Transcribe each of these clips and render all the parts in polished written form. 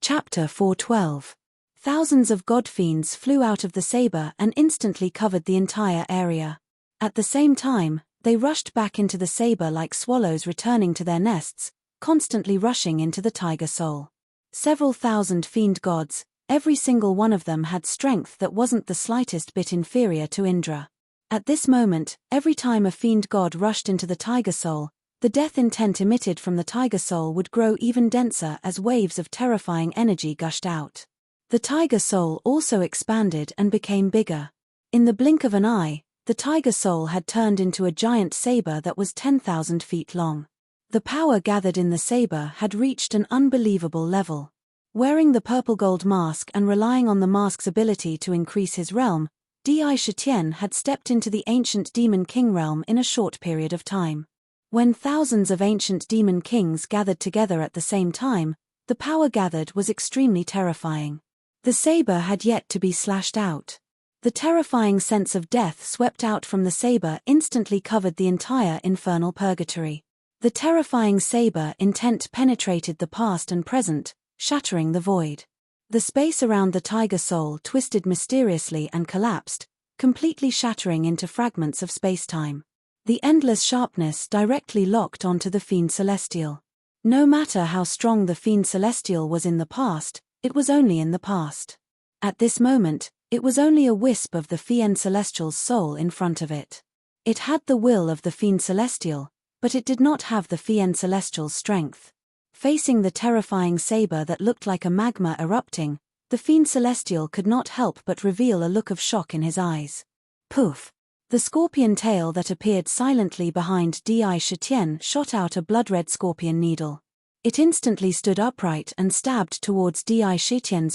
Chapter 412. Thousands of god-fiends flew out of the saber and instantly covered the entire area. At the same time, they rushed back into the saber like swallows returning to their nests, constantly rushing into the tiger soul. Several thousand fiend gods, every single one of them had strength that wasn't the slightest bit inferior to Indra. At this moment, every time a fiend god rushed into the tiger soul, the death intent emitted from the tiger soul would grow even denser as waves of terrifying energy gushed out. The tiger soul also expanded and became bigger. In the blink of an eye, the tiger soul had turned into a giant saber that was 10,000 feet long. The power gathered in the saber had reached an unbelievable level. Wearing the purple gold mask and relying on the mask's ability to increase his realm, Di had stepped into the ancient demon king realm in a short period of time. When thousands of ancient demon kings gathered together at the same time, the power gathered was extremely terrifying. The saber had yet to be slashed out. The terrifying sense of death swept out from the saber instantly covered the entire infernal purgatory. The terrifying saber intent penetrated the past and present, shattering the void. The space around the tiger soul twisted mysteriously and collapsed, completely shattering into fragments of space-time. The endless sharpness directly locked onto the fiend celestial. No matter how strong the fiend celestial was in the past, it was only in the past. At this moment, it was only a wisp of the fiend celestial's soul in front of it. It had the will of the fiend celestial, but it did not have the fiend celestial's strength. Facing the terrifying saber that looked like a magma erupting, the fiend celestial could not help but reveal a look of shock in his eyes. Poof! The scorpion tail that appeared silently behind Di shot out a blood-red scorpion needle. It instantly stood upright and stabbed towards Di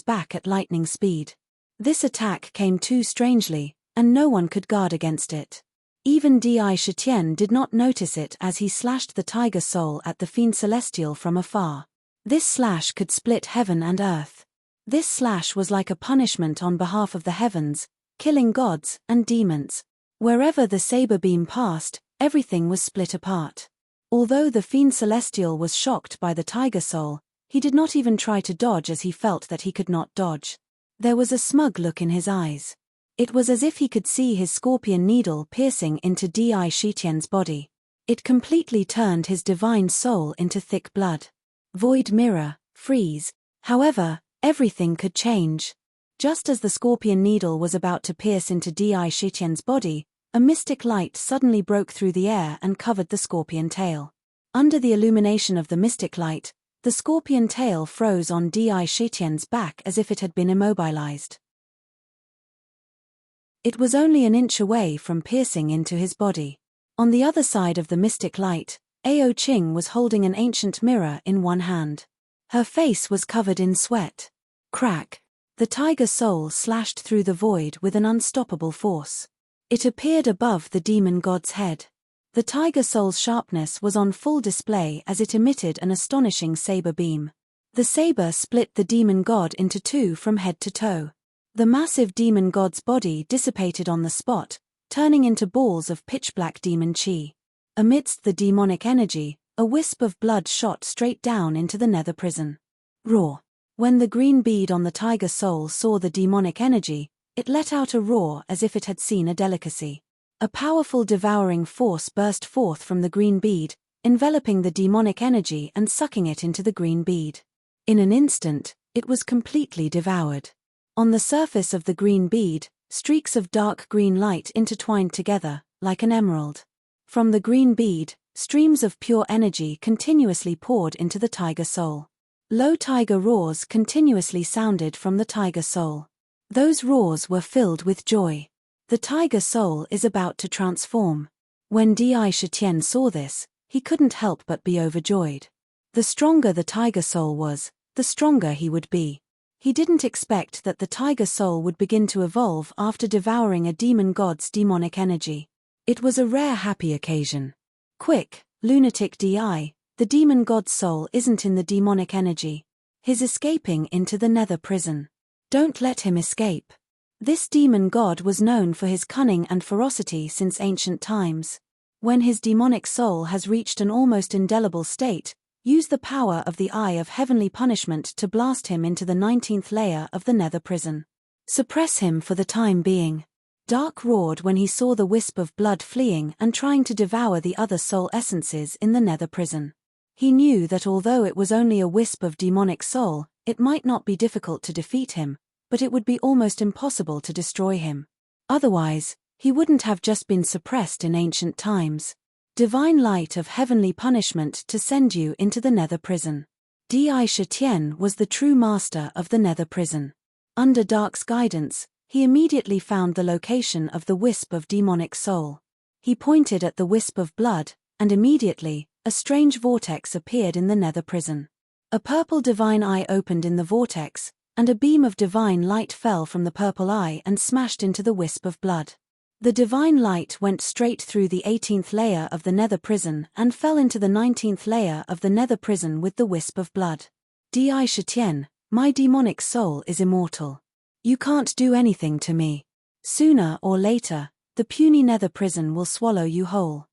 back at lightning speed. This attack came too strangely, and no one could guard against it. Even Di did not notice it as he slashed the tiger soul at the fiend celestial from afar. This slash could split heaven and earth. This slash was like a punishment on behalf of the heavens, killing gods and demons. Wherever the saber beam passed, everything was split apart. Although the fiend celestial was shocked by the tiger soul, he did not even try to dodge as he felt that he could not dodge. There was a smug look in his eyes. It was as if he could see his scorpion needle piercing into Di body. It completely turned his divine soul into thick blood. Void mirror, freeze. However, everything could change. Just as the scorpion needle was about to pierce into Di body, a mystic light suddenly broke through the air and covered the scorpion tail. Under the illumination of the mystic light, the scorpion tail froze on Di back as if it had been immobilized. It was only an inch away from piercing into his body. On the other side of the mystic light, Ao Qing was holding an ancient mirror in one hand. Her face was covered in sweat. Crack! The tiger soul slashed through the void with an unstoppable force. It appeared above the demon god's head. The tiger soul's sharpness was on full display as it emitted an astonishing saber beam. The saber split the demon god into two from head to toe. The massive demon god's body dissipated on the spot, turning into balls of pitch-black demon chi. Amidst the demonic energy, a wisp of blood shot straight down into the nether prison. Roar! When the green bead on the tiger soul saw the demonic energy, it let out a roar as if it had seen a delicacy. A powerful devouring force burst forth from the green bead, enveloping the demonic energy and sucking it into the green bead. In an instant, it was completely devoured. On the surface of the green bead, streaks of dark green light intertwined together, like an emerald. From the green bead, streams of pure energy continuously poured into the tiger soul. Low tiger roars continuously sounded from the tiger soul. Those roars were filled with joy. The tiger soul is about to transform. When Di saw this, he couldn't help but be overjoyed. The stronger the tiger soul was, the stronger he would be. He didn't expect that the tiger soul would begin to evolve after devouring a demon god's demonic energy. It was a rare happy occasion. Quick, lunatic Di, the demon god's soul isn't in the demonic energy. He's escaping into the nether prison. Don't let him escape. This demon god was known for his cunning and ferocity since ancient times. When his demonic soul has reached an almost indelible state, Use the power of the Eye of Heavenly Punishment to blast him into the 19th layer of the nether prison. Suppress him for the time being. Dark roared when he saw the wisp of blood fleeing and trying to devour the other soul essences in the nether prison. He knew that although it was only a wisp of demonic soul, it might not be difficult to defeat him, but it would be almost impossible to destroy him. Otherwise, he wouldn't have just been suppressed in ancient times. Divine light of heavenly punishment to send you into the nether prison. Di Shitian was the true master of the nether prison. Under Dark's guidance, he immediately found the location of the wisp of demonic soul. He pointed at the wisp of blood, and immediately, a strange vortex appeared in the nether prison. A purple divine eye opened in the vortex, and a beam of divine light fell from the purple eye and smashed into the wisp of blood. The divine light went straight through the 18th layer of the nether prison and fell into the 19th layer of the nether prison with the wisp of blood. Di Shitian, my demonic soul is immortal. You can't do anything to me. Sooner or later, the puny nether prison will swallow you whole.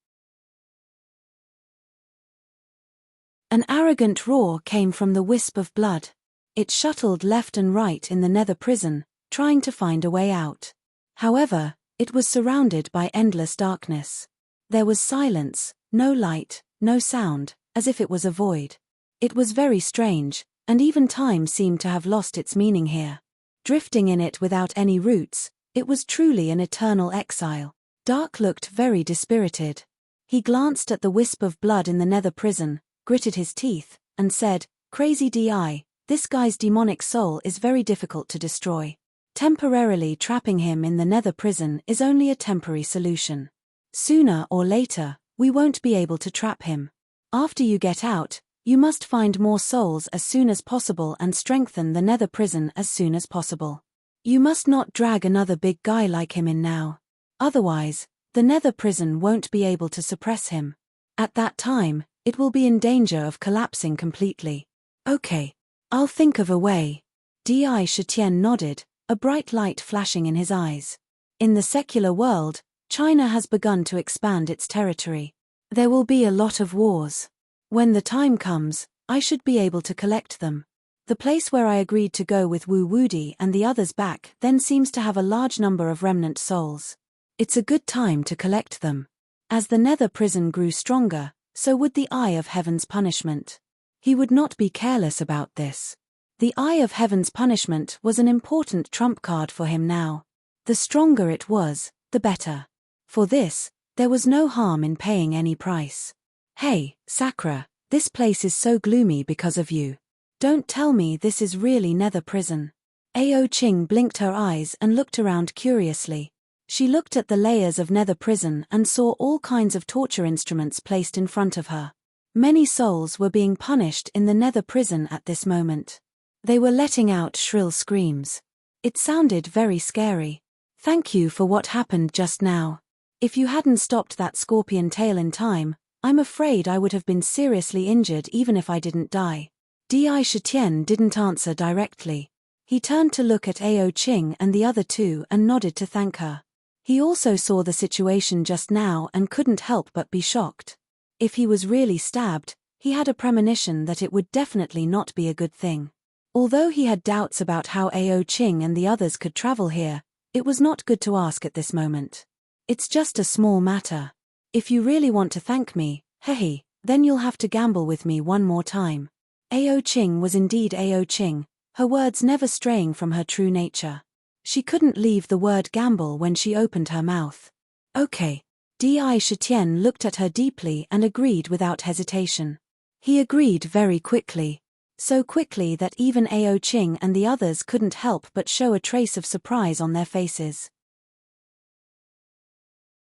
An arrogant roar came from the wisp of blood. It shuttled left and right in the nether prison, trying to find a way out. However, it was surrounded by endless darkness. There was silence, no light, no sound, as if it was a void. It was very strange, and even time seemed to have lost its meaning here. Drifting in it without any roots, it was truly an eternal exile. Dark looked very dispirited. He glanced at the wisp of blood in the nether prison, gritted his teeth, and said, "Crazy Di, this guy's demonic soul is very difficult to destroy. Temporarily trapping him in the nether prison is only a temporary solution. Sooner or later, we won't be able to trap him. After you get out, you must find more souls as soon as possible and strengthen the nether prison as soon as possible. You must not drag another big guy like him in now. Otherwise, the nether prison won't be able to suppress him. At that time, it will be in danger of collapsing completely." "Okay. I'll think of a way." Di Shitian nodded, a bright light flashing in his eyes. In the secular world, China has begun to expand its territory. There will be a lot of wars. When the time comes, I should be able to collect them. The place where I agreed to go with Wu Wudi and the others back then seems to have a large number of remnant souls. It's a good time to collect them. As the nether prison grew stronger, so would the Eye of Heaven's punishment. He would not be careless about this. The Eye of Heaven's punishment was an important trump card for him now. The stronger it was, the better. For this, there was no harm in paying any price. "Hey, Sakura, this place is so gloomy because of you. Don't tell me this is really nether prison." Ao Ching blinked her eyes and looked around curiously. She looked at the layers of nether prison and saw all kinds of torture instruments placed in front of her. Many souls were being punished in the nether prison at this moment. They were letting out shrill screams. It sounded very scary. "Thank you for what happened just now. If you hadn't stopped that scorpion tail in time, I'm afraid I would have been seriously injured even if I didn't die." Di Shitian didn't answer directly. He turned to look at Ao Ching and the other two and nodded to thank her. He also saw the situation just now and couldn't help but be shocked. If he was really stabbed, he had a premonition that it would definitely not be a good thing. Although he had doubts about how Ao Ching and the others could travel here, it was not good to ask at this moment. "It's just a small matter. If you really want to thank me, hehe, then you'll have to gamble with me one more time." Ao Ching was indeed Ao Ching, her words never straying from her true nature. She couldn't leave the word gamble when she opened her mouth. "Okay." Di Shitian looked at her deeply and agreed without hesitation. He agreed very quickly. So quickly that even Ao Ching and the others couldn't help but show a trace of surprise on their faces.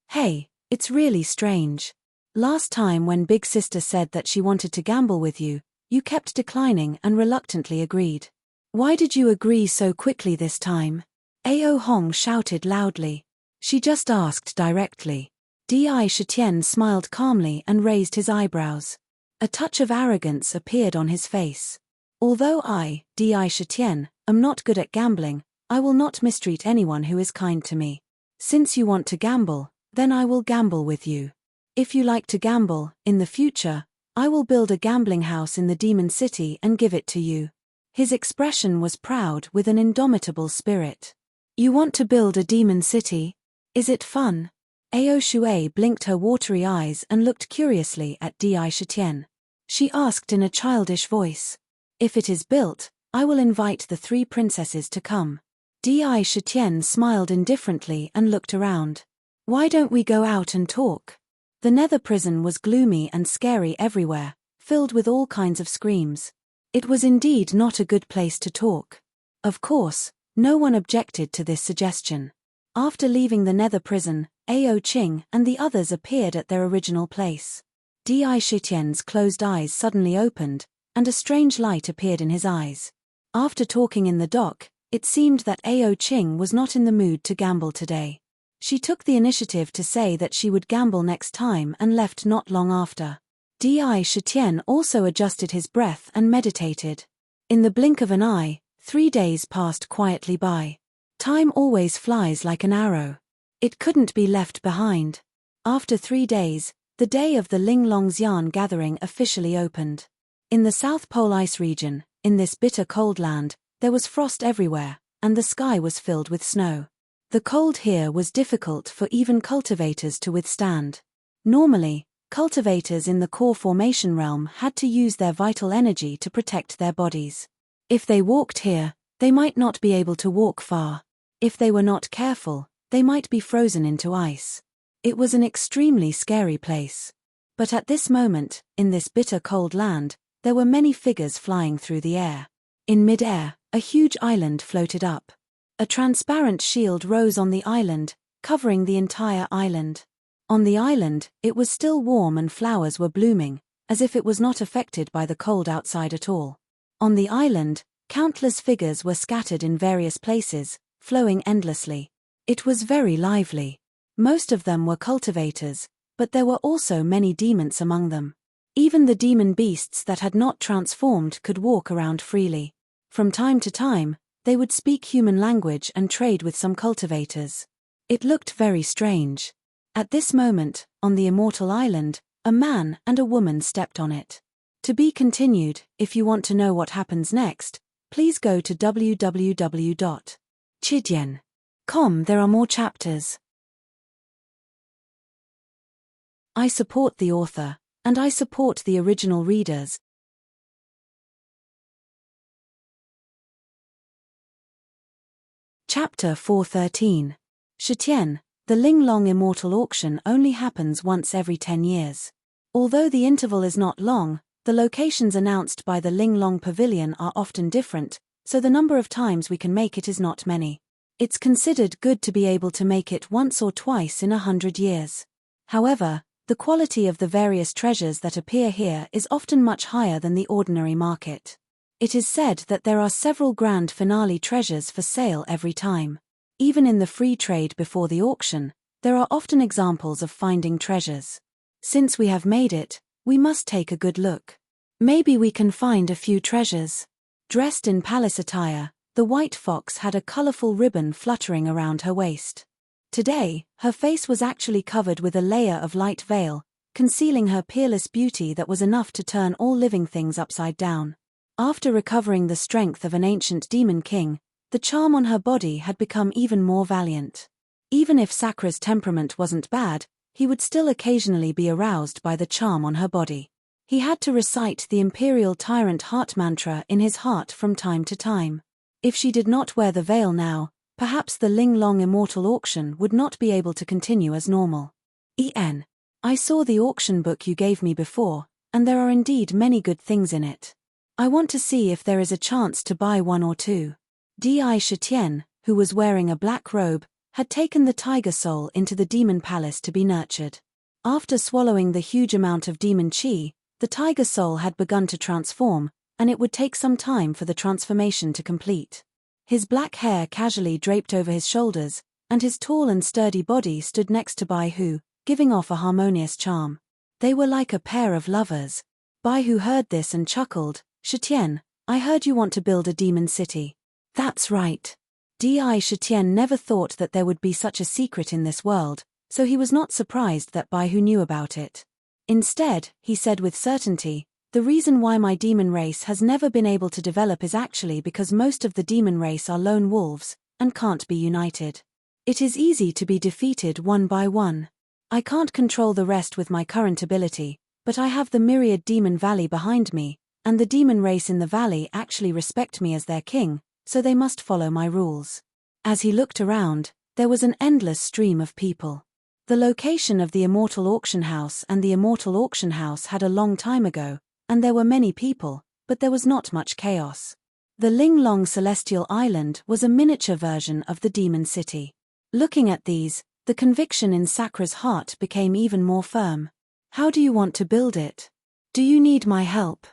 "Hey, it's really strange. Last time when Big Sister said that she wanted to gamble with you, you kept declining and reluctantly agreed. Why did you agree so quickly this time?" Ao Hong shouted loudly. "She just asked directly." Di Shitian smiled calmly and raised his eyebrows. A touch of arrogance appeared on his face. "Although I, Di Shitian, am not good at gambling, I will not mistreat anyone who is kind to me. Since you want to gamble, then I will gamble with you. If you like to gamble, in the future, I will build a gambling house in the demon city and give it to you. His expression was proud with an indomitable spirit. You want to build a demon city? Is it fun? Ao Shui blinked her watery eyes and looked curiously at Di Shitian. She asked in a childish voice. If it is built, I will invite the 3 princesses to come. Di Shitian smiled indifferently and looked around. Why don't we go out and talk? The nether prison was gloomy and scary everywhere, filled with all kinds of screams. It was indeed not a good place to talk. Of course, no one objected to this suggestion. After leaving the nether prison, Ao Qing and the others appeared at their original place. Di Shitian's closed eyes suddenly opened, and a strange light appeared in his eyes. After talking in the dock, it seemed that Ao Qing was not in the mood to gamble today. She took the initiative to say that she would gamble next time and left not long after. Di Shitian also adjusted his breath and meditated. In the blink of an eye, 3 days passed quietly by. Time always flies like an arrow. It couldn't be left behind. After 3 days, the day of the Linglong Xian gathering officially opened. In the South Pole ice region, in this bitter cold land, there was frost everywhere, and the sky was filled with snow. The cold here was difficult for even cultivators to withstand. Normally, cultivators in the core formation realm had to use their vital energy to protect their bodies. If they walked here, they might not be able to walk far. If they were not careful, they might be frozen into ice. It was an extremely scary place. But at this moment, in this bitter cold land, there were many figures flying through the air. In mid-air, a huge island floated up. A transparent shield rose on the island, covering the entire island. On the island, it was still warm and flowers were blooming, as if it was not affected by the cold outside at all. On the island, countless figures were scattered in various places, flowing endlessly. It was very lively. Most of them were cultivators, but there were also many demons among them. Even the demon beasts that had not transformed could walk around freely. From time to time, they would speak human language and trade with some cultivators. It looked very strange. At this moment, on the Immortal Island, a man and a woman stepped on it. To be continued. If you want to know what happens next, please go to www.chidian.com. There are more chapters. I support the author, and I support the original readers. Chapter 413. Shitian, the Linglong Immortal Auction only happens once every 10 years. Although the interval is not long, the locations announced by the Linglong Pavilion are often different, so the number of times we can make it is not many. It's considered good to be able to make it once or twice in 100 years. However, the quality of the various treasures that appear here is often much higher than the ordinary market. It is said that there are several grand finale treasures for sale every time. Even in the free trade before the auction, there are often examples of finding treasures. Since we have made it, we must take a good look. Maybe we can find a few treasures. Dressed in palace attire, the white fox had a colorful ribbon fluttering around her waist. Today, her face was actually covered with a layer of light veil, concealing her peerless beauty that was enough to turn all living things upside down. After recovering the strength of an ancient demon king, the charm on her body had become even more valiant. Even if Sakra's temperament wasn't bad, he would still occasionally be aroused by the charm on her body. He had to recite the Imperial Tyrant Heart Mantra in his heart from time to time. If she did not wear the veil now, perhaps the Linglong Immortal Auction would not be able to continue as normal. I saw the auction book you gave me before, and there are indeed many good things in it. I want to see if there is a chance to buy one or two. Di Shitian, who was wearing a black robe, had taken the tiger soul into the demon palace to be nurtured. After swallowing the huge amount of demon chi, the tiger soul had begun to transform, and it would take some time for the transformation to complete. His black hair casually draped over his shoulders, and his tall and sturdy body stood next to Bai Hu, giving off a harmonious charm. They were like a pair of lovers. Bai Hu heard this and chuckled. Shitian, I heard you want to build a demon city. That's right. Di Shitian never thought that there would be such a secret in this world, so he was not surprised that Bai Hu knew about it. Instead, he said with certainty, the reason why my demon race has never been able to develop is actually because most of the demon race are lone wolves, and can't be united. It is easy to be defeated one by one. I can't control the rest with my current ability, but I have the myriad demon valley behind me, and the demon race in the valley actually respect me as their king, so they must follow my rules. As he looked around, there was an endless stream of people. The location of the Immortal Auction House and the Immortal Auction House had a long time ago, and there were many people, but there was not much chaos. The Linglong Celestial Island was a miniature version of the Demon City. Looking at these, the conviction in Sakra's heart became even more firm. How do you want to build it? Do you need my help?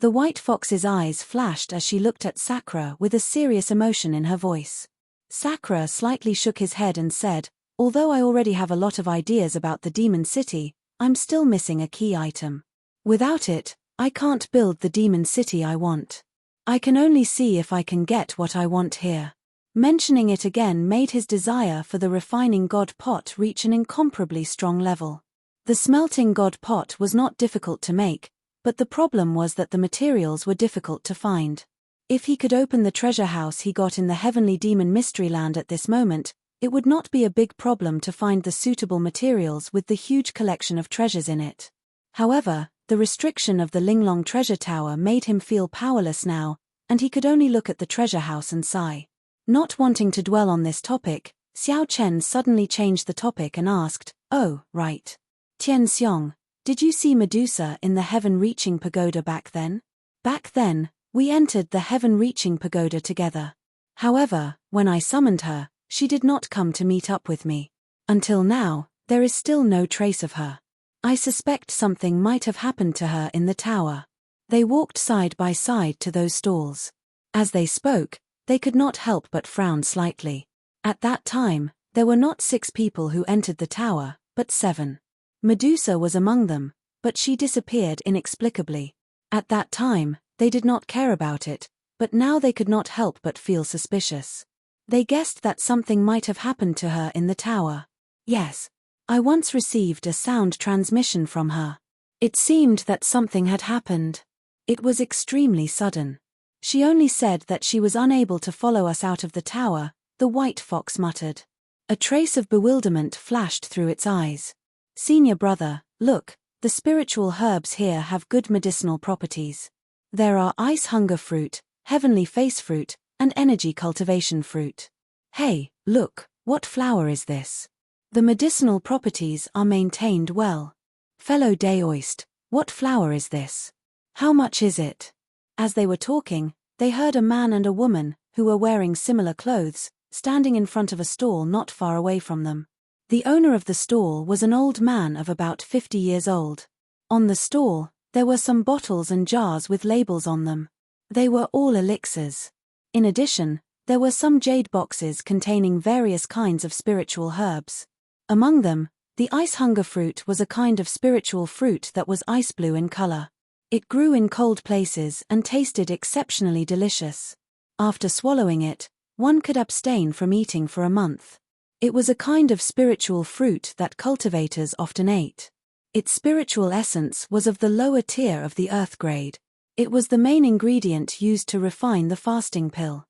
The white fox's eyes flashed as she looked at Sakra with a serious emotion in her voice. Sakra slightly shook his head and said, although I already have a lot of ideas about the Demon City, I'm still missing a key item. Without it, I can't build the Demon City I want. I can only see if I can get what I want here. Mentioning it again made his desire for the refining god pot reach an incomparably strong level. The smelting god pot was not difficult to make, but the problem was that the materials were difficult to find. If he could open the treasure house he got in the Heavenly Demon Mystery Land at this moment, it would not be a big problem to find the suitable materials with the huge collection of treasures in it. However, the restriction of the Linglong treasure tower made him feel powerless now, and he could only look at the treasure house and sigh. Not wanting to dwell on this topic, Xiao Chen suddenly changed the topic and asked, oh, right. Tian Xiong, did you see Medusa in the heaven-reaching pagoda back then? Back then, we entered the heaven-reaching pagoda together. However, when I summoned her, she did not come to meet up with me. Until now, there is still no trace of her. I suspect something might have happened to her in the tower. They walked side by side to those stalls. As they spoke, they could not help but frown slightly. At that time, there were not 6 people who entered the tower, but 7. Medusa was among them, but she disappeared inexplicably. At that time, they did not care about it, but now they could not help but feel suspicious. They guessed that something might have happened to her in the tower. Yes. I once received a sound transmission from her. It seemed that something had happened. It was extremely sudden. She only said that she was unable to follow us out of the tower, the white fox muttered. A trace of bewilderment flashed through its eyes. Senior brother, look, the spiritual herbs here have good medicinal properties. There are ice hunger fruit, heavenly face fruit, and energy cultivation fruit. Hey, look, what flower is this? The medicinal properties are maintained well. Fellow Daoist, what flower is this? How much is it? As they were talking, they heard a man and a woman, who were wearing similar clothes, standing in front of a stall not far away from them. The owner of the stall was an old man of about 50 years old. On the stall, there were some bottles and jars with labels on them. They were all elixirs. In addition, there were some jade boxes containing various kinds of spiritual herbs. Among them, the ice hunger fruit was a kind of spiritual fruit that was ice blue in color. It grew in cold places and tasted exceptionally delicious. After swallowing it, one could abstain from eating for a month. It was a kind of spiritual fruit that cultivators often ate. Its spiritual essence was of the lower tier of the earth grade. It was the main ingredient used to refine the fasting pill.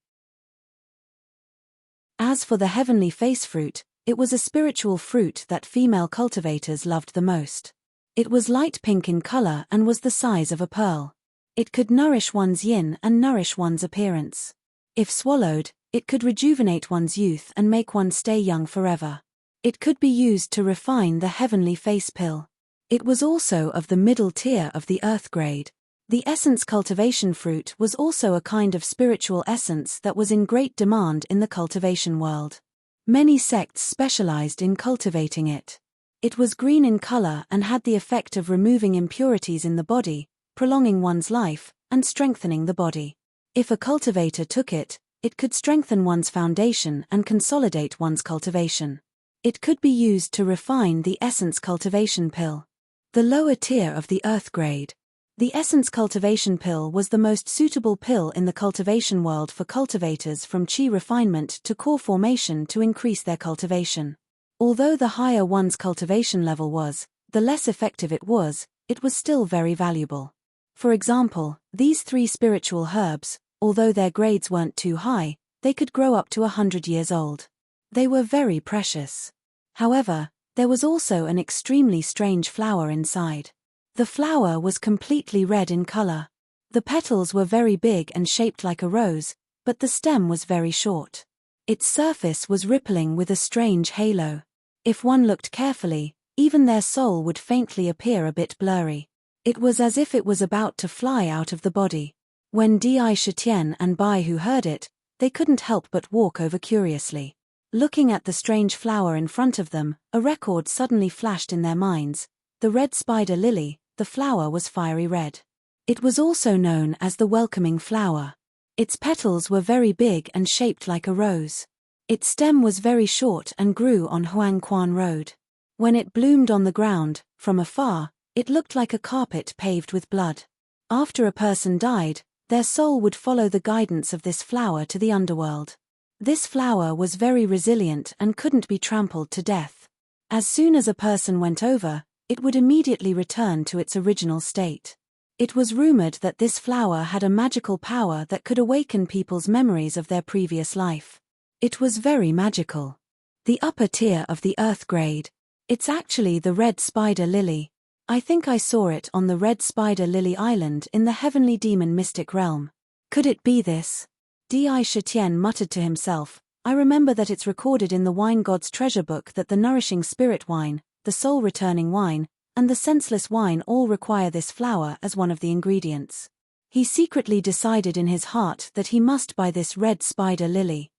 As for the heavenly face fruit, it was a spiritual fruit that female cultivators loved the most. It was light pink in color and was the size of a pearl. It could nourish one's yin and nourish one's appearance. If swallowed, it could rejuvenate one's youth and make one stay young forever. It could be used to refine the heavenly face pill. It was also of the middle tier of the earth grade. The essence cultivation fruit was also a kind of spiritual essence that was in great demand in the cultivation world. Many sects specialized in cultivating it. It was green in color and had the effect of removing impurities in the body, prolonging one's life, and strengthening the body. If a cultivator took it, it could strengthen one's foundation and consolidate one's cultivation. It could be used to refine the essence cultivation pill. The lower tier of the earth grade. The essence cultivation pill was the most suitable pill in the cultivation world for cultivators from chi refinement to core formation to increase their cultivation. Although the higher one's cultivation level was, the less effective it was still very valuable. For example, these 3 spiritual herbs, although their grades weren't too high, they could grow up to 100 years old. They were very precious. However, there was also an extremely strange flower inside. The flower was completely red in color. The petals were very big and shaped like a rose, but the stem was very short. Its surface was rippling with a strange halo. If one looked carefully, even their soul would faintly appear a bit blurry. It was as if it was about to fly out of the body. When Dai Shitian and Bai Hu heard it, they couldn't help but walk over curiously. Looking at the strange flower in front of them, a record suddenly flashed in their minds. The red spider lily, the flower was fiery red. It was also known as the welcoming flower. Its petals were very big and shaped like a rose. Its stem was very short and grew on Huangquan Road. When it bloomed on the ground, from afar, it looked like a carpet paved with blood. After a person died, their soul would follow the guidance of this flower to the underworld. This flower was very resilient and couldn't be trampled to death. As soon as a person went over, it would immediately return to its original state. It was rumored that this flower had a magical power that could awaken people's memories of their previous life. It was very magical. The upper tier of the earth grade. It's actually the red spider lily. I think I saw it on the red spider lily island in the heavenly demon mystic realm. Could it be this? Dai Shitian muttered to himself, I remember that it's recorded in the wine god's treasure book that the nourishing spirit wine, the soul-returning wine, and the senseless wine all require this flower as one of the ingredients. He secretly decided in his heart that he must buy this red spider lily.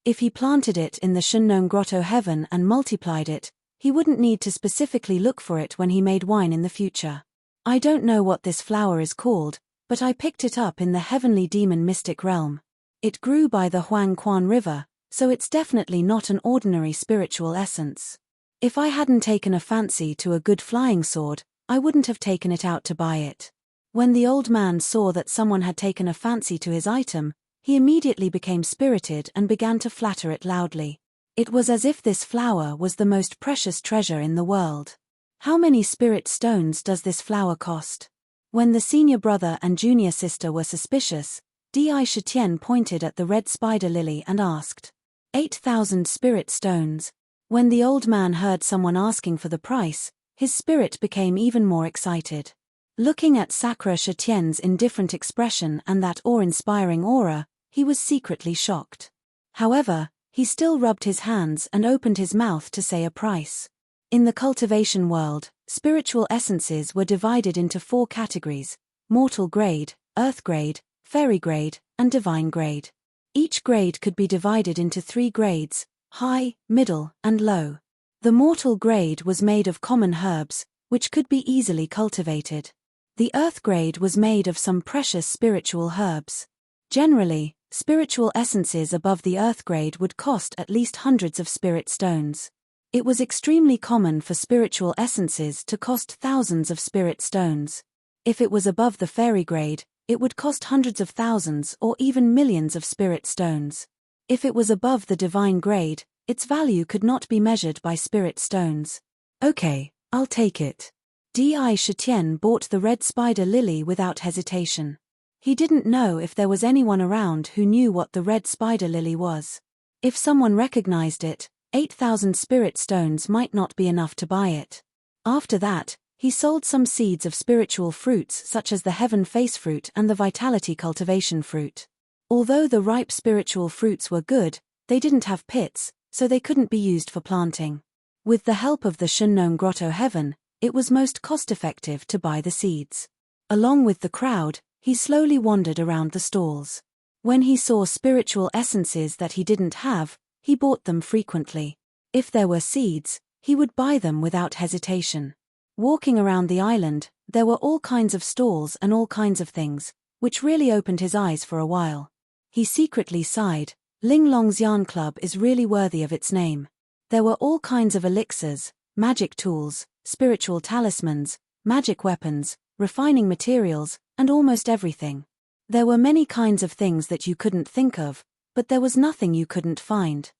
If he planted it in the Shunnong Grotto heaven and multiplied it, he wouldn't need to specifically look for it when he made wine in the future. I don't know what this flower is called, but I picked it up in the heavenly demon mystic realm. It grew by the Huangquan River, so it's definitely not an ordinary spiritual essence. If I hadn't taken a fancy to a good flying sword, I wouldn't have taken it out to buy it. When the old man saw that someone had taken a fancy to his item, he immediately became spirited and began to flatter it loudly. It was as if this flower was the most precious treasure in the world. How many spirit stones does this flower cost? When the senior brother and junior sister were suspicious, Dai Shitian pointed at the red spider lily and asked, 8,000 spirit stones. When the old man heard someone asking for the price, his spirit became even more excited. Looking at Sakura Shitian's indifferent expression and that awe-inspiring aura, he was secretly shocked. However, he still rubbed his hands and opened his mouth to say a price. In the cultivation world, spiritual essences were divided into 4 categories: mortal grade, earth grade, fairy grade, and divine grade. Each grade could be divided into 3 grades: high, middle, and low. The mortal grade was made of common herbs, which could be easily cultivated. The earth grade was made of some precious spiritual herbs. Generally, spiritual essences above the earth grade would cost at least hundreds of spirit stones. It was extremely common for spiritual essences to cost thousands of spirit stones. If it was above the fairy grade, it would cost hundreds of thousands or even millions of spirit stones. If it was above the divine grade, its value could not be measured by spirit stones. Okay, I'll take it. Dai Shitian bought the red spider lily without hesitation. He didn't know if there was anyone around who knew what the red spider lily was. If someone recognized it, 8,000 spirit stones might not be enough to buy it. After that, he sold some seeds of spiritual fruits such as the heaven face fruit and the vitality cultivation fruit. Although the ripe spiritual fruits were good, they didn't have pits, so they couldn't be used for planting. With the help of the Shunnong Grotto heaven, it was most cost-effective to buy the seeds. Along with the crowd, he slowly wandered around the stalls. When he saw spiritual essences that he didn't have, he bought them frequently. If there were seeds, he would buy them without hesitation. Walking around the island, there were all kinds of stalls and all kinds of things, which really opened his eyes for a while. He secretly sighed, Ling Long's yarn club is really worthy of its name. There were all kinds of elixirs, magic tools, spiritual talismans, magic weapons, refining materials, and almost everything. There were many kinds of things that you couldn't think of, but there was nothing you couldn't find.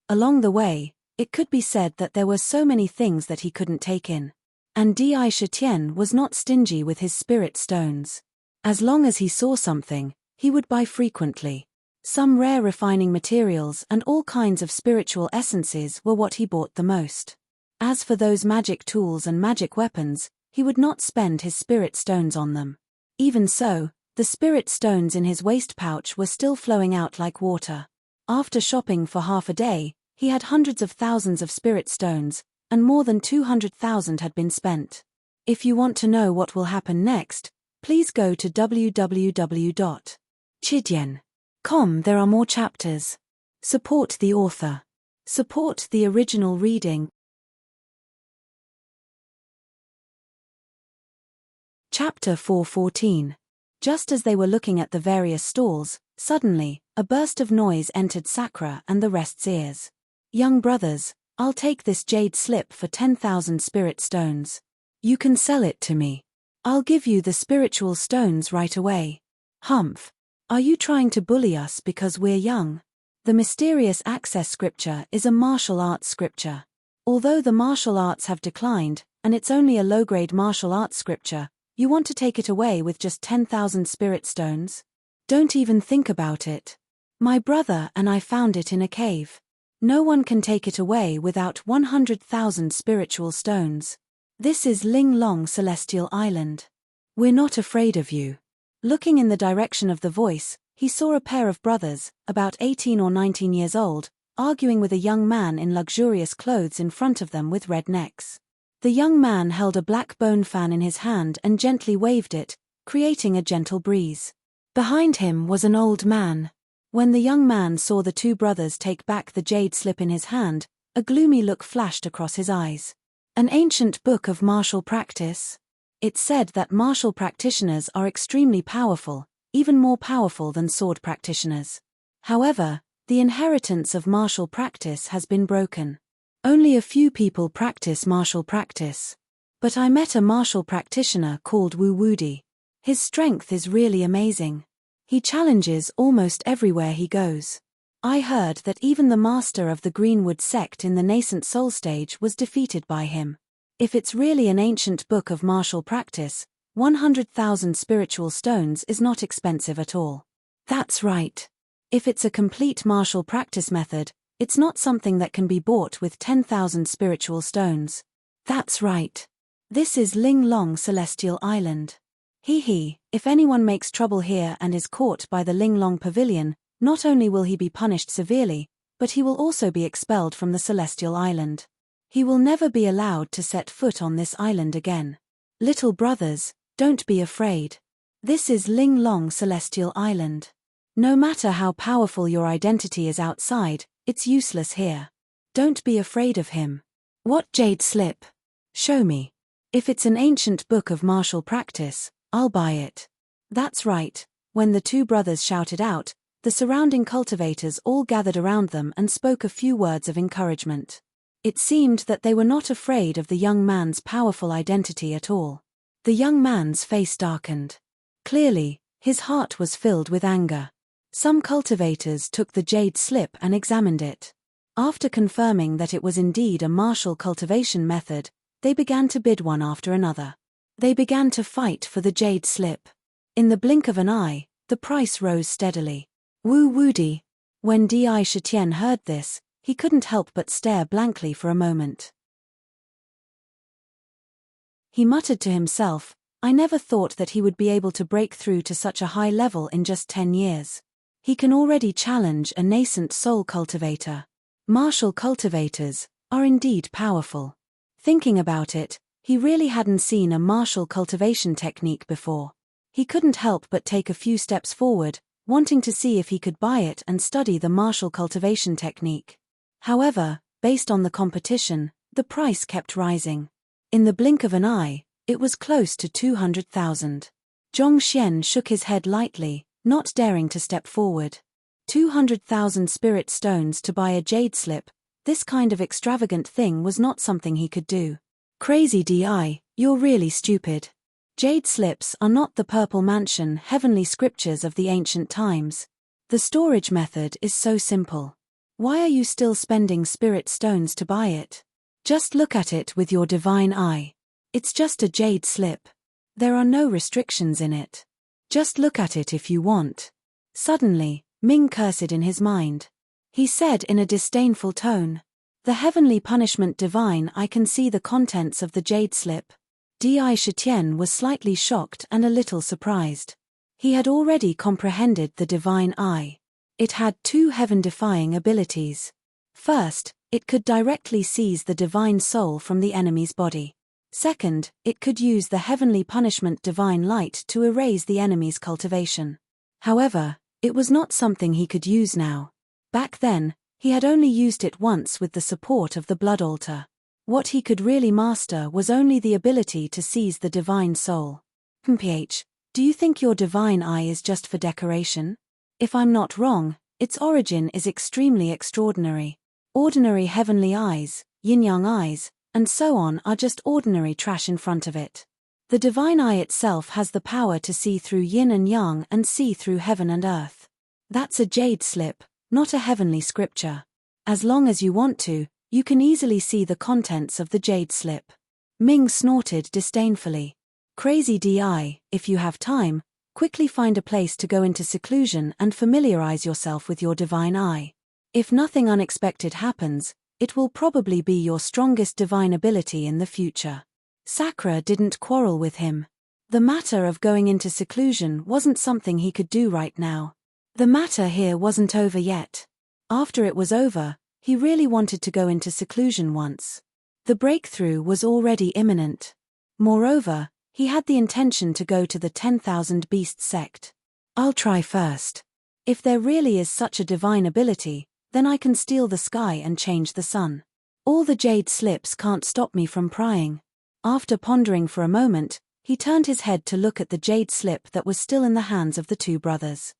Along the way, it could be said that there were so many things that he couldn't take in. And Di Shitian was not stingy with his spirit stones. As long as he saw something, he would buy frequently. Some rare refining materials and all kinds of spiritual essences were what he bought the most. As for those magic tools and magic weapons, he would not spend his spirit stones on them. Even so, the spirit stones in his waist pouch were still flowing out like water. After shopping for half a day, he had hundreds of thousands of spirit stones, and more than 200,000 had been spent. If you want to know what will happen next, please go to www.chidian.com. There are more chapters. Support the author. Support the original reading. Chapter 4:14. Just as they were looking at the various stalls, suddenly, a burst of noise entered Sakura and the rest's ears. Young brothers, I'll take this jade slip for 10,000 spirit stones. You can sell it to me. I'll give you the spiritual stones right away. Humph. Are you trying to bully us because we're young? The mysterious access scripture is a martial arts scripture. Although the martial arts have declined, and it's only a low-grade martial arts scripture, you want to take it away with just 10,000 spirit stones? Don't even think about it. My brother and I found it in a cave. No one can take it away without 100,000 spiritual stones. This is Ling Long Celestial Island. We're not afraid of you. Looking in the direction of the voice, he saw a pair of brothers, about 18 or 19 years old, arguing with a young man in luxurious clothes in front of them with red necks. The young man held a black bone fan in his hand and gently waved it, creating a gentle breeze. Behind him was an old man. When the young man saw the two brothers take back the jade slip in his hand, a gloomy look flashed across his eyes. An ancient book of martial practice? It said that martial practitioners are extremely powerful, even more powerful than sword practitioners. However, the inheritance of martial practice has been broken. Only a few people practice martial practice. But I met a martial practitioner called Wu Wudi. His strength is really amazing. He challenges almost everywhere he goes. I heard that even the master of the Greenwood sect in the nascent soul stage was defeated by him. If it's really an ancient book of martial practice, 100,000 spiritual stones is not expensive at all. That's right. If it's a complete martial practice method, it's not something that can be bought with 10,000 spiritual stones. That's right. This is Ling Long Celestial Island. If anyone makes trouble here and is caught by the Ling Long Pavilion, not only will he be punished severely, but he will also be expelled from the Celestial Island. He will never be allowed to set foot on this island again. Little brothers, don't be afraid. This is Ling Long Celestial Island. No matter how powerful your identity is outside, it's useless here. Don't be afraid of him. What jade slip? Show me. If it's an ancient book of martial practice, I'll buy it. That's right. When the two brothers shouted out, the surrounding cultivators all gathered around them and spoke a few words of encouragement. It seemed that they were not afraid of the young man's powerful identity at all. The young man's face darkened. Clearly, his heart was filled with anger. Some cultivators took the jade slip and examined it. After confirming that it was indeed a martial cultivation method, they began to bid one after another. They began to fight for the jade slip. In the blink of an eye, the price rose steadily. Wu Wudi. When Di Shitian heard this, he couldn't help but stare blankly for a moment. He muttered to himself, I never thought that he would be able to break through to such a high level in just 10 years. He can already challenge a nascent soul cultivator. Martial cultivators are indeed powerful. Thinking about it, he really hadn't seen a martial cultivation technique before. He couldn't help but take a few steps forward, wanting to see if he could buy it and study the martial cultivation technique. However, based on the competition, the price kept rising. In the blink of an eye, it was close to 200,000. Zhong Xian shook his head lightly, not daring to step forward. 200,000 spirit stones to buy a jade slip, this kind of extravagant thing was not something he could do. Crazy Di, you're really stupid. Jade slips are not the purple mansion heavenly scriptures of the ancient times. The storage method is so simple. Why are you still spending spirit stones to buy it? Just look at it with your divine eye. It's just a jade slip. There are no restrictions in it. Just look at it if you want. Suddenly, Ming cursed in his mind. He said in a disdainful tone, "The heavenly punishment divine, I can see the contents of the jade slip." Di Shitian was slightly shocked and a little surprised. He had already comprehended the divine eye. It had two heaven-defying abilities. First, it could directly seize the divine soul from the enemy's body. Second, it could use the heavenly punishment divine light to erase the enemy's cultivation. However, it was not something he could use now. Back then, he had only used it once with the support of the blood altar. What he could really master was only the ability to seize the divine soul. PH, do you think your divine eye is just for decoration? If I'm not wrong, its origin is extremely extraordinary. Ordinary heavenly eyes, yin-yang eyes, and so on are just ordinary trash in front of it. The divine eye itself has the power to see through yin and yang and see through heaven and earth. That's a jade slip, not a heavenly scripture. As long as you want to, you can easily see the contents of the jade slip. Ming snorted disdainfully. Crazy Di, if you have time, quickly find a place to go into seclusion and familiarize yourself with your divine eye. If nothing unexpected happens, it will probably be your strongest divine ability in the future. Sakura didn't quarrel with him. The matter of going into seclusion wasn't something he could do right now. The matter here wasn't over yet. After it was over, he really wanted to go into seclusion once. The breakthrough was already imminent. Moreover, he had the intention to go to the 10,000 Beasts sect. I'll try first. If there really is such a divine ability, then I can steal the sky and change the sun. All the jade slips can't stop me from prying. After pondering for a moment, he turned his head to look at the jade slip that was still in the hands of the two brothers.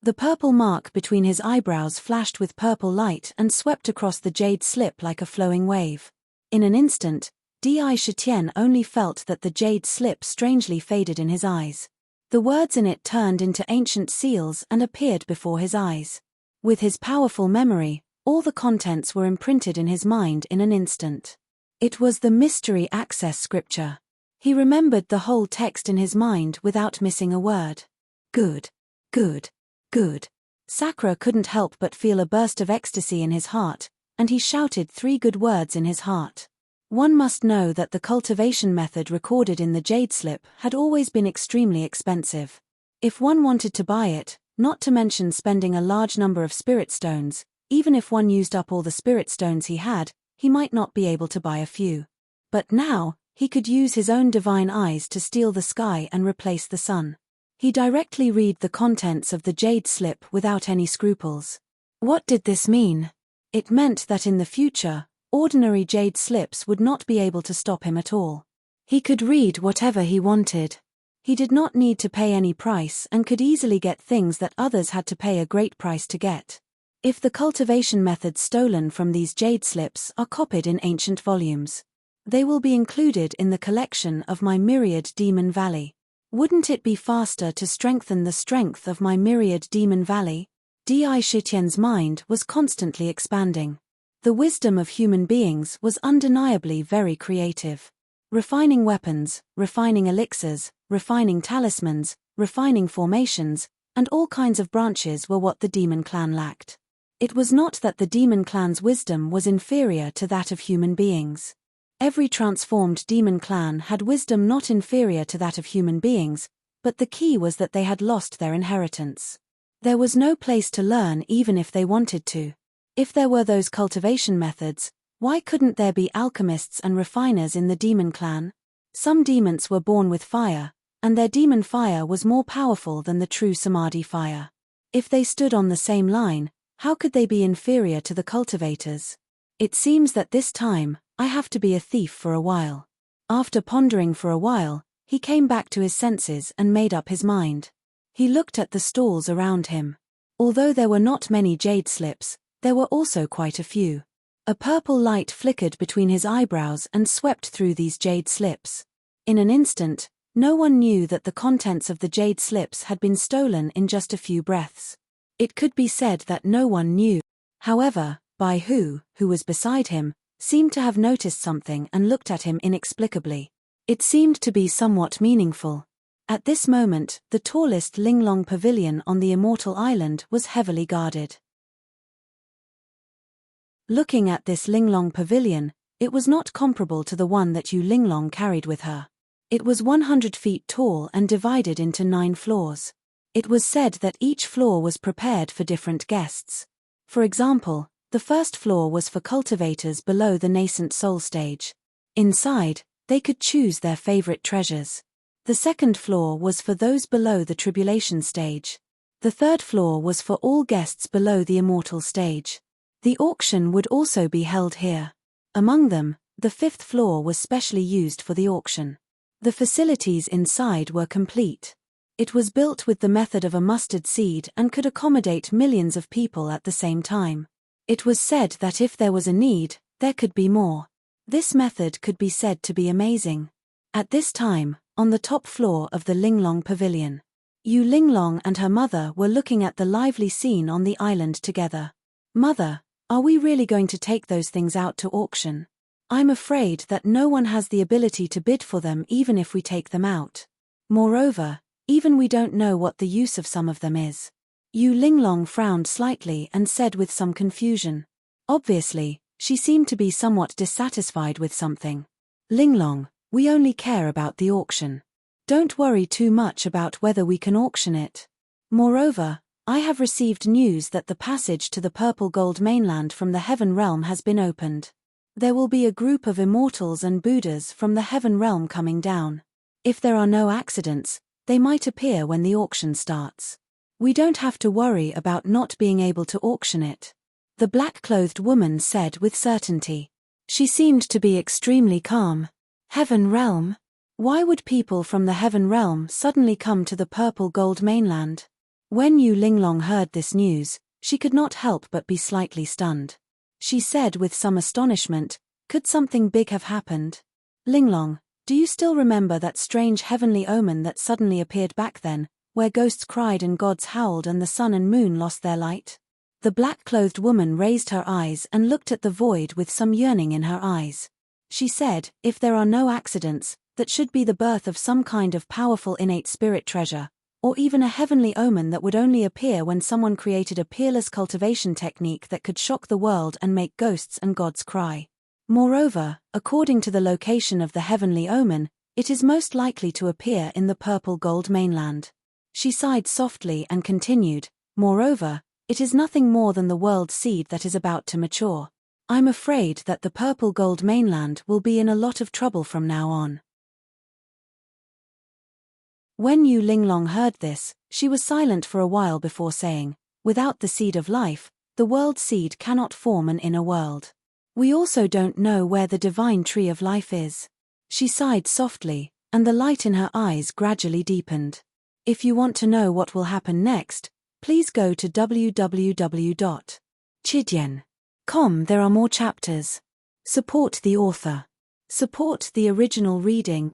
The purple mark between his eyebrows flashed with purple light and swept across the jade slip like a flowing wave. In an instant, Di Shitian only felt that the jade slip strangely faded in his eyes. The words in it turned into ancient seals and appeared before his eyes. With his powerful memory, all the contents were imprinted in his mind in an instant. It was the mystery access scripture. He remembered the whole text in his mind without missing a word. Good. Good. Good. Sakura couldn't help but feel a burst of ecstasy in his heart, and he shouted 3 good words in his heart. One must know that the cultivation method recorded in the jade slip had always been extremely expensive. If one wanted to buy it, not to mention spending a large number of spirit stones, even if one used up all the spirit stones he had, he might not be able to buy a few. But now, he could use his own divine eyes to steal the sky and replace the sun. He directly read the contents of the jade slip without any scruples. What did this mean? It meant that in the future, ordinary jade slips would not be able to stop him at all. He could read whatever he wanted. He did not need to pay any price and could easily get things that others had to pay a great price to get. If the cultivation methods stolen from these jade slips are copied in ancient volumes, they will be included in the collection of my myriad Demon Valley. Wouldn't it be faster to strengthen the strength of my myriad Demon Valley? Di Shitian's mind was constantly expanding. The wisdom of human beings was undeniably very creative. Refining weapons, refining elixirs, refining talismans, refining formations, and all kinds of branches were what the demon clan lacked. It was not that the demon clan's wisdom was inferior to that of human beings. Every transformed demon clan had wisdom not inferior to that of human beings, but the key was that they had lost their inheritance. There was no place to learn even if they wanted to. If there were those cultivation methods, why couldn't there be alchemists and refiners in the demon clan? Some demons were born with fire, and their demon fire was more powerful than the true Samadhi fire. If they stood on the same line, how could they be inferior to the cultivators? It seems that this time, I have to be a thief for a while. After pondering for a while, he came back to his senses and made up his mind. He looked at the stalls around him. Although there were not many jade slips, there were also quite a few. A purple light flickered between his eyebrows and swept through these jade slips. In an instant, no one knew that the contents of the jade slips had been stolen in just a few breaths. It could be said that no one knew. However, Bai Hu, who was beside him, seemed to have noticed something and looked at him inexplicably. It seemed to be somewhat meaningful. At this moment, the tallest Linglong pavilion on the Immortal Island was heavily guarded. Looking at this Linglong pavilion, it was not comparable to the one that Yu Linglong carried with her. It was 100 feet tall and divided into 9 floors. It was said that each floor was prepared for different guests. For example, the first floor was for cultivators below the nascent soul stage. Inside, they could choose their favorite treasures. The second floor was for those below the tribulation stage. The third floor was for all guests below the immortal stage. The auction would also be held here. Among them, the 5th floor was specially used for the auction. The facilities inside were complete. It was built with the method of a mustard seed and could accommodate millions of people at the same time. It was said that if there was a need, there could be more. This method could be said to be amazing. At this time, on the top floor of the Linglong Pavilion, Yu Linglong and her mother were looking at the lively scene on the island together. "Mother, are we really going to take those things out to auction? I'm afraid that no one has the ability to bid for them even if we take them out. Moreover, even we don't know what the use of some of them is." Yu Linglong frowned slightly and said with some confusion. Obviously, she seemed to be somewhat dissatisfied with something. "Linglong, we only care about the auction. Don't worry too much about whether we can auction it. Moreover, I have received news that the passage to the purple gold mainland from the heaven realm has been opened. There will be a group of immortals and Buddhas from the heaven realm coming down. If there are no accidents, they might appear when the auction starts. We don't have to worry about not being able to auction it," the black-clothed woman said with certainty. She seemed to be extremely calm. Heaven realm? Why would people from the heaven realm suddenly come to the purple gold mainland? When Yu Linglong heard this news, she could not help but be slightly stunned. She said with some astonishment, "Could something big have happened? Linglong, do you still remember that strange heavenly omen that suddenly appeared back then, where ghosts cried and gods howled and the sun and moon lost their light?" The black-clothed woman raised her eyes and looked at the void with some yearning in her eyes. She said, "If there are no accidents, that should be the birth of some kind of powerful innate spirit treasure, or even a heavenly omen that would only appear when someone created a peerless cultivation technique that could shock the world and make ghosts and gods cry. Moreover, according to the location of the heavenly omen, it is most likely to appear in the purple gold mainland." She sighed softly and continued, "Moreover, it is nothing more than the world seed that is about to mature. I'm afraid that the purple gold mainland will be in a lot of trouble from now on." When Yu Linglong heard this, she was silent for a while before saying, "Without the seed of life, the world seed cannot form an inner world. We also don't know where the divine tree of life is." She sighed softly, and the light in her eyes gradually deepened. If you want to know what will happen next, please go to www.chidian.com. There are more chapters. Support the author. Support the original reading.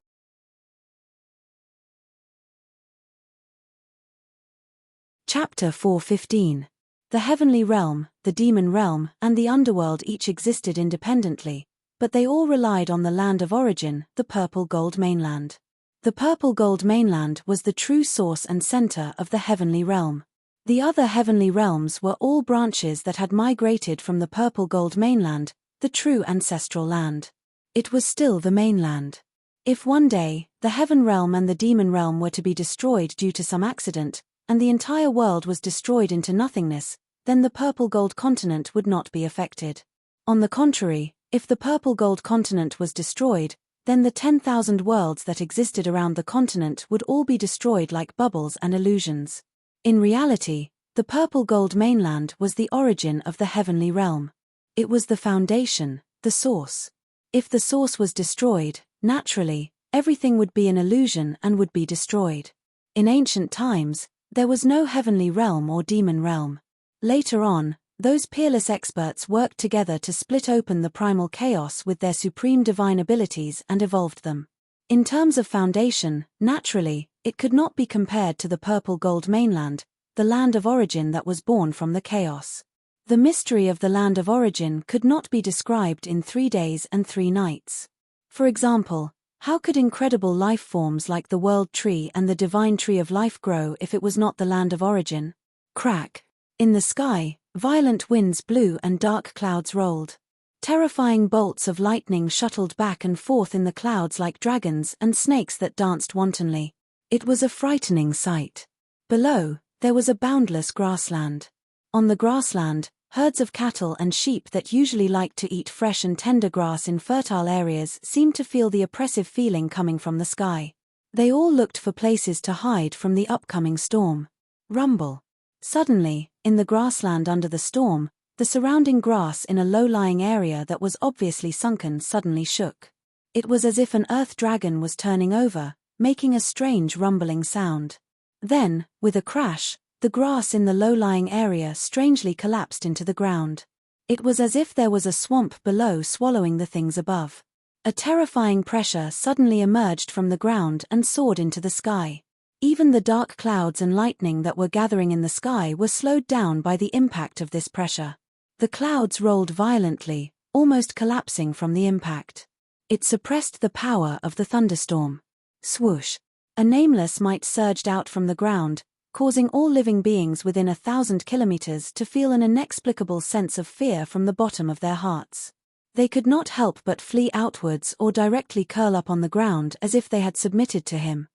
Chapter 4:15. The heavenly realm, the demon realm, and the underworld each existed independently, but they all relied on the land of origin, the purple gold mainland. The purple gold mainland was the true source and center of the heavenly realm. The other heavenly realms were all branches that had migrated from the purple gold mainland, the true ancestral land. It was still the mainland. If one day, the heaven realm and the demon realm were to be destroyed due to some accident, and the entire world was destroyed into nothingness, then the purple gold continent would not be affected. On the contrary, if the purple gold continent was destroyed, then the 10,000 worlds that existed around the continent would all be destroyed like bubbles and illusions. In reality, the purple gold mainland was the origin of the heavenly realm. It was the foundation, the source. If the source was destroyed, naturally, everything would be an illusion and would be destroyed. In ancient times, there was no heavenly realm or demon realm. Later on, those peerless experts worked together to split open the primal chaos with their supreme divine abilities and evolved them. In terms of foundation, naturally, it could not be compared to the purple gold mainland, the land of origin that was born from the chaos. The mystery of the land of origin could not be described in 3 days and 3 nights. For example, how could incredible life forms like the world tree and the divine tree of life grow if it was not the land of origin? Crack. In the sky, violent winds blew and dark clouds rolled. Terrifying bolts of lightning shuttled back and forth in the clouds like dragons and snakes that danced wantonly. It was a frightening sight. Below, there was a boundless grassland. On the grassland, herds of cattle and sheep that usually liked to eat fresh and tender grass in fertile areas seemed to feel the oppressive feeling coming from the sky. They all looked for places to hide from the upcoming storm. Rumble. Suddenly, in the grassland under the storm, the surrounding grass in a low-lying area that was obviously sunken suddenly shook. It was as if an earth dragon was turning over, making a strange rumbling sound. Then, with a crash, the grass in the low-lying area strangely collapsed into the ground. It was as if there was a swamp below swallowing the things above. A terrifying pressure suddenly emerged from the ground and soared into the sky. Even the dark clouds and lightning that were gathering in the sky were slowed down by the impact of this pressure. The clouds rolled violently, almost collapsing from the impact. It suppressed the power of the thunderstorm. Swoosh! A nameless mite surged out from the ground, causing all living beings within 1,000 kilometers to feel an inexplicable sense of fear from the bottom of their hearts. They could not help but flee outwards or directly curl up on the ground as if they had submitted to him.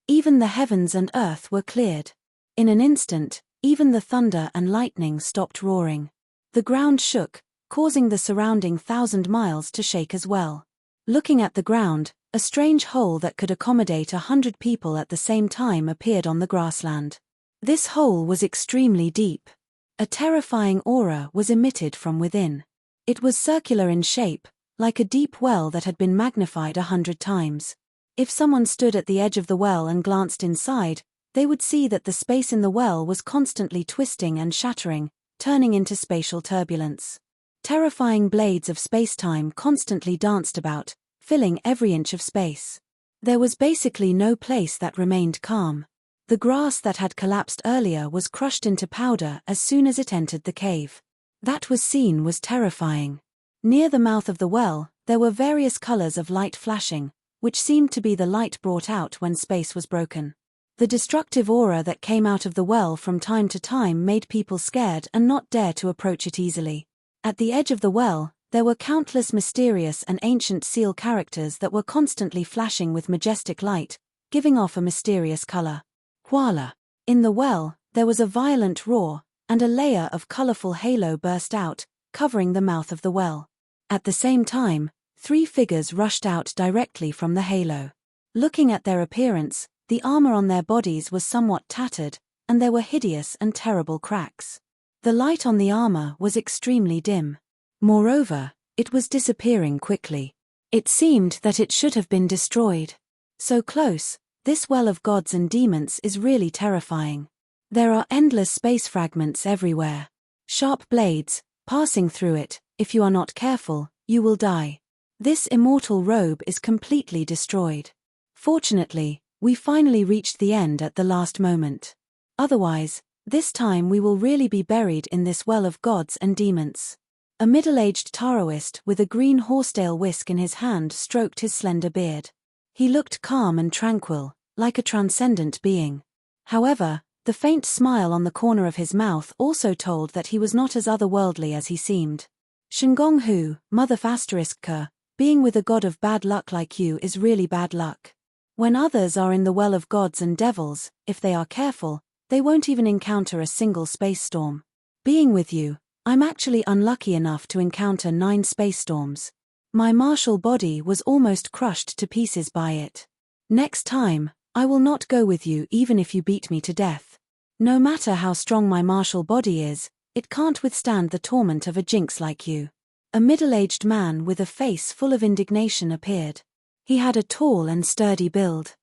Even the heavens and earth were cleared. In an instant, even the thunder and lightning stopped roaring. The ground shook, causing the surrounding 1,000 miles to shake as well. Looking at the ground, a strange hole that could accommodate 100 people at the same time appeared on the grassland. This hole was extremely deep. A terrifying aura was emitted from within. It was circular in shape, like a deep well that had been magnified 100 times. If someone stood at the edge of the well and glanced inside, they would see that the space in the well was constantly twisting and shattering, turning into spatial turbulence. Terrifying blades of space-time constantly danced about, filling every inch of space. There was basically no place that remained calm. The grass that had collapsed earlier was crushed into powder as soon as it entered the cave. That was seen was terrifying. Near the mouth of the well, there were various colors of light flashing, which seemed to be the light brought out when space was broken. The destructive aura that came out of the well from time to time made people scared and not dare to approach it easily. At the edge of the well, there were countless mysterious and ancient seal characters that were constantly flashing with majestic light, giving off a mysterious color. Voila! In the well, there was a violent roar, and a layer of colorful halo burst out, covering the mouth of the well. At the same time, 3 figures rushed out directly from the halo. Looking at their appearance, the armor on their bodies was somewhat tattered, and there were hideous and terrible cracks. The light on the armor was extremely dim. Moreover, it was disappearing quickly. It seemed that it should have been destroyed. So close, this well of gods and demons is really terrifying. There are endless space fragments everywhere. Sharp blades, passing through it, if you are not careful, you will die. This immortal robe is completely destroyed. Fortunately, we finally reached the end at the last moment. Otherwise, this time we will really be buried in this well of gods and demons. A middle-aged Taoist with a green horsetail whisk in his hand stroked his slender beard. He looked calm and tranquil, like a transcendent being. However, the faint smile on the corner of his mouth also told that he was not as otherworldly as he seemed. Shengong Hu, Mother K, being with a god of bad luck like you is really bad luck. When others are in the well of gods and devils, if they are careful, they won't even encounter a single space storm. Being with you, I'm actually unlucky enough to encounter 9 space storms. My martial body was almost crushed to pieces by it. Next time, I will not go with you even if you beat me to death. No matter how strong my martial body is, it can't withstand the torment of a jinx like you. A middle-aged man with a face full of indignation appeared. He had a tall and sturdy build.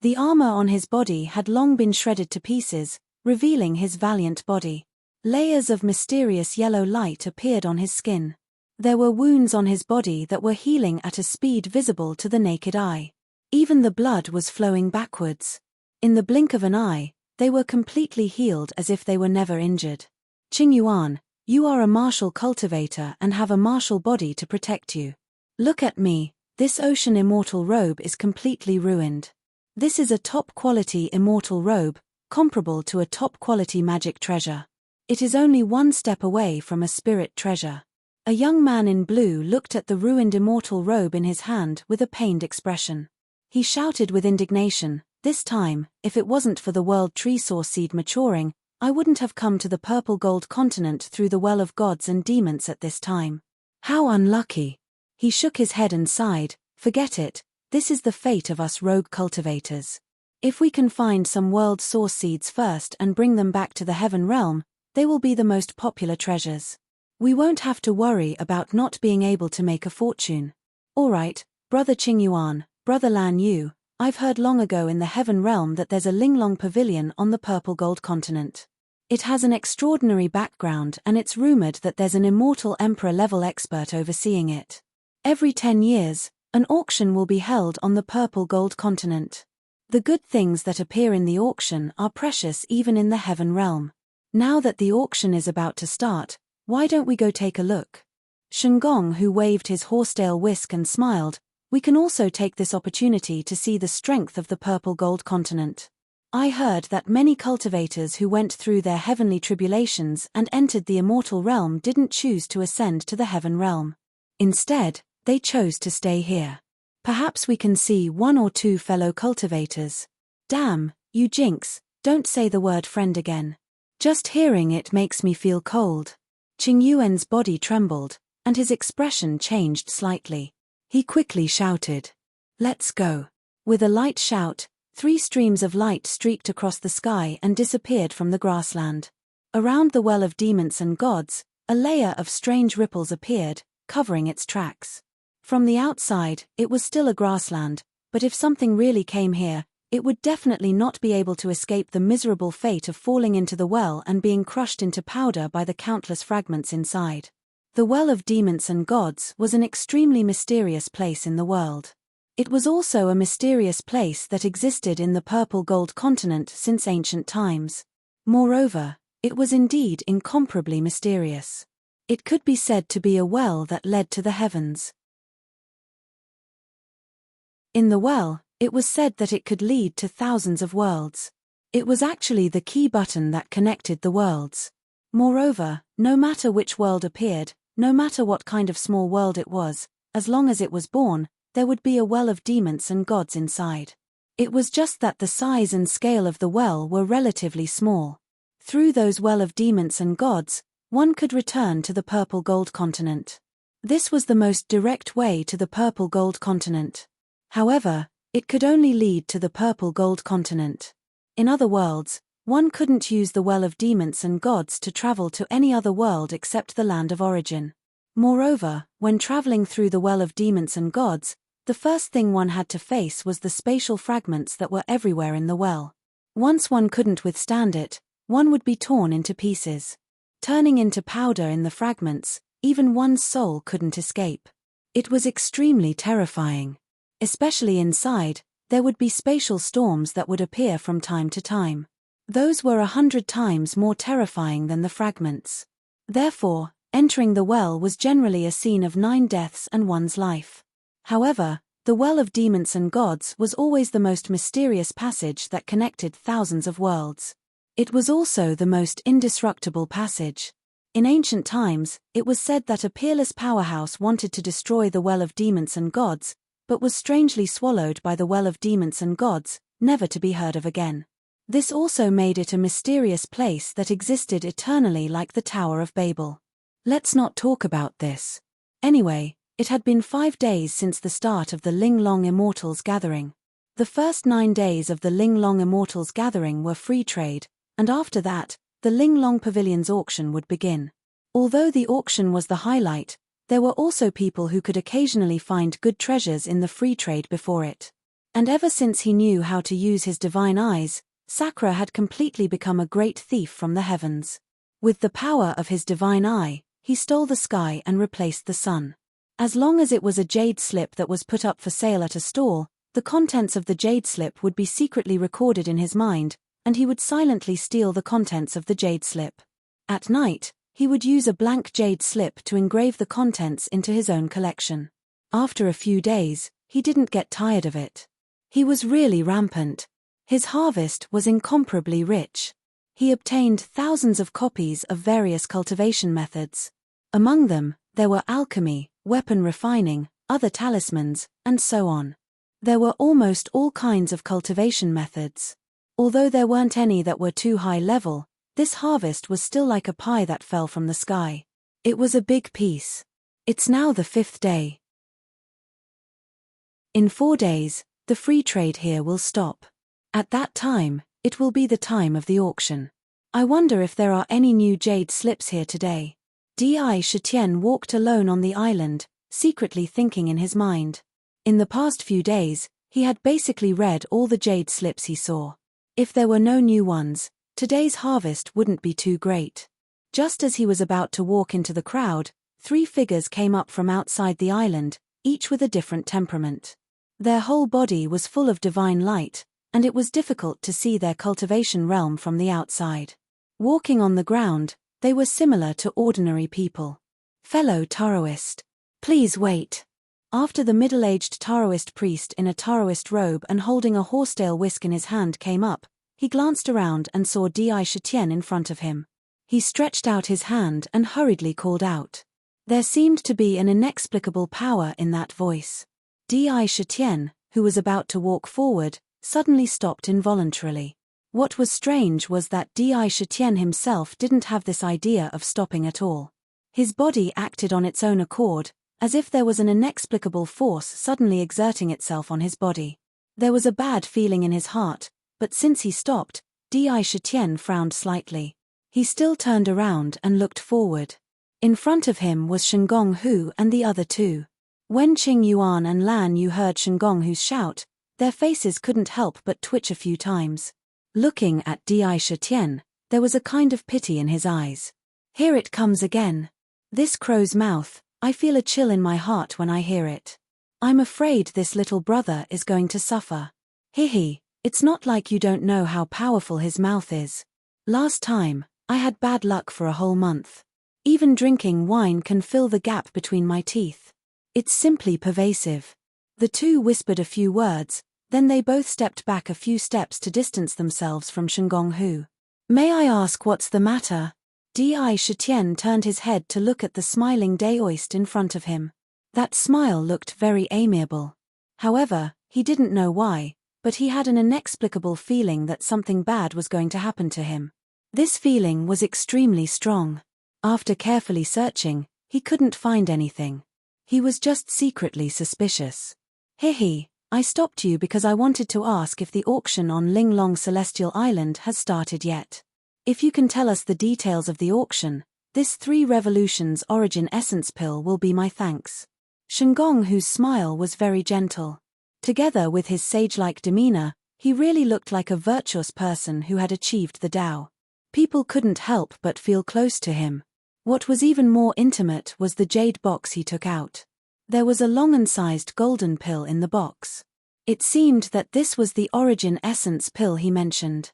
The armor on his body had long been shredded to pieces, revealing his valiant body. Layers of mysterious yellow light appeared on his skin. There were wounds on his body that were healing at a speed visible to the naked eye. Even the blood was flowing backwards. In the blink of an eye, they were completely healed as if they were never injured. Qingyuan, you are a martial cultivator and have a martial body to protect you. Look at me, this ocean immortal robe is completely ruined. This is a top-quality immortal robe, comparable to a top-quality magic treasure. It is only one step away from a spirit treasure. A young man in blue looked at the ruined immortal robe in his hand with a pained expression. He shouted with indignation, "This time, if it wasn't for the world tree source seed maturing, I wouldn't have come to the purple gold continent through the well of gods and demons at this time. How unlucky." He shook his head and sighed, "Forget it, this is the fate of us rogue cultivators. If we can find some world source seeds first and bring them back to the heaven realm, they will be the most popular treasures. We won't have to worry about not being able to make a fortune. Alright, Brother Qingyuan, Brother Lan Yu, I've heard long ago in the heaven realm that there's a Linglong pavilion on the purple gold continent. It has an extraordinary background and it's rumored that there's an immortal emperor-level expert overseeing it. Every 10 years, an auction will be held on the purple gold continent. The good things that appear in the auction are precious even in the heaven realm. Now that the auction is about to start, why don't we go take a look?" Shengong, who waved his horsetail whisk and smiled, "We can also take this opportunity to see the strength of the purple gold continent. I heard that many cultivators who went through their heavenly tribulations and entered the immortal realm didn't choose to ascend to the heaven realm. Instead, they chose to stay here. Perhaps we can see one or two fellow cultivators." "Damn, you jinx, don't say the word friend again. Just hearing it makes me feel cold." Qingyuan's body trembled, and his expression changed slightly. He quickly shouted, "Let's go." With a light shout, 3 streams of light streaked across the sky and disappeared from the grassland. Around the well of demons and gods, a layer of strange ripples appeared, covering its tracks. From the outside, it was still a grassland, but if something really came here, it would definitely not be able to escape the miserable fate of falling into the well and being crushed into powder by the countless fragments inside. The well of demons and gods was an extremely mysterious place in the world. It was also a mysterious place that existed in the purple gold continent since ancient times. Moreover, it was indeed incomparably mysterious. It could be said to be a well that led to the heavens. In the well, it was said that it could lead to thousands of worlds. It was actually the key button that connected the worlds. Moreover, no matter which world appeared, no matter what kind of small world it was, as long as it was born, there would be a well of demons and gods inside. It was just that the size and scale of the well were relatively small. Through those well of demons and gods, one could return to the purple gold continent. This was the most direct way to the purple gold continent. However, it could only lead to the purple gold continent. In other worlds, one couldn't use the well of demons and gods to travel to any other world except the land of origin. Moreover, when traveling through the well of demons and gods, the first thing one had to face was the spatial fragments that were everywhere in the well. Once one couldn't withstand it, one would be torn into pieces. Turning into powder in the fragments, even one's soul couldn't escape. It was extremely terrifying. Especially inside, there would be spatial storms that would appear from time to time. Those were 100 times more terrifying than the fragments. Therefore, entering the well was generally a scene of 9 deaths and one's life. However, the well of demons and gods was always the most mysterious passage that connected thousands of worlds. It was also the most indestructible passage. In ancient times, it was said that a peerless powerhouse wanted to destroy the well of demons and gods, but was strangely swallowed by the well of demons and gods, never to be heard of again. This also made it a mysterious place that existed eternally like the Tower of Babel. Let's not talk about this. Anyway, it had been 5 days since the start of the Linglong Immortals Gathering. The first 9 days of the Linglong Immortals Gathering were free trade, and after that, the Linglong Pavilion's auction would begin. Although the auction was the highlight, there were also people who could occasionally find good treasures in the free trade before it. And ever since he knew how to use his divine eyes, Sakura had completely become a great thief from the heavens. With the power of his divine eye, he stole the sky and replaced the sun. As long as it was a jade slip that was put up for sale at a stall, the the contents of the jade slip would be secretly recorded in his mind, and he would silently steal the contents of the jade slip. At night, he would use a blank jade slip to engrave the contents into his own collection. After a few days, he didn't get tired of it. He was really rampant. His harvest was incomparably rich. He obtained thousands of copies of various cultivation methods. Among them, there were alchemy, weapon refining, other talismans, and so on. There were almost all kinds of cultivation methods. Although there weren't any that were too high level, this harvest was still like a pie that fell from the sky. It was a big piece. It's now the 5th day. In 4 days, the free trade here will stop. At that time, it will be the time of the auction. I wonder if there are any new jade slips here today. Di Shitian walked alone on the island, secretly thinking in his mind. In the past few days, he had basically read all the jade slips he saw. If there were no new ones, today's harvest wouldn't be too great. Just as he was about to walk into the crowd, 3 figures came up from outside the island, each with a different temperament. Their whole body was full of divine light, and it was difficult to see their cultivation realm from the outside. Walking on the ground, they were similar to ordinary people. Fellow Taoist. Please wait. After the middle-aged Taoist priest in a Taoist robe and holding a horsetail whisk in his hand came up, he glanced around and saw Di Shitian in front of him. He stretched out his hand and hurriedly called out. There seemed to be an inexplicable power in that voice. Di Shitian, who was about to walk forward, suddenly stopped involuntarily. What was strange was that Di Shitian himself didn't have this idea of stopping at all. His body acted on its own accord, as if there was an inexplicable force suddenly exerting itself on his body. There was a bad feeling in his heart, but since he stopped, Di Shitian frowned slightly. He still turned around and looked forward. In front of him was Shengong Hu and the other 2. When Qing Yuan and Lan Yu heard Shengong Hu's shout, their faces couldn't help but twitch a few times. Looking at Di Shitian, there was a kind of pity in his eyes. Here it comes again. This crow's mouth, I feel a chill in my heart when I hear it. I'm afraid this little brother is going to suffer. Hihi, it's not like you don't know how powerful his mouth is. Last time, I had bad luck for a whole month. Even drinking wine can fill the gap between my teeth. It's simply pervasive. The 2 whispered a few words, then they both stepped back a few steps to distance themselves from Shengong Hu. May I ask what's the matter? Di Shitian turned his head to look at the smiling Daoist in front of him. That smile looked very amiable. However, he didn't know why, but he had an inexplicable feeling that something bad was going to happen to him. This feeling was extremely strong. After carefully searching, he couldn't find anything. He was just secretly suspicious. Hihi, I stopped you because I wanted to ask if the auction on Linglong Celestial Island has started yet. If you can tell us the details of the auction, this 3 Revolutions Origin Essence Pill will be my thanks. Shengong Hu's smile was very gentle. Together with his sage-like demeanor, he really looked like a virtuous person who had achieved the Tao. People couldn't help but feel close to him. What was even more intimate was the jade box he took out. There was a long-sized golden pill in the box. It seemed that this was the Origin Essence Pill he mentioned.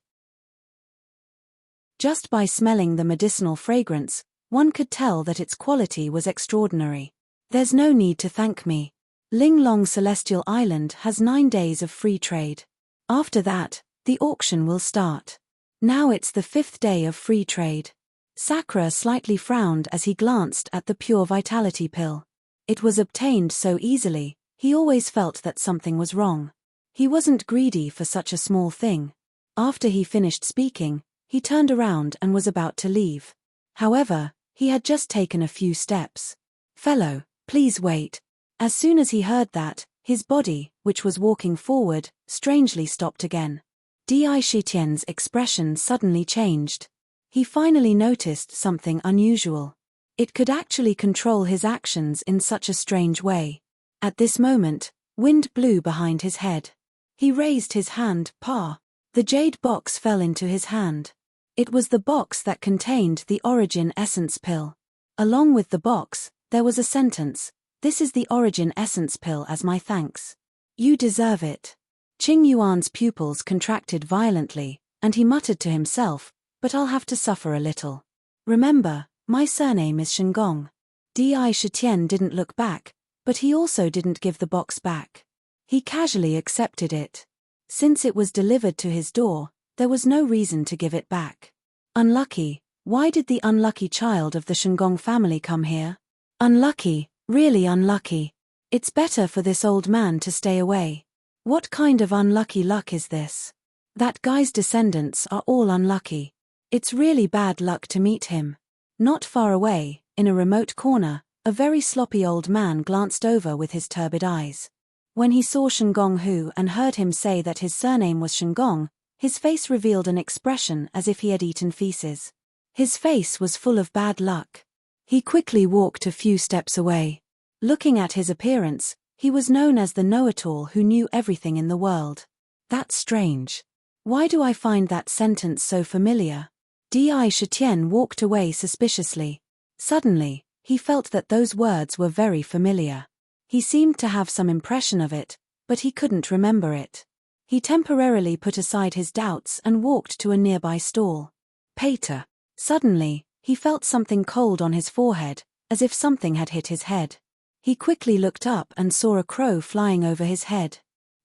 Just by smelling the medicinal fragrance, one could tell that its quality was extraordinary. There's no need to thank me. Linglong Celestial Island has 9 days of free trade. After that, the auction will start. Now it's the 5th day of free trade. Sakura slightly frowned as he glanced at the pure vitality pill. It was obtained so easily, he always felt that something was wrong. He wasn't greedy for such a small thing. After he finished speaking, he turned around and was about to leave. However, he had just taken a few steps. Fellow, please wait. As soon as he heard that, his body, which was walking forward, strangely stopped again. Di Shitian's expression suddenly changed. He finally noticed something unusual. It could actually control his actions in such a strange way. At this moment, wind blew behind his head. He raised his hand, "Pa." The jade box fell into his hand. It was the box that contained the Origin Essence Pill. Along with the box, there was a sentence, "This is the Origin Essence Pill as my thanks." You deserve it. Qing Yuan's pupils contracted violently, and he muttered to himself, but I'll have to suffer a little. Remember, my surname is Shengong. Di Shitian didn't look back, but he also didn't give the box back. He casually accepted it. Since it was delivered to his door, there was no reason to give it back. Unlucky. Why did the unlucky child of the Shengong family come here? Unlucky, really unlucky. It's better for this old man to stay away. What kind of unlucky luck is this? That guy's descendants are all unlucky. It's really bad luck to meet him. Not far away, in a remote corner, a very sloppy old man glanced over with his turbid eyes. When he saw Shengong Hu and heard him say that his surname was Shengong, his face revealed an expression as if he had eaten feces. His face was full of bad luck. He quickly walked a few steps away. Looking at his appearance, he was known as the know-it-all who knew everything in the world. That's strange. Why do I find that sentence so familiar? Di Shitian walked away suspiciously. Suddenly, he felt that those words were very familiar. He seemed to have some impression of it, but he couldn't remember it. He temporarily put aside his doubts and walked to a nearby stall. Pater. Suddenly, he felt something cold on his forehead, as if something had hit his head. He quickly looked up and saw a crow flying over his head.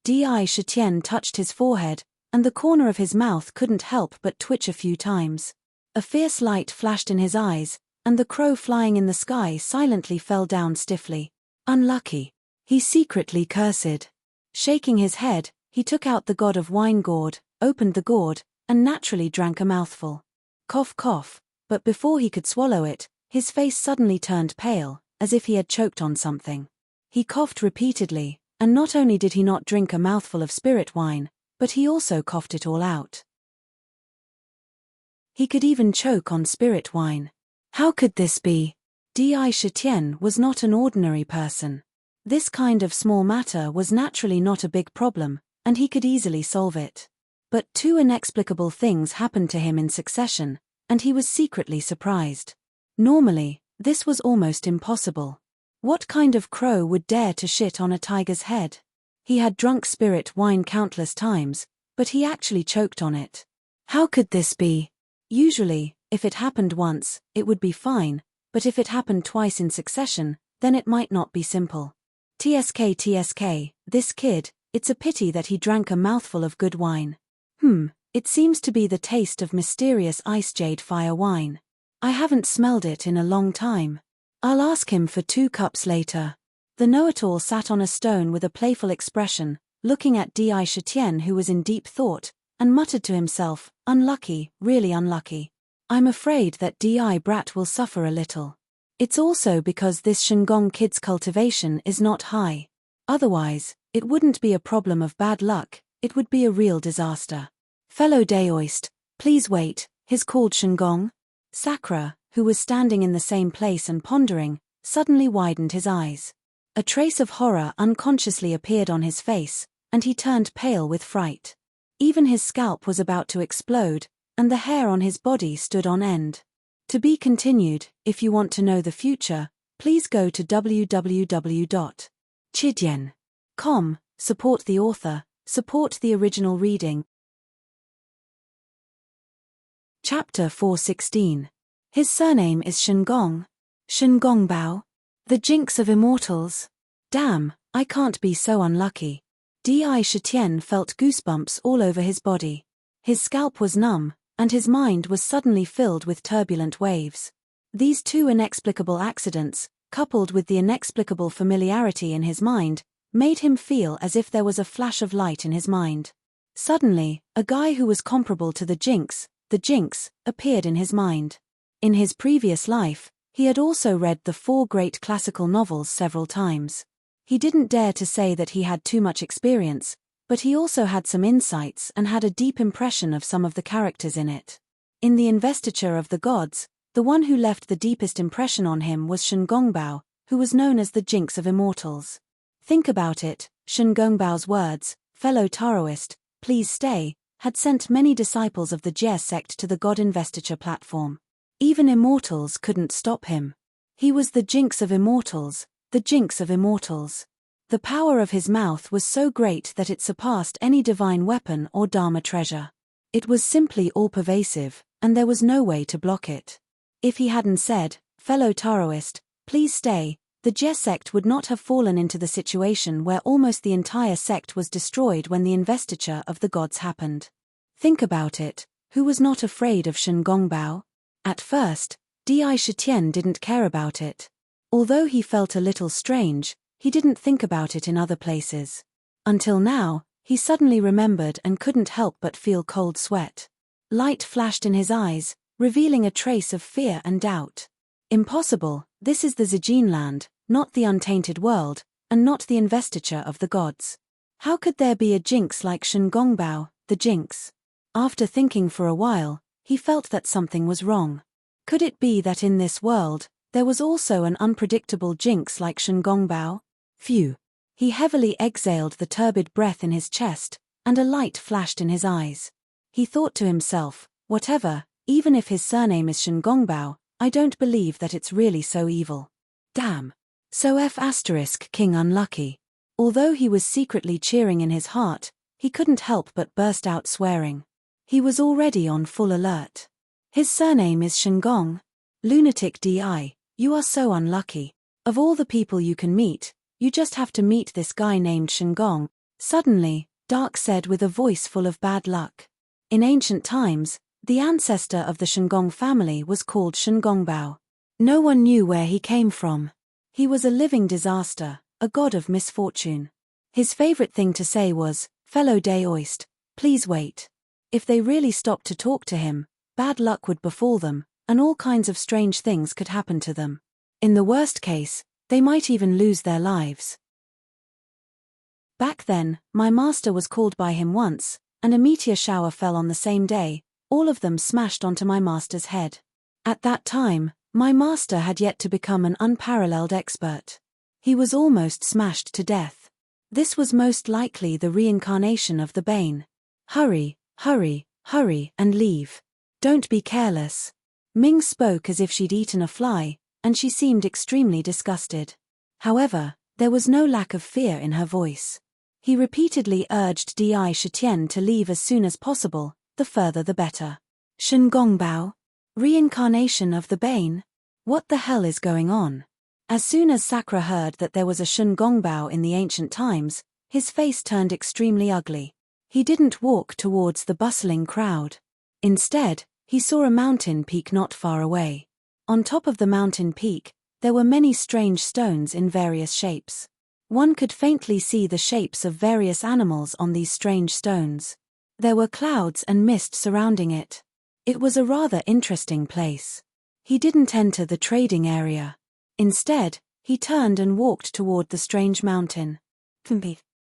Di Shitian touched his forehead, and the corner of his mouth couldn't help but twitch a few times. A fierce light flashed in his eyes, and the crow flying in the sky silently fell down stiffly. Unlucky. He secretly cursed. Shaking his head, he took out the god of wine gourd, opened the gourd, and naturally drank a mouthful. Cough cough, but before he could swallow it, his face suddenly turned pale, as if he had choked on something. He coughed repeatedly, and not only did he not drink a mouthful of spirit wine, but he also coughed it all out. He could even choke on spirit wine. How could this be? Di Shitian was not an ordinary person. This kind of small matter was naturally not a big problem, and he could easily solve it. But two inexplicable things happened to him in succession, and he was secretly surprised. Normally, this was almost impossible. What kind of crow would dare to shit on a tiger's head? He had drunk spirit wine countless times, but he actually choked on it. How could this be? Usually, if it happened once, it would be fine, but if it happened twice in succession, then it might not be simple. TSK, this kid, it's a pity that he drank a mouthful of good wine. It seems to be the taste of mysterious ice jade fire wine. I haven't smelled it in a long time. I'll ask him for 2 cups later. The know-it-all sat on a stone with a playful expression, looking at Di Shitian who was in deep thought, and muttered to himself, unlucky, really unlucky. I'm afraid that Di Brat will suffer a little. It's also because this Shengong kid's cultivation is not high. Otherwise, it wouldn't be a problem of bad luck, it would be a real disaster. Fellow Daoist, please wait, he's called Shengong. Sakura, who was standing in the same place and pondering, suddenly widened his eyes. A trace of horror unconsciously appeared on his face, and he turned pale with fright. Even his scalp was about to explode, and the hair on his body stood on end. To be continued. If you want to know the future, please go to www.chidian.com, support the author, support the original reading. Chapter 416. His surname is Shengong. Shengongbao. The jinx of immortals. Damn, I can't be so unlucky. Di Shitian felt goosebumps all over his body. His scalp was numb, and his mind was suddenly filled with turbulent waves. These two inexplicable accidents, coupled with the inexplicable familiarity in his mind, made him feel as if there was a flash of light in his mind. Suddenly, a guy who was comparable to the Jinx, appeared in his mind. In his previous life, he had also read the 4 great classical novels several times. He didn't dare to say that he had too much experience, but he also had some insights and had a deep impression of some of the characters in it. In the investiture of the gods, the one who left the deepest impression on him was Shengonggbao, who was known as the Jinx of Immortals. Think about it, Shengongbao's words, fellow Taoist, please stay, had sent many disciples of the Jie sect to the god investiture platform. Even immortals couldn't stop him. He was the Jinx of Immortals, the Jinx of Immortals. The power of his mouth was so great that it surpassed any divine weapon or Dharma treasure. It was simply all-pervasive, and there was no way to block it. If he hadn't said, "Fellow Taoist, please stay," the Je sect would not have fallen into the situation where almost the entire sect was destroyed when the investiture of the gods happened. Think about it, who was not afraid of Shen Gongbao? At first, Di Shitian didn't care about it. Although he felt a little strange, he didn't think about it in other places. Until now, he suddenly remembered and couldn't help but feel cold sweat. Light flashed in his eyes, revealing a trace of fear and doubt. Impossible, this is the Zijin land, not the untainted world, and not the investiture of the gods. How could there be a jinx like Shen Gongbao, the jinx? After thinking for a while, he felt that something was wrong. Could it be that in this world, there was also an unpredictable jinx like Shen Gongbao? Phew. He heavily exhaled the turbid breath in his chest, and a light flashed in his eyes. He thought to himself, whatever, even if his surname is Shen Gongbao, I don't believe that it's really so evil. Damn. So King unlucky. Although he was secretly cheering in his heart, he couldn't help but burst out swearing. He was already on full alert. His surname is Shengong. Lunatic Di, you are so unlucky. Of all the people you can meet, you just have to meet this guy named Shengong. Suddenly, Dark said with a voice full of bad luck. In ancient times, the ancestor of the Shengong family was called Shen Gongbao. No one knew where he came from. He was a living disaster, a god of misfortune. His favorite thing to say was, "Fellow Daoist, please wait." If they really stopped to talk to him, bad luck would befall them, and all kinds of strange things could happen to them. In the worst case, they might even lose their lives. Back then, my master was called by him once, and a meteor shower fell on the same day, all of them smashed onto my master's head. At that time, my master had yet to become an unparalleled expert. He was almost smashed to death. This was most likely the reincarnation of the Bane. Hurry, hurry, hurry, and leave. Don't be careless. Ming spoke as if she'd eaten a fly, and she seemed extremely disgusted. However, there was no lack of fear in her voice. He repeatedly urged Di Shitian to leave as soon as possible, the further the better. Shen Gongbao? Reincarnation of the Bane? What the hell is going on? As soon as Sakura heard that there was a Shen Gongbao in the ancient times, his face turned extremely ugly. He didn't walk towards the bustling crowd. Instead, he saw a mountain peak not far away. On top of the mountain peak, there were many strange stones in various shapes. One could faintly see the shapes of various animals on these strange stones. There were clouds and mist surrounding it. It was a rather interesting place. He didn't enter the trading area. Instead, he turned and walked toward the strange mountain.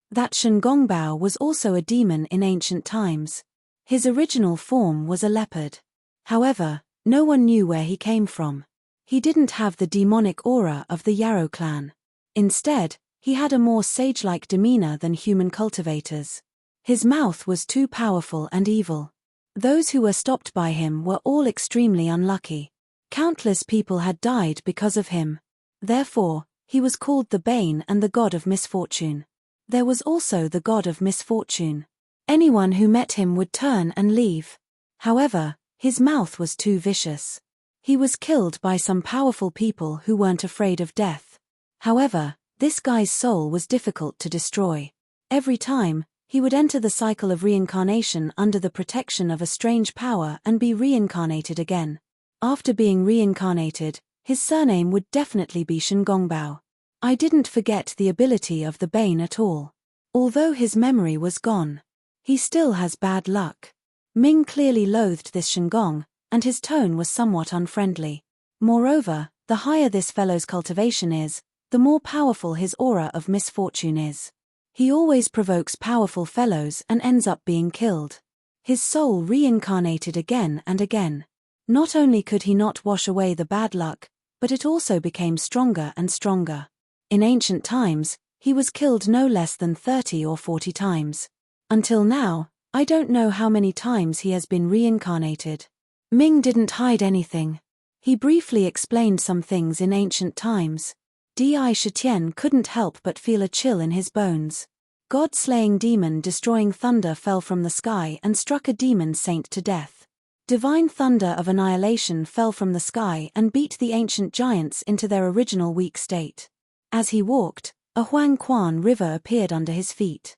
That Shen Gongbao was also a demon in ancient times. His original form was a leopard. However, no one knew where he came from. He didn't have the demonic aura of the Yarrow clan. Instead, he had a more sage-like demeanor than human cultivators. His mouth was too powerful and evil. Those who were stopped by him were all extremely unlucky. Countless people had died because of him. Therefore, he was called the Bane and the god of misfortune. There was also the god of misfortune. Anyone who met him would turn and leave. However, his mouth was too vicious. He was killed by some powerful people who weren't afraid of death. However, this guy's soul was difficult to destroy. Every time, he would enter the cycle of reincarnation under the protection of a strange power and be reincarnated again. After being reincarnated, his surname would definitely be Shen Gongbao. I didn't forget the ability of the Bane at all. Although his memory was gone, he still has bad luck. Ming clearly loathed this Shengong, and his tone was somewhat unfriendly. Moreover, the higher this fellow's cultivation is, the more powerful his aura of misfortune is. He always provokes powerful fellows and ends up being killed. His soul reincarnated again and again. Not only could he not wash away the bad luck, but it also became stronger and stronger. In ancient times, he was killed no less than 30 or 40 times. Until now, I don't know how many times he has been reincarnated. Ming didn't hide anything. He briefly explained some things in ancient times. Di Shitian couldn't help but feel a chill in his bones. God-slaying demon-destroying thunder fell from the sky and struck a demon saint to death. Divine thunder of annihilation fell from the sky and beat the ancient giants into their original weak state. As he walked, a Huang Quan river appeared under his feet.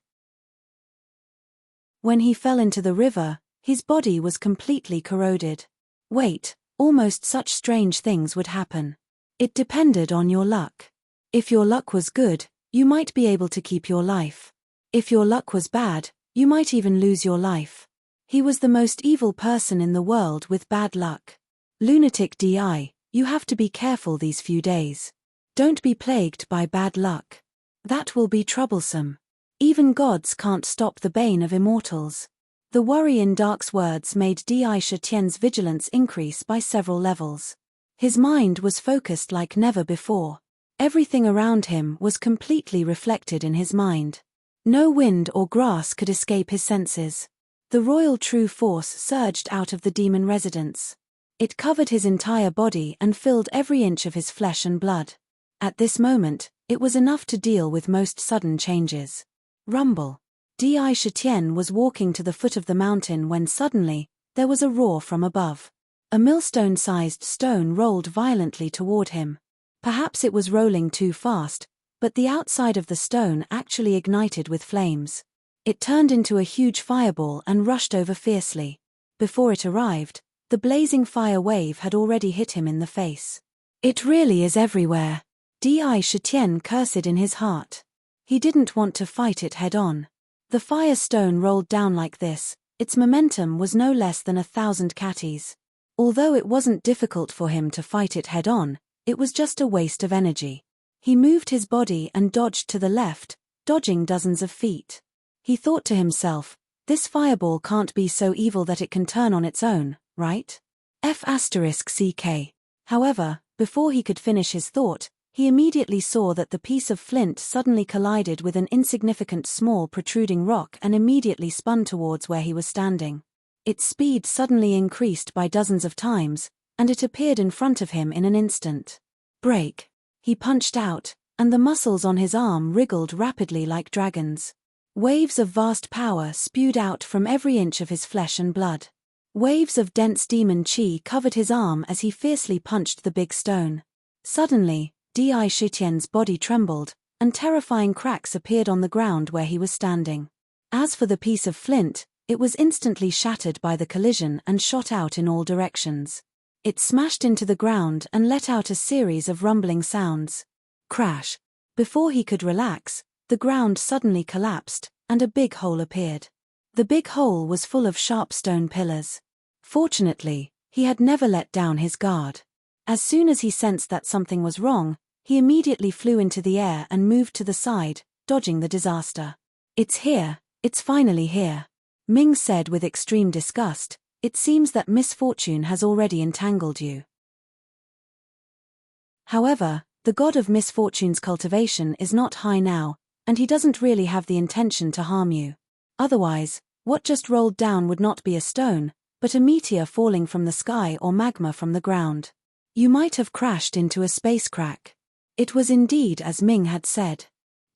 When he fell into the river, his body was completely corroded. Wait, almost such strange things would happen. It depended on your luck. If your luck was good, you might be able to keep your life. If your luck was bad, you might even lose your life. He was the most evil person in the world with bad luck. Lunatic Di, you have to be careful these few days. Don't be plagued by bad luck. That will be troublesome. Even gods can't stop the bane of immortals. The worry in Dark's words made Di Shitian's vigilance increase by several levels. His mind was focused like never before. Everything around him was completely reflected in his mind. No wind or grass could escape his senses. The royal true force surged out of the demon residence. It covered his entire body and filled every inch of his flesh and blood. At this moment, it was enough to deal with most sudden changes. Rumble. Di Shitian was walking to the foot of the mountain when suddenly, there was a roar from above. A millstone-sized stone rolled violently toward him. Perhaps it was rolling too fast, but the outside of the stone actually ignited with flames. It turned into a huge fireball and rushed over fiercely. Before it arrived, the blazing fire wave had already hit him in the face. It really is everywhere. Di Shitian cursed in his heart. He didn't want to fight it head-on. The fire stone rolled down like this, its momentum was no less than 1,000 catties. Although it wasn't difficult for him to fight it head-on, it was just a waste of energy. He moved his body and dodged to the left, dodging dozens of feet. He thought to himself, this fireball can't be so evil that it can turn on its own, right? F***CK. However, before he could finish his thought, he immediately saw that the piece of flint suddenly collided with an insignificant small protruding rock and immediately spun towards where he was standing. Its speed suddenly increased by dozens of times, and it appeared in front of him in an instant. Break. He punched out, and the muscles on his arm wriggled rapidly like dragons. Waves of vast power spewed out from every inch of his flesh and blood. Waves of dense demon chi covered his arm as he fiercely punched the big stone. Suddenly, Di Shitian's body trembled, and terrifying cracks appeared on the ground where he was standing. As for the piece of flint, it was instantly shattered by the collision and shot out in all directions. It smashed into the ground and let out a series of rumbling sounds. Crash. Before he could relax, the ground suddenly collapsed, and a big hole appeared. The big hole was full of sharp stone pillars. Fortunately, he had never let down his guard. As soon as he sensed that something was wrong, he immediately flew into the air and moved to the side, dodging the disaster. It's here, it's finally here. Ming said with extreme disgust, it seems that misfortune has already entangled you. However, the god of misfortune's cultivation is not high now, and he doesn't really have the intention to harm you. Otherwise, what just rolled down would not be a stone, but a meteor falling from the sky or magma from the ground. You might have crashed into a space crack. It was indeed as Ming had said.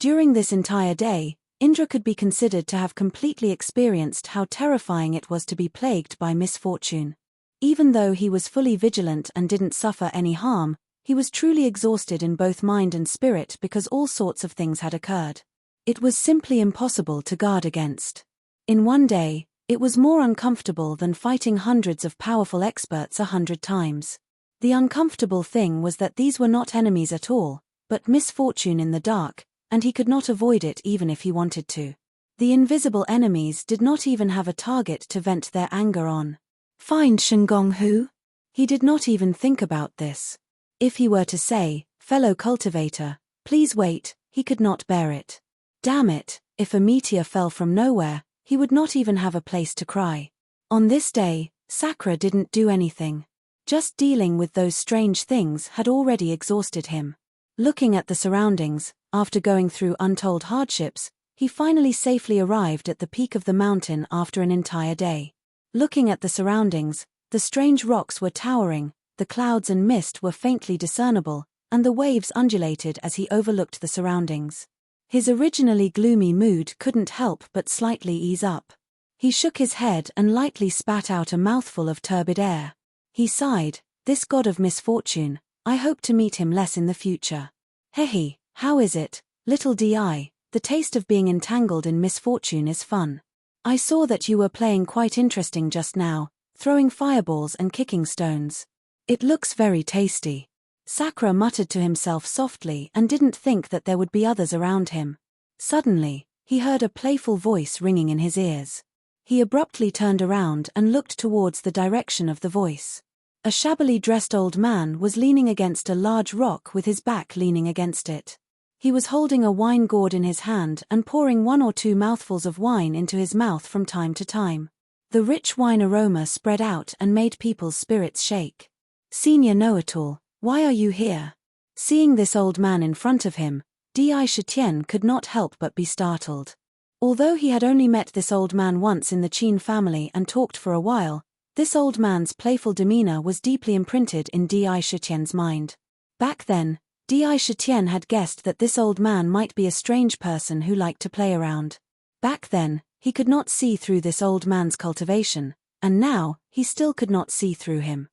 During this entire day, Indra could be considered to have completely experienced how terrifying it was to be plagued by misfortune. Even though he was fully vigilant and didn't suffer any harm, he was truly exhausted in both mind and spirit because all sorts of things had occurred. It was simply impossible to guard against. In one day, it was more uncomfortable than fighting hundreds of powerful experts 100 times. The uncomfortable thing was that these were not enemies at all, but misfortune in the dark, and he could not avoid it even if he wanted to. The invisible enemies did not even have a target to vent their anger on. Find Shengong Hu? He did not even think about this. If he were to say, fellow cultivator, please wait, he could not bear it. Damn it, if a meteor fell from nowhere, he would not even have a place to cry. On this day, Sakura didn't do anything. Just dealing with those strange things had already exhausted him. Looking at the surroundings, after going through untold hardships, he finally safely arrived at the peak of the mountain after an entire day. Looking at the surroundings, the strange rocks were towering, the clouds and mist were faintly discernible, and the waves undulated as he overlooked the surroundings. His originally gloomy mood couldn't help but slightly ease up. He shook his head and lightly spat out a mouthful of turbid air. He sighed, "This god of misfortune, I hope to meet him less in the future." "Hehe, how is it, little Di? The taste of being entangled in misfortune is fun. I saw that you were playing quite interesting just now, throwing fireballs and kicking stones. It looks very tasty." Sakura muttered to himself softly and didn't think that there would be others around him. Suddenly, he heard a playful voice ringing in his ears. He abruptly turned around and looked towards the direction of the voice. A shabbily dressed old man was leaning against a large rock with his back leaning against it. He was holding a wine gourd in his hand and pouring 1 or 2 mouthfuls of wine into his mouth from time to time. The rich wine aroma spread out and made people's spirits shake. "Senior know-it-all, why are you here?" Seeing this old man in front of him, Di Shitian could not help but be startled. Although he had only met this old man once in the Qin family and talked for a while, this old man's playful demeanor was deeply imprinted in Di Shitian's mind. Back then, Di Shitian had guessed that this old man might be a strange person who liked to play around. Back then, he could not see through this old man's cultivation, and now, he still could not see through him.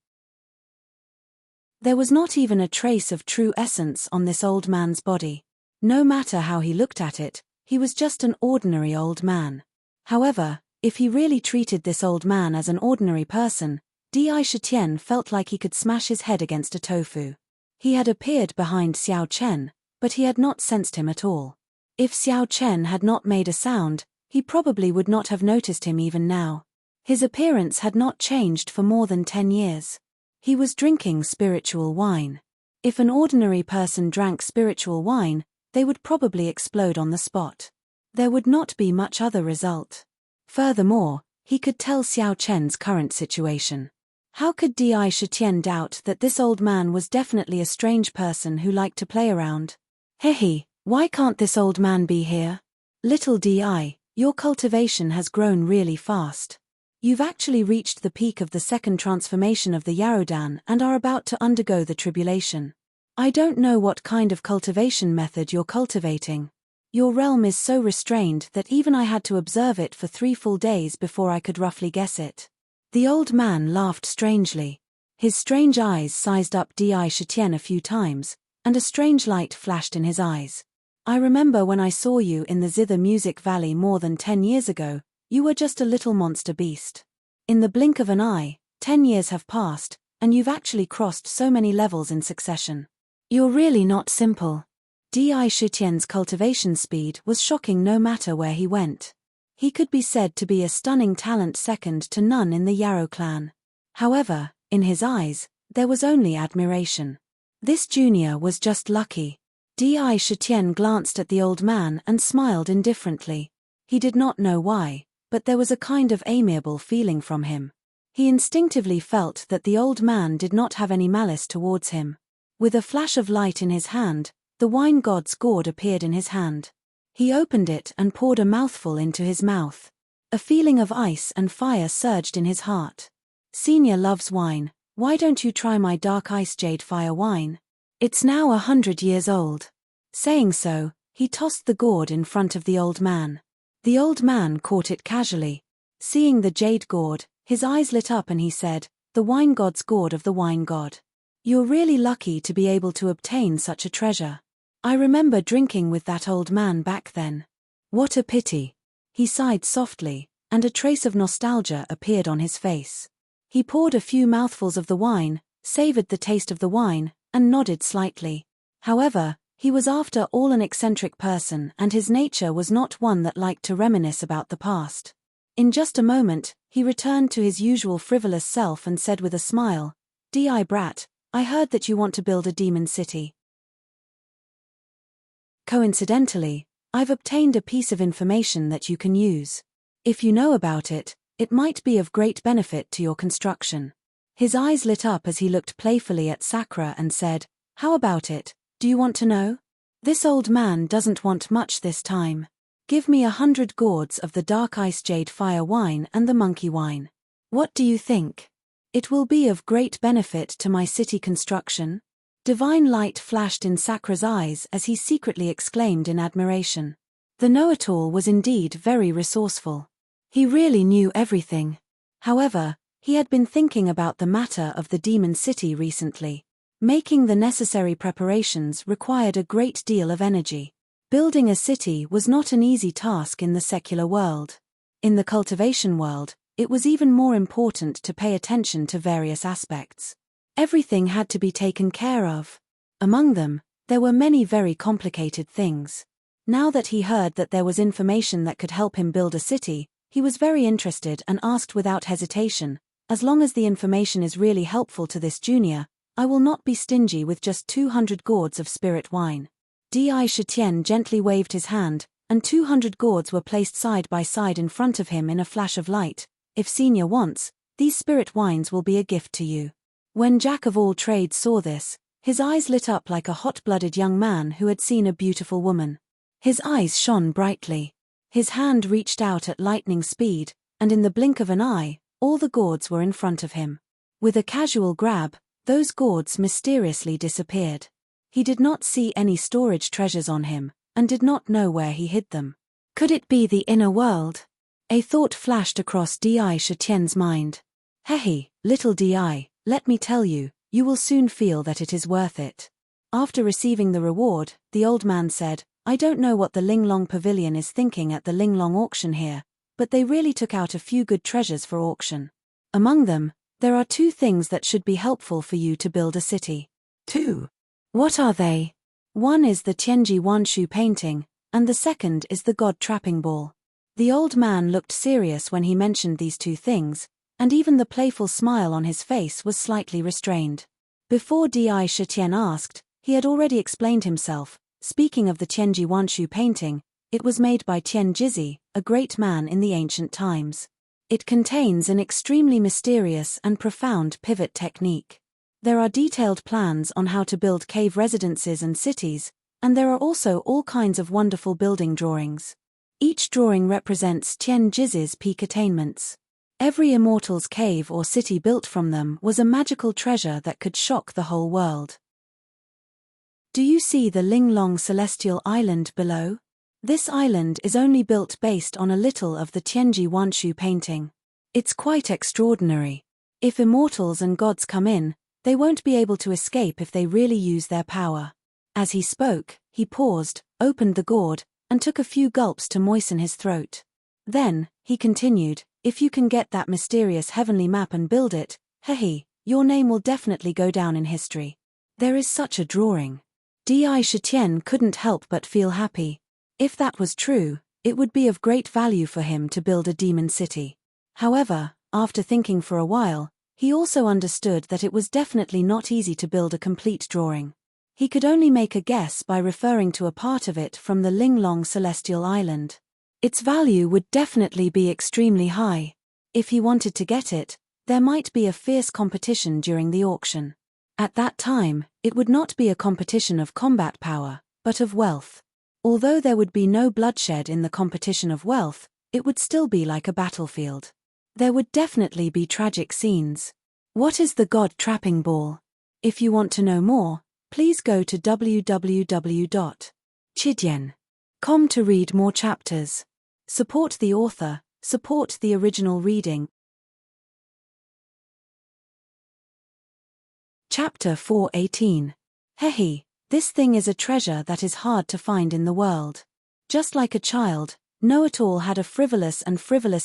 There was not even a trace of true essence on this old man's body. No matter how he looked at it, he was just an ordinary old man. However, if he really treated this old man as an ordinary person, Di Shitian felt like he could smash his head against a tofu. He had appeared behind Xiao Chen, but he had not sensed him at all. If Xiao Chen had not made a sound, he probably would not have noticed him even now. His appearance had not changed for more than 10 years. He was drinking spiritual wine. If an ordinary person drank spiritual wine, they would probably explode on the spot. There would not be much other result. Furthermore, he could tell Xiao Chen's current situation. How could Di Shitian doubt that this old man was definitely a strange person who liked to play around? "Hehe, why can't this old man be here? Little Di, your cultivation has grown really fast. You've actually reached the peak of the second transformation of the Yarodan and are about to undergo the tribulation. I don't know what kind of cultivation method you're cultivating. Your realm is so restrained that even I had to observe it for 3 full days before I could roughly guess it." The old man laughed strangely. His strange eyes sized up Di Shitian a few times, and a strange light flashed in his eyes. "I remember when I saw you in the Zither Music Valley more than 10 years ago, you were just a little monster beast. In the blink of an eye, 10 years have passed, and you've actually crossed so many levels in succession. You're really not simple." Di Shitian's cultivation speed was shocking no matter where he went. He could be said to be a stunning talent second to none in the Yarrow clan. However, in his eyes, there was only admiration. This junior was just lucky. Di Shitian glanced at the old man and smiled indifferently. He did not know why, but there was a kind of amiable feeling from him. He instinctively felt that the old man did not have any malice towards him. With a flash of light in his hand, the wine god's gourd appeared in his hand. He opened it and poured a mouthful into his mouth. A feeling of ice and fire surged in his heart. "Senior loves wine, why don't you try my dark ice jade fire wine? It's now 100 years old." Saying so, he tossed the gourd in front of the old man. The old man caught it casually. Seeing the jade gourd, his eyes lit up and he said, "The wine god's gourd of the wine god. You're really lucky to be able to obtain such a treasure. I remember drinking with that old man back then. What a pity." He sighed softly, and a trace of nostalgia appeared on his face. He poured a few mouthfuls of the wine, savored the taste of the wine, and nodded slightly. However, he was after all an eccentric person and his nature was not one that liked to reminisce about the past. In just a moment, he returned to his usual frivolous self and said with a smile, "Di brat, I heard that you want to build a demon city. Coincidentally, I've obtained a piece of information that you can use. If you know about it, it might be of great benefit to your construction." His eyes lit up as he looked playfully at Sakura and said, "How about it, do you want to know? This old man doesn't want much this time. Give me 100 gourds of the dark ice jade fire wine and the monkey wine. What do you think? It will be of great benefit to my city construction." Divine light flashed in Sakra's eyes as he secretly exclaimed in admiration. The know-it-all was indeed very resourceful. He really knew everything. However, he had been thinking about the matter of the demon city recently. Making the necessary preparations required a great deal of energy. Building a city was not an easy task in the secular world. In the cultivation world, it was even more important to pay attention to various aspects. Everything had to be taken care of. Among them, there were many very complicated things. Now that he heard that there was information that could help him build a city, he was very interested and asked without hesitation, "As long as the information is really helpful to this junior, I will not be stingy with just 200 gourds of spirit wine." Di Shitian gently waved his hand, and 200 gourds were placed side by side in front of him in a flash of light. "If senior wants, these spirit wines will be a gift to you." When Jack of all trades saw this, his eyes lit up like a hot-blooded young man who had seen a beautiful woman. His eyes shone brightly. His hand reached out at lightning speed, and in the blink of an eye, all the gourds were in front of him. With a casual grab, those gourds mysteriously disappeared. He did not see any storage treasures on him, and did not know where he hid them. Could it be the inner world? A thought flashed across Di Shitian's mind. "Hehe, little Di, let me tell you, you will soon feel that it is worth it." After receiving the reward, the old man said, "I don't know what the Linglong Pavilion is thinking at the Linglong auction here, but they really took out a few good treasures for auction. Among them, there are 2 things that should be helpful for you to build a city." "2? What are they?" "One is the Tianji Wanshu painting, and the second is the God trapping ball." The old man looked serious when he mentioned these 2 things, and even the playful smile on his face was slightly restrained. Before Di Shitian asked, he had already explained himself. Speaking of the Tianji Wanshu painting, it was made by Tian Jizi, a great man in the ancient times. It contains an extremely mysterious and profound pivot technique. There are detailed plans on how to build cave residences and cities, and there are also all kinds of wonderful building drawings. Each drawing represents Tian Jizi's peak attainments. Every immortal's cave or city built from them was a magical treasure that could shock the whole world. Do you see the Linglong Celestial Island below? This island is only built based on a little of the Tianji Wanshu painting. It's quite extraordinary. If immortals and gods come in, they won't be able to escape if they really use their power. As he spoke, he paused, opened the gourd, and took a few gulps to moisten his throat. Then, he continued, "If you can get that mysterious heavenly map and build it, hehe, your name will definitely go down in history. There is such a drawing." Di Shitian couldn't help but feel happy. If that was true, it would be of great value for him to build a demon city. However, after thinking for a while, he also understood that it was definitely not easy to build a complete drawing. He could only make a guess by referring to a part of it from the Linglong Celestial Island. Its value would definitely be extremely high. If he wanted to get it, there might be a fierce competition during the auction. At that time, it would not be a competition of combat power, but of wealth. Although there would be no bloodshed in the competition of wealth, it would still be like a battlefield. There would definitely be tragic scenes. What is the God trapping ball? If you want to know more, please go to www.chidian.com to read more chapters. Support the author, support the original reading. Chapter 418. Hehe, this thing is a treasure that is hard to find in the world. Just like a child, Know-it-all had a frivolous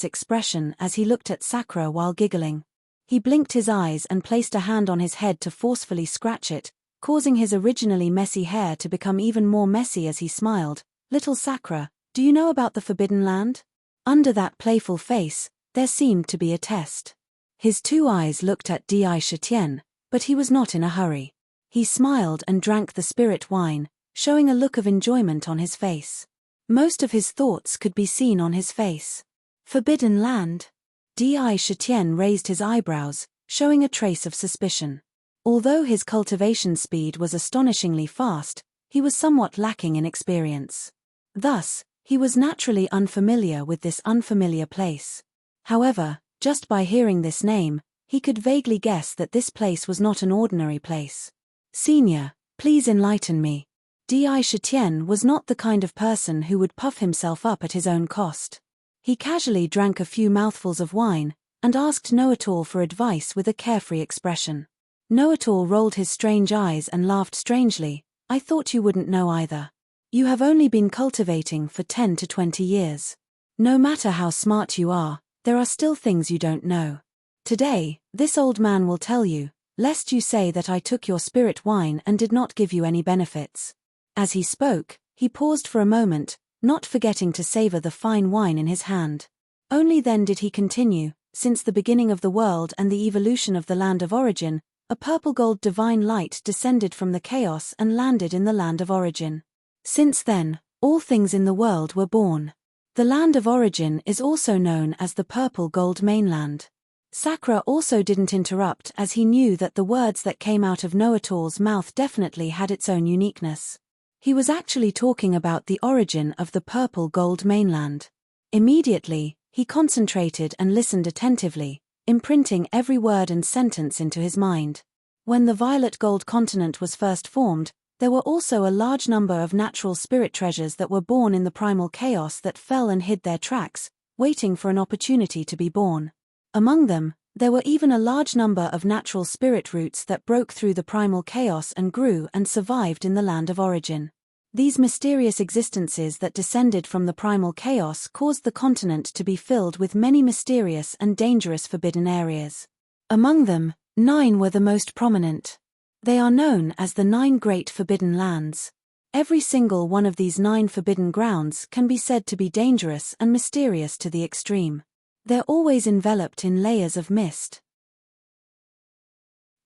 expression as he looked at Sakura while giggling. He blinked his eyes and placed a hand on his head to forcefully scratch it, causing his originally messy hair to become even more messy as he smiled. "Little Sakura, do you know about the Forbidden Land?" Under that playful face, there seemed to be a test. His 2 eyes looked at Di Shitian, but he was not in a hurry. He smiled and drank the spirit wine, showing a look of enjoyment on his face. Most of his thoughts could be seen on his face. Forbidden Land? Di Shitian raised his eyebrows, showing a trace of suspicion. Although his cultivation speed was astonishingly fast, he was somewhat lacking in experience. Thus, he was naturally unfamiliar with this unfamiliar place. However, just by hearing this name, he could vaguely guess that this place was not an ordinary place. Senior, please enlighten me. Di Shitian was not the kind of person who would puff himself up at his own cost. He casually drank a few mouthfuls of wine, and asked Know-it-all for advice with a carefree expression. Know-it-all rolled his strange eyes and laughed strangely. I thought you wouldn't know either. You have only been cultivating for 10 to 20 years. No matter how smart you are, there are still things you don't know. Today, this old man will tell you, lest you say that I took your spirit wine and did not give you any benefits. As he spoke, he paused for a moment, not forgetting to savor the fine wine in his hand. Only then did he continue, since the beginning of the world and the evolution of the land of origin, a purple-gold divine light descended from the chaos and landed in the land of origin. Since then, all things in the world were born. The land of origin is also known as the purple-gold mainland. Sakura also didn't interrupt, as he knew that the words that came out of Know-it-all's mouth definitely had its own uniqueness. He was actually talking about the origin of the purple-gold mainland. Immediately, he concentrated and listened attentively, imprinting every word and sentence into his mind. When the violet gold continent was first formed, there were also a large number of natural spirit treasures that were born in the primal chaos that fell and hid their tracks, waiting for an opportunity to be born. Among them, there were even a large number of natural spirit roots that broke through the primal chaos and grew and survived in the land of origin. These mysterious existences that descended from the primal chaos caused the continent to be filled with many mysterious and dangerous forbidden areas. Among them, 9 were the most prominent. They are known as the 9 Great Forbidden Lands. Every single one of these 9 forbidden grounds can be said to be dangerous and mysterious to the extreme. They're always enveloped in layers of mist.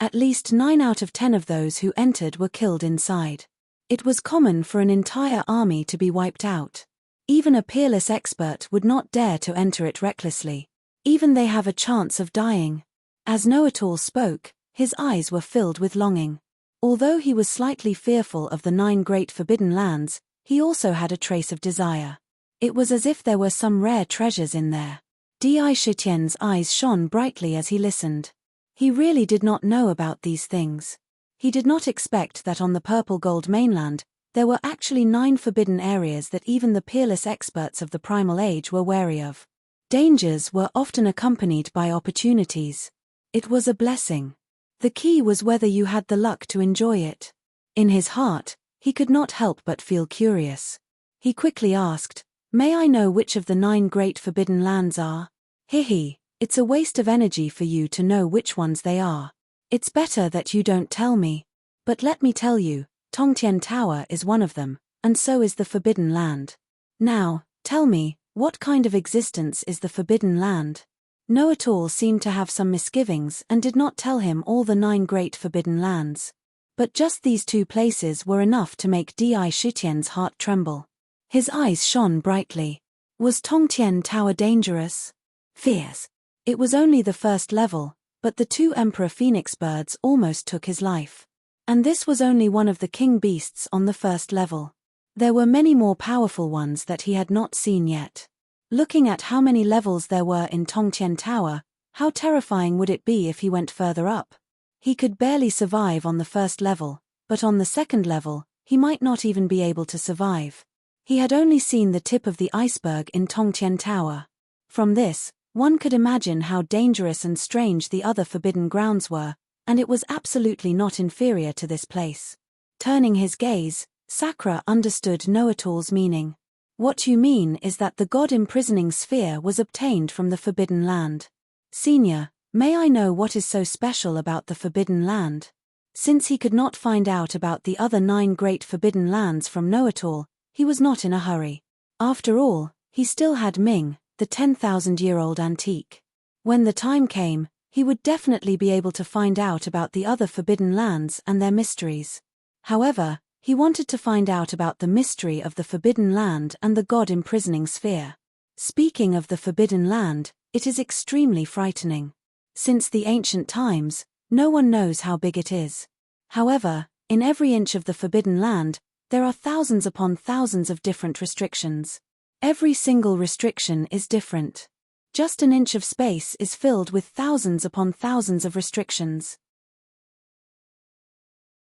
At least 9 out of 10 of those who entered were killed inside. It was common for an entire army to be wiped out. Even a peerless expert would not dare to enter it recklessly. Even they have a chance of dying. As Know-it-all spoke, his eyes were filled with longing. Although he was slightly fearful of the 9 Great Forbidden Lands, he also had a trace of desire. It was as if there were some rare treasures in there. Di Shitian's eyes shone brightly as he listened. He really did not know about these things. He did not expect that on the purple-gold mainland, there were actually 9 forbidden areas that even the peerless experts of the primal age were wary of. Dangers were often accompanied by opportunities. It was a blessing. The key was whether you had the luck to enjoy it. In his heart, he could not help but feel curious. He quickly asked, "May I know which of the 9 great forbidden lands are?" It's a waste of energy for you to know which ones they are. It's better that you don't tell me. But let me tell you, Tongtian Tower is one of them, and so is the Forbidden Land. Now, tell me, what kind of existence is the Forbidden Land? Know-it-all seemed to have some misgivings and did not tell him all the 9 great Forbidden Lands. But just these 2 places were enough to make Di Shitian's heart tremble. His eyes shone brightly. Was Tongtian Tower dangerous? Fears. It was only the first level, but the 2 Emperor Phoenix birds almost took his life. And this was only one of the king beasts on the first level. There were many more powerful ones that he had not seen yet. Looking at how many levels there were in Tongtian Tower, how terrifying would it be if he went further up? He could barely survive on the first level, but on the second level, he might not even be able to survive. He had only seen the tip of the iceberg in Tongtian Tower. From this, one could imagine how dangerous and strange the other forbidden grounds were, and it was absolutely not inferior to this place. Turning his gaze, Sakura understood Know-it-all's meaning. What you mean is that the god-imprisoning sphere was obtained from the Forbidden Land. Senior, may I know what is so special about the Forbidden Land? Since he could not find out about the other 9 great Forbidden Lands from Know-it-all, he was not in a hurry. After all, he still had Ming, the 10,000-year-old antique. When the time came, he would definitely be able to find out about the other forbidden lands and their mysteries. However, he wanted to find out about the mystery of the Forbidden Land and the god-imprisoning sphere. Speaking of the Forbidden Land, it is extremely frightening. Since the ancient times, no one knows how big it is. However, in every inch of the Forbidden Land, there are thousands upon thousands of different restrictions. Every single restriction is different. Just an inch of space is filled with thousands upon thousands of restrictions.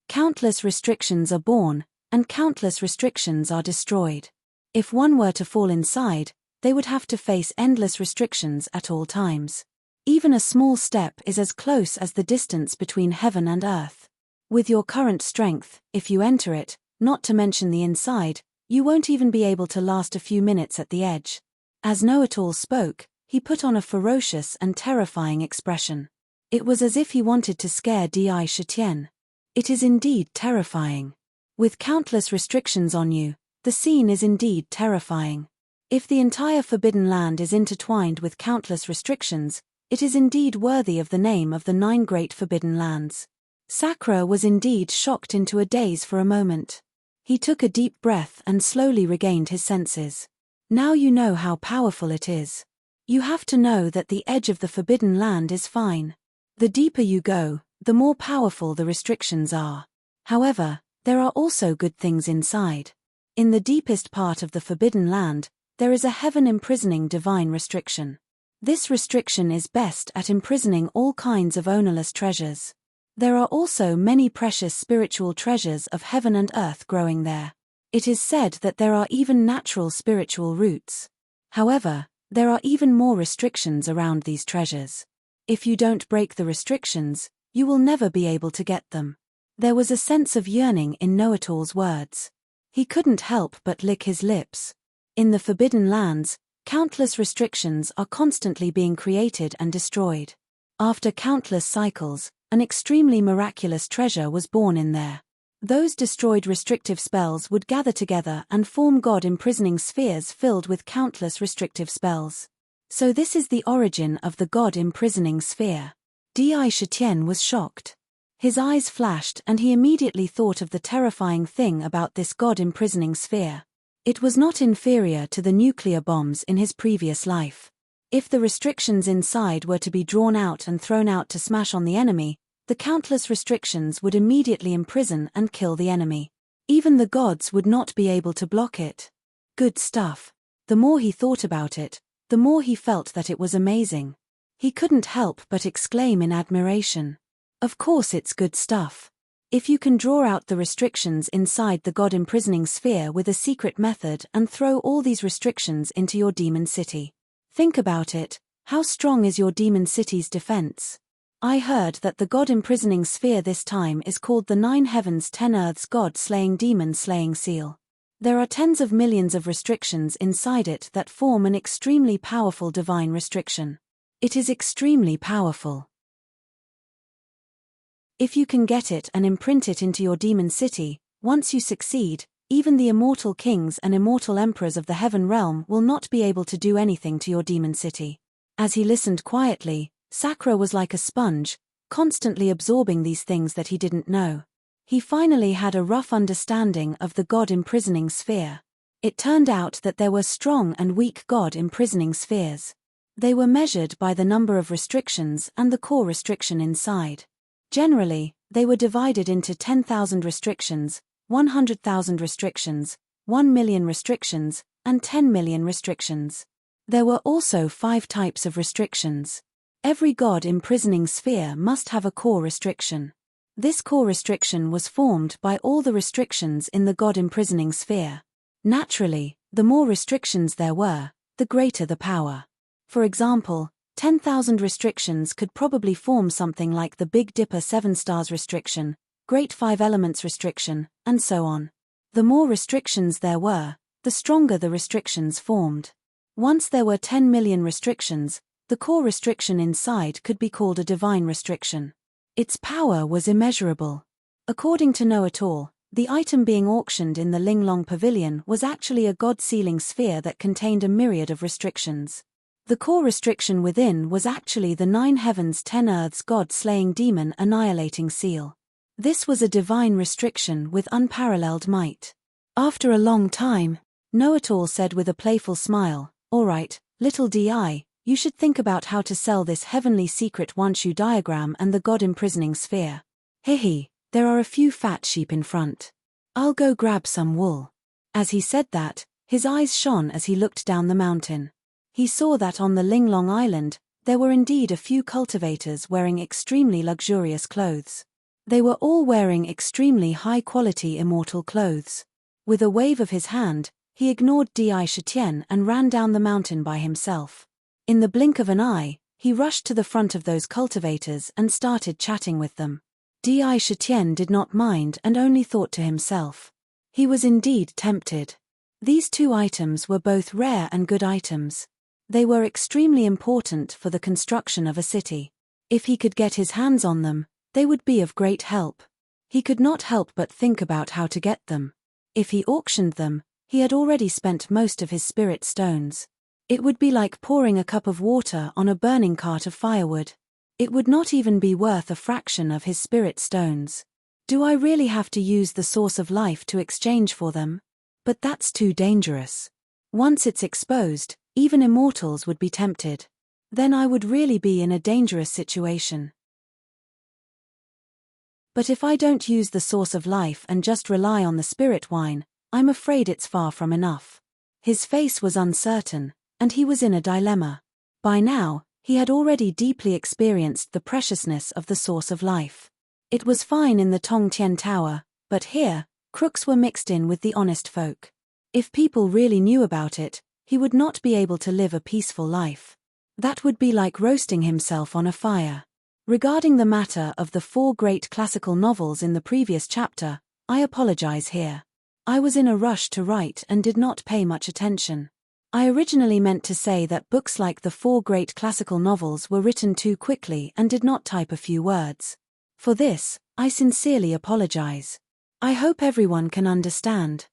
Countless restrictions are born, and countless restrictions are destroyed. If one were to fall inside, they would have to face endless restrictions at all times. Even a small step is as close as the distance between heaven and earth. With your current strength, if you enter it, not to mention the inside, you won't even be able to last a few minutes at the edge. As Know-It-All spoke, he put on a ferocious and terrifying expression. It was as if he wanted to scare Di-Shetien. It is indeed terrifying. With countless restrictions on you, the scene is indeed terrifying. If the entire Forbidden Land is intertwined with countless restrictions, it is indeed worthy of the name of the 9 Great Forbidden Lands. Sakura was indeed shocked into a daze for a moment. He took a deep breath and slowly regained his senses. Now you know how powerful it is. You have to know that the edge of the Forbidden Land is fine. The deeper you go, the more powerful the restrictions are. However, there are also good things inside. In the deepest part of the Forbidden Land, there is a heaven-imprisoning divine restriction. This restriction is best at imprisoning all kinds of ownerless treasures. There are also many precious spiritual treasures of heaven and earth growing there. It is said that there are even natural spiritual roots. However, there are even more restrictions around these treasures. If you don't break the restrictions, you will never be able to get them. There was a sense of yearning in Know-It-All's words. He couldn't help but lick his lips. In the Forbidden Lands, countless restrictions are constantly being created and destroyed. After countless cycles, an extremely miraculous treasure was born in there. Those destroyed restrictive spells would gather together and form God-imprisoning spheres filled with countless restrictive spells. So this is the origin of the God-imprisoning sphere. Di-Shetien was shocked. His eyes flashed and he immediately thought of the terrifying thing about this God-imprisoning sphere. It was not inferior to the nuclear bombs in his previous life. If the restrictions inside were to be drawn out and thrown out to smash on the enemy, the countless restrictions would immediately imprison and kill the enemy. Even the gods would not be able to block it. Good stuff. The more he thought about it, the more he felt that it was amazing. He couldn't help but exclaim in admiration. Of course it's good stuff. If you can draw out the restrictions inside the God-imprisoning sphere with a secret method and throw all these restrictions into your demon city. Think about it, how strong is your demon city's defense? I heard that the God-imprisoning sphere this time is called the 9 Heavens 10 Earths God-slaying demon-slaying seal. There are tens of millions of restrictions inside it that form an extremely powerful divine restriction. It is extremely powerful. If you can get it and imprint it into your demon city, once you succeed, even the immortal kings and immortal emperors of the heaven realm will not be able to do anything to your demon city. As he listened quietly, Sakura was like a sponge, constantly absorbing these things that he didn't know. He finally had a rough understanding of the God-imprisoning sphere. It turned out that there were strong and weak God-imprisoning spheres. They were measured by the number of restrictions and the core restriction inside. Generally, they were divided into 10,000 restrictions, 100,000 restrictions, 1 million restrictions, and 10 million restrictions. There were also 5 types of restrictions. Every God-imprisoning sphere must have a core restriction. This core restriction was formed by all the restrictions in the God-imprisoning sphere. Naturally, the more restrictions there were, the greater the power. For example, 10,000 restrictions could probably form something like the Big Dipper 7 stars restriction, Great 5 elements restriction, and so on. The more restrictions there were, the stronger the restrictions formed. Once there were 10 million restrictions, the core restriction inside could be called a divine restriction. Its power was immeasurable. According to Know-It-All, the item being auctioned in the Linglong Pavilion was actually a god-sealing sphere that contained a myriad of restrictions. The core restriction within was actually the 9 Heavens 10 Earths God-slaying demon annihilating seal. This was a divine restriction with unparalleled might. After a long time, Know-It-All said with a playful smile, "Alright, little Di, you should think about how to sell this heavenly secret once you diagram and the God-imprisoning sphere. Hehe, there are a few fat sheep in front. I'll go grab some wool." As he said that, his eyes shone as he looked down the mountain. He saw that on the Linglong Island, there were indeed a few cultivators wearing extremely luxurious clothes. They were all wearing extremely high-quality immortal clothes. With a wave of his hand, he ignored Di and ran down the mountain by himself. In the blink of an eye, he rushed to the front of those cultivators and started chatting with them. Di did not mind and only thought to himself. He was indeed tempted. These two items were both rare and good items. They were extremely important for the construction of a city. If he could get his hands on them, they would be of great help. He could not help but think about how to get them. If he auctioned them, he had already spent most of his spirit stones. It would be like pouring a cup of water on a burning cart of firewood. It would not even be worth a fraction of his spirit stones. Do I really have to use the source of life to exchange for them? But that's too dangerous. Once it's exposed, even immortals would be tempted. Then I would really be in a dangerous situation. But if I don't use the source of life and just rely on the spirit wine, I'm afraid it's far from enough. His face was uncertain, and he was in a dilemma. By now, he had already deeply experienced the preciousness of the source of life. It was fine in the Tongtian Tower, but here, crooks were mixed in with the honest folk. If people really knew about it, he would not be able to live a peaceful life. That would be like roasting himself on a fire. Regarding the matter of the 4 great classical novels in the previous chapter, I apologize here. I was in a rush to write and did not pay much attention. I originally meant to say that books like the 4 great classical novels were written too quickly and did not type a few words. For this, I sincerely apologize. I hope everyone can understand.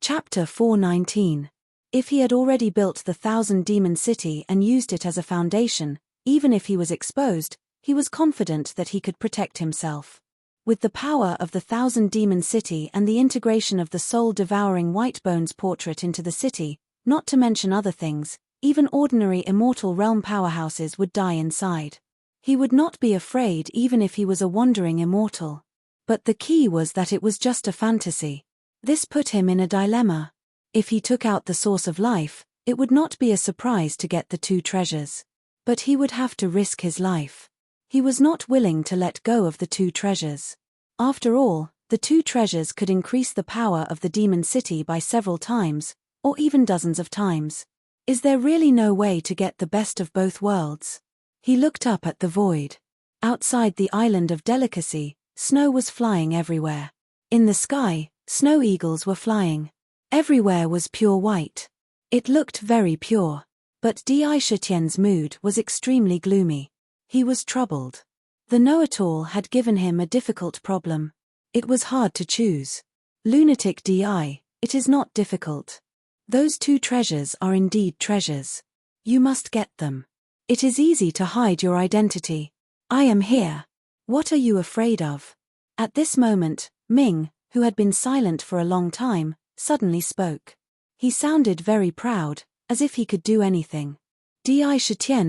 Chapter 419. If he had already built the 1,000-demon city and used it as a foundation, even if he was exposed, he was confident that he could protect himself. With the power of the 1,000-demon city and the integration of the soul-devouring Whitebone's portrait into the city, not to mention other things, even ordinary immortal realm powerhouses would die inside. He would not be afraid even if he was a wandering immortal. But the key was that it was just a fantasy. This put him in a dilemma. If he took out the source of life, it would not be a surprise to get the 2 treasures. But he would have to risk his life. He was not willing to let go of the 2 treasures. After all, the 2 treasures could increase the power of the demon city by several times, or even dozens of times. Is there really no way to get the best of both worlds? He looked up at the void. Outside the island of delicacy, snow was flying everywhere. In the sky, snow eagles were flying. Everywhere was pure white. It looked very pure. But Di mood was extremely gloomy. He was troubled. The know-it-all had given him a difficult problem. It was hard to choose. Lunatic Di, it is not difficult. Those 2 treasures are indeed treasures. You must get them. It is easy to hide your identity. I am here. What are you afraid of? At this moment, Ming, who had been silent for a long time, suddenly spoke. He sounded very proud, as if he could do anything. Di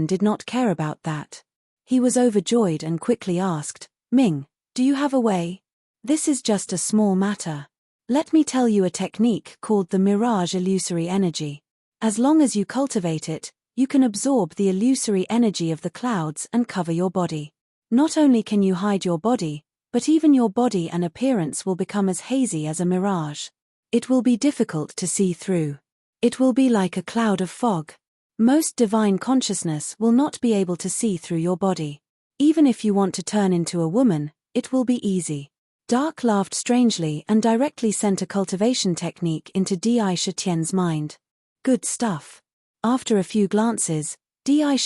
did not care about that. He was overjoyed and quickly asked, Ming, do you have a way? This is just a small matter. Let me tell you a technique called the mirage illusory energy. As long as you cultivate it, you can absorb the illusory energy of the clouds and cover your body. Not only can you hide your body, but even your body and appearance will become as hazy as a mirage. It will be difficult to see through. It will be like a cloud of fog. Most divine consciousness will not be able to see through your body. Even if you want to turn into a woman, it will be easy. Dark laughed strangely and directly sent a cultivation technique into Di mind. Good stuff. After a few glances, Di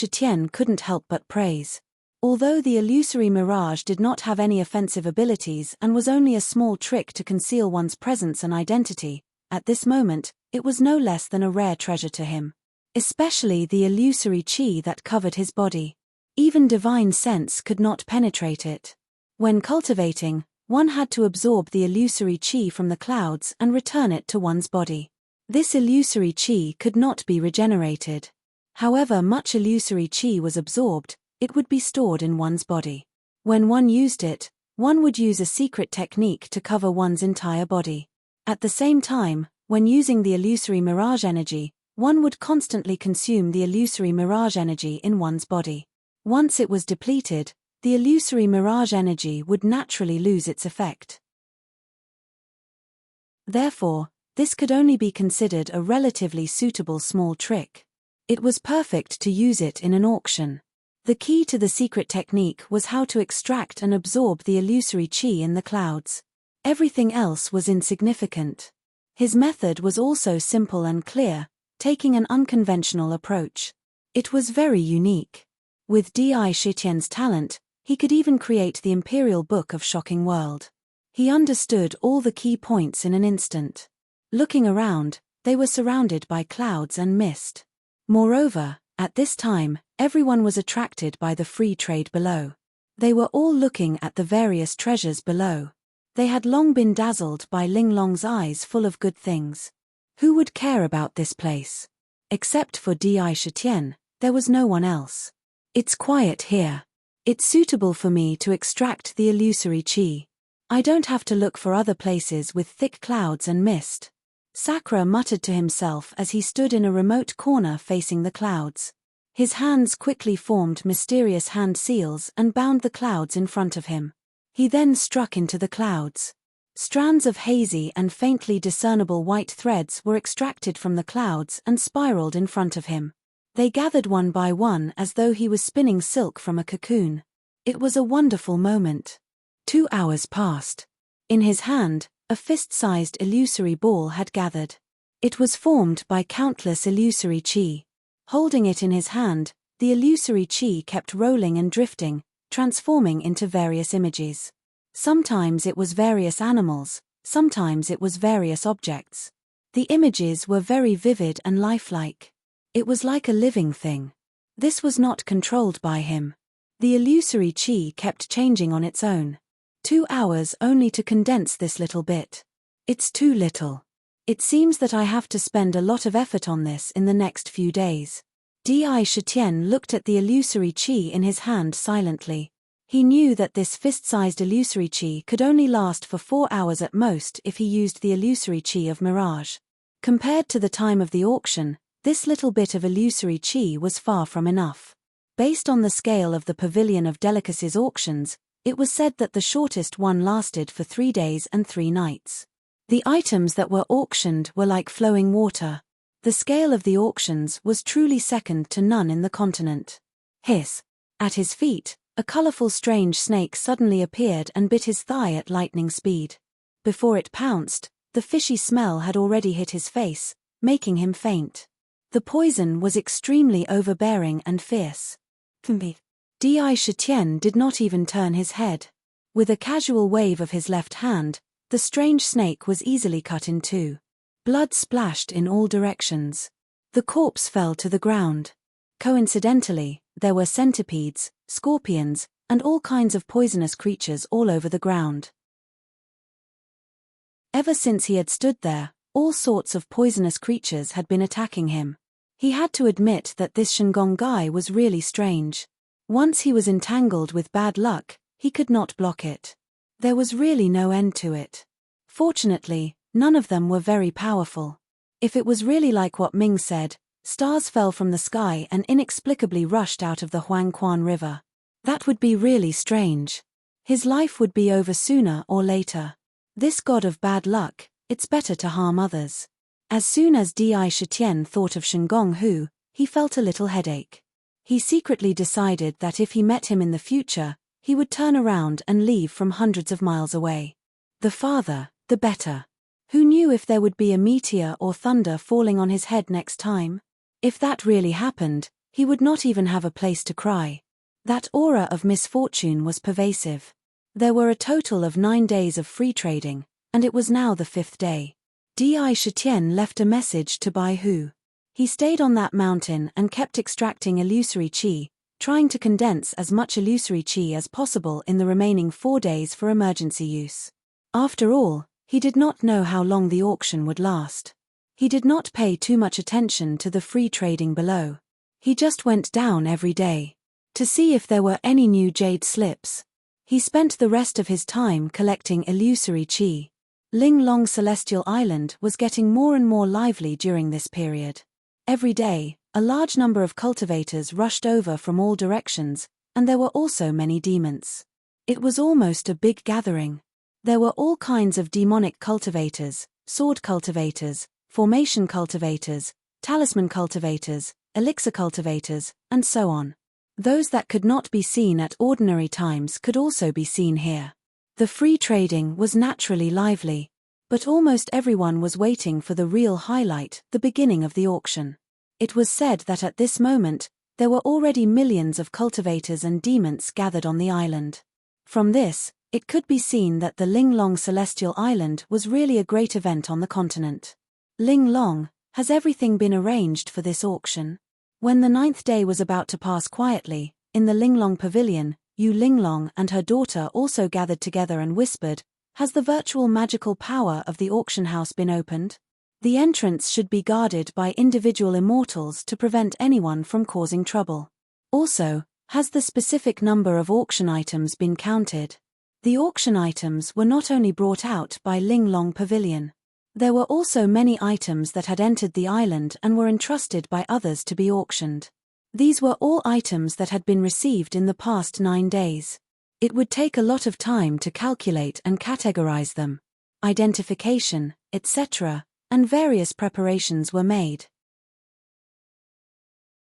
couldn't help but praise. Although the illusory mirage did not have any offensive abilities and was only a small trick to conceal one's presence and identity, at this moment, it was no less than a rare treasure to him. Especially the illusory chi that covered his body. Even divine sense could not penetrate it. When cultivating, one had to absorb the illusory chi from the clouds and return it to one's body. This illusory chi could not be regenerated. However much illusory chi was absorbed, it would be stored in one's body. When one used it, one would use a secret technique to cover one's entire body. At the same time, when using the illusory mirage energy, one would constantly consume the illusory mirage energy in one's body. Once it was depleted, the illusory mirage energy would naturally lose its effect. Therefore, this could only be considered a relatively suitable small trick. It was perfect to use it in an auction. The key to the secret technique was how to extract and absorb the illusory chi in the clouds. Everything else was insignificant. His method was also simple and clear, taking an unconventional approach. It was very unique. With Di Shitian's talent, he could even create the Imperial Book of Shocking World. He understood all the key points in an instant. Looking around, they were surrounded by clouds and mist. Moreover, at this time, everyone was attracted by the free trade below. They were all looking at the various treasures below. They had long been dazzled by Ling Long's eyes full of good things. Who would care about this place? Except for Di Shitian, there was no one else. It's quiet here. It's suitable for me to extract the illusory chi. I don't have to look for other places with thick clouds and mist. Sakura muttered to himself as he stood in a remote corner facing the clouds. His hands quickly formed mysterious hand seals and bound the clouds in front of him. He then struck into the clouds. Strands of hazy and faintly discernible white threads were extracted from the clouds and spiraled in front of him. They gathered one by one as though he was spinning silk from a cocoon. It was a wonderful moment. 2 hours passed. In his hand, a fist-sized illusory ball had gathered. It was formed by countless illusory chi. Holding it in his hand, the illusory chi kept rolling and drifting, transforming into various images. Sometimes it was various animals, sometimes it was various objects. The images were very vivid and lifelike. It was like a living thing. This was not controlled by him. The illusory chi kept changing on its own. 2 hours only to condense this little bit. It's too little. It seems that I have to spend a lot of effort on this in the next few days. Di Shitian looked at the illusory chi in his hand silently. He knew that this fist-sized illusory chi could only last for 4 hours at most if he used the illusory chi of mirage. Compared to the time of the auction, this little bit of illusory chi was far from enough. Based on the scale of the Pavilion of Delicacies auctions, it was said that the shortest one lasted for 3 days and 3 nights. The items that were auctioned were like flowing water. The scale of the auctions was truly second to none in the continent. Hiss! At his feet, a colorful strange snake suddenly appeared and bit his thigh at lightning speed. Before it pounced, the fishy smell had already hit his face, making him faint. The poison was extremely overbearing and fierce. Di Shitian did not even turn his head. With a casual wave of his left hand, the strange snake was easily cut in two. Blood splashed in all directions. The corpse fell to the ground. Coincidentally, there were centipedes, scorpions, and all kinds of poisonous creatures all over the ground. Ever since he had stood there, all sorts of poisonous creatures had been attacking him. He had to admit that this Shangong guy was really strange. Once he was entangled with bad luck, he could not block it. There was really no end to it. Fortunately, none of them were very powerful. If it was really like what Ming said, stars fell from the sky and inexplicably rushed out of the Huangquan River. That would be really strange. His life would be over sooner or later. This god of bad luck, it's better to harm others. As soon as Di Shitian thought of Shangong Hu, he felt a little headache. He secretly decided that if he met him in the future, he would turn around and leave from hundreds of miles away. The farther, the better. Who knew if there would be a meteor or thunder falling on his head next time? If that really happened, he would not even have a place to cry. That aura of misfortune was pervasive. There were a total of 9 days of free trading, and it was now the 5th day. Di Shitian left a message to Bai Hu. He stayed on that mountain and kept extracting illusory chi, trying to condense as much illusory chi as possible in the remaining 4 days for emergency use. After all, he did not know how long the auction would last. He did not pay too much attention to the free trading below. He just went down every day to see if there were any new jade slips. He spent the rest of his time collecting illusory chi. Ling Long Celestial Island was getting more and more lively during this period. Every day, a large number of cultivators rushed over from all directions, and there were also many demons. It was almost a big gathering. There were all kinds of demonic cultivators, sword cultivators, formation cultivators, talisman cultivators, elixir cultivators, and so on. Those that could not be seen at ordinary times could also be seen here. The free trading was naturally lively, but almost everyone was waiting for the real highlight, the beginning of the auction. It was said that at this moment, there were already millions of cultivators and demons gathered on the island. From this, it could be seen that the Ling Long Celestial Island was really a great event on the continent. Ling Long, has everything been arranged for this auction? When the 9th day was about to pass quietly, in the Ling Long Pavilion, Yu Linglong and her daughter also gathered together and whispered, "Has the virtual magical power of the auction house been opened? The entrance should be guarded by individual immortals to prevent anyone from causing trouble. Also, has the specific number of auction items been counted?" The auction items were not only brought out by Ling Long Pavilion. There were also many items that had entered the island and were entrusted by others to be auctioned. These were all items that had been received in the past 9 days. It would take a lot of time to calculate and categorize them. Identification, etc., and various preparations were made.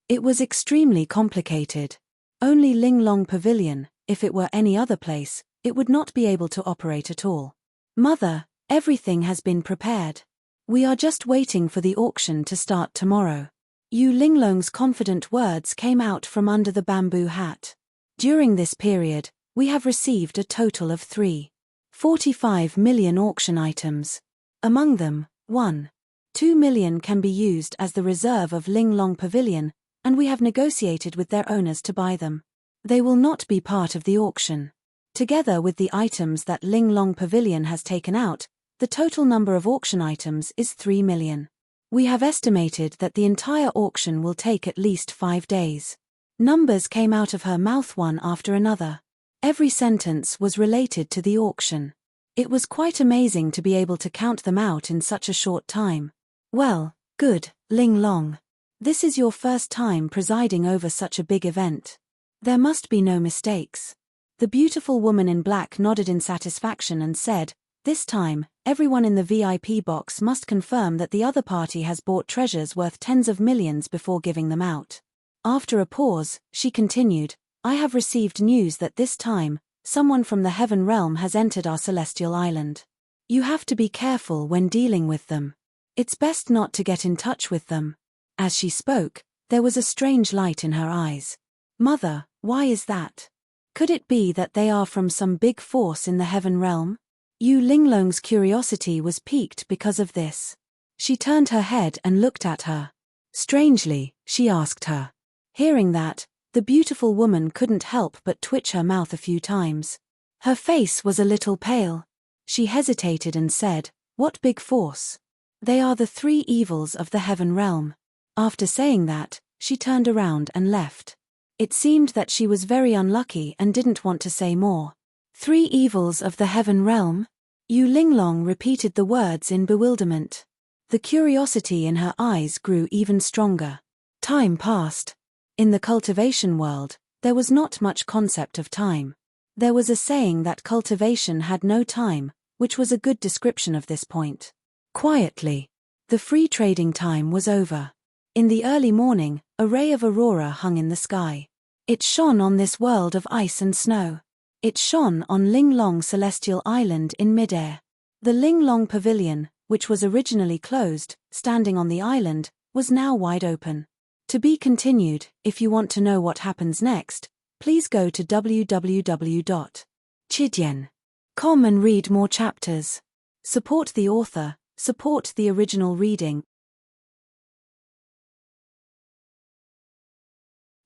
It was extremely complicated. Only Ling Long Pavilion, if it were any other place, it would not be able to operate at all. "Mother, everything has been prepared. We are just waiting for the auction to start tomorrow." Yu Linglong's confident words came out from under the bamboo hat. "During this period, we have received a total of 3.45 million auction items. Among them, 1.2 million can be used as the reserve of Ling Long Pavilion, and we have negotiated with their owners to buy them. They will not be part of the auction. Together with the items that Ling Long Pavilion has taken out, the total number of auction items is 3 million. We have estimated that the entire auction will take at least 5 days." Numbers came out of her mouth one after another. Every sentence was related to the auction. It was quite amazing to be able to count them out in such a short time. "Well, good, Ling Long. This is your first time presiding over such a big event. There must be no mistakes." The beautiful woman in black nodded in satisfaction and said, "This time, everyone in the VIP box must confirm that the other party has bought treasures worth tens of millions before giving them out." After a pause, she continued, "I have received news that this time, someone from the heaven realm has entered our celestial island. You have to be careful when dealing with them. It's best not to get in touch with them." As she spoke, there was a strange light in her eyes. "Mother, why is that? Could it be that they are from some big force in the heaven realm?" Yu Linglong's curiosity was piqued because of this. She turned her head and looked at her. "Strangely," she asked her. Hearing that, the beautiful woman couldn't help but twitch her mouth a few times. Her face was a little pale. She hesitated and said, "What big force?" "They are the 3 evils of the heaven realm." After saying that, she turned around and left. It seemed that she was very unlucky and didn't want to say more. 3 evils of the heaven realm? Yu Linglong repeated the words in bewilderment. The curiosity in her eyes grew even stronger. Time passed. In the cultivation world, there was not much concept of time. There was a saying that cultivation had no time, which was a good description of this point. Quietly, the free trading time was over. In the early morning, a ray of aurora hung in the sky. It shone on this world of ice and snow. It shone on Ling Long Celestial Island in midair. The Ling Long Pavilion, which was originally closed, standing on the island, was now wide open. To be continued. If you want to know what happens next, please go to www.chidian.com and read more chapters. Support the author, support the original reading.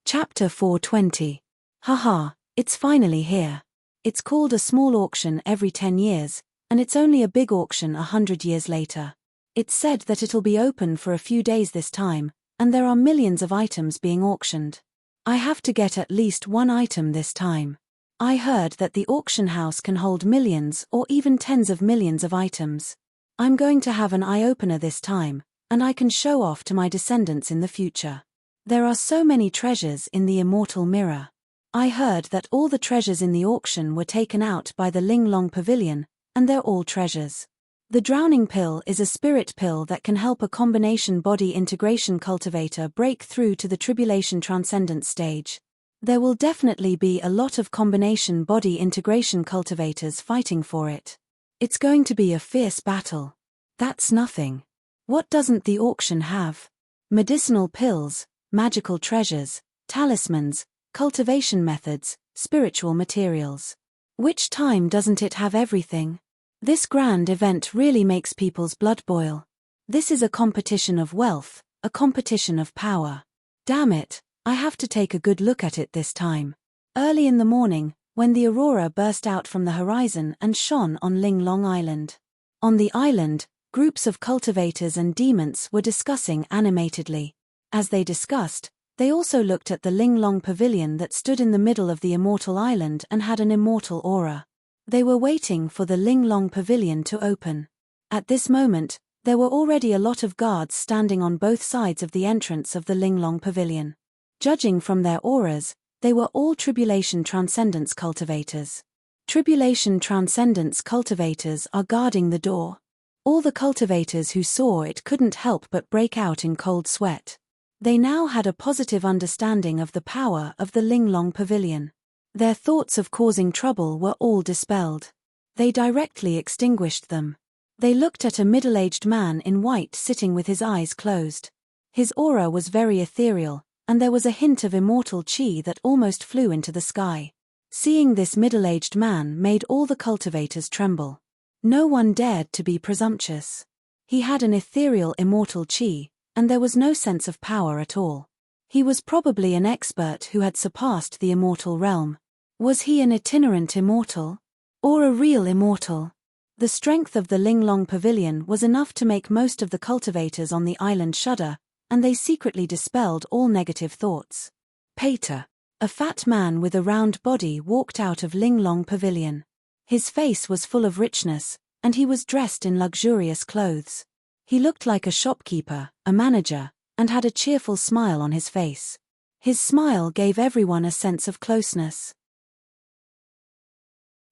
Chapter 420. Haha, it's finally here. It's called a small auction every 10 years, and it's only a big auction 100 years later. It's said that it'll be open for a few days this time, and there are millions of items being auctioned. I have to get at least 1 item this time. I heard that the auction house can hold millions or even tens of millions of items. I'm going to have an eye-opener this time, and I can show off to my descendants in the future. There are so many treasures in the immortal mirror. I heard that all the treasures in the auction were taken out by the Ling Long Pavilion, and they're all treasures. The drowning pill is a spirit pill that can help a combination body integration cultivator break through to the tribulation transcendence stage. There will definitely be a lot of combination body integration cultivators fighting for it. It's going to be a fierce battle. That's nothing. What doesn't the auction have? Medicinal pills, magical treasures, talismans, cultivation methods, spiritual materials. Which time doesn't it have everything? This grand event really makes people's blood boil. This is a competition of wealth, a competition of power. Damn it, I have to take a good look at it this time. Early in the morning, when the aurora burst out from the horizon and shone on Ling Long Island. On the island, groups of cultivators and demons were discussing animatedly. As they discussed, they also looked at the Ling Long Pavilion that stood in the middle of the immortal island and had an immortal aura. They were waiting for the Ling Long Pavilion to open. At this moment, there were already a lot of guards standing on both sides of the entrance of the Ling Long Pavilion. Judging from their auras, they were all tribulation transcendence cultivators. Tribulation transcendence cultivators are guarding the door. All the cultivators who saw it couldn't help but break out in cold sweat. They now had a positive understanding of the power of the Ling Long Pavilion. Their thoughts of causing trouble were all dispelled. They directly extinguished them. They looked at a middle-aged man in white sitting with his eyes closed. His aura was very ethereal, and there was a hint of immortal chi that almost flew into the sky. Seeing this middle-aged man made all the cultivators tremble. No one dared to be presumptuous. He had an ethereal immortal chi, and there was no sense of power at all. He was probably an expert who had surpassed the immortal realm. Was he an itinerant immortal? Or a real immortal? The strength of the Ling Long Pavilion was enough to make most of the cultivators on the island shudder, and they secretly dispelled all negative thoughts. Pater, a fat man with a round body, walked out of Ling Long Pavilion. His face was full of richness, and he was dressed in luxurious clothes. He looked like a shopkeeper, a manager, and had a cheerful smile on his face. His smile gave everyone a sense of closeness.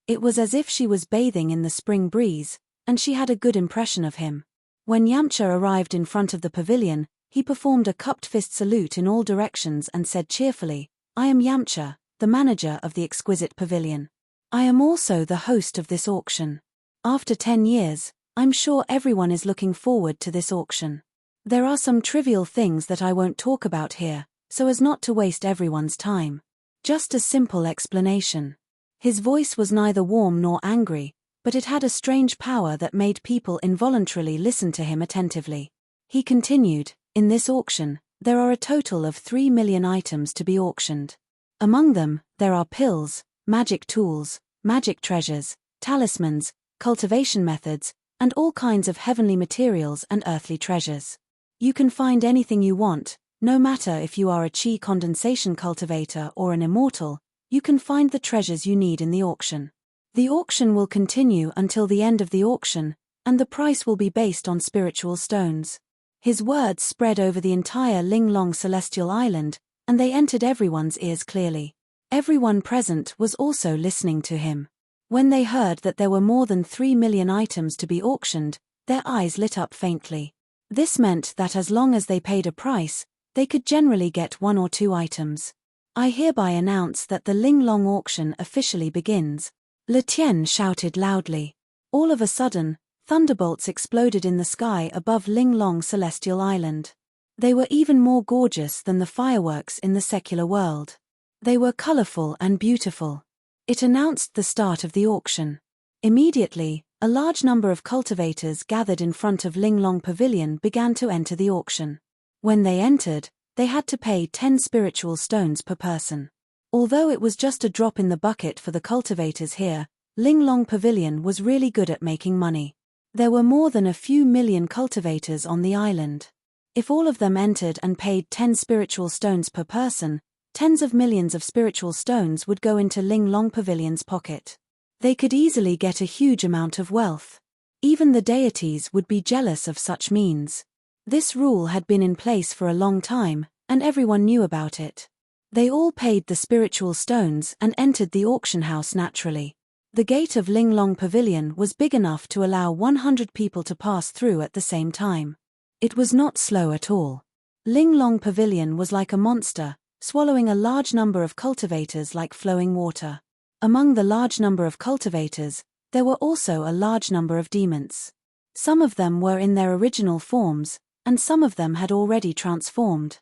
It was as if she was bathing in the spring breeze, and she had a good impression of him. When Yamcha arrived in front of the pavilion, he performed a cupped fist salute in all directions and said cheerfully, "I am Yamcha, the manager of the exquisite pavilion. I am also the host of this auction. After 10 years, I'm sure everyone is looking forward to this auction. There are some trivial things that I won't talk about here, so as not to waste everyone's time. Just a simple explanation." His voice was neither warm nor angry, but it had a strange power that made people involuntarily listen to him attentively. He continued, "In this auction, there are a total of 3 million items to be auctioned. Among them, there are pills, magic tools, magic treasures, talismans, cultivation methods, and all kinds of heavenly materials and earthly treasures. You can find anything you want, no matter if you are a chi condensation cultivator or an immortal. You can find the treasures you need in the auction. The auction will continue until the end of the auction, and the price will be based on spiritual stones." His words spread over the entire Ling Long Celestial Island, and they entered everyone's ears clearly. Everyone present was also listening to him. When they heard that there were more than 3 million items to be auctioned, their eyes lit up faintly. This meant that as long as they paid a price, they could generally get 1 or 2 items. "I hereby announce that the Ling Long auction officially begins," Le Tien shouted loudly. All of a sudden, thunderbolts exploded in the sky above Ling Long Celestial Island. They were even more gorgeous than the fireworks in the secular world. They were colorful and beautiful. It announced the start of the auction. Immediately, a large number of cultivators gathered in front of Ling Long Pavilion began to enter the auction. When they entered, they had to pay 10 spiritual stones per person. Although it was just a drop in the bucket for the cultivators here, Ling Long Pavilion was really good at making money. There were more than a few million cultivators on the island. If all of them entered and paid 10 spiritual stones per person, tens of millions of spiritual stones would go into Ling Long Pavilion's pocket. They could easily get a huge amount of wealth. Even the deities would be jealous of such means. This rule had been in place for a long time, and everyone knew about it. They all paid the spiritual stones and entered the auction house naturally. The gate of Linglong Pavilion was big enough to allow 100 people to pass through at the same time. It was not slow at all. Linglong Pavilion was like a monster, swallowing a large number of cultivators like flowing water. Among the large number of cultivators, there were also a large number of demons. Some of them were in their original forms, and some of them had already transformed.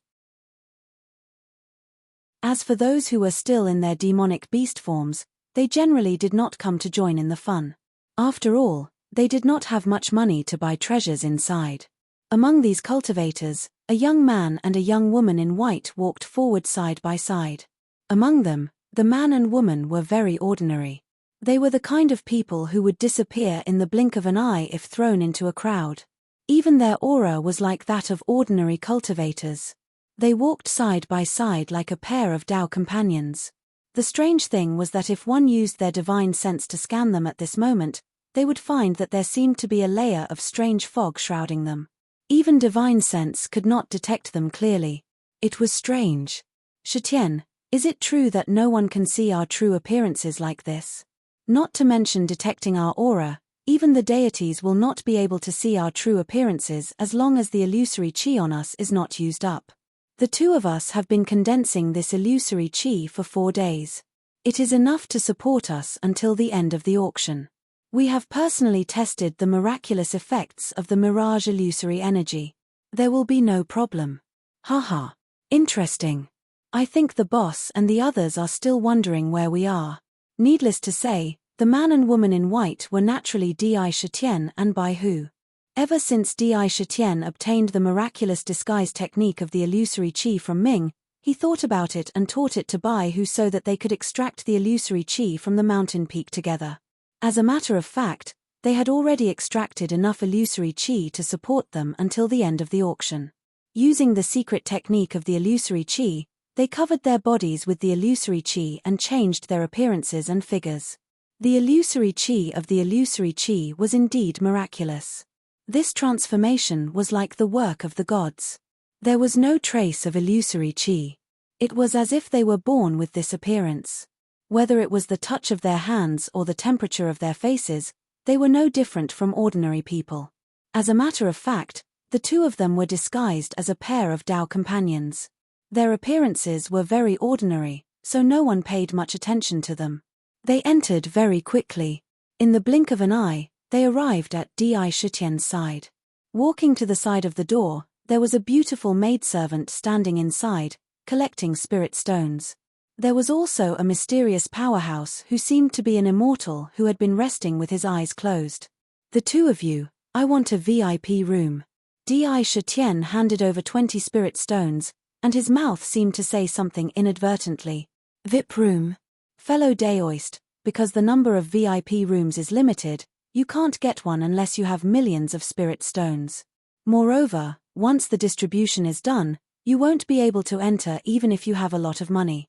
As for those who were still in their demonic beast forms, they generally did not come to join in the fun. After all, they did not have much money to buy treasures inside. Among these cultivators, a young man and a young woman in white walked forward side by side. Among them, the man and woman were very ordinary. They were the kind of people who would disappear in the blink of an eye if thrown into a crowd. Even their aura was like that of ordinary cultivators. They walked side by side like a pair of Tao companions. The strange thing was that if one used their divine sense to scan them at this moment, they would find that there seemed to be a layer of strange fog shrouding them. Even divine sense could not detect them clearly. It was strange. Shitian, is it true that no one can see our true appearances like this? Not to mention detecting our aura, even the deities will not be able to see our true appearances as long as the illusory chi on us is not used up. The two of us have been condensing this illusory chi for 4 days. It is enough to support us until the end of the auction. We have personally tested the miraculous effects of the mirage illusory energy. There will be no problem. Haha. Interesting. I think the boss and the others are still wondering where we are. Needless to say, the man and woman in white were naturally Di Shitian and Bai Hu. Ever since Di Shitian obtained the miraculous disguise technique of the illusory chi from Ming, he thought about it and taught it to Bai Hu so that they could extract the illusory chi from the mountain peak together. As a matter of fact, they had already extracted enough illusory chi to support them until the end of the auction. Using the secret technique of the illusory chi, they covered their bodies with the illusory chi and changed their appearances and figures. The illusory chi of the illusory chi was indeed miraculous. This transformation was like the work of the gods. There was no trace of illusory chi. It was as if they were born with this appearance. Whether it was the touch of their hands or the temperature of their faces, they were no different from ordinary people. As a matter of fact, the two of them were disguised as a pair of Tao companions. Their appearances were very ordinary, so no one paid much attention to them. They entered very quickly. In the blink of an eye, they arrived at Di Shitian's side. Walking to the side of the door, there was a beautiful maidservant standing inside, collecting spirit stones. There was also a mysterious powerhouse who seemed to be an immortal who had been resting with his eyes closed. The two of you, I want a VIP room. Di Shitian handed over 20 spirit stones, and his mouth seemed to say something inadvertently. VIP room. Fellow Daoist, because the number of VIP rooms is limited, you can't get one unless you have millions of spirit stones. Moreover, once the distribution is done, you won't be able to enter even if you have a lot of money.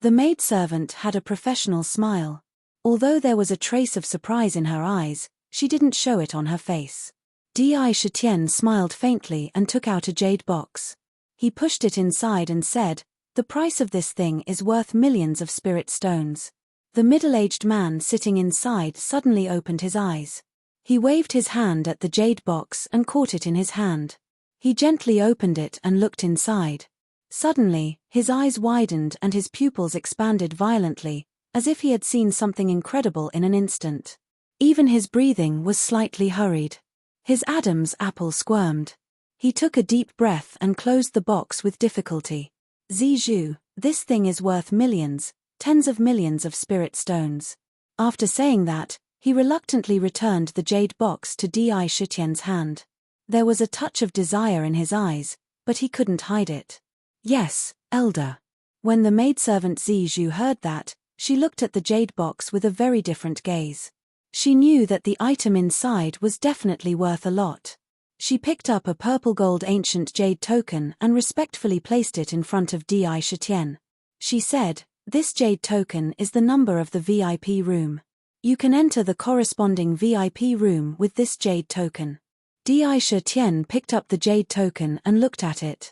The maidservant had a professional smile. Although there was a trace of surprise in her eyes, she didn't show it on her face. Di Shitian smiled faintly and took out a jade box. He pushed it inside and said, "The price of this thing is worth millions of spirit stones." The middle-aged man sitting inside suddenly opened his eyes. He waved his hand at the jade box and caught it in his hand. He gently opened it and looked inside. Suddenly, his eyes widened and his pupils expanded violently, as if he had seen something incredible in an instant. Even his breathing was slightly hurried. His Adam's apple squirmed. He took a deep breath and closed the box with difficulty. "Zizhu, this thing is worth millions, tens of millions of spirit stones." After saying that, he reluctantly returned the jade box to Di Shitian's hand. There was a touch of desire in his eyes, but he couldn't hide it. "Yes, elder." When the maidservant Zizhu heard that, she looked at the jade box with a very different gaze. She knew that the item inside was definitely worth a lot. She picked up a purple gold ancient jade token and respectfully placed it in front of Di Shitian. She said, "This jade token is the number of the VIP room. You can enter the corresponding VIP room with this jade token." Di Shitian picked up the jade token and looked at it.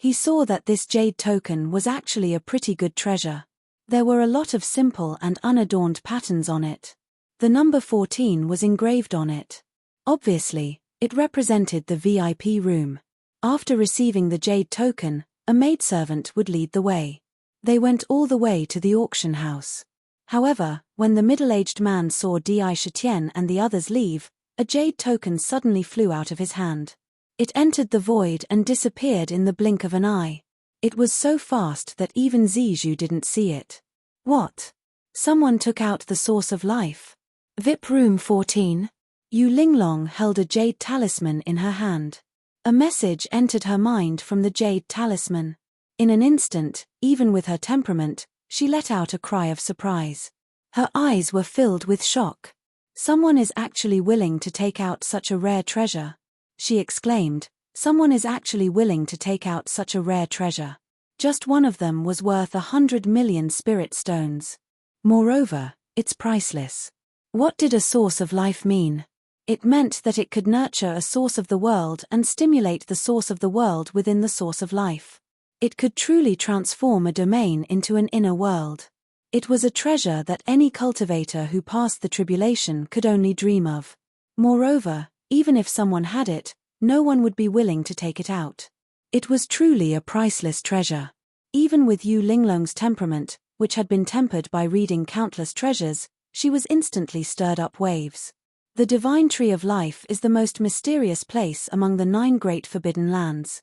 He saw that this jade token was actually a pretty good treasure. There were a lot of simple and unadorned patterns on it. The number 14 was engraved on it. Obviously, it represented the VIP room. After receiving the jade token, a maidservant would lead the way. They went all the way to the auction house. However, when the middle-aged man saw Di Shetien and the others leave, a jade token suddenly flew out of his hand. It entered the void and disappeared in the blink of an eye. It was so fast that even Zizhu didn't see it. What? Someone took out the source of life. VIP room 14? Yu Linglong held a jade talisman in her hand. A message entered her mind from the jade talisman. In an instant, even with her temperament, she let out a cry of surprise. Her eyes were filled with shock. Someone is actually willing to take out such a rare treasure. She exclaimed, someone is actually willing to take out such a rare treasure. Just one of them was worth 100 million spirit stones. Moreover, it's priceless. What did a source of life mean? It meant that it could nurture a source of the world and stimulate the source of the world within the source of life. It could truly transform a domain into an inner world. It was a treasure that any cultivator who passed the tribulation could only dream of. Moreover, even if someone had it, no one would be willing to take it out. It was truly a priceless treasure. Even with Yu Linglong's temperament, which had been tempered by reading countless treasures, she was instantly stirred up waves. The divine tree of life is the most mysterious place among the 9 great forbidden lands.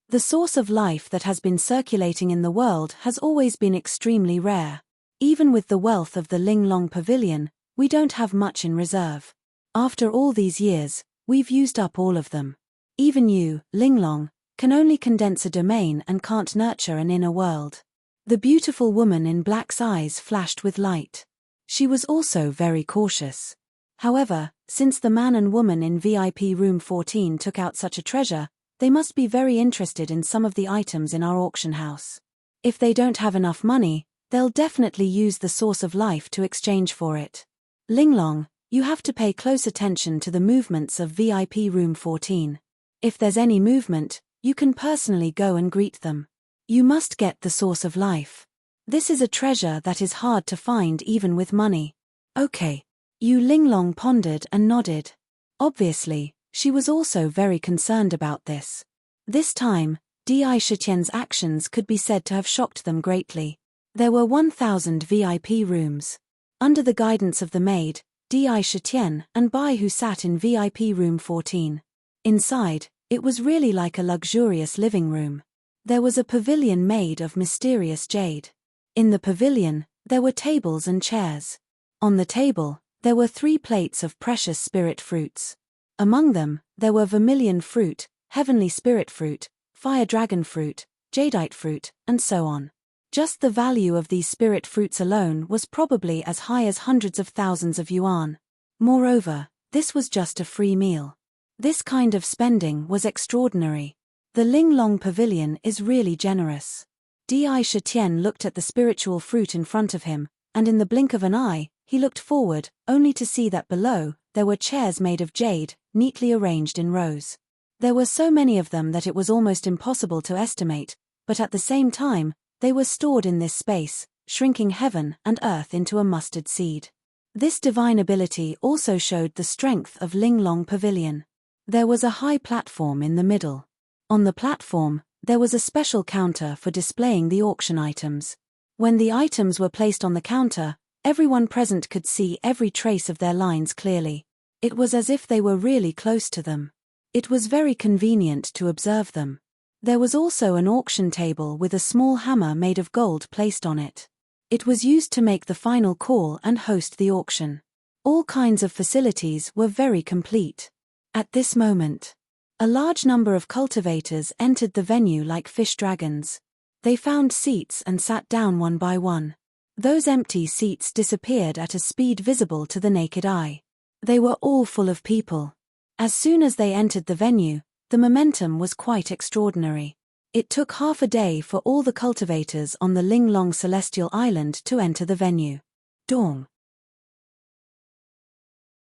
The source of life that has been circulating in the world has always been extremely rare. Even with the wealth of the Linglong Pavilion, we don't have much in reserve. After all these years, we've used up all of them. Even you, Linglong, can only condense a domain and can't nurture an inner world. The beautiful woman in black's eyes flashed with light. She was also very cautious. However, since the man and woman in VIP room 14 took out such a treasure, they must be very interested in some of the items in our auction house. If they don't have enough money, they'll definitely use the source of life to exchange for it. Linglong, you have to pay close attention to the movements of VIP room 14. If there's any movement, you can personally go and greet them. You must get the source of life. This is a treasure that is hard to find even with money. Okay. Yu Linglong pondered and nodded. Obviously, she was also very concerned about this. This time, Di Shitian's actions could be said to have shocked them greatly. There were 1,000 VIP rooms. Under the guidance of the maid, Di Shitian and Bai, who sat in VIP room 14. Inside, it was really like a luxurious living room. There was a pavilion made of mysterious jade. In the pavilion, there were tables and chairs. On the table, there were 3 plates of precious spirit fruits. Among them, there were vermilion fruit, heavenly spirit fruit, fire dragon fruit, jadeite fruit, and so on. Just the value of these spirit fruits alone was probably as high as hundreds of thousands of yuan. Moreover, this was just a free meal. This kind of spending was extraordinary. The Linglong Pavilion is really generous. Di Shitian looked at the spiritual fruit in front of him, and in the blink of an eye, he looked forward, only to see that below, there were chairs made of jade, neatly arranged in rows. There were so many of them that it was almost impossible to estimate, but at the same time, they were stored in this space, shrinking heaven and earth into a mustard seed. This divine ability also showed the strength of Linglong Pavilion. There was a high platform in the middle. On the platform, there was a special counter for displaying the auction items. When the items were placed on the counter, everyone present could see every trace of their lines clearly. It was as if they were really close to them. It was very convenient to observe them. There was also an auction table with a small hammer made of gold placed on it. It was used to make the final call and host the auction. All kinds of facilities were very complete. At this moment, a large number of cultivators entered the venue like fish dragons. They found seats and sat down one by one. Those empty seats disappeared at a speed visible to the naked eye. They were all full of people. As soon as they entered the venue, the momentum was quite extraordinary. It took half a day for all the cultivators on the Linglong Celestial Island to enter the venue. Dong.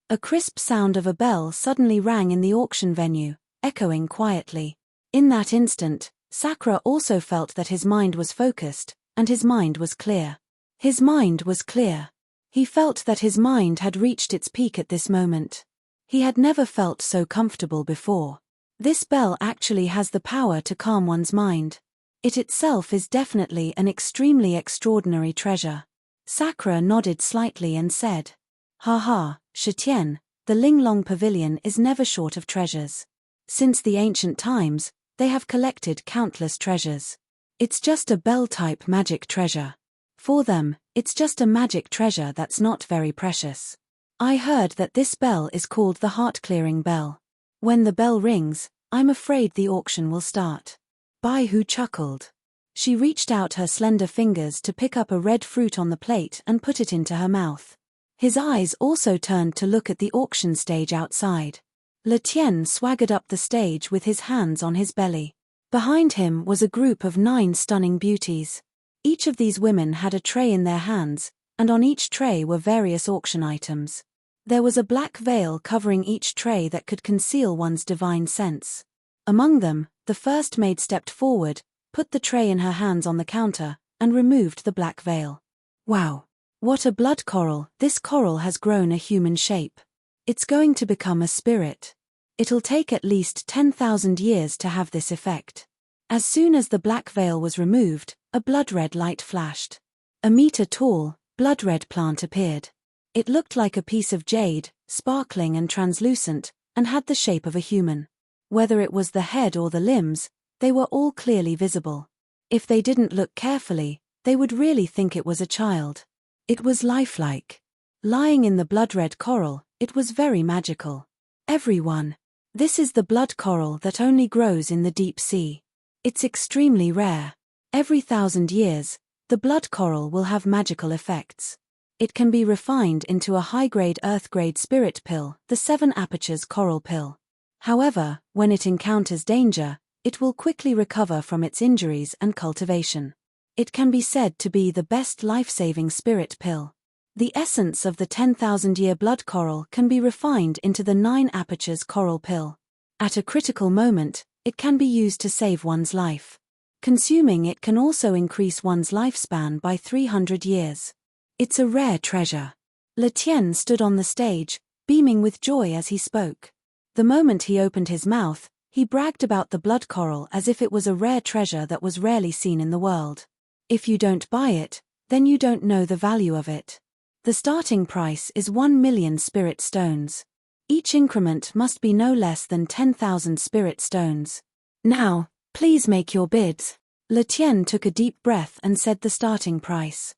A crisp sound of a bell suddenly rang in the auction venue, echoing quietly. In that instant, Sakura also felt that his mind was focused, and his mind was clear. His mind was clear. He felt that his mind had reached its peak at this moment. He had never felt so comfortable before. This bell actually has the power to calm one's mind. It itself is definitely an extremely extraordinary treasure. Sakura nodded slightly and said, "Ha ha, Shitian, the Linglong Pavilion is never short of treasures. Since the ancient times, they have collected countless treasures. It's just a bell-type magic treasure. For them, it's just a magic treasure that's not very precious. I heard that this bell is called the heart-clearing bell. When the bell rings, I'm afraid the auction will start." Baihu chuckled. She reached out her slender fingers to pick up a red fruit on the plate and put it into her mouth. His eyes also turned to look at the auction stage outside. Letienne swaggered up the stage with his hands on his belly. Behind him was a group of 9 stunning beauties. Each of these women had a tray in their hands, and on each tray were various auction items. There was a black veil covering each tray that could conceal one's divine sense. Among them, the first maid stepped forward, put the tray in her hands on the counter, and removed the black veil. Wow! What a blood coral! This coral has grown a human shape. It's going to become a spirit. It'll take at least 10,000 years to have this effect. As soon as the black veil was removed, a blood-red light flashed. A meter-tall, blood-red plant appeared. It looked like a piece of jade, sparkling and translucent, and had the shape of a human. Whether it was the head or the limbs, they were all clearly visible. If they didn't look carefully, they would really think it was a child. It was lifelike. Lying in the blood-red coral, it was very magical. Everyone. This is the blood coral that only grows in the deep sea. It's extremely rare. Every 1,000 years, the blood coral will have magical effects. It can be refined into a high-grade earth-grade spirit pill, the 7 apertures coral pill. However, when it encounters danger, it will quickly recover from its injuries and cultivation. It can be said to be the best life-saving spirit pill. The essence of the 10,000-year blood coral can be refined into the 9 apertures coral pill. At a critical moment, it can be used to save one's life. Consuming it can also increase one's lifespan by 300 years. It's a rare treasure. Letienne stood on the stage, beaming with joy as he spoke. The moment he opened his mouth, he bragged about the blood coral as if it was a rare treasure that was rarely seen in the world. If you don't buy it, then you don't know the value of it. The starting price is 1 million spirit stones. Each increment must be no less than 10,000 spirit stones. Now, please make your bids. Letienne took a deep breath and said the starting price.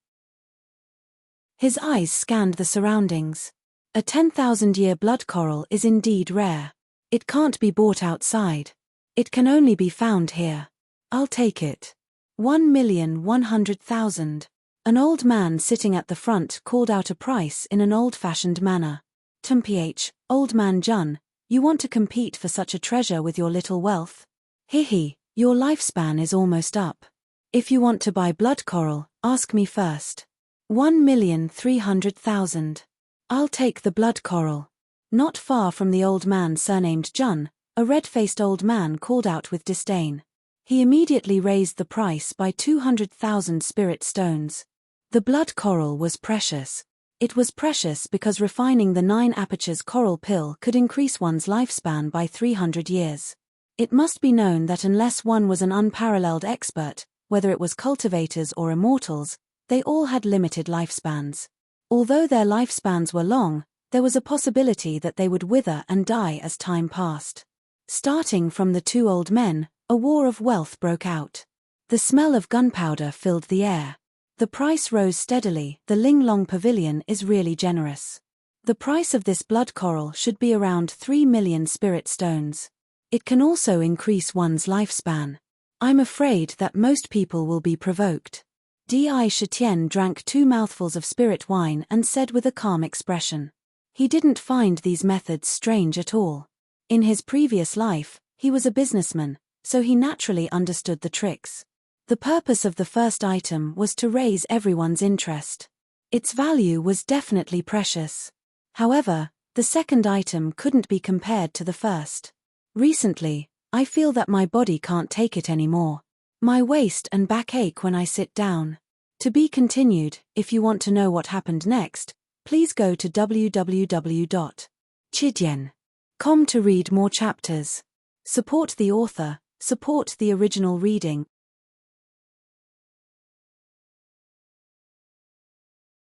His eyes scanned the surroundings. A 10,000-year blood coral is indeed rare. It can't be bought outside. It can only be found here. I'll take it. 1,100,000. An old man sitting at the front called out a price in an old-fashioned manner. "Tumph, old man Jun, you want to compete for such a treasure with your little wealth? Hihi, your lifespan is almost up. If you want to buy blood coral, ask me first. 1,300,000. I'll take the blood coral." Not far from the old man surnamed Jun, a red-faced old man called out with disdain. He immediately raised the price by 200,000 spirit stones. The blood coral was precious. It was precious because refining the 9 apertures coral pill could increase one's lifespan by 300 years. It must be known that unless one was an unparalleled expert, whether it was cultivators or immortals, they all had limited lifespans. Although their lifespans were long, there was a possibility that they would wither and die as time passed. Starting from the 2 old men, a war of wealth broke out. The smell of gunpowder filled the air. The price rose steadily. The Linglong Pavilion is really generous. The price of this blood coral should be around 3 million spirit stones. It can also increase one's lifespan. I'm afraid that most people will be provoked. Di Shitian drank 2 mouthfuls of spirit wine and said with a calm expression. He didn't find these methods strange at all. In his previous life, he was a businessman, so he naturally understood the tricks. The purpose of the first item was to raise everyone's interest. Its value was definitely precious. However, the second item couldn't be compared to the first. Recently, I feel that my body can't take it anymore. My waist and back ache when I sit down. To be continued. If you want to know what happened next, please go to www.chidien.com to read more chapters. Support the author, support the original reading.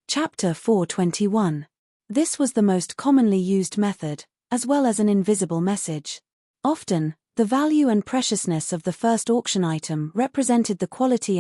Chapter 421. This was the most commonly used method, as well as an invisible message. Often, the value and preciousness of the first auction item represented the quality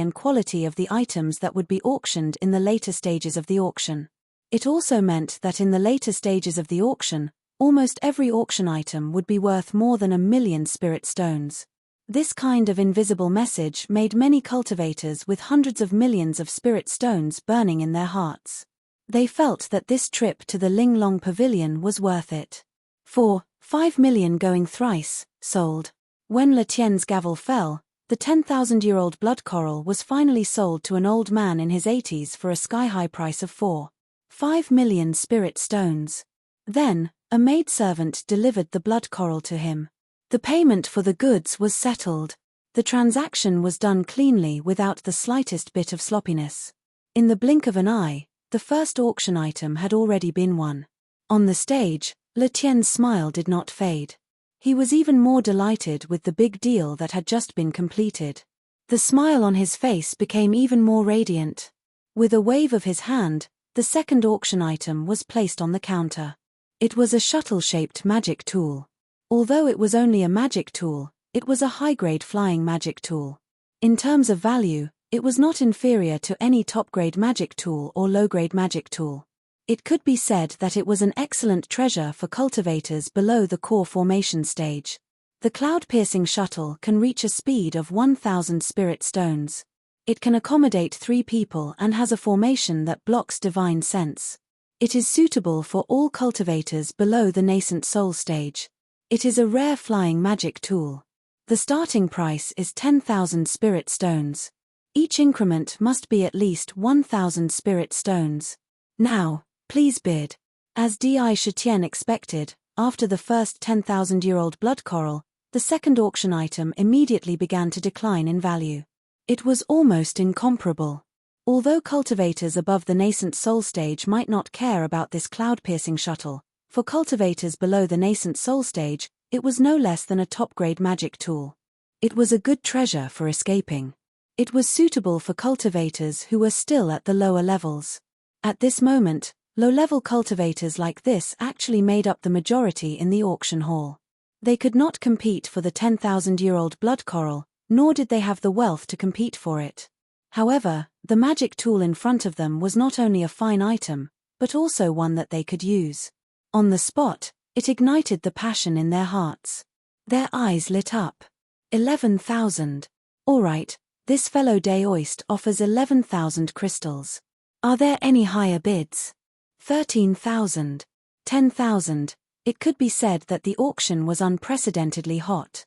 of the items that would be auctioned in the later stages of the auction. It also meant that in the later stages of the auction, almost every auction item would be worth more than 1 million spirit stones. This kind of invisible message made many cultivators with hundreds of millions of spirit stones burning in their hearts. They felt that this trip to the Linglong Pavilion was worth it. For 5 million going thrice, sold. When Le Tien's gavel fell, the 10,000-year-old blood coral was finally sold to an old man in his 80s for a sky-high price of 4.5 million spirit stones. Then, a maidservant delivered the blood coral to him. The payment for the goods was settled. The transaction was done cleanly without the slightest bit of sloppiness. In the blink of an eye, the first auction item had already been won. On the stage, Le Tien's smile did not fade. He was even more delighted with the big deal that had just been completed. The smile on his face became even more radiant. With a wave of his hand, the second auction item was placed on the counter. It was a shuttle-shaped magic tool. Although it was only a magic tool, it was a high-grade flying magic tool. In terms of value, it was not inferior to any top-grade magic tool or low-grade magic tool. It could be said that it was an excellent treasure for cultivators below the core formation stage. The cloud-piercing shuttle can reach a speed of 1,000 spirit stones. It can accommodate 3 people and has a formation that blocks divine sense. It is suitable for all cultivators below the nascent soul stage. It is a rare flying magic tool. The starting price is 10,000 spirit stones. Each increment must be at least 1,000 spirit stones. Now, please bid. As Di Shitian expected, after the first 10,000-year-old blood coral, the second auction item immediately began to decline in value. It was almost incomparable. Although cultivators above the nascent soul stage might not care about this cloud-piercing shuttle, for cultivators below the nascent soul stage, it was no less than a top-grade magic tool. It was a good treasure for escaping. It was suitable for cultivators who were still at the lower levels. At this moment, low-level cultivators like this actually made up the majority in the auction hall. They could not compete for the 10,000-year-old blood coral, nor did they have the wealth to compete for it. However, the magic tool in front of them was not only a fine item, but also one that they could use. On the spot, it ignited the passion in their hearts. Their eyes lit up. 11,000. All right, this fellow Daoist offers 11,000 crystals. Are there any higher bids? 13,000. 10,000. It could be said that the auction was unprecedentedly hot.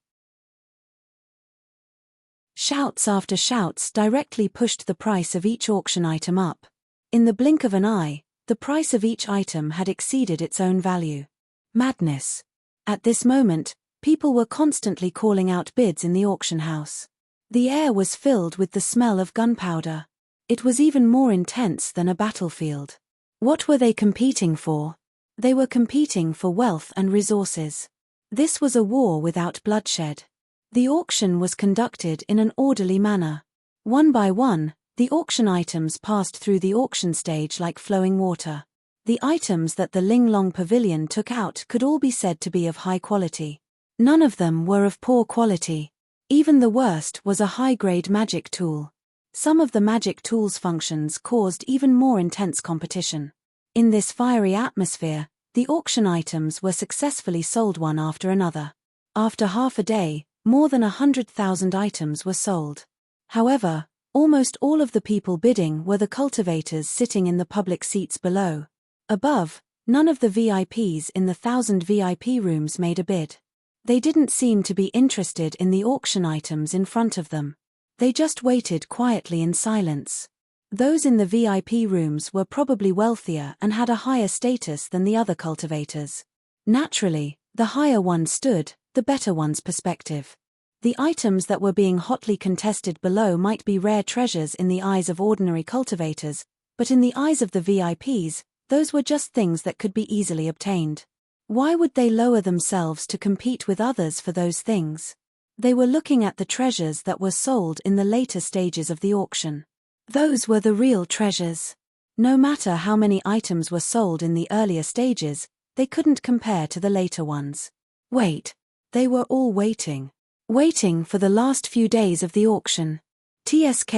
Shouts after shouts directly pushed the price of each auction item up. In the blink of an eye, the price of each item had exceeded its own value. Madness. At this moment, people were constantly calling out bids in the auction house. The air was filled with the smell of gunpowder. It was even more intense than a battlefield. What were they competing for? They were competing for wealth and resources. This was a war without bloodshed. The auction was conducted in an orderly manner. One by one, the auction items passed through the auction stage like flowing water. The items that the Linglong Pavilion took out could all be said to be of high quality. None of them were of poor quality. Even the worst was a high-grade magic tool. Some of the magic tool's functions caused even more intense competition. In this fiery atmosphere, the auction items were successfully sold one after another. After half a day, more than 100,000 items were sold. However, almost all of the people bidding were the cultivators sitting in the public seats below. Above, none of the VIPs in the 1,000 VIP rooms made a bid. They didn't seem to be interested in the auction items in front of them. They just waited quietly in silence. Those in the VIP rooms were probably wealthier and had a higher status than the other cultivators. Naturally, the higher one stood, the better one's perspective. The items that were being hotly contested below might be rare treasures in the eyes of ordinary cultivators, but in the eyes of the VIPs, those were just things that could be easily obtained. Why would they lower themselves to compete with others for those things? They were looking at the treasures that were sold in the later stages of the auction. Those were the real treasures. No matter how many items were sold in the earlier stages, they couldn't compare to the later ones. Wait. They were all waiting. Waiting for the last few days of the auction. TSK.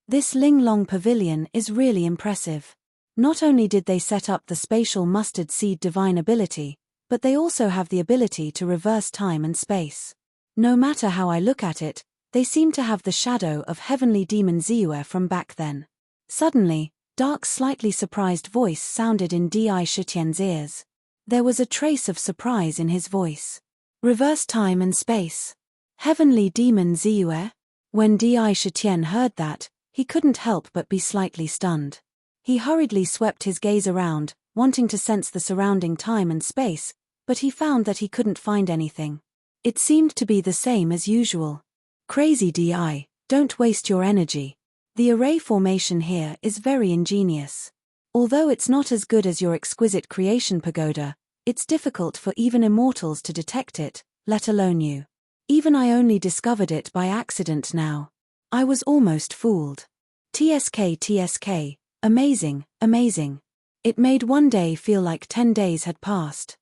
This Ling Long Pavilion is really impressive. Not only did they set up the spatial mustard seed divine ability, but they also have the ability to reverse time and space. No matter how I look at it, they seem to have the shadow of heavenly demon Ziyue from back then. Suddenly, Dark's slightly surprised voice sounded in Di Shitian's ears. There was a trace of surprise in his voice. Reverse time and space. Heavenly demon Ziyue? When Di Shitian heard that, he couldn't help but be slightly stunned. He hurriedly swept his gaze around, wanting to sense the surrounding time and space, but he found that he couldn't find anything. It seemed to be the same as usual. Crazy Di, don't waste your energy. The array formation here is very ingenious. Although it's not as good as your exquisite creation pagoda, it's difficult for even immortals to detect it, let alone you. Even I only discovered it by accident now. I was almost fooled. TSK, amazing. It made one day feel like 10 days had passed.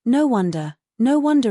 No wonder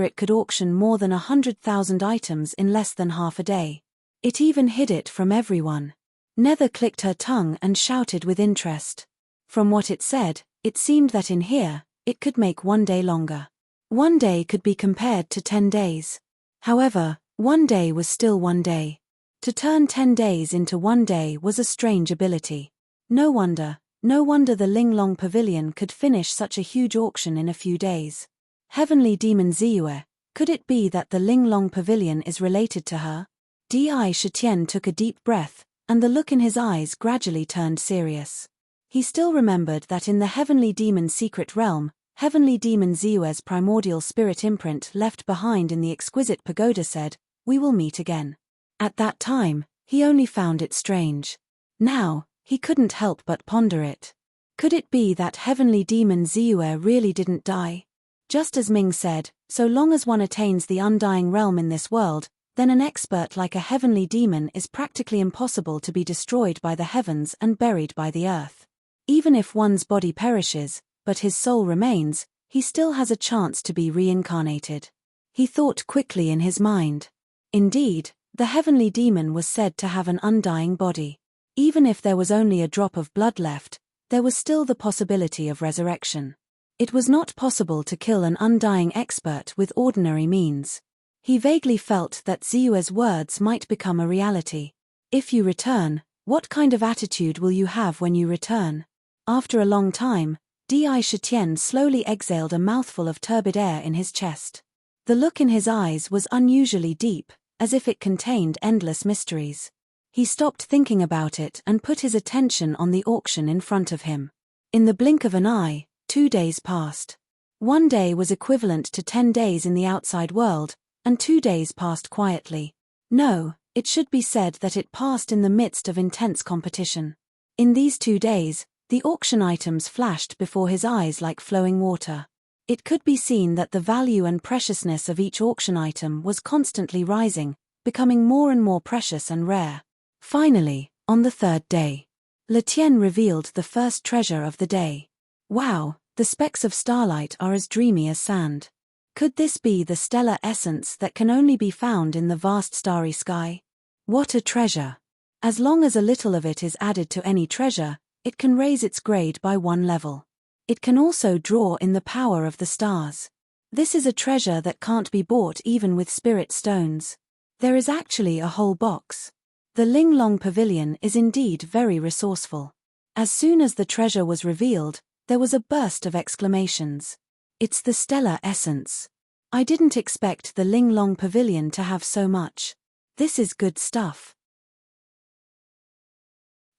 it could auction more than 100,000 items in less than half a day. It even hid it from everyone. Nether clicked her tongue and shouted with interest. From what it said, it seemed that in here, it could make one day longer. One day could be compared to 10 days. However, one day was still one day. To turn 10 days into one day was a strange ability. No wonder the Ling Long Pavilion could finish such a huge auction in a few days. Heavenly demon Ziyue, could it be that the Ling Long Pavilion is related to her? Di Shitian took a deep breath, and the look in his eyes gradually turned serious. He still remembered that in the Heavenly Demon's secret realm, Heavenly Demon Ziyue's primordial spirit imprint left behind in the exquisite pagoda said, "We will meet again." At that time, he only found it strange. Now, he couldn't help but ponder it. Could it be that Heavenly Demon Ziyue really didn't die? Just as Ming said, so long as one attains the undying realm in this world, then an expert like a heavenly demon is practically impossible to be destroyed by the heavens and buried by the earth. Even if one's body perishes, but his soul remains, he still has a chance to be reincarnated. He thought quickly in his mind. Indeed, the heavenly demon was said to have an undying body. Even if there was only a drop of blood left, there was still the possibility of resurrection. It was not possible to kill an undying expert with ordinary means. He vaguely felt that Ziyue's words might become a reality. If you return, what kind of attitude will you have when you return? After a long time, Di Shitian slowly exhaled a mouthful of turbid air in his chest. The look in his eyes was unusually deep, as if it contained endless mysteries. He stopped thinking about it and put his attention on the auction in front of him. In the blink of an eye, 2 days passed. One day was equivalent to 10 days in the outside world, and 2 days passed quietly. No, it should be said that it passed in the midst of intense competition. In these 2 days, the auction items flashed before his eyes like flowing water. It could be seen that the value and preciousness of each auction item was constantly rising, becoming more and more precious and rare. Finally, on the 3rd day, Letienne revealed the first treasure of the day. Wow, the specks of starlight are as dreamy as sand. Could this be the stellar essence that can only be found in the vast starry sky? What a treasure! As long as a little of it is added to any treasure, it can raise its grade by 1 level. It can also draw in the power of the stars. This is a treasure that can't be bought even with spirit stones. There is actually a whole box. The Ling Long Pavilion is indeed very resourceful. As soon as the treasure was revealed, there was a burst of exclamations. It's the stellar essence. I didn't expect the Ling Long Pavilion to have so much. This is good stuff.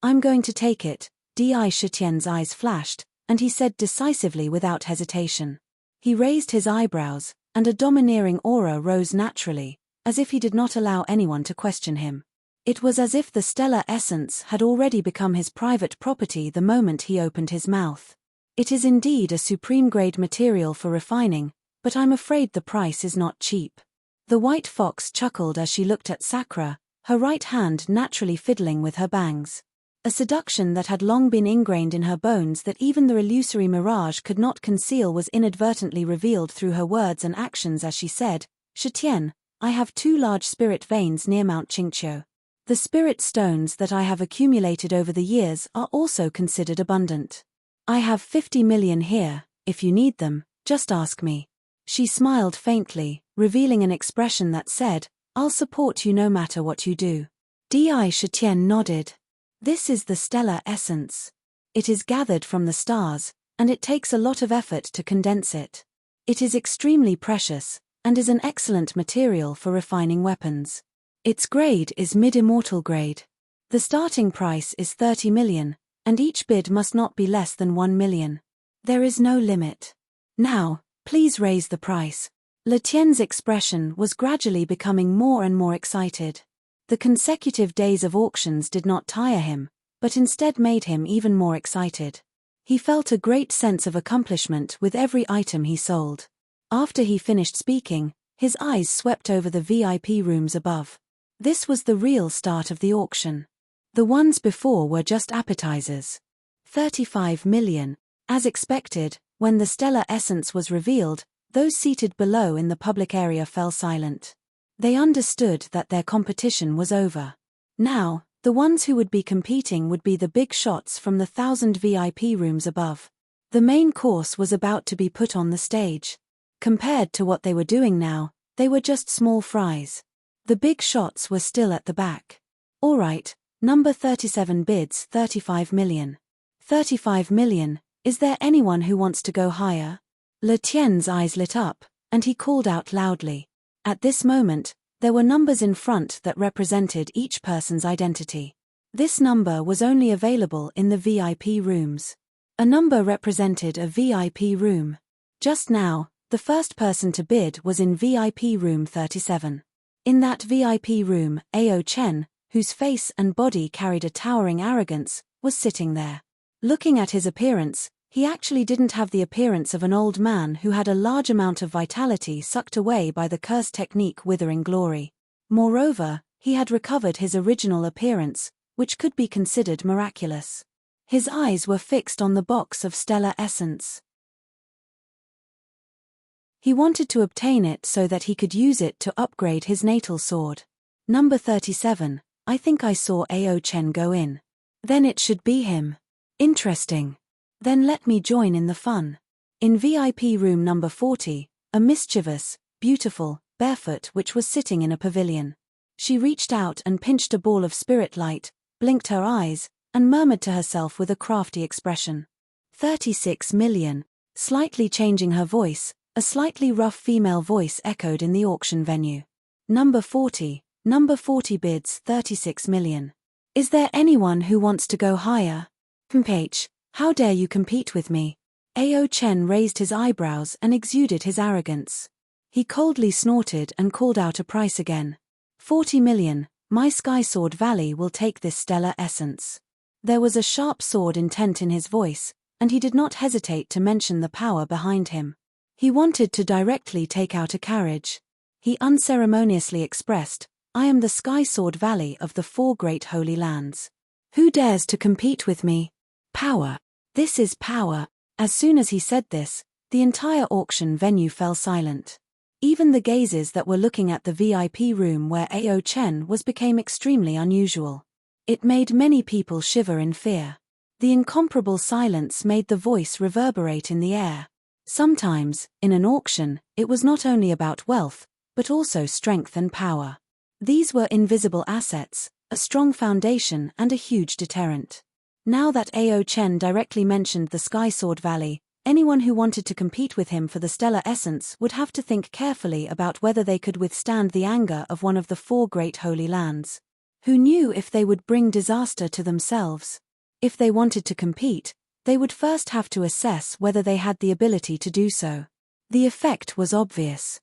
I'm going to take it, Di Shitian's eyes flashed, and he said decisively without hesitation. He raised his eyebrows, and a domineering aura rose naturally, as if he did not allow anyone to question him. It was as if the stellar essence had already become his private property the moment he opened his mouth. It is indeed a supreme-grade material for refining, but I'm afraid the price is not cheap. The white fox chuckled as she looked at Sakura, her right hand naturally fiddling with her bangs. A seduction that had long been ingrained in her bones that even the illusory mirage could not conceal was inadvertently revealed through her words and actions as she said, "Shitian, I have 2 large spirit veins near Mount Qingqiu. The spirit stones that I have accumulated over the years are also considered abundant. I have 50 million here, if you need them, just ask me." She smiled faintly, revealing an expression that said, "I'll support you no matter what you do." Shitian nodded. This is the stellar essence. It is gathered from the stars, and it takes a lot of effort to condense it. It is extremely precious, and is an excellent material for refining weapons. Its grade is mid-immortal grade. The starting price is 30 million, and each bid must not be less than 1 million. There is no limit. Now, please raise the price. Letien's expression was gradually becoming more and more excited. The consecutive days of auctions did not tire him, but instead made him even more excited. He felt a great sense of accomplishment with every item he sold. After he finished speaking, his eyes swept over the VIP rooms above. This was the real start of the auction. The ones before were just appetizers. 35 million. As expected, when the stellar essence was revealed, those seated below in the public area fell silent. They understood that their competition was over. Now, the ones who would be competing would be the big shots from the 1,000 VIP rooms above. The main course was about to be put on the stage. Compared to what they were doing now, they were just small fries. The big shots were still at the back. All right, number 37 bids 35 million. 35 million, is there anyone who wants to go higher? Letien's eyes lit up, and he called out loudly. At this moment, there were numbers in front that represented each person's identity. This number was only available in the VIP rooms. A number represented a VIP room. Just now, the first person to bid was in VIP room 37. In that VIP room, Ao Chen, whose face and body carried a towering arrogance, was sitting there. Looking at his appearance, he actually didn't have the appearance of an old man who had a large amount of vitality sucked away by the curse technique Withering Glory. Moreover, he had recovered his original appearance, which could be considered miraculous. His eyes were fixed on the box of stellar essence. He wanted to obtain it so that he could use it to upgrade his natal sword. Number 37, I think I saw Ao Chen go in. Then it should be him. Interesting. Then let me join in the fun. In VIP room number 40, a mischievous, beautiful, barefoot witch was sitting in a pavilion. She reached out and pinched a ball of spirit light, blinked her eyes, and murmured to herself with a crafty expression. 36 million. Slightly changing her voice, a slightly rough female voice echoed in the auction venue. Number 40 bids 36 million. Is there anyone who wants to go higher? H. How dare you compete with me? Ao Chen raised his eyebrows and exuded his arrogance. He coldly snorted and called out a price again. 40 million, my Sky Sword Valley will take this stellar essence. There was a sharp sword intent in his voice, and he did not hesitate to mention the power behind him. He wanted to directly take out a carriage. He unceremoniously expressed, I am the Sky Sword Valley of the 4 great holy lands. Who dares to compete with me? Power. This is power. As soon as he said this, the entire auction venue fell silent. Even the gazes that were looking at the VIP room where Ao Chen was became extremely unusual. It made many people shiver in fear. The incomparable silence made the voice reverberate in the air. Sometimes, in an auction, it was not only about wealth, but also strength and power. These were invisible assets, a strong foundation and a huge deterrent. Now that Ao Chen directly mentioned the Sky Sword Valley, anyone who wanted to compete with him for the stellar essence would have to think carefully about whether they could withstand the anger of one of the 4 great holy lands. Who knew if they would bring disaster to themselves? If they wanted to compete, they would first have to assess whether they had the ability to do so. The effect was obvious.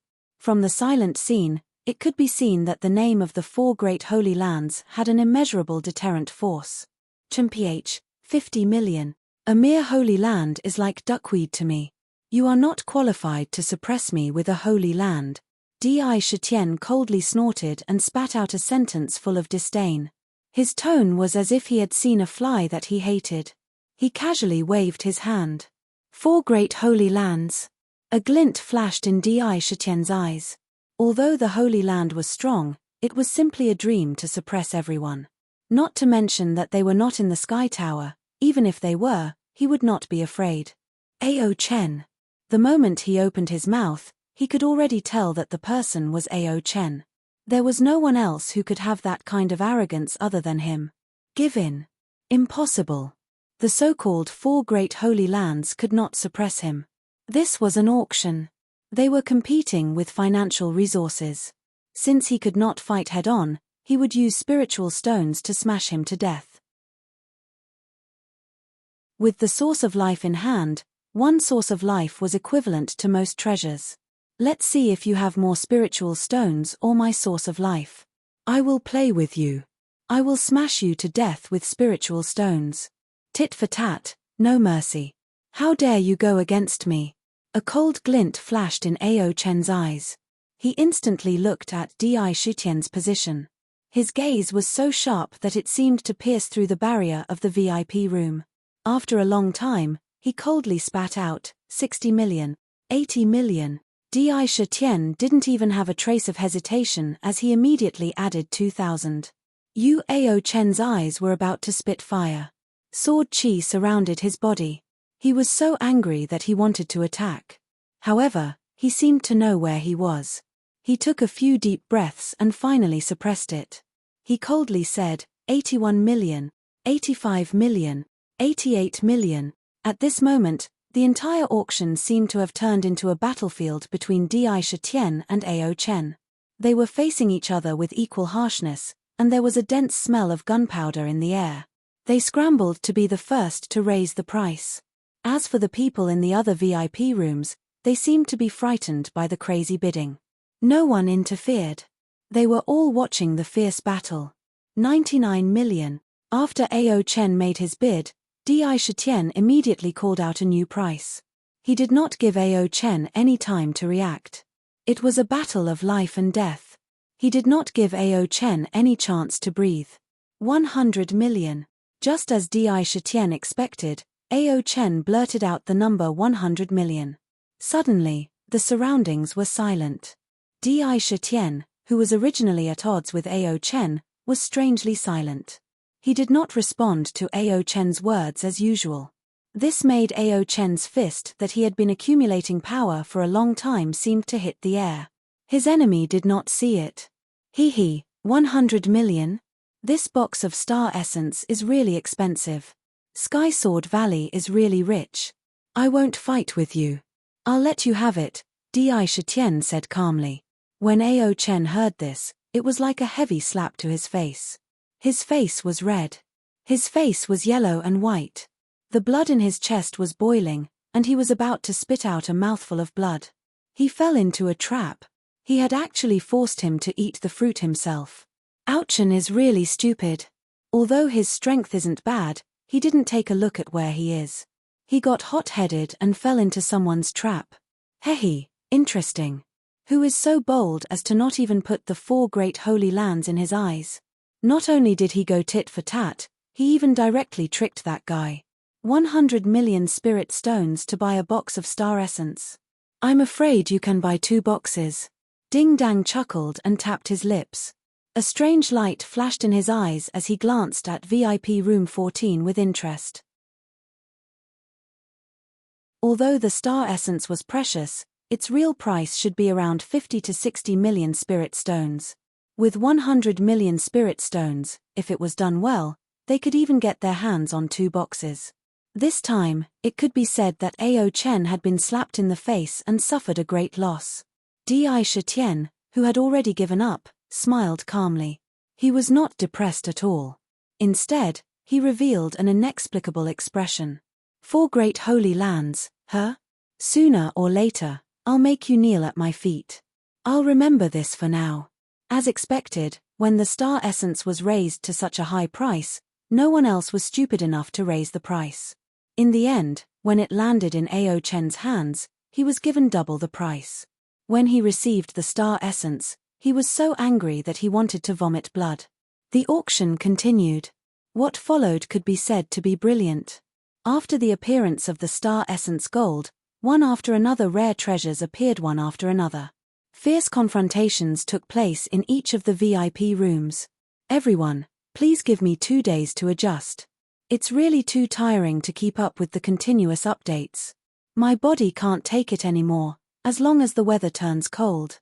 From the silent scene, it could be seen that the name of the 4 great holy lands had an immeasurable deterrent force. Ch. 50 million. A mere holy land is like duckweed to me. You are not qualified to suppress me with a holy land. Di Shitian coldly snorted and spat out a sentence full of disdain. His tone was as if he had seen a fly that he hated. He casually waved his hand. 4 great holy lands. A glint flashed in Di Shitian's eyes. Although the holy land was strong, it was simply a dream to suppress everyone. Not to mention that they were not in the Sky Tower. Even if they were, he would not be afraid. Ao Chen. The moment he opened his mouth, he could already tell that the person was Ao Chen. There was no one else who could have that kind of arrogance other than him. Give in. Impossible. The so-called 4 great holy lands could not suppress him. This was an auction. They were competing with financial resources. Since he could not fight head-on, he would use spiritual stones to smash him to death. With the source of life in hand, one source of life was equivalent to most treasures. Let's see if you have more spiritual stones or my source of life. I will play with you. I will smash you to death with spiritual stones. Tit for tat, no mercy. How dare you go against me? A cold glint flashed in Ao Chen's eyes. He instantly looked at Di Shitian's position. His gaze was so sharp that it seemed to pierce through the barrier of the VIP room. After a long time, he coldly spat out, 60 million, 80 million. Di Shitian didn't even have a trace of hesitation as he immediately added 2,000. Ao Chen's eyes were about to spit fire. Sword chi surrounded his body. He was so angry that he wanted to attack. However, he seemed to know where he was. He took a few deep breaths and finally suppressed it. He coldly said, 81 million, 85 million, 88 million. At this moment, the entire auction seemed to have turned into a battlefield between Di Shitian and Ao Chen. They were facing each other with equal harshness, and there was a dense smell of gunpowder in the air. They scrambled to be the first to raise the price. As for the people in the other VIP rooms, they seemed to be frightened by the crazy bidding. No one interfered. They were all watching the fierce battle. 99 million. After Ao Chen made his bid, Di Shitian immediately called out a new price. He did not give Ao Chen any time to react. It was a battle of life and death. He did not give Ao Chen any chance to breathe. 100 million. Just as Di Shitian expected, Ao Chen blurted out the number 100 million. Suddenly, the surroundings were silent. Di Shitian, who was originally at odds with Ao Chen, was strangely silent. He did not respond to Ao Chen's words as usual. This made Ao Chen's fist that he had been accumulating power for a long time seemed to hit the air. His enemy did not see it. 100 million? This box of star essence is really expensive. Sky Sword Valley is really rich. I won't fight with you. I'll let you have it, Di Shitian said calmly. When Ao Chen heard this, it was like a heavy slap to his face. His face was red. His face was yellow and white. The blood in his chest was boiling, and he was about to spit out a mouthful of blood. He fell into a trap. He had actually forced him to eat the fruit himself. Ao Chen is really stupid. Although his strength isn't bad, he didn't take a look at where he is. He got hot-headed and fell into someone's trap. Interesting. Who is so bold as to not even put the 4 great holy lands in his eyes? Not only did he go tit for tat, he even directly tricked that guy. 100 million spirit stones to buy a box of star essence. I'm afraid you can buy 2 boxes. Ding Dang chuckled and tapped his lips. A strange light flashed in his eyes as he glanced at VIP room 14 with interest. Although the star essence was precious, its real price should be around 50 to 60 million spirit stones. With 100 million spirit stones, if it was done well, they could even get their hands on 2 boxes. This time, it could be said that Ao Chen had been slapped in the face and suffered a great loss. Di Shitian, who had already given up, smiled calmly. He was not depressed at all. Instead, he revealed an inexplicable expression. 4 great holy lands, huh? Sooner or later, I'll make you kneel at my feet. I'll remember this for now. As expected, when the star essence was raised to such a high price, no one else was stupid enough to raise the price. In the end, when it landed in Ao Chen's hands, he was given double the price. When he received the star essence, he was so angry that he wanted to vomit blood. The auction continued. What followed could be said to be brilliant. After the appearance of the star essence gold, one after another rare treasures appeared one after another. Fierce confrontations took place in each of the VIP rooms. Everyone, please give me 2 days to adjust. It's really too tiring to keep up with the continuous updates. My body can't take it anymore, as long as the weather turns cold.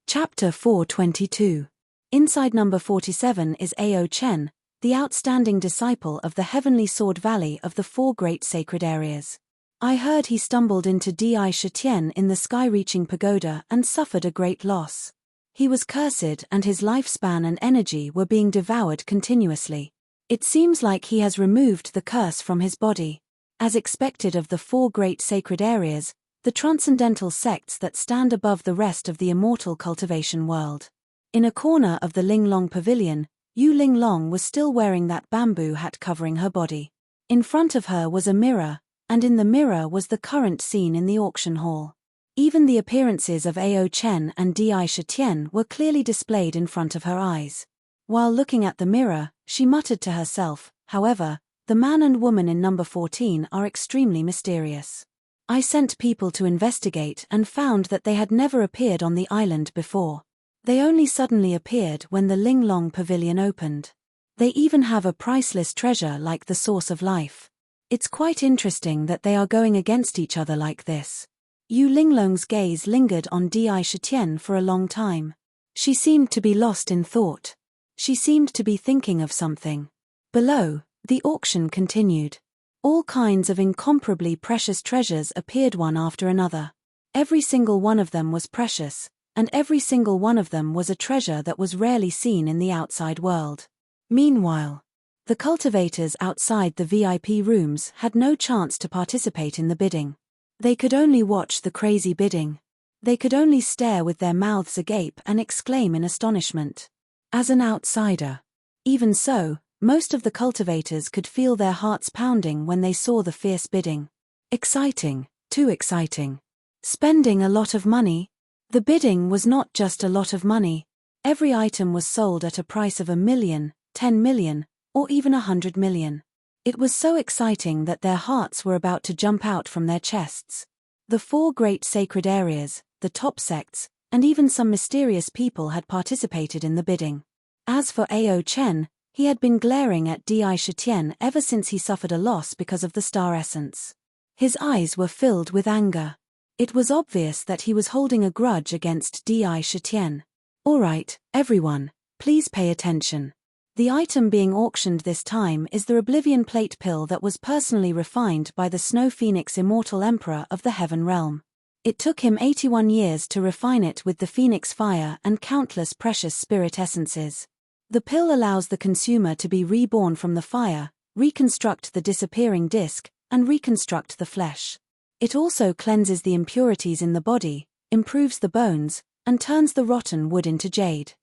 Chapter 422. Inside number 47 is Ao Chen, the outstanding disciple of the Heavenly Sword Valley of the 4 great sacred areas. I heard he stumbled into Di Shitian in the sky-reaching pagoda and suffered a great loss. He was cursed and his lifespan and energy were being devoured continuously. It seems like he has removed the curse from his body. As expected of the 4 great sacred areas, the transcendental sects that stand above the rest of the immortal cultivation world. In a corner of the Linglong Pavilion, Yu Linglong was still wearing that bamboo hat covering her body. In front of her was a mirror, and in the mirror was the current scene in the auction hall. Even the appearances of Ao Chen and Di Shitian were clearly displayed in front of her eyes. While looking at the mirror, she muttered to herself, however, the man and woman in number 14 are extremely mysterious. I sent people to investigate and found that they had never appeared on the island before. They only suddenly appeared when the Linglong Pavilion opened. They even have a priceless treasure like the source of life. It's quite interesting that they are going against each other like this. Yu Linglong's gaze lingered on Di Shitian for a long time. She seemed to be lost in thought. She seemed to be thinking of something. Below, the auction continued. All kinds of incomparably precious treasures appeared one after another. Every single one of them was precious, and every single one of them was a treasure that was rarely seen in the outside world. Meanwhile, the cultivators outside the VIP rooms had no chance to participate in the bidding. They could only watch the crazy bidding. They could only stare with their mouths agape and exclaim in astonishment. As an outsider. Even so, most of the cultivators could feel their hearts pounding when they saw the fierce bidding. Exciting, too exciting. Spending a lot of money. The bidding was not just a lot of money. Every item was sold at a price of 1 million, 10 million, or even 100 million. It was so exciting that their hearts were about to jump out from their chests. The 4 great sacred areas, the top sects, and even some mysterious people had participated in the bidding. As for Ao Chen, he had been glaring at Di Shitian ever since he suffered a loss because of the star essence. His eyes were filled with anger. It was obvious that he was holding a grudge against Di Shitian. All right, everyone, please pay attention. The item being auctioned this time is the Oblivion Plate Pill that was personally refined by the Snow Phoenix Immortal Emperor of the Heaven Realm. It took him 81 years to refine it with the Phoenix Fire and countless precious spirit essences. The pill allows the consumer to be reborn from the fire, reconstruct the disappearing disc, and reconstruct the flesh. It also cleanses the impurities in the body, improves the bones, and turns the rotten wood into jade.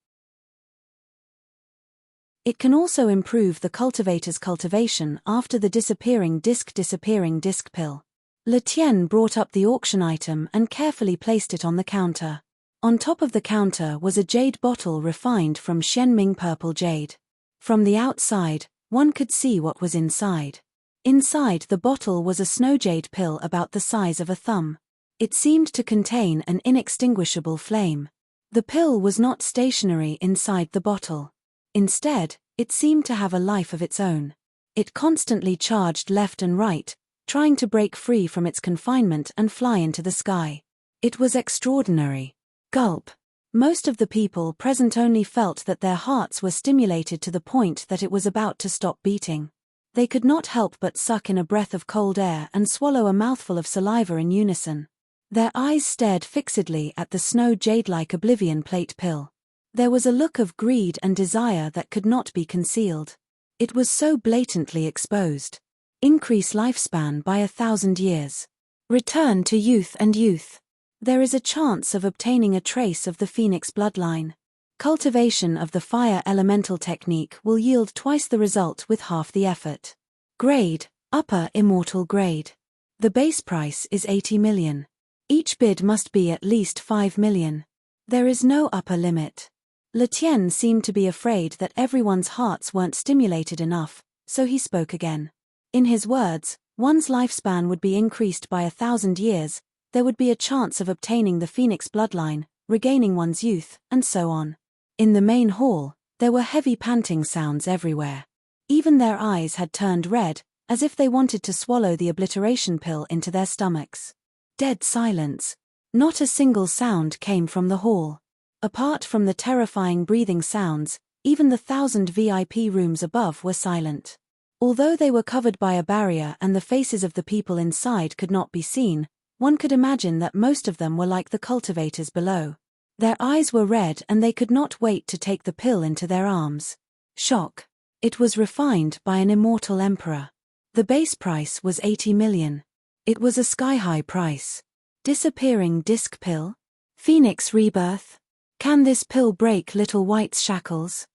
It can also improve the cultivator's cultivation after the disappearing disc pill. Le Tien brought up the auction item and carefully placed it on the counter. On top of the counter was a jade bottle refined from Shenming purple jade. From the outside, one could see what was inside. Inside the bottle was a snow jade pill about the size of a thumb. It seemed to contain an inextinguishable flame. The pill was not stationary inside the bottle. Instead, it seemed to have a life of its own. It constantly charged left and right, trying to break free from its confinement and fly into the sky. It was extraordinary. Gulp. Most of the people present only felt that their hearts were stimulated to the point that it was about to stop beating. They could not help but suck in a breath of cold air and swallow a mouthful of saliva in unison. Their eyes stared fixedly at the snow jade-like Oblivion Plate Pill. There was a look of greed and desire that could not be concealed. It was so blatantly exposed. Increase lifespan by 1,000 years. Return to youth and youth. There is a chance of obtaining a trace of the phoenix bloodline. Cultivation of the fire elemental technique will yield twice the result with half the effort. Grade, upper immortal grade. The base price is 80 million. Each bid must be at least 5 million. There is no upper limit. Letienne seemed to be afraid that everyone's hearts weren't stimulated enough, so he spoke again. In his words, one's lifespan would be increased by 1,000 years, there would be a chance of obtaining the phoenix bloodline, regaining one's youth, and so on. In the main hall, there were heavy panting sounds everywhere. Even their eyes had turned red, as if they wanted to swallow the obliteration pill into their stomachs. Dead silence. Not a single sound came from the hall. Apart from the terrifying breathing sounds, even the 1,000 VIP rooms above were silent. Although they were covered by a barrier and the faces of the people inside could not be seen, one could imagine that most of them were like the cultivators below. Their eyes were red and they could not wait to take the pill into their arms. Shock. It was refined by an immortal emperor. The base price was 80 million. It was a sky-high price. Disappearing disc pill? Phoenix rebirth? Can this pill break Little White's shackles?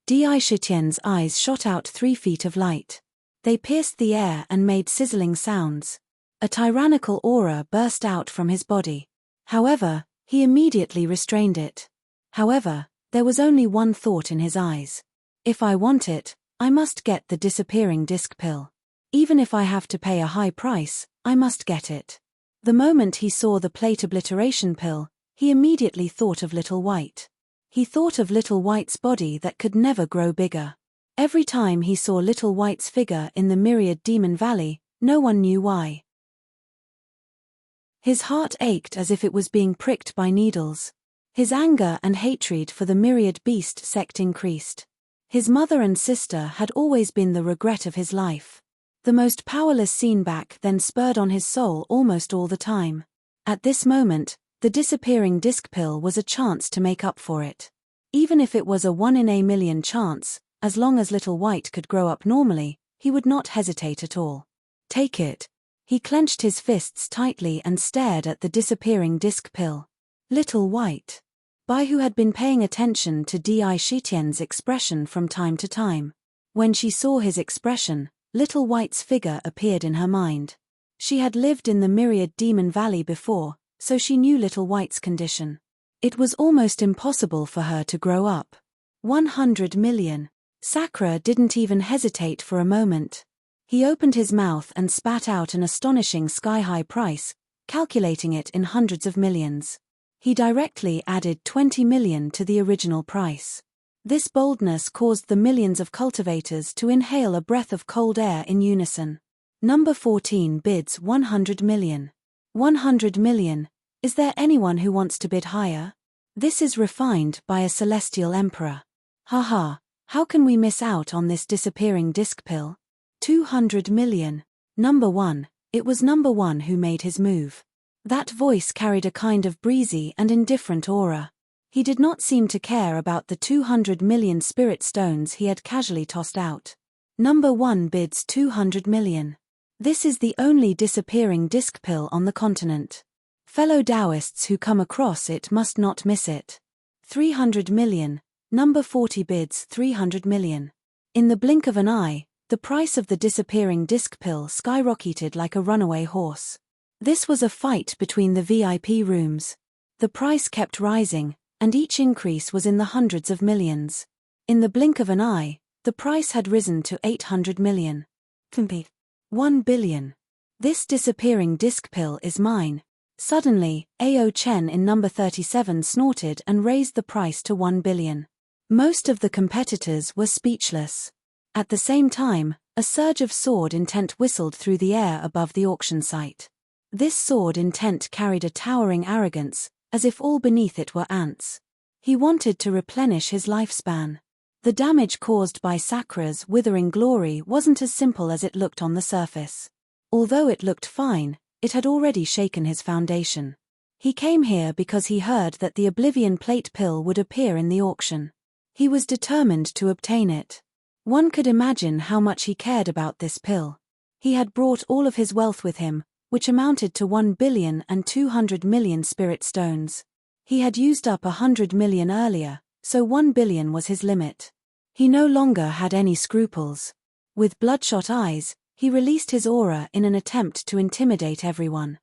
Shitien's eyes shot out 3 feet of light. They pierced the air and made sizzling sounds. A tyrannical aura burst out from his body. However, he immediately restrained it. However, there was only one thought in his eyes. If I want it, I must get the disappearing disc pill. Even if I have to pay a high price, I must get it. The moment he saw the plate obliteration pill, he immediately thought of Little White. He thought of Little White's body that could never grow bigger. Every time he saw Little White's figure in the myriad Demon Valley, no one knew why. His heart ached as if it was being pricked by needles. His anger and hatred for the myriad beast sect increased. His mother and sister had always been the regret of his life. The most powerless scene back then spurred on his soul almost all the time. At this moment, the disappearing disc pill was a chance to make up for it. Even if it was a 1 in a million chance, as long as Little White could grow up normally, he would not hesitate at all. Take it. He clenched his fists tightly and stared at the disappearing disc pill. Little White. Bai, who had been paying attention to Shitien's expression from time to time. When she saw his expression, Little White's figure appeared in her mind. She had lived in the myriad Demon Valley before, so she knew Little White's condition. It was almost impossible for her to grow up. 100 million. Sakura didn't even hesitate for a moment. He opened his mouth and spat out an astonishing sky-high price, calculating it in hundreds of millions. He directly added 20 million to the original price. This boldness caused the millions of cultivators to inhale a breath of cold air in unison. Number 14 bids 100 million. 100 million. Is there anyone who wants to bid higher? This is refined by a celestial emperor. Haha, how can we miss out on this disappearing disc pill? 200 million. Number 1, it was number 1 who made his move. That voice carried a kind of breezy and indifferent aura. He did not seem to care about the 200 million spirit stones he had casually tossed out. Number 1 bids 200 million. This is the only disappearing disc pill on the continent. Fellow Taoists who come across it must not miss it. 300 million. Number 40 bids 300 million. In the blink of an eye, the price of the disappearing disc pill skyrocketed like a runaway horse. This was a fight between the VIP rooms. The price kept rising, and each increase was in the hundreds of millions. In the blink of an eye, the price had risen to 800 million. 1 billion. This disappearing disc pill is mine. Suddenly, Ao Chen in number 37 snorted and raised the price to 1 billion. Most of the competitors were speechless. At the same time, a surge of sword intent whistled through the air above the auction site. This sword intent carried a towering arrogance, as if all beneath it were ants. He wanted to replenish his lifespan. The damage caused by Sakura's withering glory wasn't as simple as it looked on the surface. Although it looked fine, it had already shaken his foundation. He came here because he heard that the Oblivion Plate pill would appear in the auction. He was determined to obtain it. One could imagine how much he cared about this pill. He had brought all of his wealth with him, which amounted to 1,200,000,000 spirit stones. He had used up 100 million earlier, so 1 billion was his limit. He no longer had any scruples. With bloodshot eyes, he released his aura in an attempt to intimidate everyone.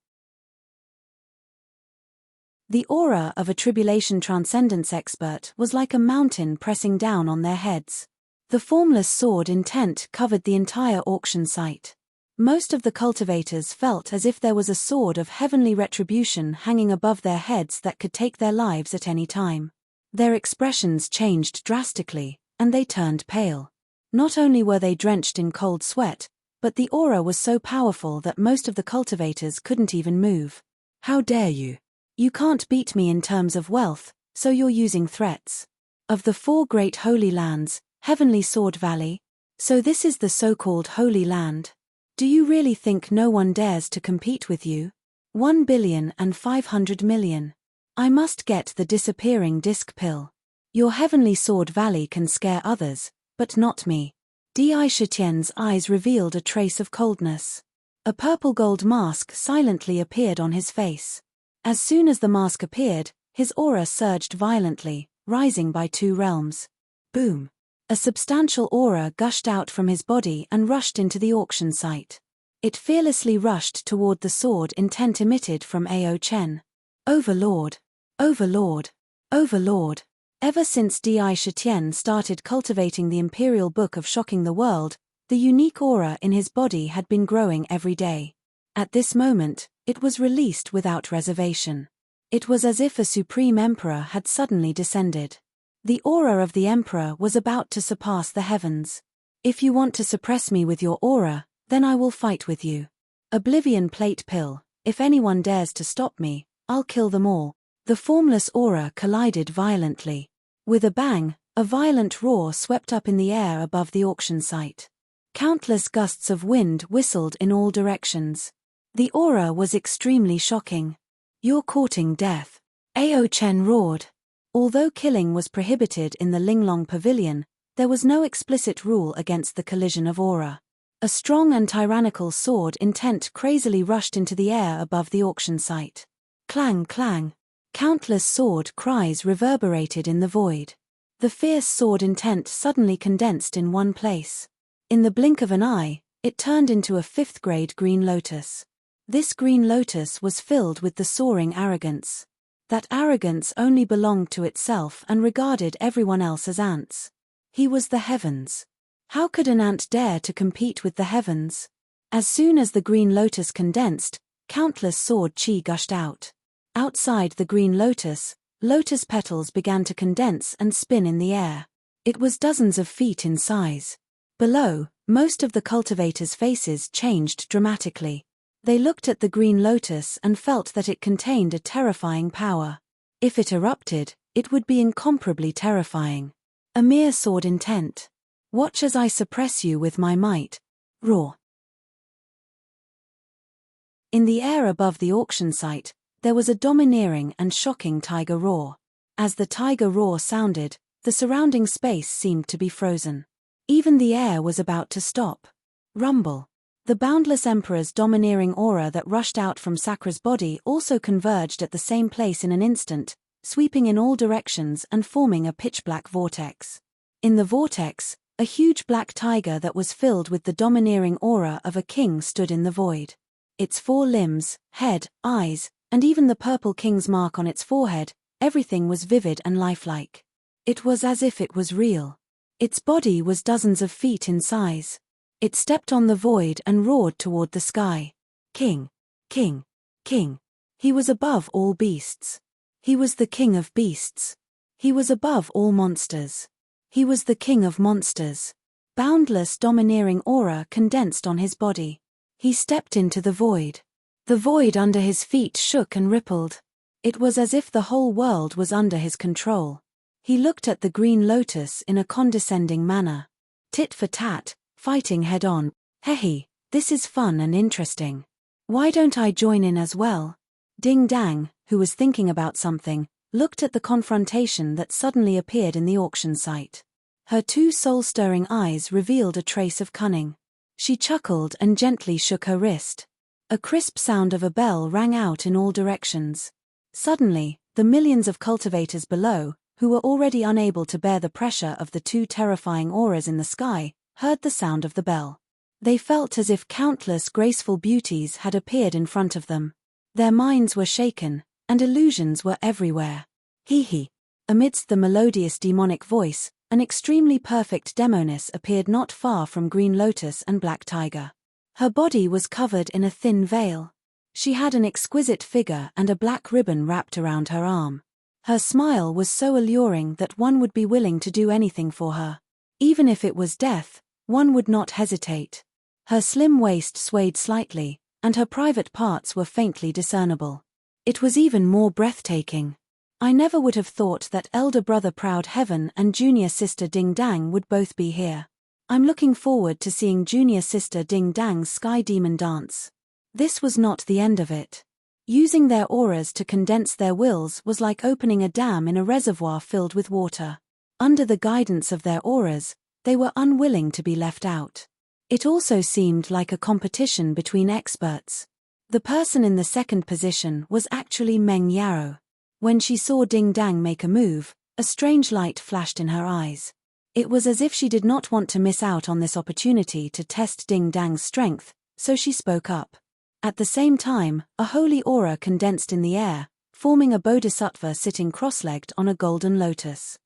The aura of a tribulation transcendence expert was like a mountain pressing down on their heads. The formless sword intent covered the entire auction site. Most of the cultivators felt as if there was a sword of heavenly retribution hanging above their heads that could take their lives at any time. Their expressions changed drastically, and they turned pale. Not only were they drenched in cold sweat, but the aura was so powerful that most of the cultivators couldn't even move. "How dare you? You can't beat me in terms of wealth, so you're using threats. Of the 4 great holy lands, Heavenly Sword Valley? So this is the so-called Holy Land? Do you really think no one dares to compete with you? 1,500,000,000. I must get the disappearing disc pill. Your Heavenly Sword Valley can scare others, but not me." Di Shitian's eyes revealed a trace of coldness. A purple-gold mask silently appeared on his face. As soon as the mask appeared, his aura surged violently, rising by 2 realms. Boom! A substantial aura gushed out from his body and rushed into the auction site. It fearlessly rushed toward the sword intent emitted from Ao Chen. Overlord! Overlord! Overlord! Ever since Di Shitian started cultivating the Imperial Book of Shocking the World, the unique aura in his body had been growing every day. At this moment, it was released without reservation. It was as if a supreme emperor had suddenly descended. The aura of the emperor was about to surpass the heavens. "If you want to suppress me with your aura, then I will fight with you. Oblivion plate pill, if anyone dares to stop me, I'll kill them all." The formless aura collided violently. With a bang, a violent roar swept up in the air above the auction site. Countless gusts of wind whistled in all directions. The aura was extremely shocking. "You're courting death," Ao Chen roared. Although killing was prohibited in the Linglong Pavilion, there was no explicit rule against the collision of aura. A strong and tyrannical sword intent crazily rushed into the air above the auction site. Clang clang. Countless sword cries reverberated in the void. The fierce sword intent suddenly condensed in one place. In the blink of an eye, it turned into a 5th-grade green lotus. This green lotus was filled with the soaring arrogance. That arrogance only belonged to itself and regarded everyone else as ants. He was the heavens. How could an ant dare to compete with the heavens? As soon as the green lotus condensed, countless sword chi gushed out. Outside the green lotus, lotus petals began to condense and spin in the air. It was dozens of feet in size. Below, most of the cultivators' faces changed dramatically. They looked at the green lotus and felt that it contained a terrifying power. If it erupted, it would be incomparably terrifying. A mere sword intent. "Watch as I suppress you with my might." Roar. In the air above the auction site, there was a domineering and shocking tiger roar. As the tiger roar sounded, the surrounding space seemed to be frozen. Even the air was about to stop. Rumble. The boundless emperor's domineering aura that rushed out from Sakra's body also converged at the same place in an instant, sweeping in all directions and forming a pitch-black vortex. In the vortex, a huge black tiger that was filled with the domineering aura of a king stood in the void. Its 4 limbs, head, eyes, and even the purple king's mark on its forehead, everything was vivid and lifelike. It was as if it was real. Its body was dozens of feet in size. It stepped on the void and roared toward the sky. "King! King! King!" He was above all beasts. He was the king of beasts. He was above all monsters. He was the king of monsters. Boundless domineering aura condensed on his body. He stepped into the void. The void under his feet shook and rippled. It was as if the whole world was under his control. He looked at the green lotus in a condescending manner. "Tit for tat, fighting head-on. Hehe, this is fun and interesting. Why don't I join in as well?" Ding Dang, who was thinking about something, looked at the confrontation that suddenly appeared in the auction site. Her 2 soul-stirring eyes revealed a trace of cunning. She chuckled and gently shook her wrist. A crisp sound of a bell rang out in all directions. Suddenly, the millions of cultivators below, who were already unable to bear the pressure of the two terrifying auras in the sky, heard the sound of the bell. They felt as if countless graceful beauties had appeared in front of them. Their minds were shaken, and illusions were everywhere. Hee. Amidst the melodious demonic voice, an extremely perfect demoness appeared not far from Green Lotus and Black Tiger. Her body was covered in a thin veil. She had an exquisite figure and a black ribbon wrapped around her arm. Her smile was so alluring that one would be willing to do anything for her. Even if it was death, one would not hesitate. Her slim waist swayed slightly, and her private parts were faintly discernible. It was even more breathtaking. I never would have thought that elder brother Proud Heaven and junior sister Ding Dang would both be here. I'm looking forward to seeing junior sister Ding Dang's Sky Demon dance. This was not the end of it. Using their auras to condense their wills was like opening a dam in a reservoir filled with water. Under the guidance of their auras, they were unwilling to be left out. It also seemed like a competition between experts. The person in the second position was actually Meng Yaro. When she saw Ding Dang make a move, a strange light flashed in her eyes. It was as if she did not want to miss out on this opportunity to test Ding Dang's strength, so she spoke up. At the same time, a holy aura condensed in the air, forming a bodhisattva sitting cross-legged on a golden lotus.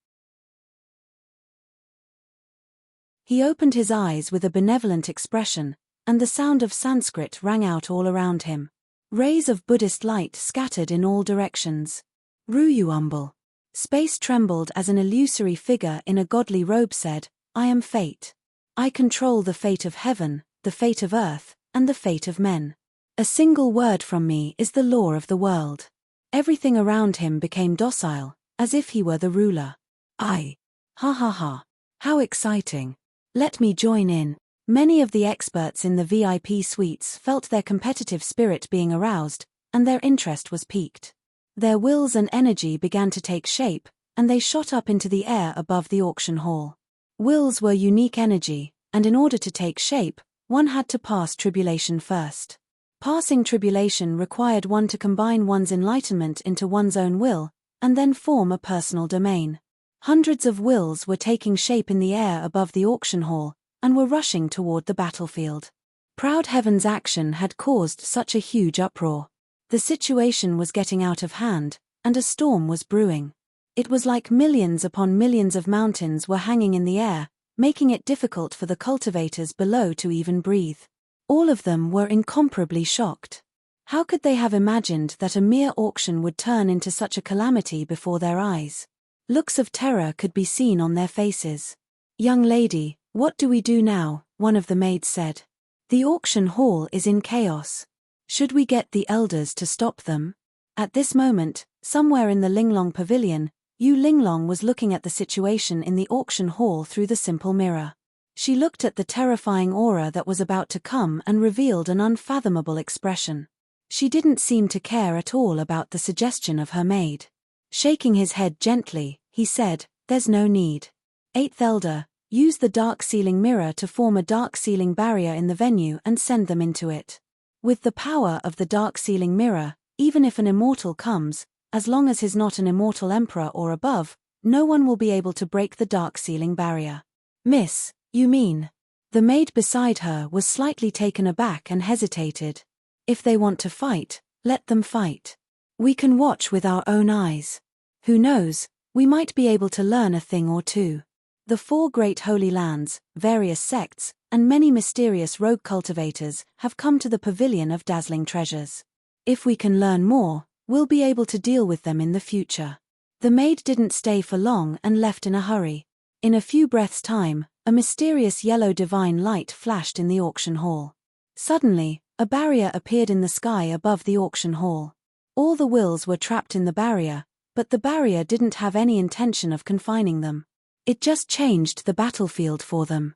He opened his eyes with a benevolent expression, and the sound of Sanskrit rang out all around him. Rays of Buddhist light scattered in all directions. Ruyuumbal. Space trembled as an illusory figure in a godly robe said, "I am fate. I control the fate of heaven, the fate of earth, and the fate of men. A single word from me is the law of the world." Everything around him became docile, as if he were the ruler. Ha ha. How exciting. Let me join in. Many of the experts in the VIP suites felt their competitive spirit being aroused, and their interest was piqued. Their wills and energy began to take shape, and they shot up into the air above the auction hall. Wills were unique energy, and in order to take shape, one had to pass tribulation first. Passing tribulation required one to combine one's enlightenment into one's own will, and then form a personal domain. Hundreds of wills were taking shape in the air above the auction hall, and were rushing toward the battlefield. Proud Heaven's action had caused such a huge uproar. The situation was getting out of hand, and a storm was brewing. It was like millions upon millions of mountains were hanging in the air, making it difficult for the cultivators below to even breathe. All of them were incomparably shocked. How could they have imagined that a mere auction would turn into such a calamity before their eyes? Looks of terror could be seen on their faces. "Young lady, what do we do now?" one of the maids said. "The auction hall is in chaos. Should we get the elders to stop them?" At this moment, somewhere in the Linglong pavilion, Yu Linglong was looking at the situation in the auction hall through the simple mirror. She looked at the terrifying aura that was about to come and revealed an unfathomable expression. She didn't seem to care at all about the suggestion of her maid. Shaking his head gently, he said, "There's no need. Eighth Elder, use the dark ceiling mirror to form a dark ceiling barrier in the venue and send them into it. With the power of the dark ceiling mirror, even if an immortal comes, as long as he's not an immortal emperor or above, no one will be able to break the dark ceiling barrier." "Miss, you mean?" The maid beside her was slightly taken aback and hesitated. "If they want to fight, let them fight. We can watch with our own eyes. Who knows, we might be able to learn a thing or two." The 4 great holy lands, various sects, and many mysterious rogue cultivators have come to the pavilion of dazzling treasures. If we can learn more, we'll be able to deal with them in the future. The maid didn't stay for long and left in a hurry. In a few breaths' time, a mysterious yellow divine light flashed in the auction hall. Suddenly, a barrier appeared in the sky above the auction hall. All the wills were trapped in the barrier, but the barrier didn't have any intention of confining them. It just changed the battlefield for them.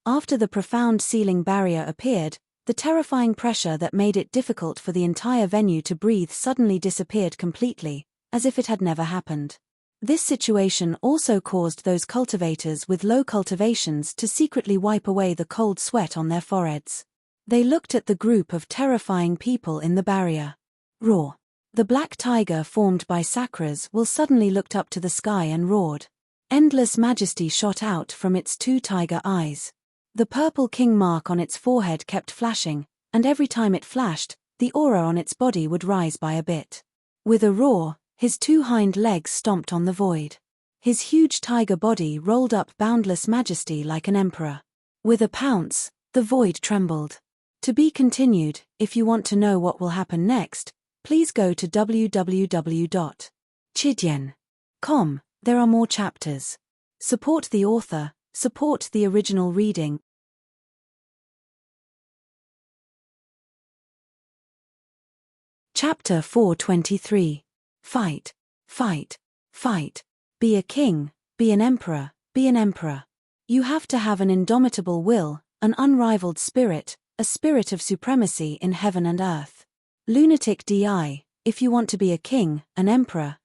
After the profound ceiling barrier appeared, the terrifying pressure that made it difficult for the entire venue to breathe suddenly disappeared completely, as if it had never happened. This situation also caused those cultivators with low cultivations to secretly wipe away the cold sweat on their foreheads. They looked at the group of terrifying people in the barrier. Roar. The black tiger formed by Sakras will suddenly looked up to the sky and roared. Endless majesty shot out from its two tiger eyes. The purple king mark on its forehead kept flashing, and every time it flashed, the aura on its body would rise by a bit. With a roar, his two hind legs stomped on the void. His huge tiger body rolled up boundless majesty like an emperor. With a pounce, the void trembled. To be continued. If you want to know what will happen next, please go to www.chidyen.com. There are more chapters. Support the author, support the original reading. Chapter 423. Fight, fight, fight. Be a king, be an emperor, be an emperor. You have to have an indomitable will, an unrivaled spirit, a spirit of supremacy in heaven and earth. Lunatic DI, if you want to be a king, an emperor,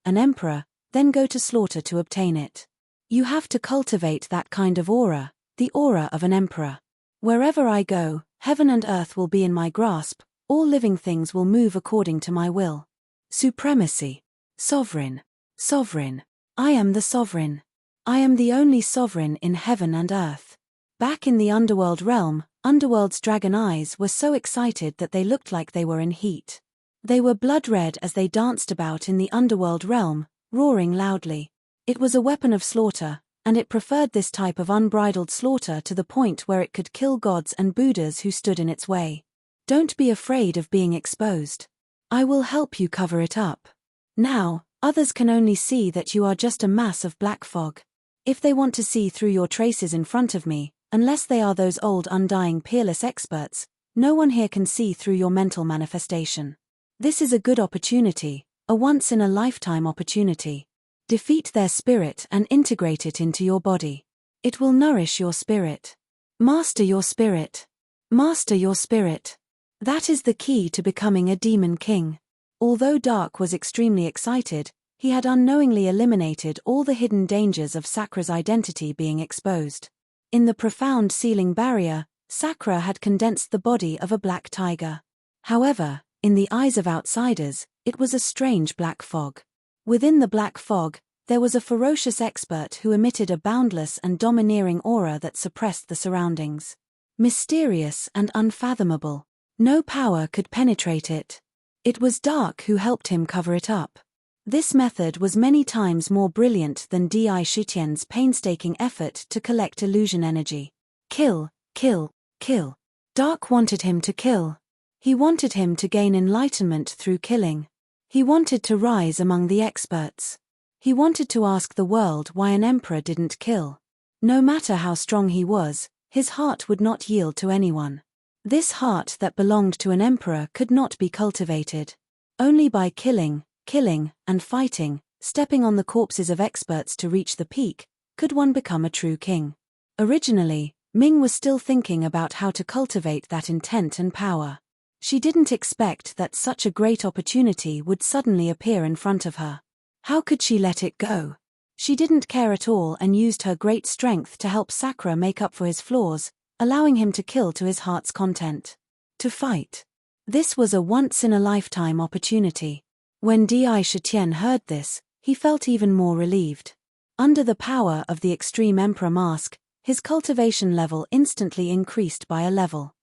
then go to slaughter to obtain it. You have to cultivate that kind of aura, the aura of an emperor. Wherever I go, heaven and earth will be in my grasp, all living things will move according to my will. Supremacy. Sovereign. Sovereign. I am the sovereign. I am the only sovereign in heaven and earth. Back in the underworld realm, Underworld's dragon eyes were so excited that they looked like they were in heat. They were blood red as they danced about in the underworld realm, roaring loudly. It was a weapon of slaughter, and it preferred this type of unbridled slaughter to the point where it could kill gods and Buddhas who stood in its way. Don't be afraid of being exposed. I will help you cover it up. Now, others can only see that you are just a mass of black fog. If they want to see through your traces in front of me, unless they are those old undying peerless experts, no one here can see through your mental manifestation. This is a good opportunity, a once-in-a-lifetime opportunity. Defeat their spirit and integrate it into your body. It will nourish your spirit. Master your spirit. Master your spirit. That is the key to becoming a demon king. Although Dark was extremely excited, he had unknowingly eliminated all the hidden dangers of Sakra's identity being exposed. In the profound sealing barrier, Sakra had condensed the body of a black tiger. However, in the eyes of outsiders, it was a strange black fog. Within the black fog, there was a ferocious expert who emitted a boundless and domineering aura that suppressed the surroundings. Mysterious and unfathomable. No power could penetrate it. It was Dark who helped him cover it up. This method was many times more brilliant than Di Shitien's painstaking effort to collect illusion energy. Kill, kill, kill. Dark wanted him to kill. He wanted him to gain enlightenment through killing. He wanted to rise among the experts. He wanted to ask the world why an emperor didn't kill. No matter how strong he was, his heart would not yield to anyone. This heart that belonged to an emperor could not be cultivated. Only by killing, and fighting, stepping on the corpses of experts to reach the peak, could one become a true king. Originally, Ming was still thinking about how to cultivate that intent and power. She didn't expect that such a great opportunity would suddenly appear in front of her. How could she let it go? She didn't care at all and used her great strength to help Sakra make up for his flaws, allowing him to kill to his heart's content. To fight. This was a once-in-a-lifetime opportunity. When Di Shitian heard this, he felt even more relieved. Under the power of the extreme Emperor mask, his cultivation level instantly increased by a level.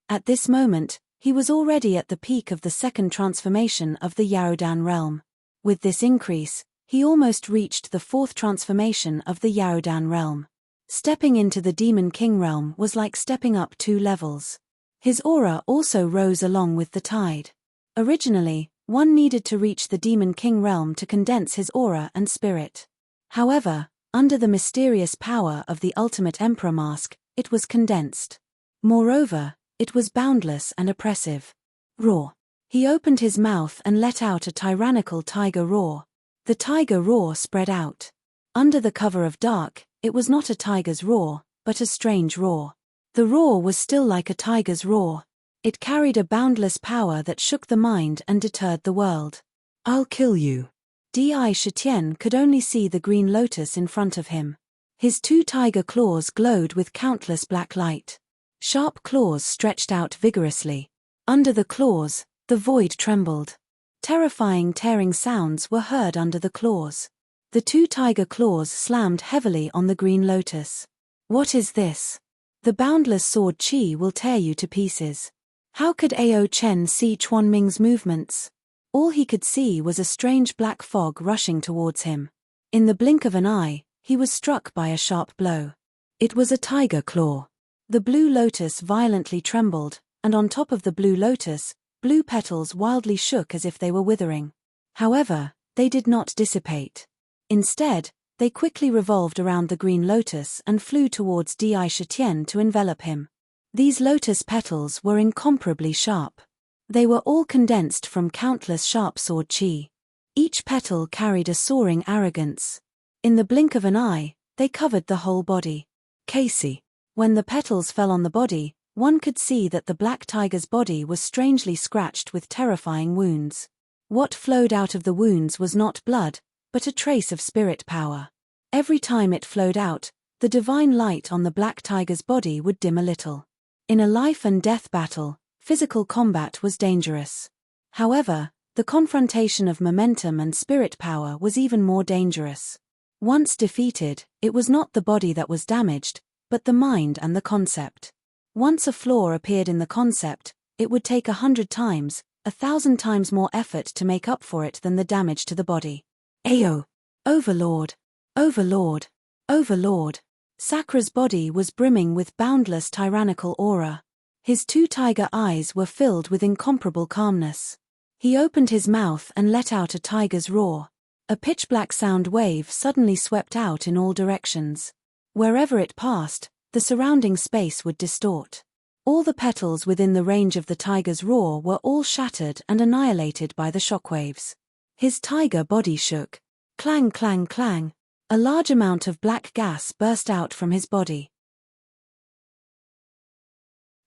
At this moment, he was already at the peak of the second transformation of the Yaodan realm. With this increase, he almost reached the fourth transformation of the Yaodan realm. Stepping into the Demon King realm was like stepping up 2 levels. His aura also rose along with the tide. Originally, one needed to reach the Demon King realm to condense his aura and spirit. However, under the mysterious power of the ultimate Emperor mask, it was condensed. Moreover, it was boundless and oppressive. Roar. He opened his mouth and let out a tyrannical tiger roar. The tiger roar spread out. Under the cover of dark, it was not a tiger's roar, but a strange roar. The roar was still like a tiger's roar. It carried a boundless power that shook the mind and deterred the world. I'll kill you. Di Shitian could only see the green lotus in front of him. His 2 tiger claws glowed with countless black light. Sharp claws stretched out vigorously. Under the claws, the void trembled. Terrifying tearing sounds were heard under the claws. The 2 tiger claws slammed heavily on the green lotus. What is this? The boundless sword Qi will tear you to pieces. How could Ao Chen see Chuan Ming's movements? All he could see was a strange black fog rushing towards him. In the blink of an eye, he was struck by a sharp blow. It was a tiger claw. The blue lotus violently trembled, and on top of the blue lotus, blue petals wildly shook as if they were withering. However, they did not dissipate. Instead, they quickly revolved around the green lotus and flew towards Di Shitian to envelop him. These lotus petals were incomparably sharp. They were all condensed from countless sharp sword Qi. Each petal carried a soaring arrogance. In the blink of an eye, they covered the whole body. Casey. When the petals fell on the body, one could see that the black tiger's body was strangely scratched with terrifying wounds. What flowed out of the wounds was not blood, but a trace of spirit power. Every time it flowed out, the divine light on the black tiger's body would dim a little. In a life and death battle, physical combat was dangerous. However, the confrontation of momentum and spirit power was even more dangerous. Once defeated, it was not the body that was damaged, but the mind and the concept. Once a flaw appeared in the concept, it would take 100 times, 1,000 times more effort to make up for it than the damage to the body. Ao! Overlord! Overlord! Overlord! Sakra's body was brimming with boundless tyrannical aura. His 2 tiger eyes were filled with incomparable calmness. He opened his mouth and let out a tiger's roar. A pitch-black sound wave suddenly swept out in all directions. Wherever it passed, the surrounding space would distort. All the petals within the range of the tiger's roar were all shattered and annihilated by the shockwaves. His tiger body shook. Clang, clang, clang. A large amount of black gas burst out from his body.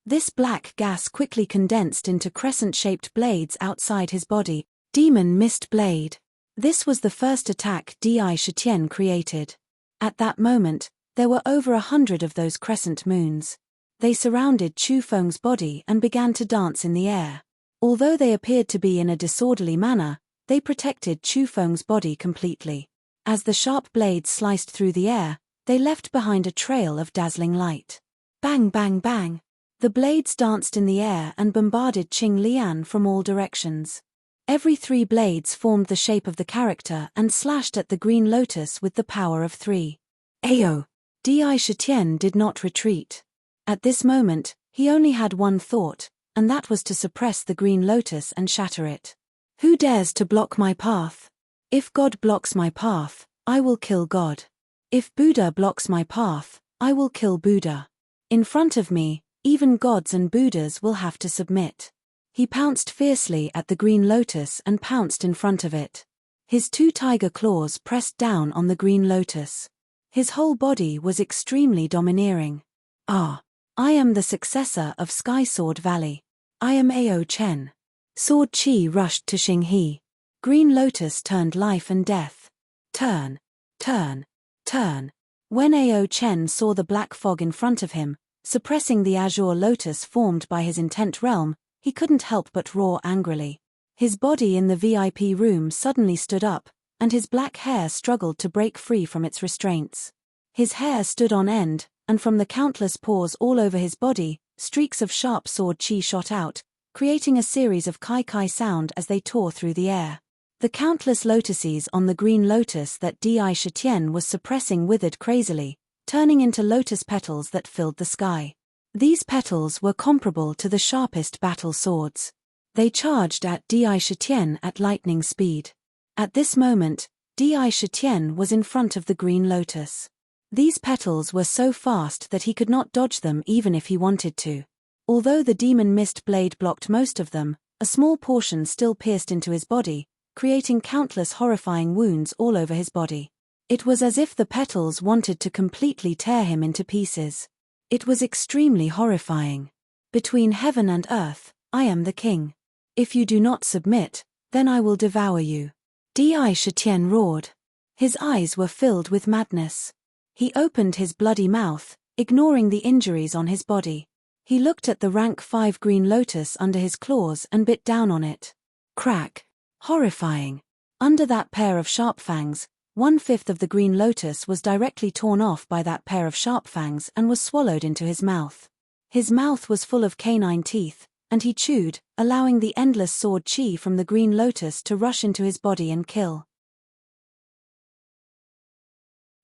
This black gas quickly condensed into crescent-shaped blades outside his body. Demon Mist Blade. This was the first attack Di Shitian created. At that moment, there were over 100 of those crescent moons. They surrounded Chu Feng's body and began to dance in the air. Although they appeared to be in a disorderly manner, they protected Chu Feng's body completely. As the sharp blades sliced through the air, they left behind a trail of dazzling light. Bang, bang, bang. The blades danced in the air and bombarded Qing Lian from all directions. Every 3 blades formed the shape of the character and slashed at the green lotus with the power of 3. Ao! Di Shitian did not retreat. At this moment, he only had one thought, and that was to suppress the green lotus and shatter it. Who dares to block my path? If God blocks my path, I will kill God. If Buddha blocks my path, I will kill Buddha. In front of me, even gods and Buddhas will have to submit. He pounced fiercely at the green lotus and pounced in front of it. His 2 tiger claws pressed down on the green lotus. His whole body was extremely domineering. Ah! I am the successor of Sky Sword Valley. I am Ao Chen. Sword Qi rushed to Xing He. Green lotus turned life and death. Turn. Turn. Turn. When Ao Chen saw the black fog in front of him, suppressing the azure lotus formed by his intent realm, he couldn't help but roar angrily. His body in the VIP room suddenly stood up, and his black hair struggled to break free from its restraints. His hair stood on end, and from the countless pores all over his body, streaks of sharp sword Qi shot out, creating a series of kai-kai sound as they tore through the air. The countless lotuses on the green lotus that Di Shitian was suppressing withered crazily, turning into lotus petals that filled the sky. These petals were comparable to the sharpest battle swords. They charged at Di Shitian at lightning speed. At this moment, Di Shitian was in front of the green lotus. These petals were so fast that he could not dodge them even if he wanted to. Although the demon mist blade blocked most of them, a small portion still pierced into his body, creating countless horrifying wounds all over his body. It was as if the petals wanted to completely tear him into pieces. It was extremely horrifying. Between heaven and earth, I am the king. If you do not submit, Then I will devour you. Di Shitian roared. His eyes were filled with madness. He opened his bloody mouth, ignoring the injuries on his body. He looked at the rank 5 green lotus under his claws and bit down on it. Crack. Horrifying. Under that pair of sharp fangs, 1/5 of the green lotus was directly torn off by that pair of sharp fangs and was swallowed into his mouth. His mouth was full of canine teeth, and he chewed, allowing the endless sword chi from the green lotus to rush into his body and kill.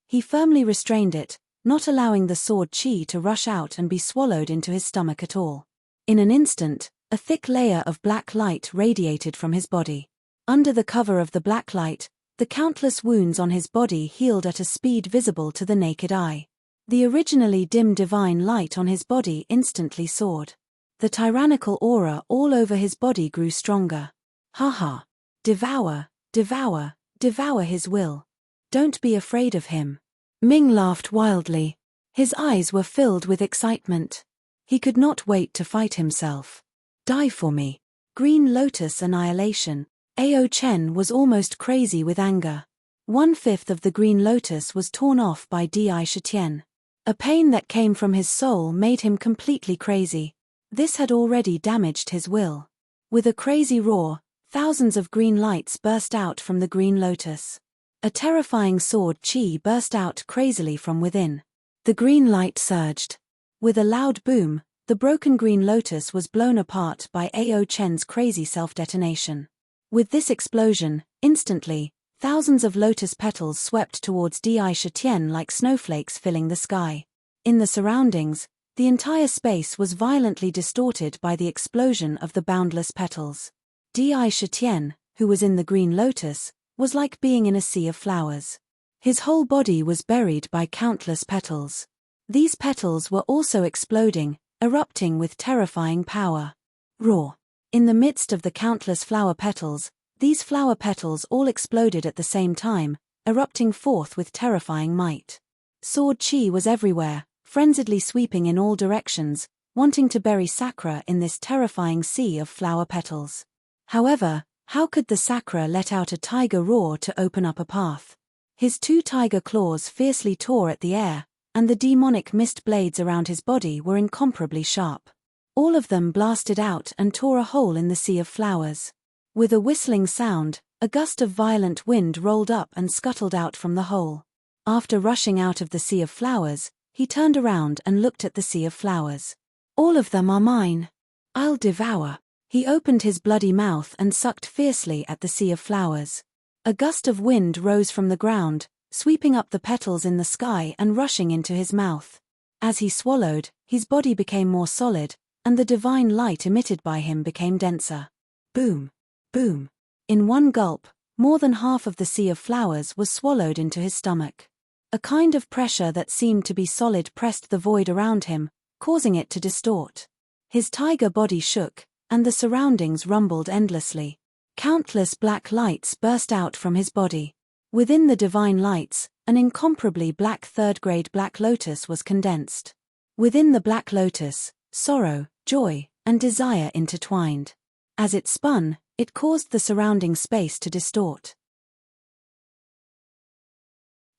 He firmly restrained it, not allowing the sword chi to rush out and be swallowed into his stomach at all. In an instant, a thick layer of black light radiated from his body. Under the cover of the black light, the countless wounds on his body healed at a speed visible to the naked eye. The originally dim divine light on his body instantly soared. The tyrannical aura all over his body grew stronger. Ha! Devour, devour, devour his will. Don't be afraid of him. Ming laughed wildly. His eyes were filled with excitement. He could not wait to fight himself. Die for me. Green Lotus annihilation. Ao Chen was almost crazy with anger. 1/5 of the green lotus was torn off by Di Shitian. A pain that came from his soul made him completely crazy. This had already damaged his will. With a crazy roar, thousands of green lights burst out from the green lotus. A terrifying sword chi burst out crazily from within. The green light surged. With a loud boom, the broken green lotus was blown apart by Ao Chen's crazy self-detonation. With this explosion, instantly, thousands of lotus petals swept towards Di Shitian like snowflakes filling the sky. In the surroundings, the entire space was violently distorted by the explosion of the boundless petals. Di Shitian, who was in the green lotus, was like being in a sea of flowers. His whole body was buried by countless petals. These petals were also exploding, erupting with terrifying power. Roar. In the midst of the countless flower petals, these flower petals all exploded at the same time, erupting forth with terrifying might. Sword chi was everywhere, frenziedly sweeping in all directions, wanting to bury Sakura in this terrifying sea of flower petals. However, how could the Sakura let out a tiger roar to open up a path? His 2 tiger claws fiercely tore at the air, and the demonic mist blades around his body were incomparably sharp. All of them blasted out and tore a hole in the sea of flowers. With a whistling sound, a gust of violent wind rolled up and scuttled out from the hole. After rushing out of the sea of flowers, he turned around and looked at the sea of flowers. All of them are mine. I'll devour. He opened his bloody mouth and sucked fiercely at the sea of flowers. A gust of wind rose from the ground, sweeping up the petals in the sky and rushing into his mouth. As he swallowed, his body became more solid, and the divine light emitted by him became denser. Boom! Boom! In one gulp, more than half of the sea of flowers was swallowed into his stomach. A kind of pressure that seemed to be solid pressed the void around him, causing it to distort. His tiger body shook, and the surroundings rumbled endlessly. Countless black lights burst out from his body. Within the divine lights, an incomparably black third-grade black lotus was condensed. Within the black lotus, sorrow, joy, and desire intertwined. As it spun, it caused the surrounding space to distort.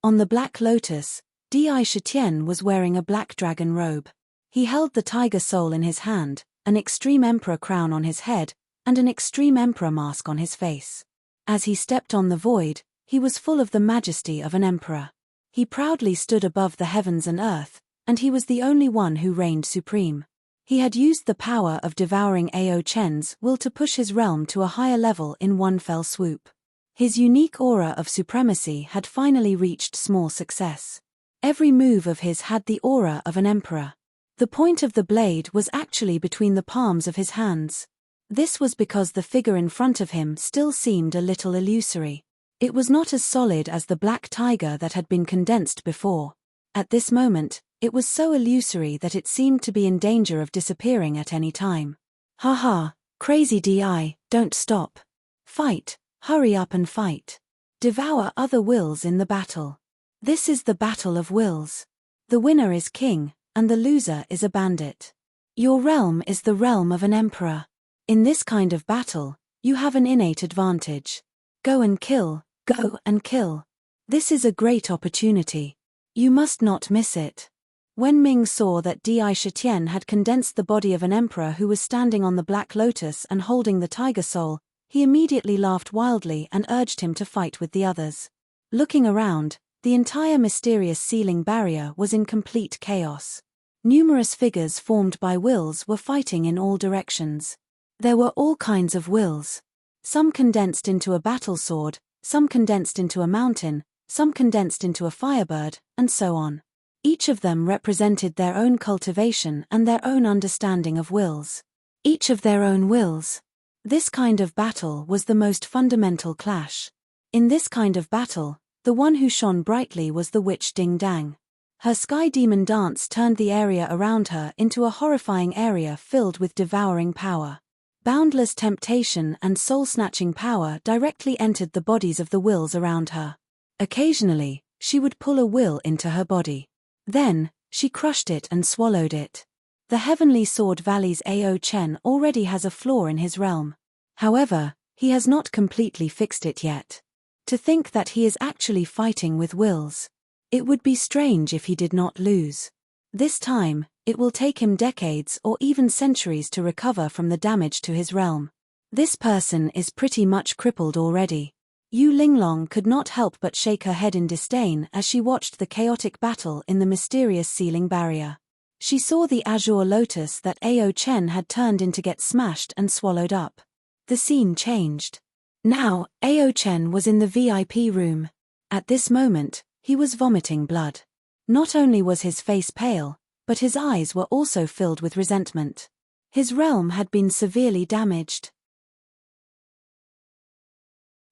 On the black lotus, Di Shitian was wearing a black dragon robe. He held the tiger soul in his hand, an extreme emperor crown on his head, and an extreme emperor mask on his face. As he stepped on the void, he was full of the majesty of an emperor. He proudly stood above the heavens and earth, and he was the only one who reigned supreme. He had used the power of devouring Ao Chen's will to push his realm to a higher level in one fell swoop. His unique aura of supremacy had finally reached small success. Every move of his had the aura of an emperor. The point of the blade was actually between the palms of his hands. This was because the figure in front of him still seemed a little illusory. It was not as solid as the black tiger that had been condensed before. At this moment, it was so illusory that it seemed to be in danger of disappearing at any time. Ha! Crazy Di, don't stop. Fight, hurry up and fight. Devour other wills in the battle. This is the battle of wills. The winner is king, and the loser is a bandit. Your realm is the realm of an emperor. In this kind of battle, You have an innate advantage. Go and kill, go and kill. This is a great opportunity. You must not miss it. When Ming saw that Di Shitian had condensed the body of an emperor who was standing on the Black Lotus and holding the tiger soul, he immediately laughed wildly and urged him to fight with the others. Looking around, the entire mysterious ceiling barrier was in complete chaos. Numerous figures formed by wills were fighting in all directions. There were all kinds of wills. Some condensed into a battle sword, some condensed into a mountain, some condensed into a firebird, and so on. Each of them represented their own cultivation and their own understanding of wills. Each of their own wills. This kind of battle was the most fundamental clash. In this kind of battle, the one who shone brightly was the witch Ding Dang. Her sky demon dance turned the area around her into a horrifying area filled with devouring power. Boundless temptation and soul-snatching power directly entered the bodies of the wills around her. Occasionally, she would pull a will into her body. Then, she crushed it and swallowed it. The Heavenly Sword Valley's Ao Chen already has a flaw in his realm. However, he has not completely fixed it yet. To think that he is actually fighting with wills. It would be strange if he did not lose. This time, it will take him decades or even centuries to recover from the damage to his realm. This person is pretty much crippled already. Yu Linglong could not help but shake her head in disdain as she watched the chaotic battle in the mysterious ceiling barrier. She saw the azure lotus that Ao Chen had turned into get smashed and swallowed up. The scene changed. Now, Ao Chen was in the VIP room. At this moment, he was vomiting blood. Not only was his face pale, but his eyes were also filled with resentment. His realm had been severely damaged.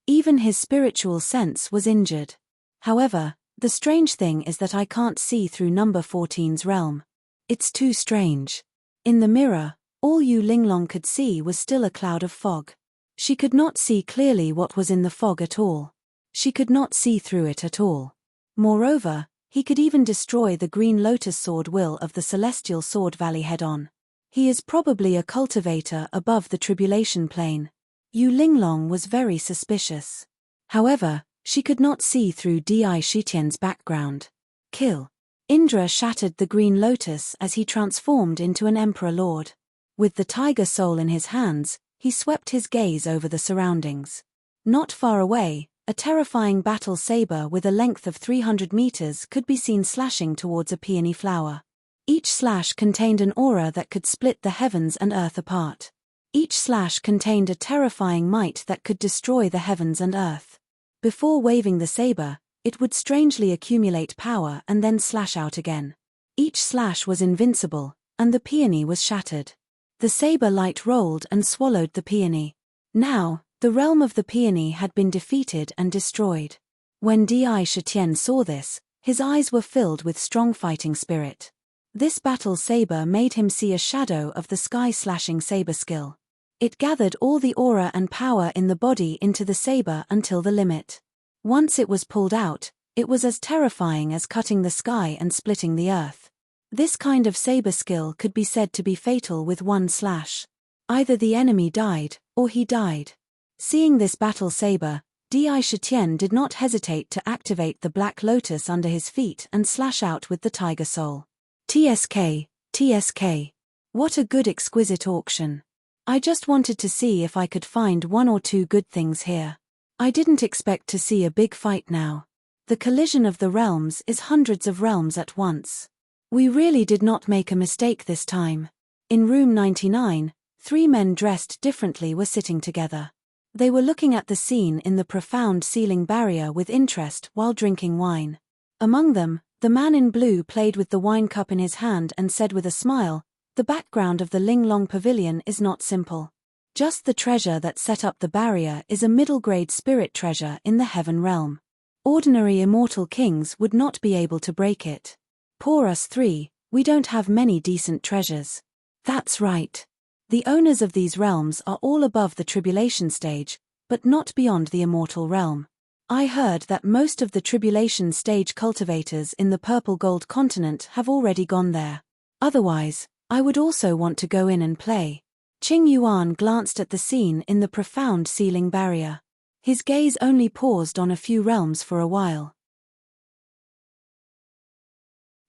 Even his spiritual sense was injured. However, the strange thing is that I can't see through number 14's realm. It's too strange. In the mirror, all Yu Linglong could see was still a cloud of fog. She could not see clearly what was in the fog at all. She could not see through it at all. Moreover, he could even destroy the Green Lotus Sword will of the Celestial Sword Valley head-on. He is probably a cultivator above the tribulation plane. Yu Linglong was very suspicious. However, she could not see through Di Shitian's background. Kill. Indra shattered the Green Lotus as he transformed into an Emperor Lord. With the tiger soul in his hands, he swept his gaze over the surroundings. Not far away, a terrifying battle saber with a length of 300 meters could be seen slashing towards a peony flower. Each slash contained an aura that could split the heavens and earth apart. Each slash contained a terrifying might that could destroy the heavens and earth. Before waving the saber, it would strangely accumulate power and then slash out again. Each slash was invincible, and the peony was shattered. The saber light rolled and swallowed the peony. Now, the realm of the peony had been defeated and destroyed. When Di Shitian saw this, his eyes were filled with strong fighting spirit. This battle saber made him see a shadow of the sky-slashing saber skill. It gathered all the aura and power in the body into the saber until the limit. Once it was pulled out, it was as terrifying as cutting the sky and splitting the earth. This kind of saber skill could be said to be fatal with one slash. Either the enemy died, or he died. Seeing this battle saber, Di Shitian did not hesitate to activate the Black Lotus under his feet and slash out with the Tiger Soul. TSK, TSK. What a good exquisite auction. I just wanted to see if I could find one or two good things here. I didn't expect to see a big fight now. The collision of the realms is hundreds of realms at once. We really did not make a mistake this time. In room 99, 3 men dressed differently were sitting together. They were looking at the scene in the profound ceiling barrier with interest while drinking wine. Among them, the man in blue played with the wine cup in his hand and said with a smile, "The background of the Linglong Pavilion is not simple. Just the treasure that set up the barrier is a middle-grade spirit treasure in the heaven realm. Ordinary immortal kings would not be able to break it. Poor us 3, we don't have many decent treasures." That's right. The owners of these realms are all above the tribulation stage, but not beyond the immortal realm. I heard that most of the tribulation stage cultivators in the purple gold continent have already gone there. Otherwise, I would also want to go in and play. Qing Yuan glanced at the scene in the profound ceiling barrier. His gaze only paused on a few realms for a while.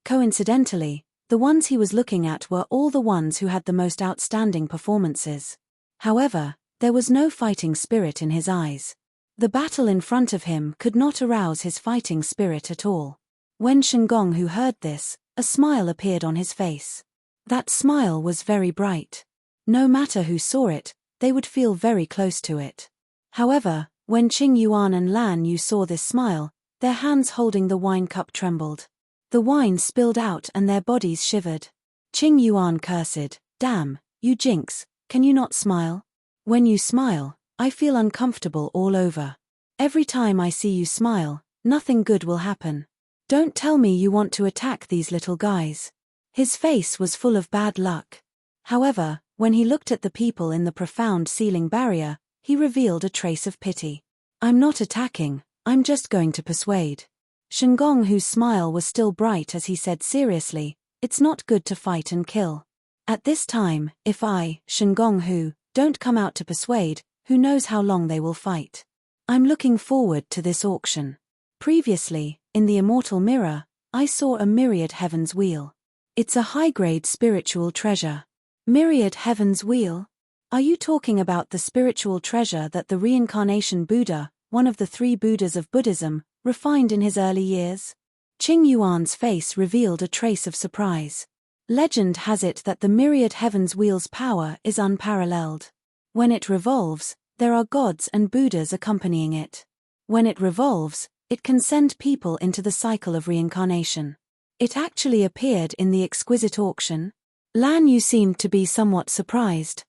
Coincidentally, the ones he was looking at were all the ones who had the most outstanding performances. However, there was no fighting spirit in his eyes. The battle in front of him could not arouse his fighting spirit at all. When Shengong Hu heard this, a smile appeared on his face. That smile was very bright. No matter who saw it, they would feel very close to it. However, when Qing Yuan and Lan Yu saw this smile, their hands holding the wine cup trembled. The wine spilled out and their bodies shivered. Qing Yuan cursed, "Damn, you jinx, can you not smile? When you smile, I feel uncomfortable all over. Every time I see you smile, nothing good will happen. Don't tell me you want to attack these little guys." His face was full of bad luck. However, when he looked at the people in the profound ceiling barrier, he revealed a trace of pity. "I'm not attacking, I'm just going to persuade." Shengong Hu's smile was still bright as he said seriously, "It's not good to fight and kill. At this time, if I, Shengong Hu, don't come out to persuade, who knows how long they will fight. I'm looking forward to this auction." Previously, in the Immortal Mirror, I saw a Myriad Heavens Wheel. It's a high-grade spiritual treasure. Myriad Heavens Wheel? Are you talking about the spiritual treasure that the reincarnation Buddha, one of the 3 Buddhas of Buddhism, refined in his early years? Qing Yuan's face revealed a trace of surprise. Legend has it that the Myriad Heavens Wheel's power is unparalleled. When it revolves, there are gods and Buddhas accompanying it. When it revolves, it can send people into the cycle of reincarnation. It actually appeared in the exquisite auction. Lan Yu seemed to be somewhat surprised.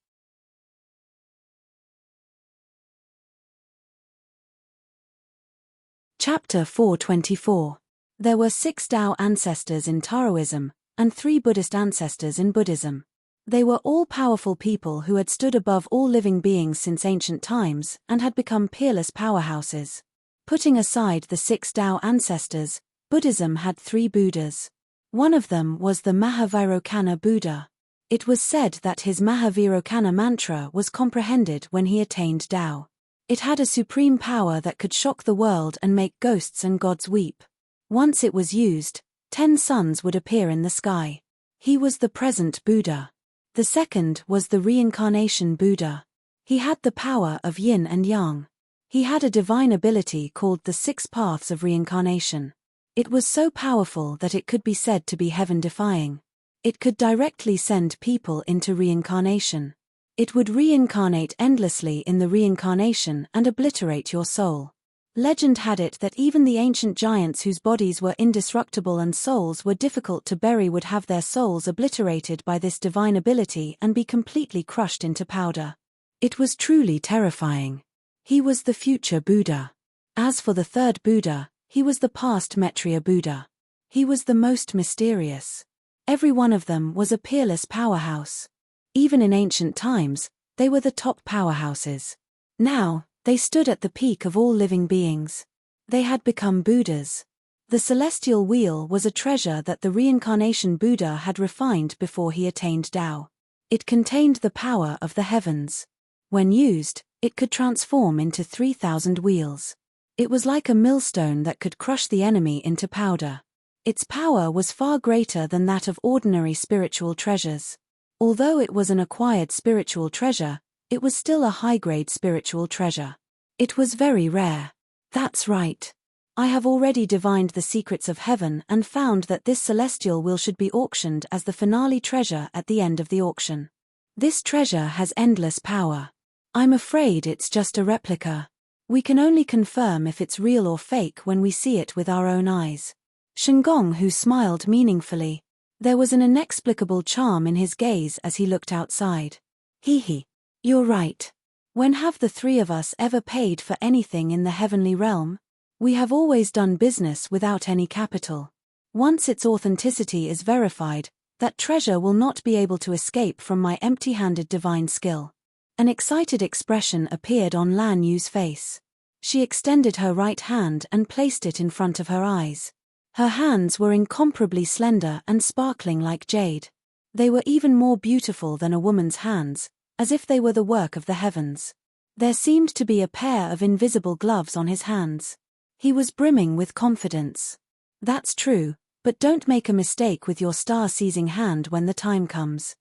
Chapter 424. There were 6 Tao ancestors in Taoism, and 3 Buddhist ancestors in Buddhism. They were all powerful people who had stood above all living beings since ancient times and had become peerless powerhouses. Putting aside the 6 Tao ancestors, Buddhism had 3 Buddhas. One of them was the Mahavairokkana Buddha. It was said that his Mahavairokkana mantra was comprehended when he attained Tao. It had a supreme power that could shock the world and make ghosts and gods weep. Once it was used, 10 suns would appear in the sky. He was the present Buddha. The second was the reincarnation Buddha. He had the power of yin and yang. He had a divine ability called the 6 paths of reincarnation. It was so powerful that it could be said to be heaven-defying. It could directly send people into reincarnation. It would reincarnate endlessly in the reincarnation and obliterate your soul. Legend had it that even the ancient giants whose bodies were indestructible and souls were difficult to bury would have their souls obliterated by this divine ability and be completely crushed into powder. It was truly terrifying. He was the future Buddha. As for the 3rd Buddha, he was the past Maitreya Buddha. He was the most mysterious. Every one of them was a peerless powerhouse. Even in ancient times, they were the top powerhouses. Now, they stood at the peak of all living beings. They had become Buddhas. The celestial wheel was a treasure that the reincarnation Buddha had refined before he attained Tao. It contained the power of the heavens. When used, it could transform into 3,000 wheels. It was like a millstone that could crush the enemy into powder. Its power was far greater than that of ordinary spiritual treasures. Although it was an acquired spiritual treasure, it was still a high-grade spiritual treasure. It was very rare. That's right. I have already divined the secrets of heaven and found that this celestial wheel should be auctioned as the finale treasure at the end of the auction. This treasure has endless power. I'm afraid it's just a replica. We can only confirm if it's real or fake when we see it with our own eyes. Shengong Hu smiled meaningfully. There was an inexplicable charm in his gaze as he looked outside. Hee. You're right. When have the 3 of us ever paid for anything in the heavenly realm? We have always done business without any capital. Once its authenticity is verified, that treasure will not be able to escape from my empty-handed divine skill. An excited expression appeared on Lan Yu's face. She extended her right hand and placed it in front of her eyes. Her hands were incomparably slender and sparkling like jade. They were even more beautiful than a woman's hands, as if they were the work of the heavens. There seemed to be a pair of invisible gloves on his hands. He was brimming with confidence. That's true, but don't make a mistake with your star-seizing hand when the time comes.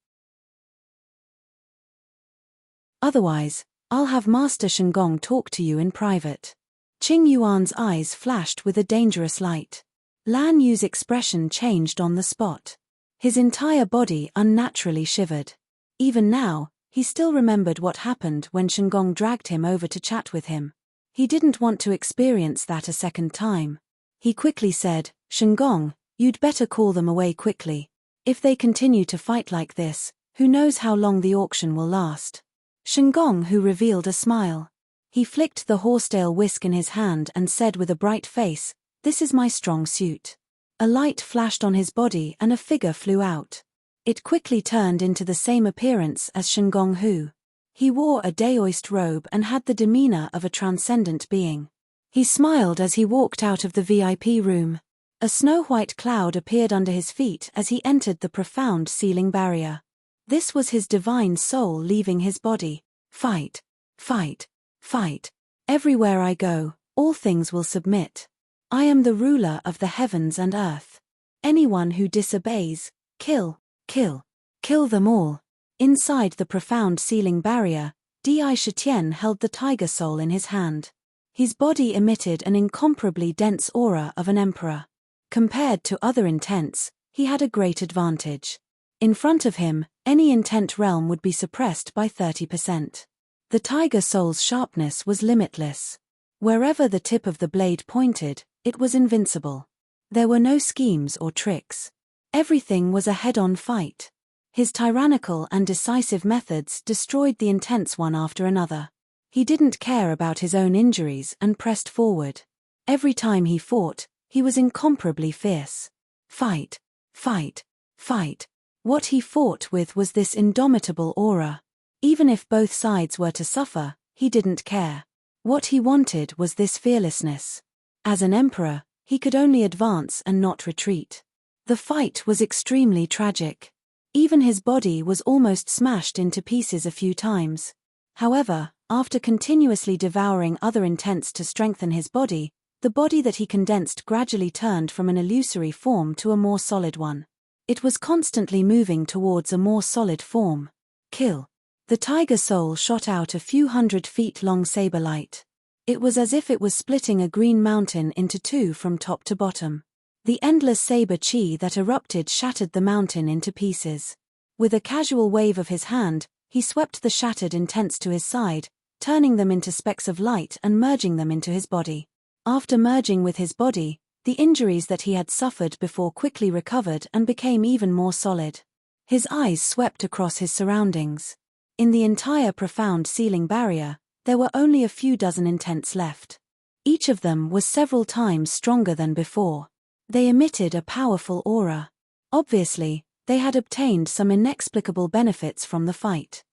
Otherwise, I'll have Master Shengong talk to you in private. Qing Yuan's eyes flashed with a dangerous light. Lan Yu's expression changed on the spot. His entire body unnaturally shivered. Even now, he still remembered what happened when Shengong dragged him over to chat with him. He didn't want to experience that a second time. He quickly said, "Shengong, you'd better call them away quickly. If they continue to fight like this, who knows how long the auction will last." Shengong who revealed a smile. He flicked the horsetail whisk in his hand and said with a bright face, "This is my strong suit." A light flashed on his body and a figure flew out. It quickly turned into the same appearance as Shengong Hu. He wore a daoist robe and had the demeanor of a transcendent being. He smiled as he walked out of the VIP room. A snow-white cloud appeared under his feet as he entered the profound sealing barrier. This was his divine soul leaving his body. Fight, fight, fight. Everywhere I go, all things will submit. I am the ruler of the heavens and earth. Anyone who disobeys, kill, kill, kill them all. Inside the profound sealing barrier, Di Shitian held the tiger soul in his hand. His body emitted an incomparably dense aura of an emperor. Compared to other intents, he had a great advantage. In front of him, any intent realm would be suppressed by 30%. The tiger soul's sharpness was limitless. Wherever the tip of the blade pointed, it was invincible. There were no schemes or tricks. Everything was a head-on fight. His tyrannical and decisive methods destroyed the intents one after another. He didn't care about his own injuries and pressed forward. Every time he fought, he was incomparably fierce. Fight, fight, fight. What he fought with was this indomitable aura. Even if both sides were to suffer, he didn't care. What he wanted was this fearlessness. As an emperor, he could only advance and not retreat. The fight was extremely tragic. Even his body was almost smashed into pieces a few times. However, after continuously devouring other intents to strengthen his body, the body that he condensed gradually turned from an illusory form to a more solid one. It was constantly moving towards a more solid form. Kill. The tiger soul shot out a few 100-feet-long saber light. It was as if it was splitting a green mountain into two from top to bottom. The endless saber chi that erupted shattered the mountain into pieces. With a casual wave of his hand, he swept the shattered intents to his side, turning them into specks of light and merging them into his body. After merging with his body, the injuries that he had suffered before quickly recovered and became even more solid. His eyes swept across his surroundings. In the entire profound sealing barrier, there were only a few dozen intents left. Each of them was several times stronger than before. They emitted a powerful aura. Obviously, they had obtained some inexplicable benefits from the fight.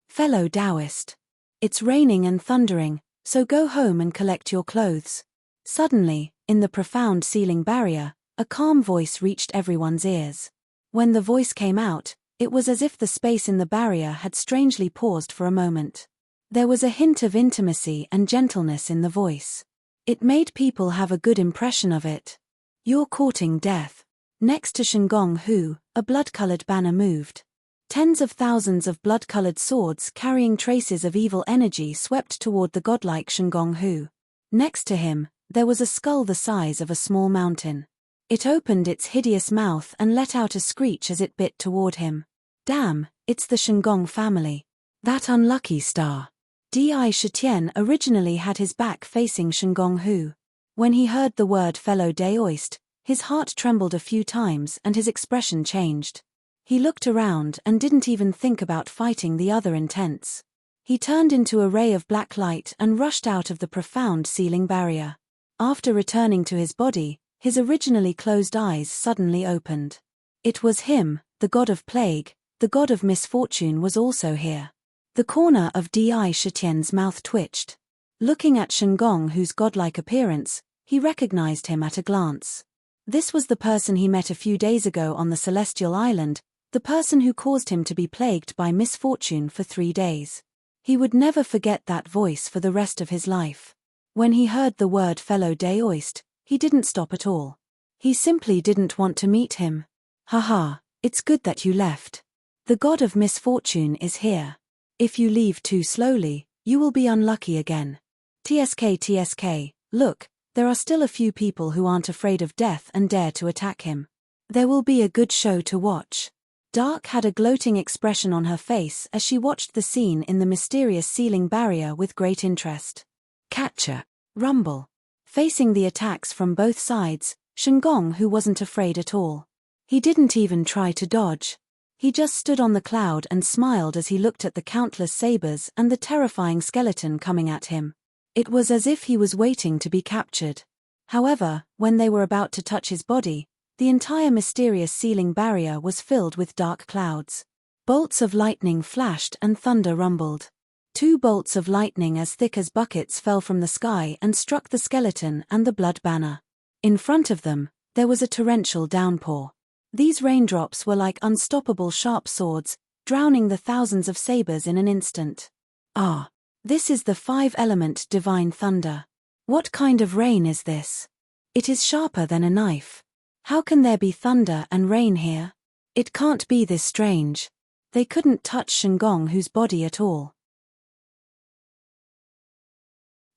Fellow Taoist. It's raining and thundering, so go home and collect your clothes. Suddenly, in the profound sealing barrier, a calm voice reached everyone's ears. When the voice came out, it was as if the space in the barrier had strangely paused for a moment. There was a hint of intimacy and gentleness in the voice. It made people have a good impression of it. You're courting death. Next to Shengong Hu, a blood-colored banner moved. Tens of thousands of blood-colored swords carrying traces of evil energy swept toward the godlike Shengong Hu. Next to him, there was a skull the size of a small mountain. It opened its hideous mouth and let out a screech as it bit toward him. Damn, it's the Shengong family. That unlucky star. Di Shitian originally had his back facing Shengong Hu. When he heard the word fellow Daoist, his heart trembled a few times and his expression changed. He looked around and didn't even think about fighting the other intents. He turned into a ray of black light and rushed out of the profound sealing barrier. After returning to his body, his originally closed eyes suddenly opened. It was him, the god of plague, the god of misfortune was also here. The corner of Di Shitian's mouth twitched. Looking at Shengong Hu's godlike appearance, he recognized him at a glance. This was the person he met a few days ago on the Celestial Island, The person who caused him to be plagued by misfortune for 3 days. He would never forget that voice for the rest of his life. When he heard the word fellow Daoist, he didn't stop at all. He simply didn't want to meet him. Haha, it's good that you left. The god of misfortune is here. If you leave too slowly, you will be unlucky again. TSK, look, there are still a few people who aren't afraid of death and dare to attack him. There will be a good show to watch. Dark had a gloating expression on her face as she watched the scene in the mysterious ceiling barrier with great interest. Catcher. Rumble. Facing the attacks from both sides, Shengong who wasn't afraid at all. He didn't even try to dodge. He just stood on the cloud and smiled as he looked at the countless sabers and the terrifying skeleton coming at him. It was as if he was waiting to be captured. However, when they were about to touch his body, the entire mysterious ceiling barrier was filled with dark clouds. Bolts of lightning flashed and thunder rumbled. 2 bolts of lightning as thick as buckets fell from the sky and struck the skeleton and the blood banner. In front of them, there was a torrential downpour. These raindrops were like unstoppable sharp swords, drowning the thousands of sabers in an instant. Ah, this is the 5-element divine thunder. What kind of rain is this? It is sharper than a knife. How can there be thunder and rain here? It can't be this strange. They couldn't touch Shengong whose body at all.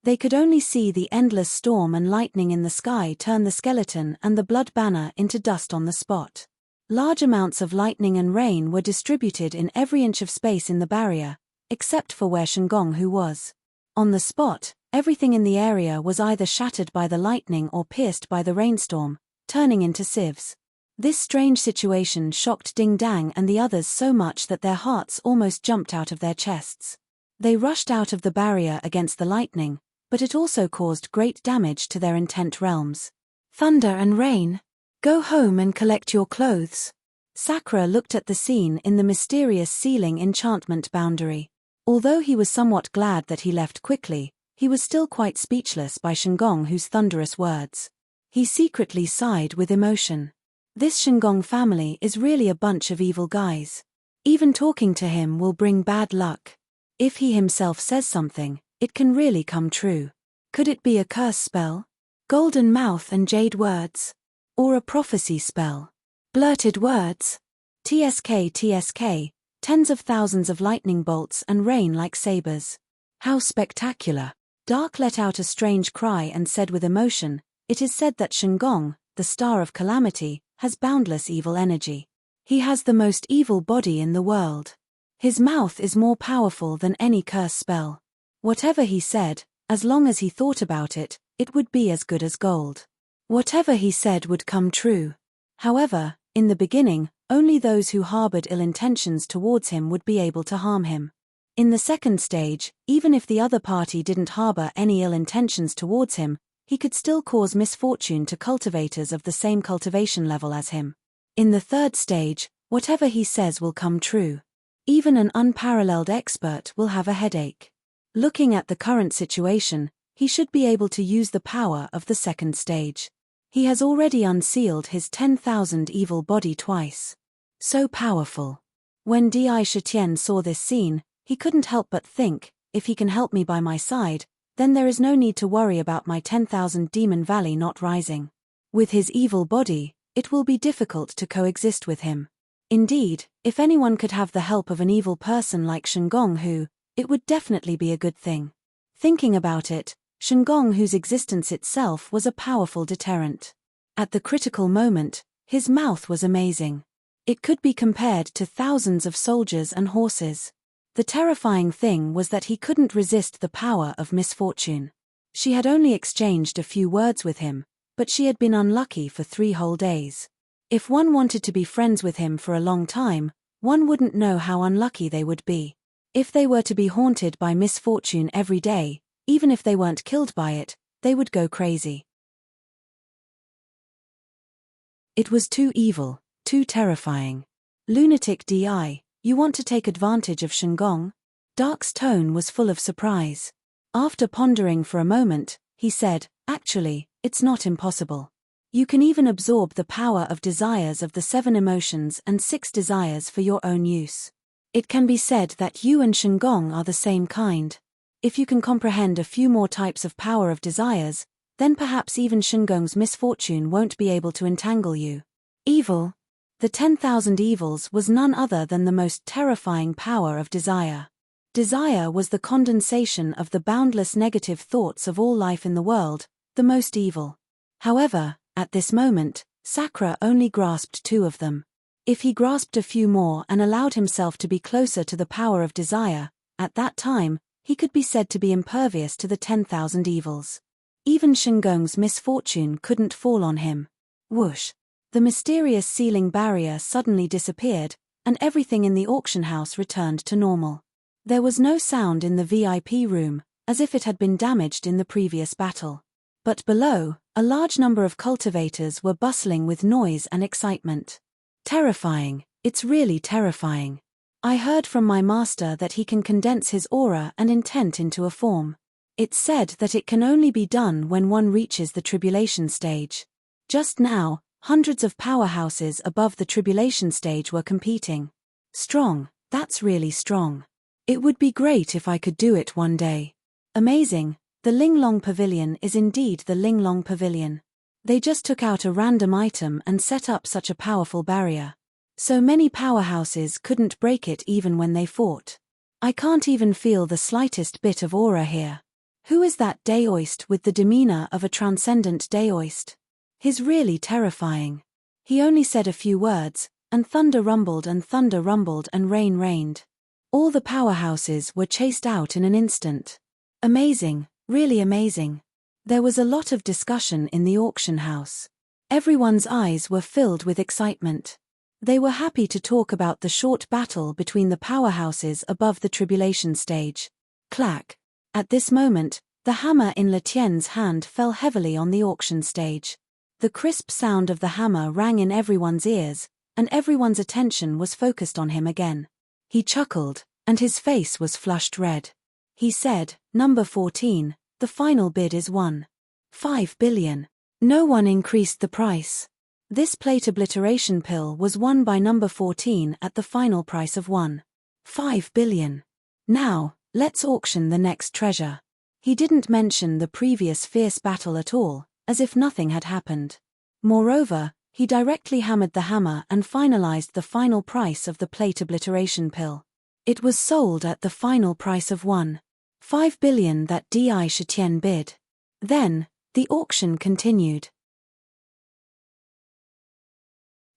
They could only see the endless storm and lightning in the sky turn the skeleton and the blood banner into dust on the spot. Large amounts of lightning and rain were distributed in every inch of space in the barrier, except for where Shengong who was. On the spot, everything in the area was either shattered by the lightning or pierced by the rainstorm, turning into sieves. This strange situation shocked Ding Dang and the others so much that their hearts almost jumped out of their chests. They rushed out of the barrier against the lightning, but it also caused great damage to their intent realms. Thunder and rain. Go home and collect your clothes. Sakura looked at the scene in the mysterious ceiling enchantment boundary. Although he was somewhat glad that he left quickly, he was still quite speechless by Shengong whose thunderous words. He secretly sighed with emotion. This Shengong family is really a bunch of evil guys. Even talking to him will bring bad luck. If he himself says something, it can really come true. Could it be a curse spell? Golden mouth and jade words? Or a prophecy spell? Blurted words? TSK, tens of thousands of lightning bolts and rain like sabers. How spectacular. Dark let out a strange cry and said with emotion, it is said that Shengong, the star of calamity, has boundless evil energy. He has the most evil body in the world. His mouth is more powerful than any curse spell. Whatever he said, as long as he thought about it, it would be as good as gold. Whatever he said would come true. However, in the beginning, only those who harbored ill intentions towards him would be able to harm him. In the second stage, even if the other party didn't harbor any ill intentions towards him, he could still cause misfortune to cultivators of the same cultivation level as him. In the third stage, whatever he says will come true. Even an unparalleled expert will have a headache. Looking at the current situation, he should be able to use the power of the second stage. He has already unsealed his 10,000 evil body twice. So powerful. When Di Shitian saw this scene, he couldn't help but think, if he can help me by my side, then there is no need to worry about my 10,000 Demon Valley not rising. With his evil body, it will be difficult to coexist with him. Indeed, if anyone could have the help of an evil person like Shengong who, it would definitely be a good thing. Thinking about it, Shengong whose existence itself was a powerful deterrent. At the critical moment, his mouth was amazing. It could be compared to thousands of soldiers and horses. The terrifying thing was that he couldn't resist the power of misfortune. She had only exchanged a few words with him, but she had been unlucky for 3 whole days. If one wanted to be friends with him for a long time, one wouldn't know how unlucky they would be. If they were to be haunted by misfortune every day, even if they weren't killed by it, they would go crazy. It was too evil, too terrifying. Lunatic Di, you want to take advantage of Shengong? Dark's tone was full of surprise. After pondering for a moment, he said, actually, it's not impossible. You can even absorb the power of desires of the 7 emotions and 6 desires for your own use. It can be said that you and Shengong are the same kind. If you can comprehend a few more types of power of desires, then perhaps even Shengong's misfortune won't be able to entangle you. Evil. The 10,000 evils was none other than the most terrifying power of desire. Desire was the condensation of the boundless negative thoughts of all life in the world, the most evil. However, at this moment, Sakura only grasped 2 of them. If he grasped a few more and allowed himself to be closer to the power of desire, at that time, he could be said to be impervious to the 10,000 evils. Even Shengong's misfortune couldn't fall on him. Whoosh! The mysterious ceiling barrier suddenly disappeared, and everything in the auction house returned to normal. There was no sound in the VIP room, as if it had been damaged in the previous battle. But below, a large number of cultivators were bustling with noise and excitement. Terrifying, it's really terrifying. I heard from my master that he can condense his aura and intent into a form. It's said that it can only be done when one reaches the tribulation stage. Just now, hundreds of powerhouses above the tribulation stage were competing. Strong, that's really strong. It would be great if I could do it one day. Amazing, the Linglong Pavilion is indeed the Linglong Pavilion. They just took out a random item and set up such a powerful barrier. So many powerhouses couldn't break it even when they fought. I can't even feel the slightest bit of aura here. Who is that Daoist with the demeanor of a transcendent Daoist? He's really terrifying. He only said a few words, and thunder rumbled and rain rained. All the powerhouses were chased out in an instant. Amazing, really amazing. There was a lot of discussion in the auction house. Everyone's eyes were filled with excitement. They were happy to talk about the short battle between the powerhouses above the tribulation stage. Clack. At this moment, the hammer in Letien's hand fell heavily on the auction stage. The crisp sound of the hammer rang in everyone's ears, and everyone's attention was focused on him again. He chuckled, and his face was flushed red. He said, "Number 14, the final bid is 1.5 billion. No one increased the price. This plate obliteration pill was won by number 14 at the final price of 1.5 billion. Now, let's auction the next treasure." He didn't mention the previous fierce battle at all, as if nothing had happened. Moreover, he directly hammered the hammer and finalized the final price of the plate obliteration pill. It was sold at the final price of 1.5 billion that Di Shitian bid. Then, the auction continued.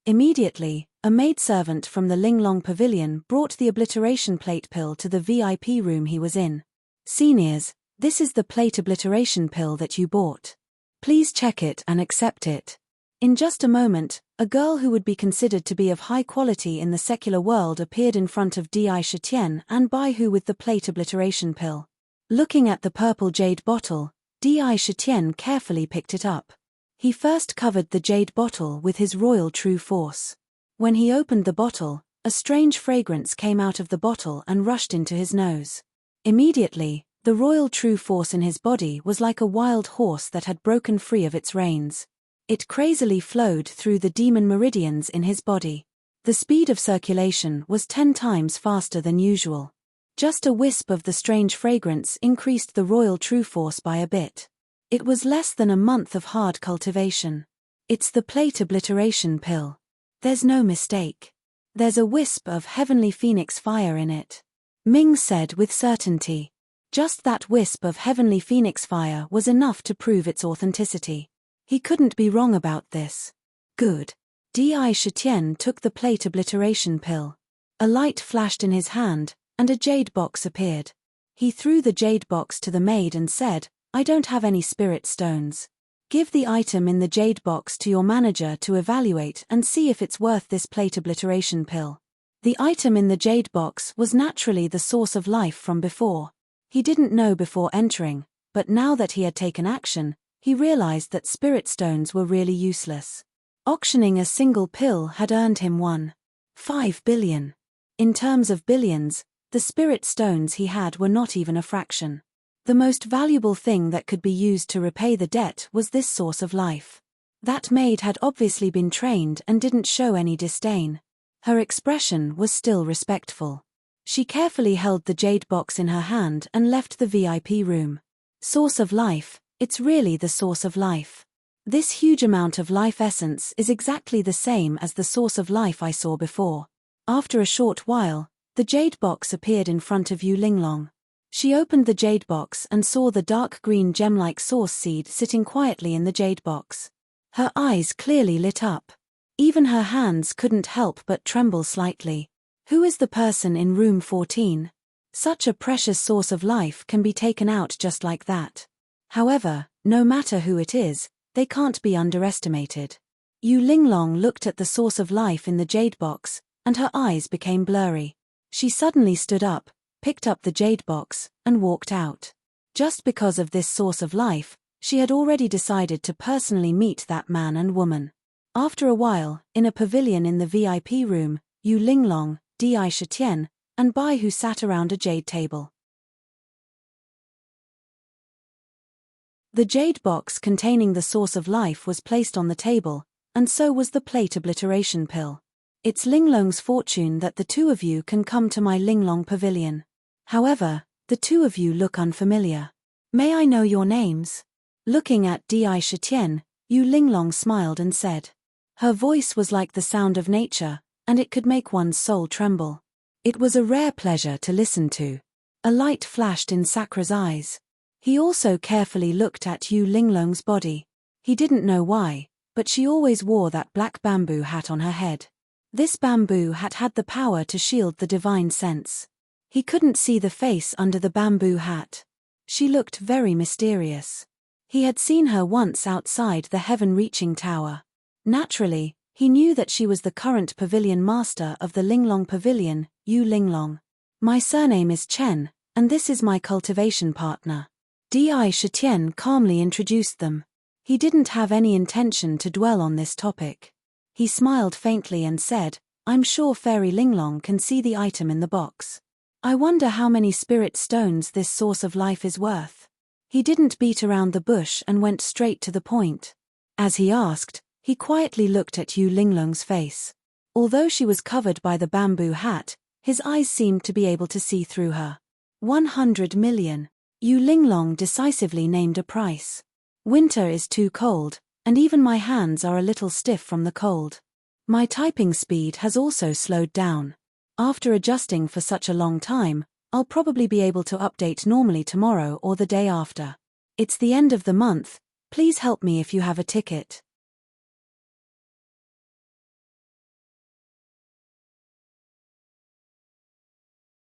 Immediately, a maidservant from the Linglong Pavilion brought the obliteration plate pill to the VIP room he was in. "Seniors, this is the plate obliteration pill that you bought. Please check it and accept it." In just a moment, a girl who would be considered to be of high quality in the secular world appeared in front of Di Shitian and Baihu with the plate obliteration pill. Looking at the purple jade bottle, Di Shitian carefully picked it up. He first covered the jade bottle with his royal true force. When he opened the bottle, a strange fragrance came out of the bottle and rushed into his nose. Immediately, the royal true force in his body was like a wild horse that had broken free of its reins. It crazily flowed through the demon meridians in his body. The speed of circulation was 10 times faster than usual. Just a wisp of the strange fragrance increased the royal true force by a bit. It was less than a month of hard cultivation. It's the plate obliteration pill. There's no mistake. There's a wisp of heavenly phoenix fire in it. Ming said with certainty. Just that wisp of heavenly phoenix fire was enough to prove its authenticity. He couldn't be wrong about this. Good. Di Shitian took the plate obliteration pill. A light flashed in his hand, and a jade box appeared. He threw the jade box to the maid and said, "I don't have any spirit stones. Give the item in the jade box to your manager to evaluate and see if it's worth this plate obliteration pill." The item in the jade box was naturally the source of life from before. He didn't know before entering, but now that he had taken action, he realized that spirit stones were really useless. Auctioning a single pill had earned him 1.5 billion. In terms of billions, the spirit stones he had were not even a fraction. The most valuable thing that could be used to repay the debt was this source of life. That maid had obviously been trained and didn't show any disdain. Her expression was still respectful. She carefully held the jade box in her hand and left the VIP room. Source of life, it's really the source of life. This huge amount of life essence is exactly the same as the source of life I saw before. After a short while, the jade box appeared in front of Yu Linglong. She opened the jade box and saw the dark green gem-like source seed sitting quietly in the jade box. Her eyes clearly lit up. Even her hands couldn't help but tremble slightly. Who is the person in room 14? Such a precious source of life can be taken out just like that. However, no matter who it is, they can't be underestimated. Yu Linglong looked at the source of life in the jade box, and her eyes became blurry. She suddenly stood up, picked up the jade box, and walked out. Just because of this source of life, she had already decided to personally meet that man and woman. After a while, in a pavilion in the VIP room, Yu Linglong, Di Shitian, and Bai Hu sat around a jade table. The jade box containing the source of life was placed on the table, and so was the plate obliteration pill. It's Linglong's fortune that the two of you can come to my Linglong pavilion. However, the two of you look unfamiliar. May I know your names? Looking at Di Shitian, Yu Linglong smiled and said. Her voice was like the sound of nature, and it could make one's soul tremble. It was a rare pleasure to listen to. A light flashed in Sakra's eyes. He also carefully looked at Yu Linglong's body. He didn't know why, but she always wore that black bamboo hat on her head. This bamboo hat had the power to shield the divine sense. He couldn't see the face under the bamboo hat. She looked very mysterious. He had seen her once outside the heaven-reaching tower. Naturally, he knew that she was the current pavilion master of the Linglong Pavilion, Yu Linglong. My surname is Chen, and this is my cultivation partner. Di Shitian calmly introduced them. He didn't have any intention to dwell on this topic. He smiled faintly and said, I'm sure Fairy Linglong can see the item in the box. I wonder how many spirit stones this source of life is worth. He didn't beat around the bush and went straight to the point. As he asked, he quietly looked at Yu Linglong's face. Although she was covered by the bamboo hat, his eyes seemed to be able to see through her. 100 million. Yu Linglong decisively named a price. Winter is too cold, and even my hands are a little stiff from the cold. My typing speed has also slowed down. After adjusting for such a long time, I'll probably be able to update normally tomorrow or the day after. It's the end of the month, please help me if you have a ticket.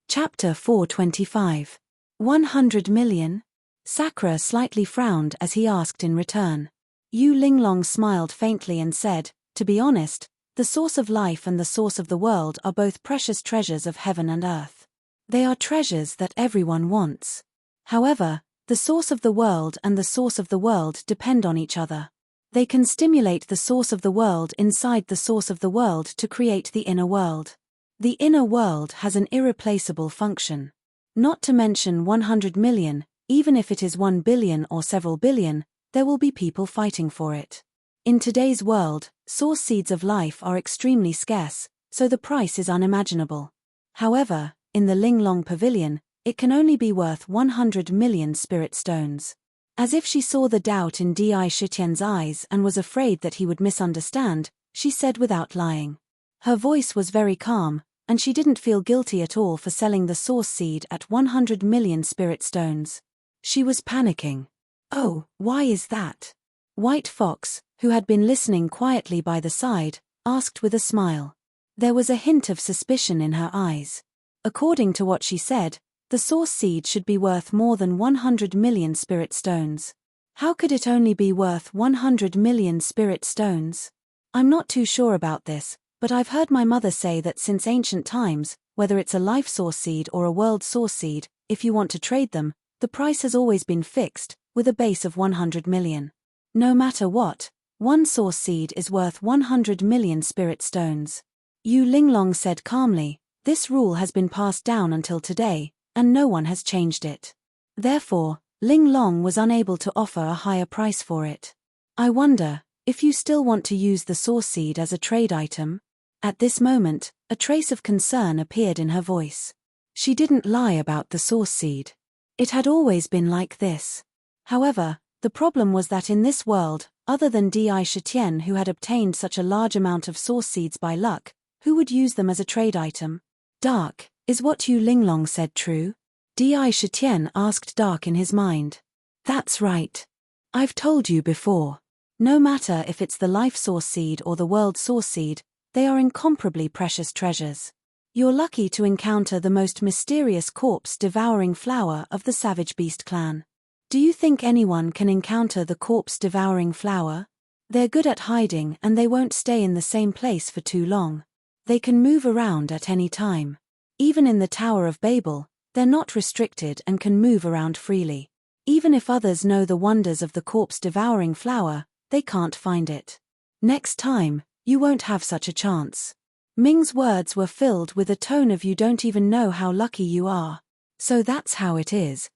Chapter 425. 100 million? Sakra slightly frowned as he asked in return. Yu Linglong smiled faintly and said, to be honest, the source of life and the source of the world are both precious treasures of heaven and earth. They are treasures that everyone wants. However, the source of the world and the source of the world depend on each other. They can stimulate the source of the world inside the source of the world to create the inner world. The inner world has an irreplaceable function. Not to mention 100 million, even if it is 1 billion or several billion, there will be people fighting for it. In today's world, source seeds of life are extremely scarce, so the price is unimaginable. However, in the Linglong Pavilion, it can only be worth 100 million spirit stones. As if she saw the doubt in Di Shitian's eyes and was afraid that he would misunderstand, she said without lying. Her voice was very calm, and she didn't feel guilty at all for selling the source seed at 100 million spirit stones. She was panicking. Oh, why is that? White Fox, who had been listening quietly by the side, asked with a smile. There was a hint of suspicion in her eyes. According to what she said, the source seed should be worth more than 100 million spirit stones. How could it only be worth 100 million spirit stones? I'm not too sure about this, but I've heard my mother say that since ancient times, whether it's a life source seed or a world source seed, if you want to trade them, the price has always been fixed, with a base of 100 million. No matter what, one source seed is worth 100 million spirit stones. Yu Linglong said calmly, this rule has been passed down until today, and no one has changed it. Therefore, Linglong was unable to offer a higher price for it. I wonder, If you still want to use the source seed as a trade item. At this moment, a trace of concern appeared in her voice. She didn't lie about the source seed. It had always been like this. However, the problem was that in this world, other than Di Shitian who had obtained such a large amount of source seeds by luck, who would use them as a trade item? Dark, is what Yu Linglong said true? Di Shitian asked Dark in his mind. That's right. I've told you before. No matter if it's the life source seed or the world source seed, they are incomparably precious treasures. You're lucky to encounter the most mysterious corpse-devouring flower of the Savage Beast clan. Do you think anyone can encounter the corpse-devouring flower? They're good at hiding and they won't stay in the same place for too long. They can move around at any time. Even in the Tower of Babel, they're not restricted and can move around freely. Even if others know the wonders of the corpse-devouring flower, they can't find it. Next time, you won't have such a chance. Ming's words were filled with a tone of you don't even know how lucky you are. So that's how it is.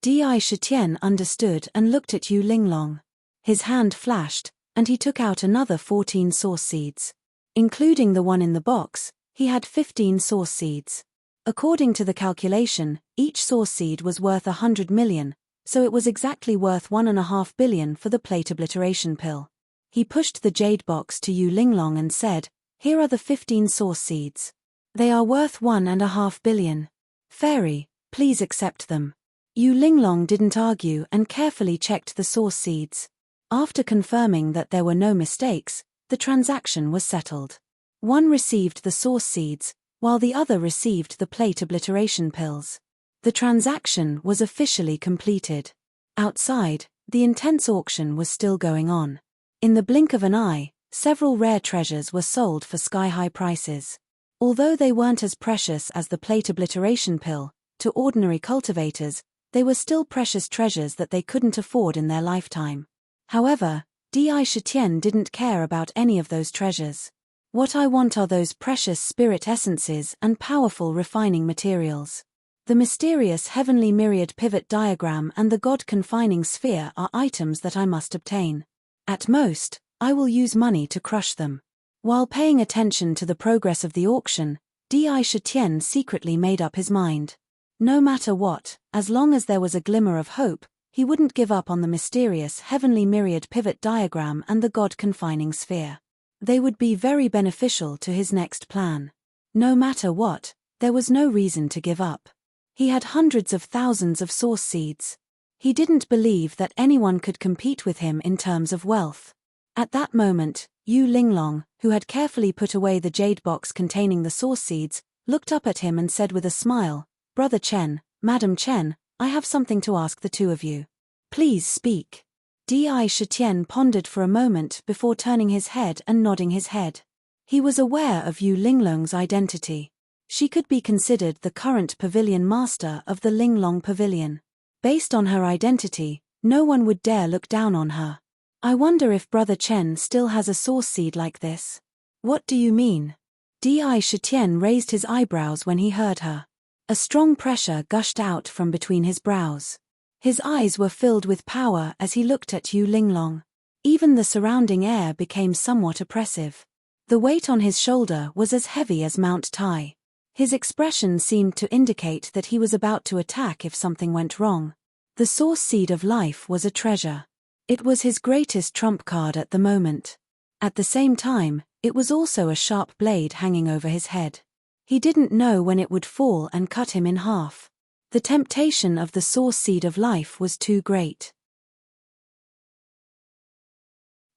Di Shitian understood and looked at Yu Linglong. His hand flashed, and he took out another 14 source seeds. Including the one in the box, he had 15 source seeds. According to the calculation, each source seed was worth 100 million, so it was exactly worth 1.5 billion for the plate obliteration pill. He pushed the jade box to Yu Linglong and said, "Here are the 15 source seeds. They are worth 1.5 billion. Fairy, please accept them." Yu Linglong didn't argue and carefully checked the source seeds. After confirming that there were no mistakes, the transaction was settled. One received the source seeds, while the other received the plate obliteration pills. The transaction was officially completed. Outside, the intense auction was still going on. In the blink of an eye, several rare treasures were sold for sky-high prices. Although they weren't as precious as the plate obliteration pill, to ordinary cultivators, they were still precious treasures that they couldn't afford in their lifetime. However, Di Shitian didn't care about any of those treasures. What I want are those precious spirit essences and powerful refining materials. The mysterious heavenly myriad pivot diagram and the God-confining sphere are items that I must obtain. At most, I will use money to crush them. While paying attention to the progress of the auction, Di Shitian secretly made up his mind. No matter what, as long as there was a glimmer of hope, he wouldn't give up on the mysterious heavenly myriad pivot diagram and the God-confining sphere. They would be very beneficial to his next plan. No matter what, there was no reason to give up. He had hundreds of thousands of source seeds. He didn't believe that anyone could compete with him in terms of wealth. At that moment, Yu Linglong, who had carefully put away the jade box containing the source seeds, looked up at him and said with a smile, "Brother Chen, Madam Chen, I have something to ask the two of you. Please speak." Di Shitian pondered for a moment before turning his head and nodding his head. He was aware of Yu Linglong's identity. She could be considered the current pavilion master of the Linglong Pavilion. Based on her identity, no one would dare look down on her. I wonder if Brother Chen still has a source seed like this. What do you mean? Di Shitian raised his eyebrows when he heard her. A strong pressure gushed out from between his brows. His eyes were filled with power as he looked at Yu Linglong. Even the surrounding air became somewhat oppressive. The weight on his shoulder was as heavy as Mount Tai. His expression seemed to indicate that he was about to attack if something went wrong. The source seed of life was a treasure. It was his greatest trump card at the moment. At the same time, it was also a sharp blade hanging over his head. He didn't know when it would fall and cut him in half. The temptation of the source seed of life was too great.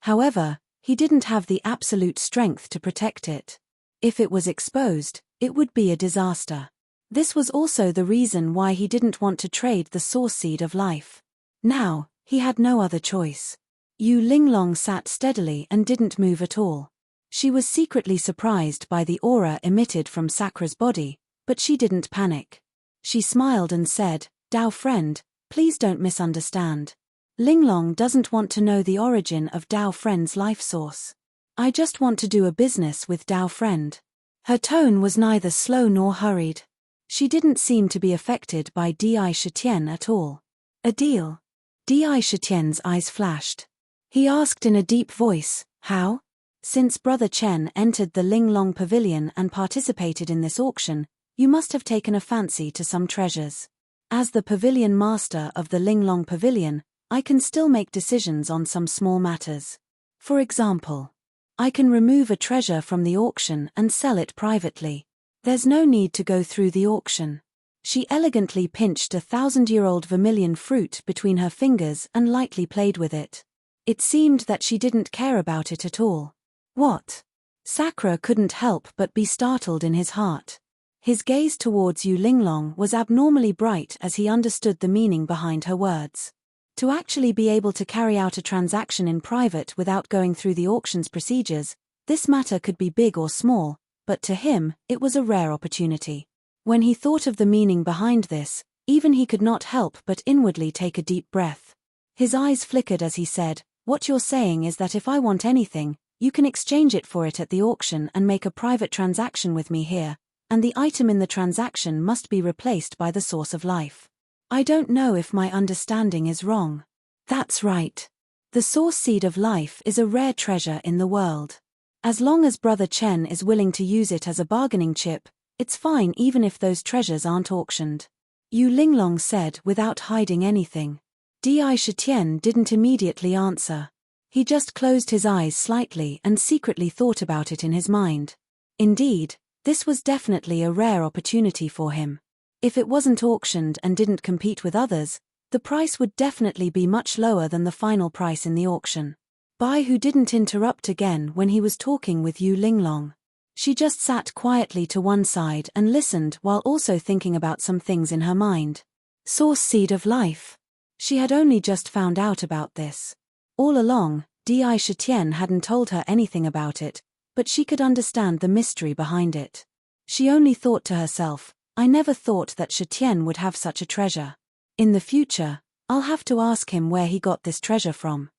However, he didn't have the absolute strength to protect it. If it was exposed, it would be a disaster. This was also the reason why he didn't want to trade the source seed of life. Now, he had no other choice. Yu Linglong sat steadily and didn't move at all. She was secretly surprised by the aura emitted from Sakra's body, but she didn't panic. She smiled and said, "Dao friend, please don't misunderstand. Linglong doesn't want to know the origin of Dao friend's life source. I just want to do a business with Dao friend." Her tone was neither slow nor hurried. She didn't seem to be affected by Di Shitian at all. "A deal?" Di Shitian's eyes flashed. He asked in a deep voice. How? Since Brother Chen entered the Linglong Pavilion and participated in this auction, you must have taken a fancy to some treasures. As the pavilion master of the Linglong Pavilion, I can still make decisions on some small matters. For example, I can remove a treasure from the auction and sell it privately. There's no need to go through the auction. She elegantly pinched a 1,000-year-old vermilion fruit between her fingers and lightly played with it. It seemed that she didn't care about it at all. What? Sakura couldn't help but be startled in his heart. His gaze towards Yu Linglong was abnormally bright as he understood the meaning behind her words. To actually be able to carry out a transaction in private without going through the auction's procedures, this matter could be big or small, but to him, it was a rare opportunity. When he thought of the meaning behind this, even he could not help but inwardly take a deep breath. His eyes flickered as he said, "What you're saying is that if I want anything, you can exchange it for it at the auction and make a private transaction with me here, and the item in the transaction must be replaced by the source of life. I don't know if my understanding is wrong." That's right. The source seed of life is a rare treasure in the world. As long as Brother Chen is willing to use it as a bargaining chip, it's fine even if those treasures aren't auctioned. Yu Linglong said without hiding anything. Di Shitian didn't immediately answer. He just closed his eyes slightly and secretly thought about it in his mind. Indeed, this was definitely a rare opportunity for him. If it wasn't auctioned and didn't compete with others, the price would definitely be much lower than the final price in the auction. Bai Hu didn't interrupt again when he was talking with Yu Linglong. She just sat quietly to one side and listened while also thinking about some things in her mind. Source seed of life. She had only just found out about this. All along, Di Shitian hadn't told her anything about it, but she could understand the mystery behind it. She only thought to herself, I never thought that Shitian would have such a treasure. In the future, I'll have to ask him where he got this treasure from.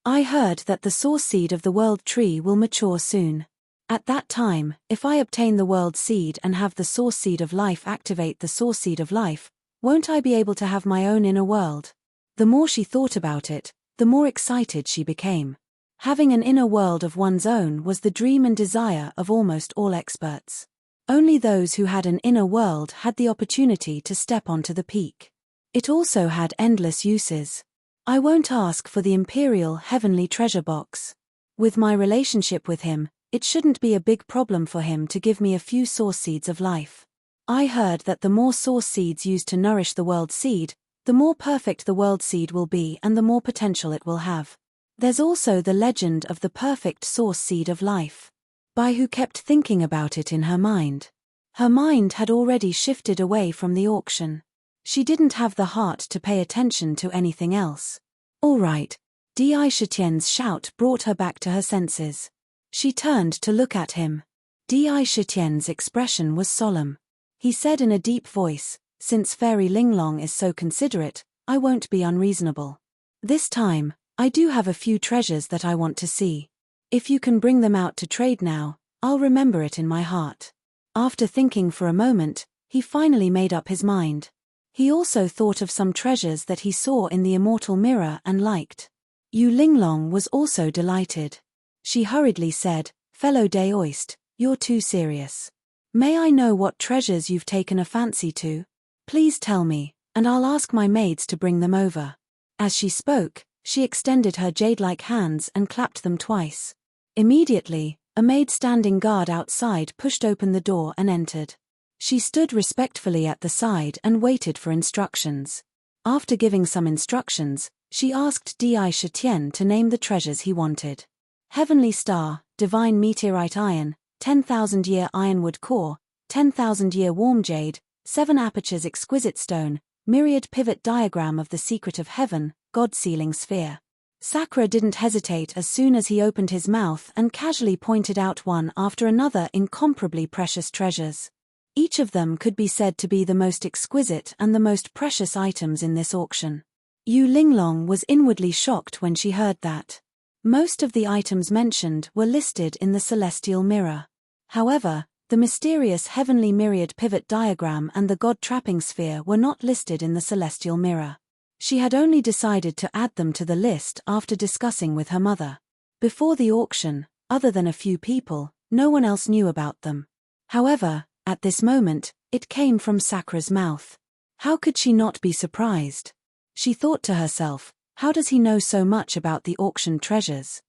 I heard that the source seed of the world tree will mature soon. At that time, if I obtain the world seed and have the source seed of life activate the source seed of life, won't I be able to have my own inner world? The more she thought about it, the more excited she became. Having an inner world of one's own was the dream and desire of almost all experts. Only those who had an inner world had the opportunity to step onto the peak. It also had endless uses. I won't ask for the Imperial Heavenly Treasure Box. With my relationship with him, it shouldn't be a big problem for him to give me a few source seeds of life. I heard that the more source seeds used to nourish the world seed, the more perfect the world seed will be and the more potential it will have. There's also the legend of the perfect source seed of life. Bai Hu kept thinking about it in her mind. Her mind had already shifted away from the auction. She didn't have the heart to pay attention to anything else. All right. Di Shitian's shout brought her back to her senses. She turned to look at him. Di Shitian's expression was solemn. He said in a deep voice, since Fairy Linglong is so considerate, I won't be unreasonable. This time, I do have a few treasures that I want to see. If you can bring them out to trade now, I'll remember it in my heart. After thinking for a moment, he finally made up his mind. He also thought of some treasures that he saw in the immortal mirror and liked. Yu Linglong was also delighted. She hurriedly said, Fellow Daoist, you're too serious. May I know what treasures you've taken a fancy to? Please tell me, and I'll ask my maids to bring them over. As she spoke, she extended her jade-like hands and clapped them twice. Immediately, a maid standing guard outside pushed open the door and entered. She stood respectfully at the side and waited for instructions. After giving some instructions, she asked Di Shitian to name the treasures he wanted. Heavenly Star, Divine Meteorite Iron, 10,000-year Ironwood Core, 10,000-year Warm Jade, 7 Apertures Exquisite Stone, Myriad Pivot Diagram of the Secret of Heaven, God Sealing Sphere. Sakura didn't hesitate as soon as he opened his mouth and casually pointed out one after another incomparably precious treasures. Each of them could be said to be the most exquisite and the most precious items in this auction. Yu Linglong was inwardly shocked when she heard that. Most of the items mentioned were listed in the celestial mirror. However, the mysterious heavenly myriad pivot diagram and the God trapping sphere were not listed in the celestial mirror. She had only decided to add them to the list after discussing with her mother. Before the auction, other than a few people, no one else knew about them. However, at this moment, it came from Sakra's mouth. How could she not be surprised? She thought to herself, how does he know so much about the auction treasures?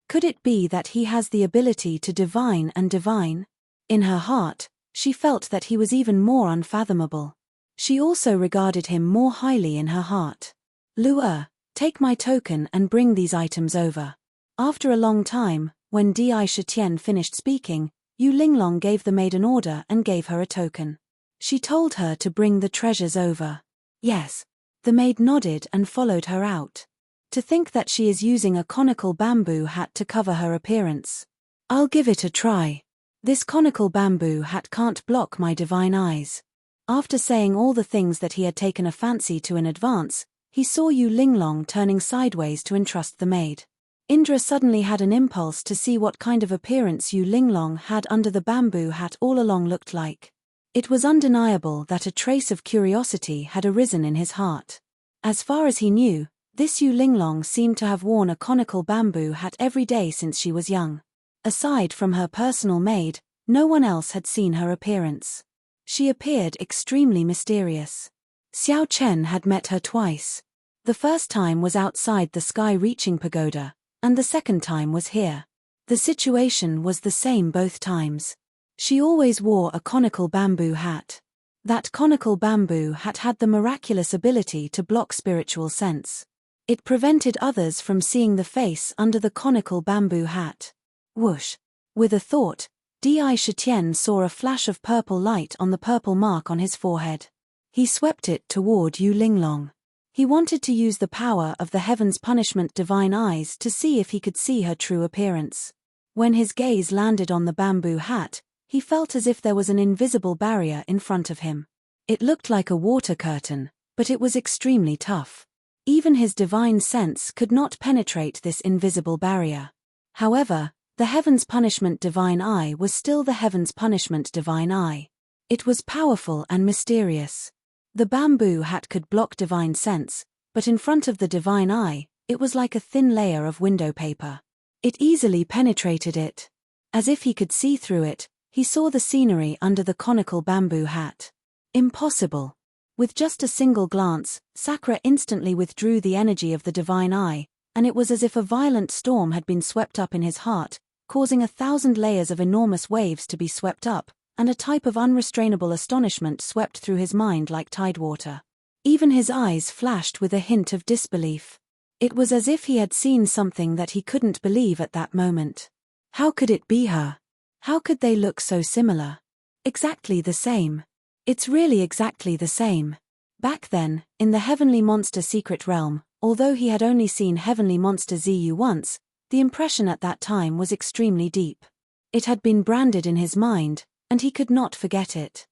Could it be that he has the ability to divine and divine? In her heart, she felt that he was even more unfathomable. She also regarded him more highly in her heart. Lu'er, take my token and bring these items over. After a long time, when Di Shitian finished speaking, Yu Linglong gave the maid an order and gave her a token. She told her to bring the treasures over. Yes. The maid nodded and followed her out. To think that she is using a conical bamboo hat to cover her appearance. I'll give it a try. This conical bamboo hat can't block my divine eyes. After saying all the things that he had taken a fancy to in advance, he saw Yu Linglong turning sideways to entrust the maid. Indra suddenly had an impulse to see what kind of appearance Yu Linglong had under the bamboo hat all along looked like. It was undeniable that a trace of curiosity had arisen in his heart. As far as he knew, this Yu Linglong seemed to have worn a conical bamboo hat every day since she was young. Aside from her personal maid, no one else had seen her appearance. She appeared extremely mysterious. Xiao Chen had met her twice. The first time was outside the sky-reaching pagoda, and the second time was here. The situation was the same both times. She always wore a conical bamboo hat. That conical bamboo hat had the miraculous ability to block spiritual sense. It prevented others from seeing the face under the conical bamboo hat. Whoosh! With a thought, Di Shitian saw a flash of purple light on the purple mark on his forehead. He swept it toward Yu Linglong. He wanted to use the power of the heaven's punishment divine eyes to see if he could see her true appearance. When his gaze landed on the bamboo hat, he felt as if there was an invisible barrier in front of him. It looked like a water curtain, but it was extremely tough. Even his divine sense could not penetrate this invisible barrier. However, the heaven's punishment divine eye was still the heaven's punishment divine eye. It was powerful and mysterious. The bamboo hat could block divine sense, but in front of the divine eye, it was like a thin layer of window paper. It easily penetrated it. As if he could see through it, he saw the scenery under the conical bamboo hat. Impossible. With just a single glance, Sakra instantly withdrew the energy of the divine eye, and it was as if a violent storm had been swept up in his heart, causing 1,000 layers of enormous waves to be swept up, and a type of unrestrainable astonishment swept through his mind like tidewater. Even his eyes flashed with a hint of disbelief. It was as if he had seen something that he couldn't believe at that moment. How could it be her? How could they look so similar? Exactly the same. It's really exactly the same. Back then, in the Heavenly Monster secret realm, although he had only seen Heavenly Monster Ziyu once, the impression at that time was extremely deep. It had been branded in his mind, and he could not forget it.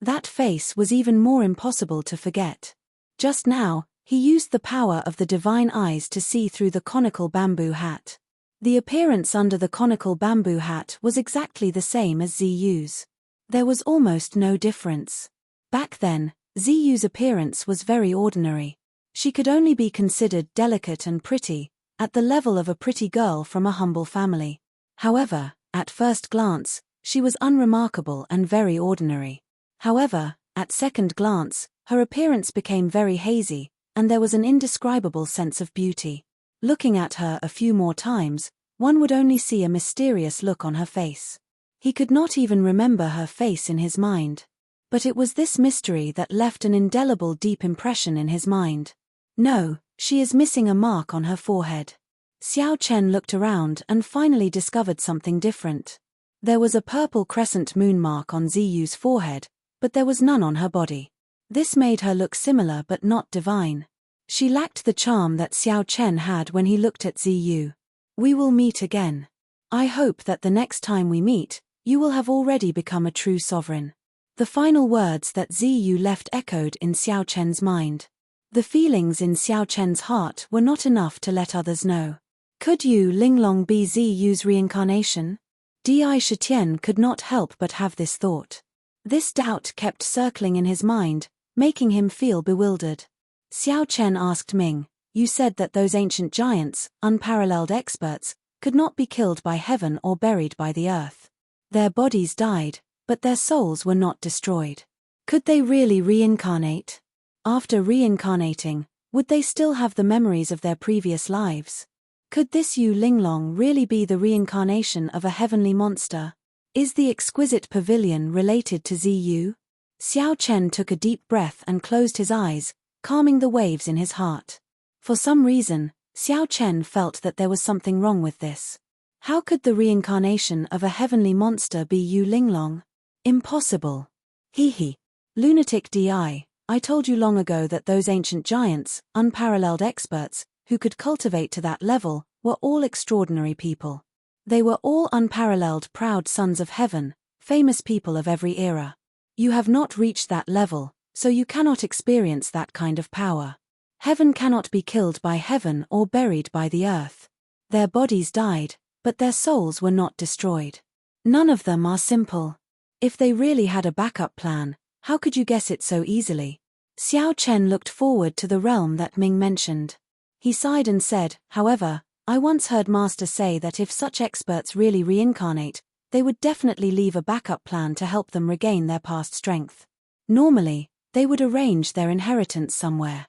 That face was even more impossible to forget. Just now, he used the power of the divine eyes to see through the conical bamboo hat. The appearance under the conical bamboo hat was exactly the same as Ziyu's. There was almost no difference. Back then, Ziyu's appearance was very ordinary. She could only be considered delicate and pretty, at the level of a pretty girl from a humble family. However, at first glance, she was unremarkable and very ordinary. However, at second glance, her appearance became very hazy, and there was an indescribable sense of beauty. Looking at her a few more times, one would only see a mysterious look on her face. He could not even remember her face in his mind. But it was this mystery that left an indelible deep impression in his mind. No, she is missing a mark on her forehead. Xiao Chen looked around and finally discovered something different. There was a purple crescent moon mark on Ziyu's forehead, but there was none on her body. This made her look similar but not divine. She lacked the charm that Xiao Chen had when he looked at Ziyu. We will meet again. I hope that the next time we meet, you will have already become a true sovereign. The final words that Ziyu left echoed in Xiao Chen's mind. The feelings in Xiao Chen's heart were not enough to let others know. Could Yu Linglong be Ziyu's reincarnation? Di Shitian could not help but have this thought. This doubt kept circling in his mind, making him feel bewildered. Xiao Chen asked Ming, "You said that those ancient giants, unparalleled experts, could not be killed by heaven or buried by the earth. Their bodies died, but their souls were not destroyed. Could they really reincarnate? After reincarnating, would they still have the memories of their previous lives? Could this Yu Linglong really be the reincarnation of a heavenly monster? Is the exquisite pavilion related to Ziyu?" Xiao Chen took a deep breath and closed his eyes, calming the waves in his heart. For some reason, Xiao Chen felt that there was something wrong with this. How could the reincarnation of a heavenly monster be Yu Linglong? Impossible. He. Lunatic Di, I told you long ago that those ancient giants, unparalleled experts, who could cultivate to that level, were all extraordinary people. They were all unparalleled proud sons of heaven, famous people of every era. You have not reached that level, so you cannot experience that kind of power. Heaven cannot be killed by heaven or buried by the earth. Their bodies died, but their souls were not destroyed. None of them are simple. If they really had a backup plan, how could you guess it so easily? Xiao Chen looked forward to the realm that Ming mentioned. He sighed and said, "However, I once heard Master say that if such experts really reincarnate, they would definitely leave a backup plan to help them regain their past strength. Normally, they would arrange their inheritance somewhere.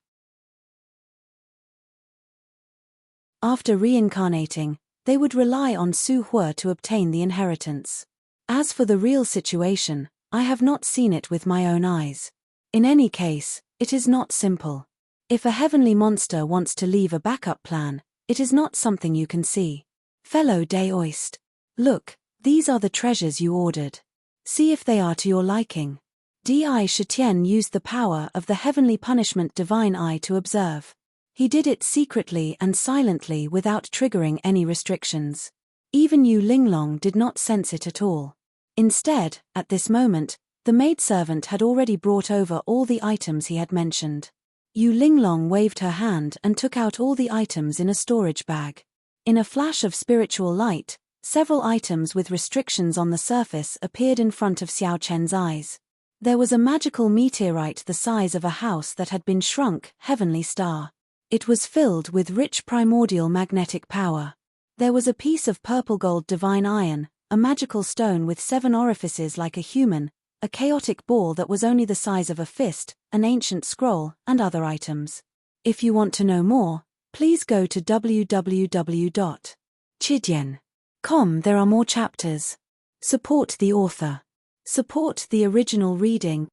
After reincarnating, they would rely on Su Hua to obtain the inheritance. As for the real situation, I have not seen it with my own eyes. In any case, it is not simple. If a heavenly monster wants to leave a backup plan, it is not something you can see. Fellow Daoist, look, these are the treasures you ordered. See if they are to your liking." Di Shitian used the power of the heavenly punishment divine eye to observe. He did it secretly and silently without triggering any restrictions. Even Yu Linglong did not sense it at all. Instead, at this moment, the maidservant had already brought over all the items he had mentioned. Yu Linglong waved her hand and took out all the items in a storage bag. In a flash of spiritual light, several items with restrictions on the surface appeared in front of Xiao Chen's eyes. There was a magical meteorite the size of a house that had been shrunk, heavenly star. It was filled with rich primordial magnetic power. There was a piece of purple gold divine iron, a magical stone with 7 orifices like a human, a chaotic ball that was only the size of a fist, an ancient scroll, and other items. If you want to know more, please go to www.chidian.com. There are more chapters. Support the author. Support the original reading.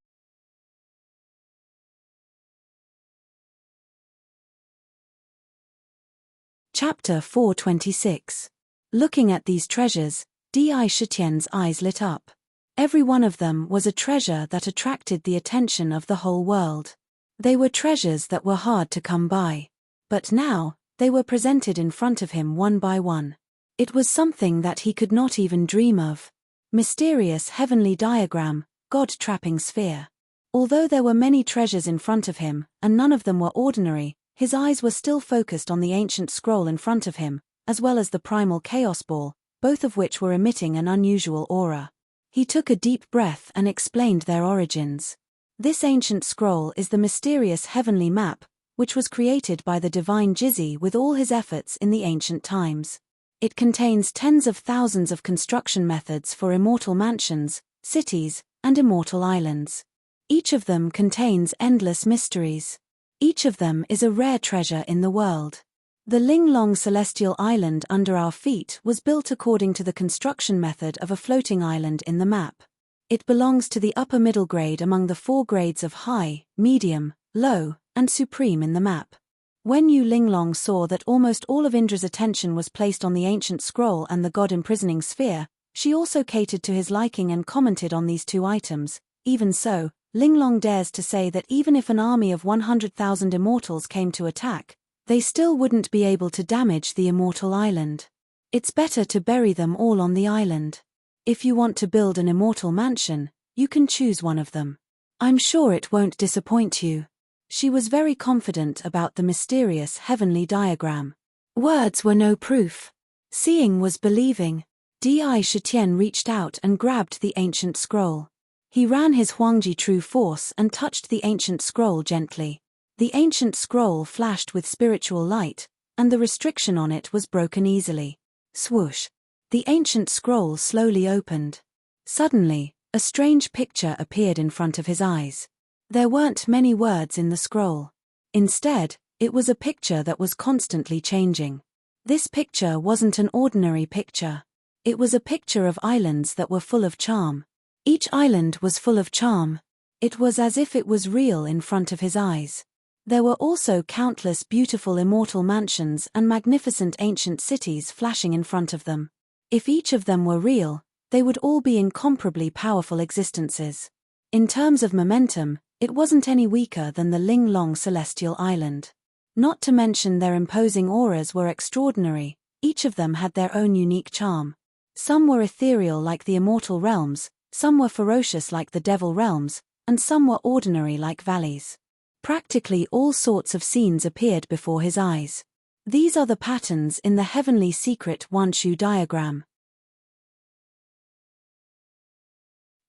Chapter 426. Looking at these treasures, Di Shitian's eyes lit up. Every one of them was a treasure that attracted the attention of the whole world. They were treasures that were hard to come by. But now, they were presented in front of him one by one. It was something that he could not even dream of. Mysterious heavenly diagram, God-trapping sphere. Although there were many treasures in front of him, and none of them were ordinary, his eyes were still focused on the ancient scroll in front of him, as well as the primal chaos ball, both of which were emitting an unusual aura. He took a deep breath and explained their origins. This ancient scroll is the mysterious heavenly map, which was created by the divine Jizzy with all his efforts in the ancient times. It contains tens of thousands of construction methods for immortal mansions, cities, and immortal islands. Each of them contains endless mysteries. Each of them is a rare treasure in the world. The Linglong Celestial Island under our feet was built according to the construction method of a floating island in the map. It belongs to the upper middle grade among the 4 grades of high, medium, low, and supreme in the map. When Yu Linglong saw that almost all of Indra's attention was placed on the ancient scroll and the god-imprisoning sphere, she also catered to his liking and commented on these 2 items. Even so, Linglong dares to say that even if an army of 100,000 immortals came to attack, they still wouldn't be able to damage the immortal island. It's better to bury them all on the island. If you want to build an immortal mansion, you can choose one of them. I'm sure it won't disappoint you. She was very confident about the mysterious heavenly diagram. Words were no proof. Seeing was believing. Di Shitian reached out and grabbed the ancient scroll. He ran his Huangji true force and touched the ancient scroll gently. The ancient scroll flashed with spiritual light, and the restriction on it was broken easily. Swoosh! The ancient scroll slowly opened. Suddenly, a strange picture appeared in front of his eyes. There weren't many words in the scroll. Instead, it was a picture that was constantly changing. This picture wasn't an ordinary picture. It was a picture of islands that were full of charm. Each island was full of charm. It was as if it was real in front of his eyes. There were also countless beautiful immortal mansions and magnificent ancient cities flashing in front of them. If each of them were real, they would all be incomparably powerful existences. In terms of momentum, it wasn't any weaker than the Ling Long Celestial Island. Not to mention their imposing auras were extraordinary. Each of them had their own unique charm. Some were ethereal like the immortal realms, some were ferocious like the devil realms, and some were ordinary like valleys. Practically all sorts of scenes appeared before his eyes. These are the patterns in the heavenly secret Wanshu diagram.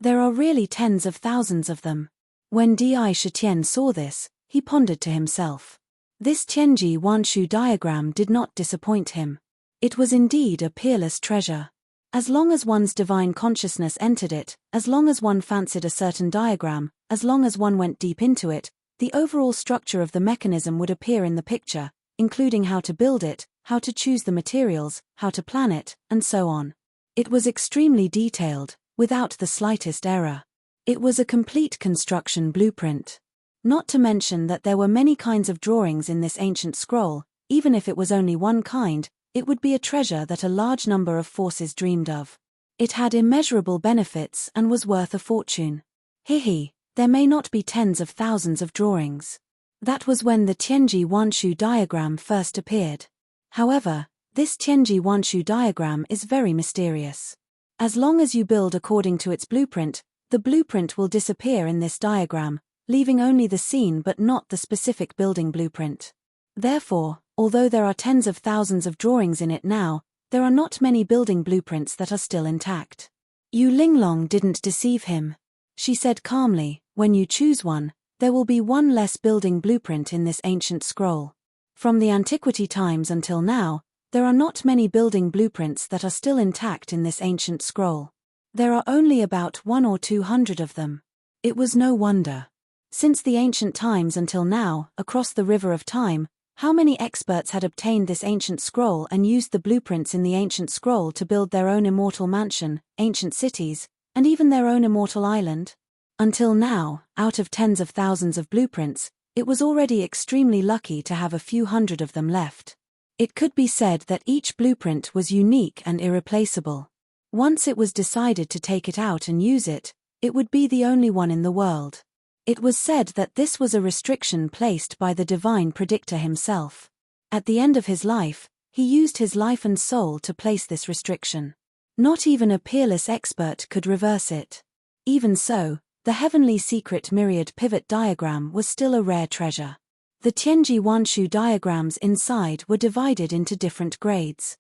There are really tens of thousands of them. When Di Shitian saw this, he pondered to himself. This Tianji Wanshu diagram did not disappoint him. It was indeed a peerless treasure. As long as one's divine consciousness entered it, as long as one fancied a certain diagram, as long as one went deep into it, the overall structure of the mechanism would appear in the picture, including how to build it, how to choose the materials, how to plan it, and so on. It was extremely detailed, without the slightest error. It was a complete construction blueprint. Not to mention that there were many kinds of drawings in this ancient scroll. Even if it was only one kind, it would be a treasure that a large number of forces dreamed of. It had immeasurable benefits and was worth a fortune. Hihi, there may not be tens of thousands of drawings. That was when the Tianji Wanshu diagram first appeared. However, this Tianji Wanshu diagram is very mysterious. As long as you build according to its blueprint, the blueprint will disappear in this diagram, leaving only the scene but not the specific building blueprint. Therefore, although there are tens of thousands of drawings in it now, there are not many building blueprints that are still intact. Yu Linglong didn't deceive him. She said calmly, when you choose one, there will be one less building blueprint in this ancient scroll. From the antiquity times until now, there are not many building blueprints that are still intact in this ancient scroll. There are only about 100 or 200 of them. It was no wonder. Since the ancient times until now, across the river of time, how many experts had obtained this ancient scroll and used the blueprints in the ancient scroll to build their own immortal mansion, ancient cities, and even their own immortal island? Until now, out of tens of thousands of blueprints, it was already extremely lucky to have a few hundred of them left. It could be said that each blueprint was unique and irreplaceable. Once it was decided to take it out and use it, it would be the only one in the world. It was said that this was a restriction placed by the divine predictor himself. At the end of his life, he used his life and soul to place this restriction. Not even a peerless expert could reverse it. Even so, the heavenly secret myriad pivot diagram was still a rare treasure. The Tianji Wanshu diagrams inside were divided into different grades.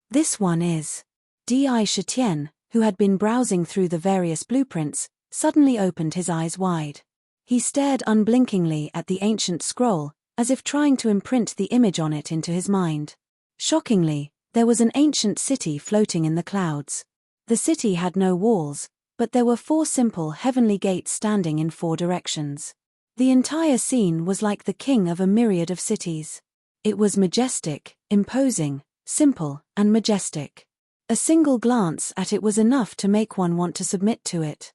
This one is. Di Shitian, who had been browsing through the various blueprints, suddenly opened his eyes wide. He stared unblinkingly at the ancient scroll, as if trying to imprint the image on it into his mind. Shockingly, there was an ancient city floating in the clouds. The city had no walls, but there were 4 simple heavenly gates standing in 4 directions. The entire scene was like the king of a myriad of cities. It was majestic, imposing, simple, and majestic. A single glance at it was enough to make one want to submit to it.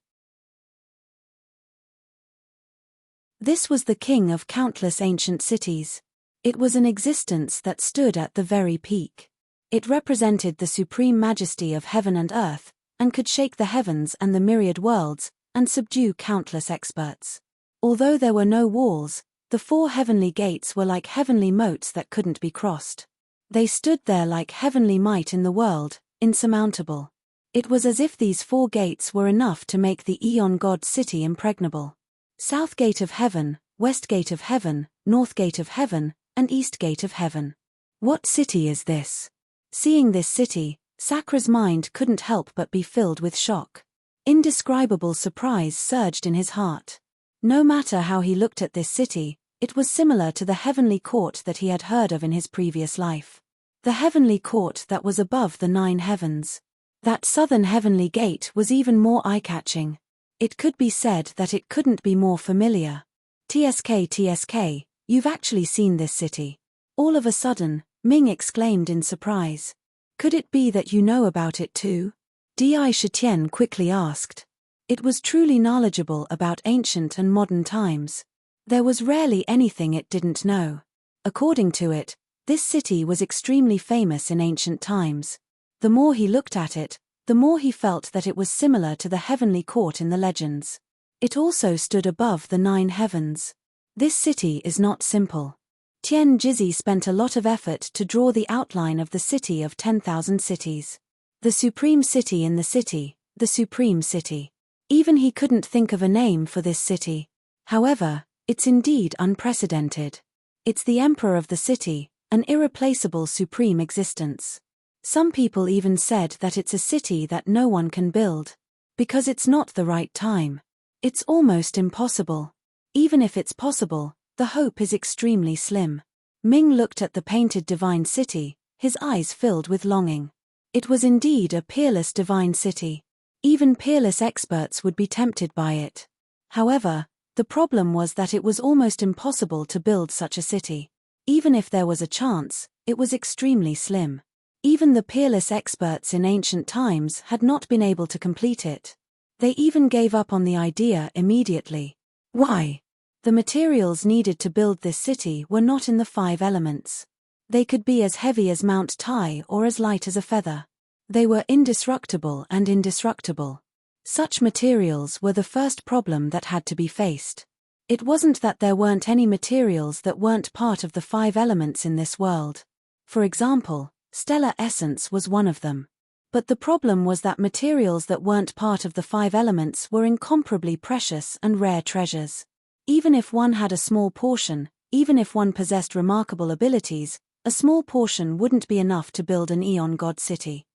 This was the king of countless ancient cities. It was an existence that stood at the very peak. It represented the supreme majesty of heaven and earth, and could shake the heavens and the myriad worlds, and subdue countless experts. Although there were no walls, the 4 heavenly gates were like heavenly moats that couldn't be crossed. They stood there like heavenly might in the world, insurmountable. It was as if these 4 gates were enough to make the Eon God city impregnable. South Gate of Heaven, West Gate of Heaven, North Gate of Heaven, and East Gate of Heaven. What city is this? Seeing this city, Sakra's mind couldn't help but be filled with shock. Indescribable surprise surged in his heart. No matter how he looked at this city, it was similar to the heavenly court that he had heard of in his previous life. The heavenly court that was above the 9 heavens. That southern heavenly gate was even more eye-catching. It could be said that it couldn't be more familiar. TSK, you've actually seen this city. All of a sudden, Ming exclaimed in surprise. Could it be that you know about it too? Di Shitian quickly asked. It was truly knowledgeable about ancient and modern times. There was rarely anything it didn't know. According to it, this city was extremely famous in ancient times. The more he looked at it, the more he felt that it was similar to the heavenly court in the legends. It also stood above the 9 heavens. This city is not simple. Tian Jizi spent a lot of effort to draw the outline of the city of 10,000 cities. The supreme city in the city, the supreme city. Even he couldn't think of a name for this city. However, it's indeed unprecedented. It's the emperor of the city, an irreplaceable supreme existence. Some people even said that it's a city that no one can build. Because it's not the right time. It's almost impossible. Even if it's possible, the hope is extremely slim. Ming looked at the painted divine city, his eyes filled with longing. It was indeed a peerless divine city. Even peerless experts would be tempted by it. However, the problem was that it was almost impossible to build such a city. Even if there was a chance, it was extremely slim. Even the peerless experts in ancient times had not been able to complete it. They even gave up on the idea immediately. Why? The materials needed to build this city were not in the 5 elements. They could be as heavy as Mount Tai or as light as a feather. They were indestructible and indestructible. Such materials were the first problem that had to be faced. It wasn't that there weren't any materials that weren't part of the 5 elements in this world. For example, stellar essence was one of them. But the problem was that materials that weren't part of the 5 elements were incomparably precious and rare treasures. Even if one had a small portion, even if one possessed remarkable abilities, a small portion wouldn't be enough to build an Eon God city.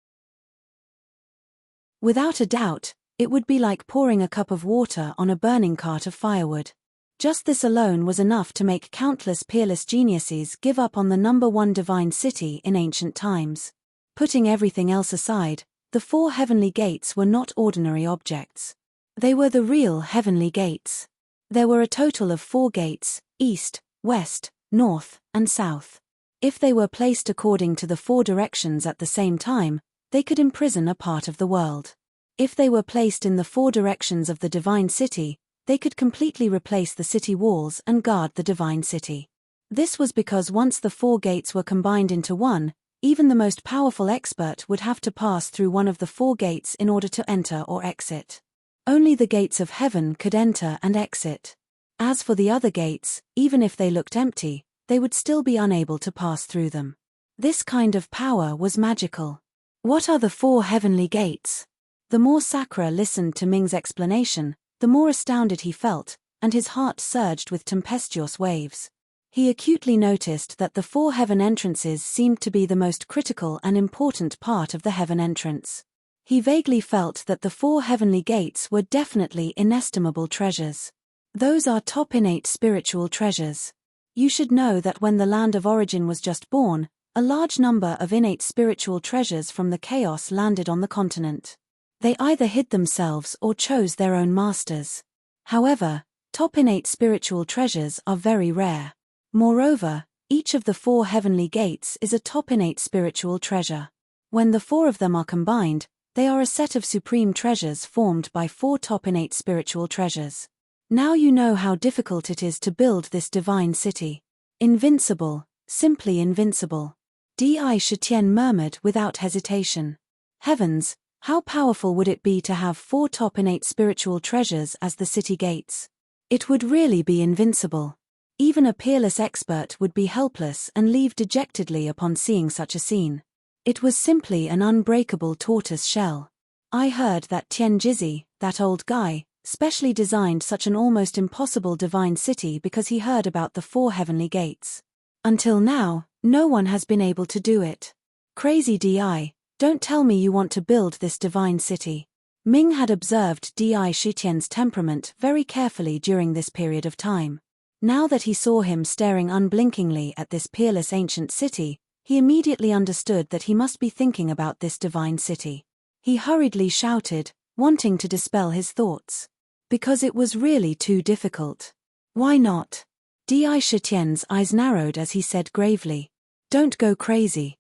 Without a doubt, it would be like pouring a cup of water on a burning cart of firewood. Just this alone was enough to make countless peerless geniuses give up on the #1 divine city in ancient times. Putting everything else aside, the 4 heavenly gates were not ordinary objects. They were the real heavenly gates. There were a total of 4 gates, east, west, north, and south. If they were placed according to the 4 directions at the same time, they could imprison a part of the world. If they were placed in the 4 directions of the divine city, they could completely replace the city walls and guard the divine city. This was because once the 4 gates were combined into one, even the most powerful expert would have to pass through one of the 4 gates in order to enter or exit. Only the gates of heaven could enter and exit. As for the other gates, even if they looked empty, they would still be unable to pass through them. This kind of power was magical. What are the 4 heavenly gates? The more Sakura listened to Ming's explanation, the more astounded he felt, and his heart surged with tempestuous waves. He acutely noticed that the 4 heaven entrances seemed to be the most critical and important part of the heaven entrance. He vaguely felt that the 4 heavenly gates were definitely inestimable treasures. Those are top innate spiritual treasures. You should know that when the land of origin was just born, a large number of innate spiritual treasures from the chaos landed on the continent. They either hid themselves or chose their own masters. However, top innate spiritual treasures are very rare. Moreover, each of the 4 heavenly gates is a top innate spiritual treasure. When the 4 of them are combined, they are a set of supreme treasures formed by 4 top innate spiritual treasures. Now you know how difficult it is to build this divine city. Invincible, simply invincible. Di Shitian murmured without hesitation. Heavens, how powerful would it be to have 4 top innate spiritual treasures as the city gates? It would really be invincible. Even a peerless expert would be helpless and leave dejectedly upon seeing such a scene. It was simply an unbreakable tortoise shell. I heard that Tian Jizi, that old guy, specially designed such an almost impossible divine city because he heard about the 4 heavenly gates. Until now, no one has been able to do it. Crazy Di, don't tell me you want to build this divine city. Ming had observed Di Shitian's temperament very carefully during this period of time. Now that he saw him staring unblinkingly at this peerless ancient city, he immediately understood that he must be thinking about this divine city. He hurriedly shouted, wanting to dispel his thoughts. Because it was really too difficult. Why not? Di Shitian's eyes narrowed as he said gravely. Don't go crazy.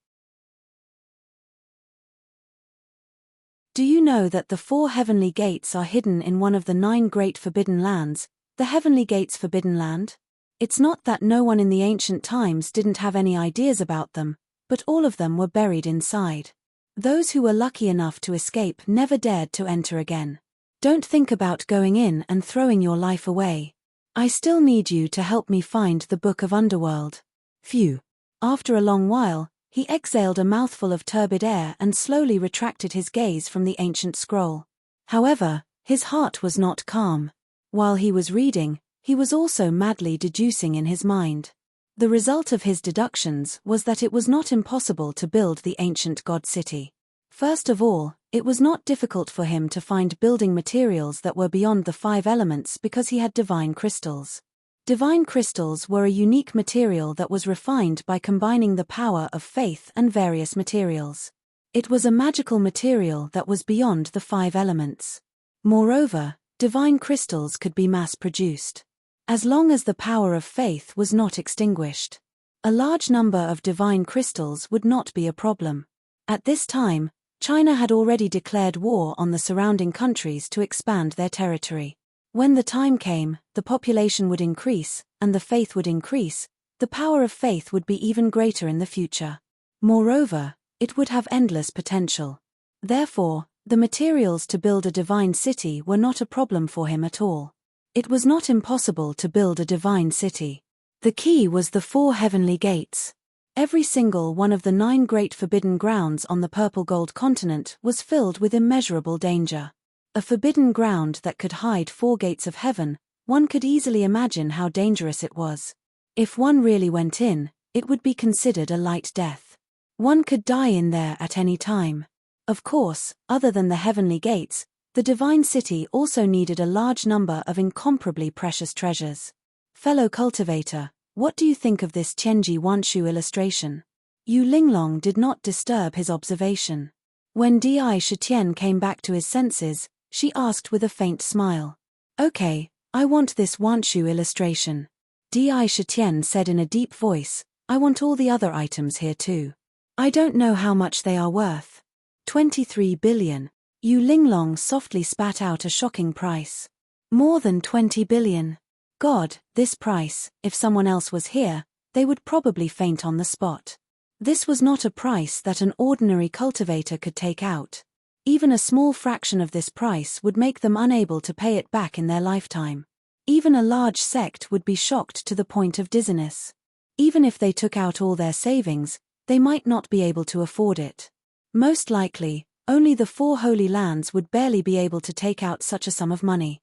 Do you know that the 4 heavenly gates are hidden in one of the 9 great forbidden lands, the Heavenly Gates Forbidden Land? It's not that no one in the ancient times didn't have any ideas about them, but all of them were buried inside. Those who were lucky enough to escape never dared to enter again. Don't think about going in and throwing your life away. I still need you to help me find the Book of Underworld. Phew. After a long while, he exhaled a mouthful of turbid air and slowly retracted his gaze from the ancient scroll. However, his heart was not calm. While he was reading, he was also madly deducing in his mind. The result of his deductions was that it was not impossible to build the ancient god city. First of all, it was not difficult for him to find building materials that were beyond the 5 elements because he had divine crystals. Divine crystals were a unique material that was refined by combining the power of faith and various materials. It was a magical material that was beyond the 5 elements. Moreover, divine crystals could be mass-produced. As long as the power of faith was not extinguished. A large number of divine crystals would not be a problem. At this time, China had already declared war on the surrounding countries to expand their territory. When the time came, the population would increase, and the faith would increase, the power of faith would be even greater in the future. Moreover, it would have endless potential. Therefore, the materials to build a divine city were not a problem for him at all. It was not impossible to build a divine city. The key was the 4 heavenly gates. Every single one of the 9 great forbidden grounds on the purple gold continent was filled with immeasurable danger. A forbidden ground that could hide 4 gates of heaven, one could easily imagine how dangerous it was. If one really went in, it would be considered a light death. One could die in there at any time. Of course, other than the heavenly gates, the divine city also needed a large number of incomparably precious treasures. Fellow cultivator, what do you think of this Qianji Wanshu illustration? Yu Linglong did not disturb his observation. When Di Shitian came back to his senses, she asked with a faint smile. Okay, I want this Wanshu illustration. Di Shitian said in a deep voice, I want all the other items here too. I don't know how much they are worth. 23 billion. Yu Linglong softly spat out a shocking price. More than 20 billion. God, this price, if someone else was here, they would probably faint on the spot. This was not a price that an ordinary cultivator could take out. Even a small fraction of this price would make them unable to pay it back in their lifetime. Even a large sect would be shocked to the point of dizziness. Even if they took out all their savings, they might not be able to afford it. Most likely, only the 4 holy lands would barely be able to take out such a sum of money.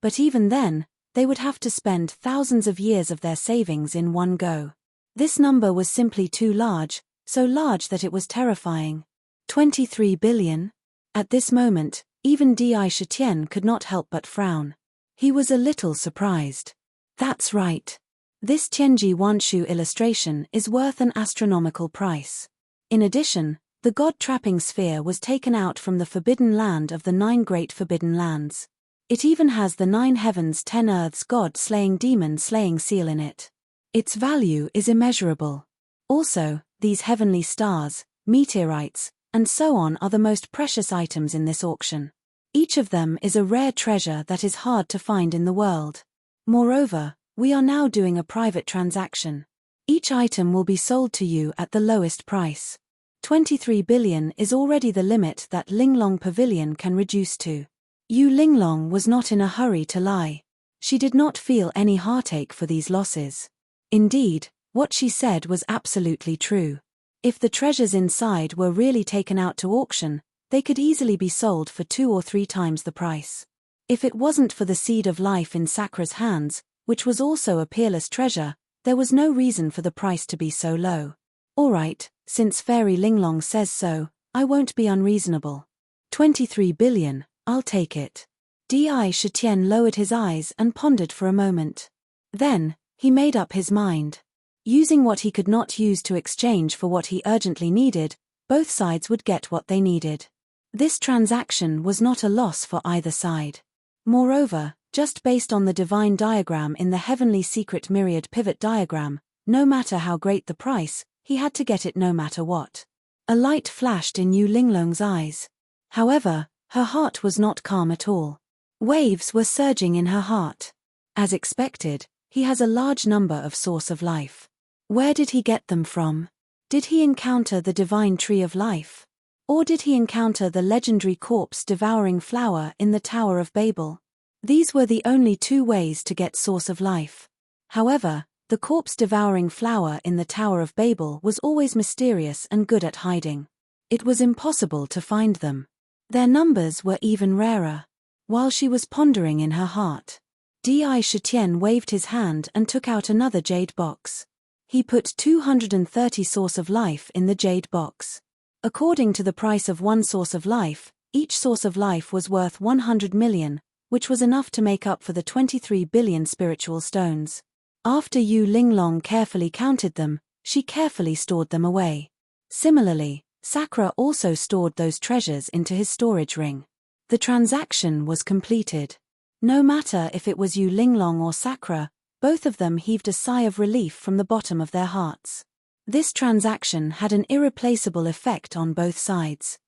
But even then, they would have to spend thousands of years of their savings in one go. This number was simply too large, so large that it was terrifying. 23 billion? At this moment, even Di Shitian could not help but frown. He was a little surprised. That's right. This Qianji Wanshu illustration is worth an astronomical price. In addition, the god-trapping sphere was taken out from the forbidden land of the 9 great forbidden lands. It even has the 9 heavens 10 earths god-slaying demon-slaying seal in it. Its value is immeasurable. Also, these heavenly stars, meteorites, and so on are the most precious items in this auction. Each of them is a rare treasure that is hard to find in the world. Moreover, we are now doing a private transaction. Each item will be sold to you at the lowest price. 23 billion is already the limit that Linglong Pavilion can reduce to. Yu Linglong was not in a hurry to lie. She did not feel any heartache for these losses. Indeed, what she said was absolutely true. If the treasures inside were really taken out to auction, they could easily be sold for 2 or 3 times the price. If it wasn't for the seed of life in Sakra's hands, which was also a peerless treasure, there was no reason for the price to be so low. Alright, since Fairy Linglong says so, I won't be unreasonable. 23 billion, I'll take it. Di Shitian lowered his eyes and pondered for a moment. Then, he made up his mind. Using what he could not use to exchange for what he urgently needed, both sides would get what they needed. This transaction was not a loss for either side. Moreover, just based on the divine diagram in the heavenly secret myriad pivot diagram, no matter how great the price, he had to get it no matter what. A light flashed in Yu Linglong's eyes. However, her heart was not calm at all. Waves were surging in her heart. As expected, he has a large number of source of life. Where did he get them from? Did he encounter the divine tree of life? Or did he encounter the legendary corpse-devouring flower in the Tower of Babel? These were the only two ways to get source of life. However, the corpse-devouring flower in the Tower of Babel was always mysterious and good at hiding. It was impossible to find them. Their numbers were even rarer. While she was pondering in her heart, Di Shitian waved his hand and took out another jade box. He put 230 source of life in the jade box. According to the price of one source of life, each source of life was worth 100 million, which was enough to make up for the 23 billion spiritual stones. After Yu Linglong carefully counted them, she carefully stored them away. Similarly, Sakura also stored those treasures into his storage ring. The transaction was completed. No matter if it was Yu Linglong or Sakura, both of them heaved a sigh of relief from the bottom of their hearts. This transaction had an irreplaceable effect on both sides.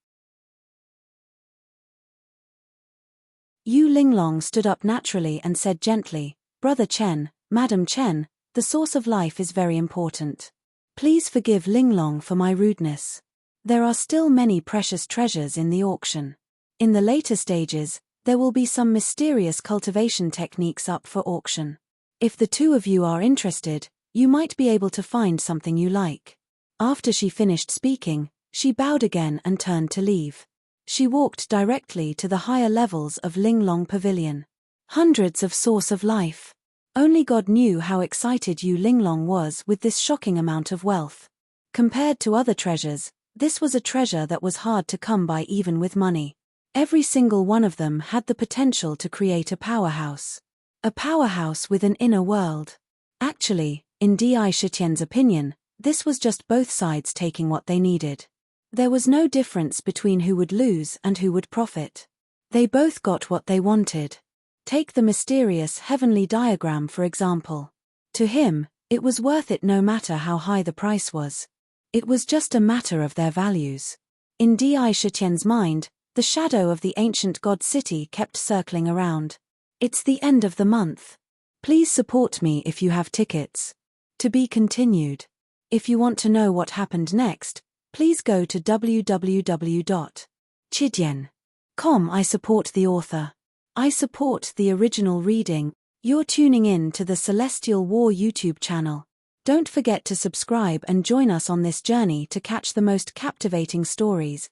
Yu Linglong stood up naturally and said gently, "Brother Chen, Madam Chen, the source of life is very important. Please forgive Linglong for my rudeness. There are still many precious treasures in the auction. In the later stages, there will be some mysterious cultivation techniques up for auction. If the two of you are interested, you might be able to find something you like." After she finished speaking, she bowed again and turned to leave. She walked directly to the higher levels of Linglong Pavilion. Hundreds of source of life. Only God knew how excited Yu Linglong was with this shocking amount of wealth. Compared to other treasures, this was a treasure that was hard to come by even with money. Every single one of them had the potential to create a powerhouse. A powerhouse with an inner world. Actually, in Di Shitian's opinion, this was just both sides taking what they needed. There was no difference between who would lose and who would profit. They both got what they wanted. Take the mysterious heavenly diagram for example. To him, it was worth it no matter how high the price was. It was just a matter of their values. In Di Shitian's mind, the shadow of the ancient god city kept circling around. It's the end of the month. Please support me if you have tickets. To be continued. If you want to know what happened next, please go to www.chidian.com. I support the author. I support the original reading. You're tuning in to the Celestial War YouTube channel. Don't forget to subscribe and join us on this journey to catch the most captivating stories.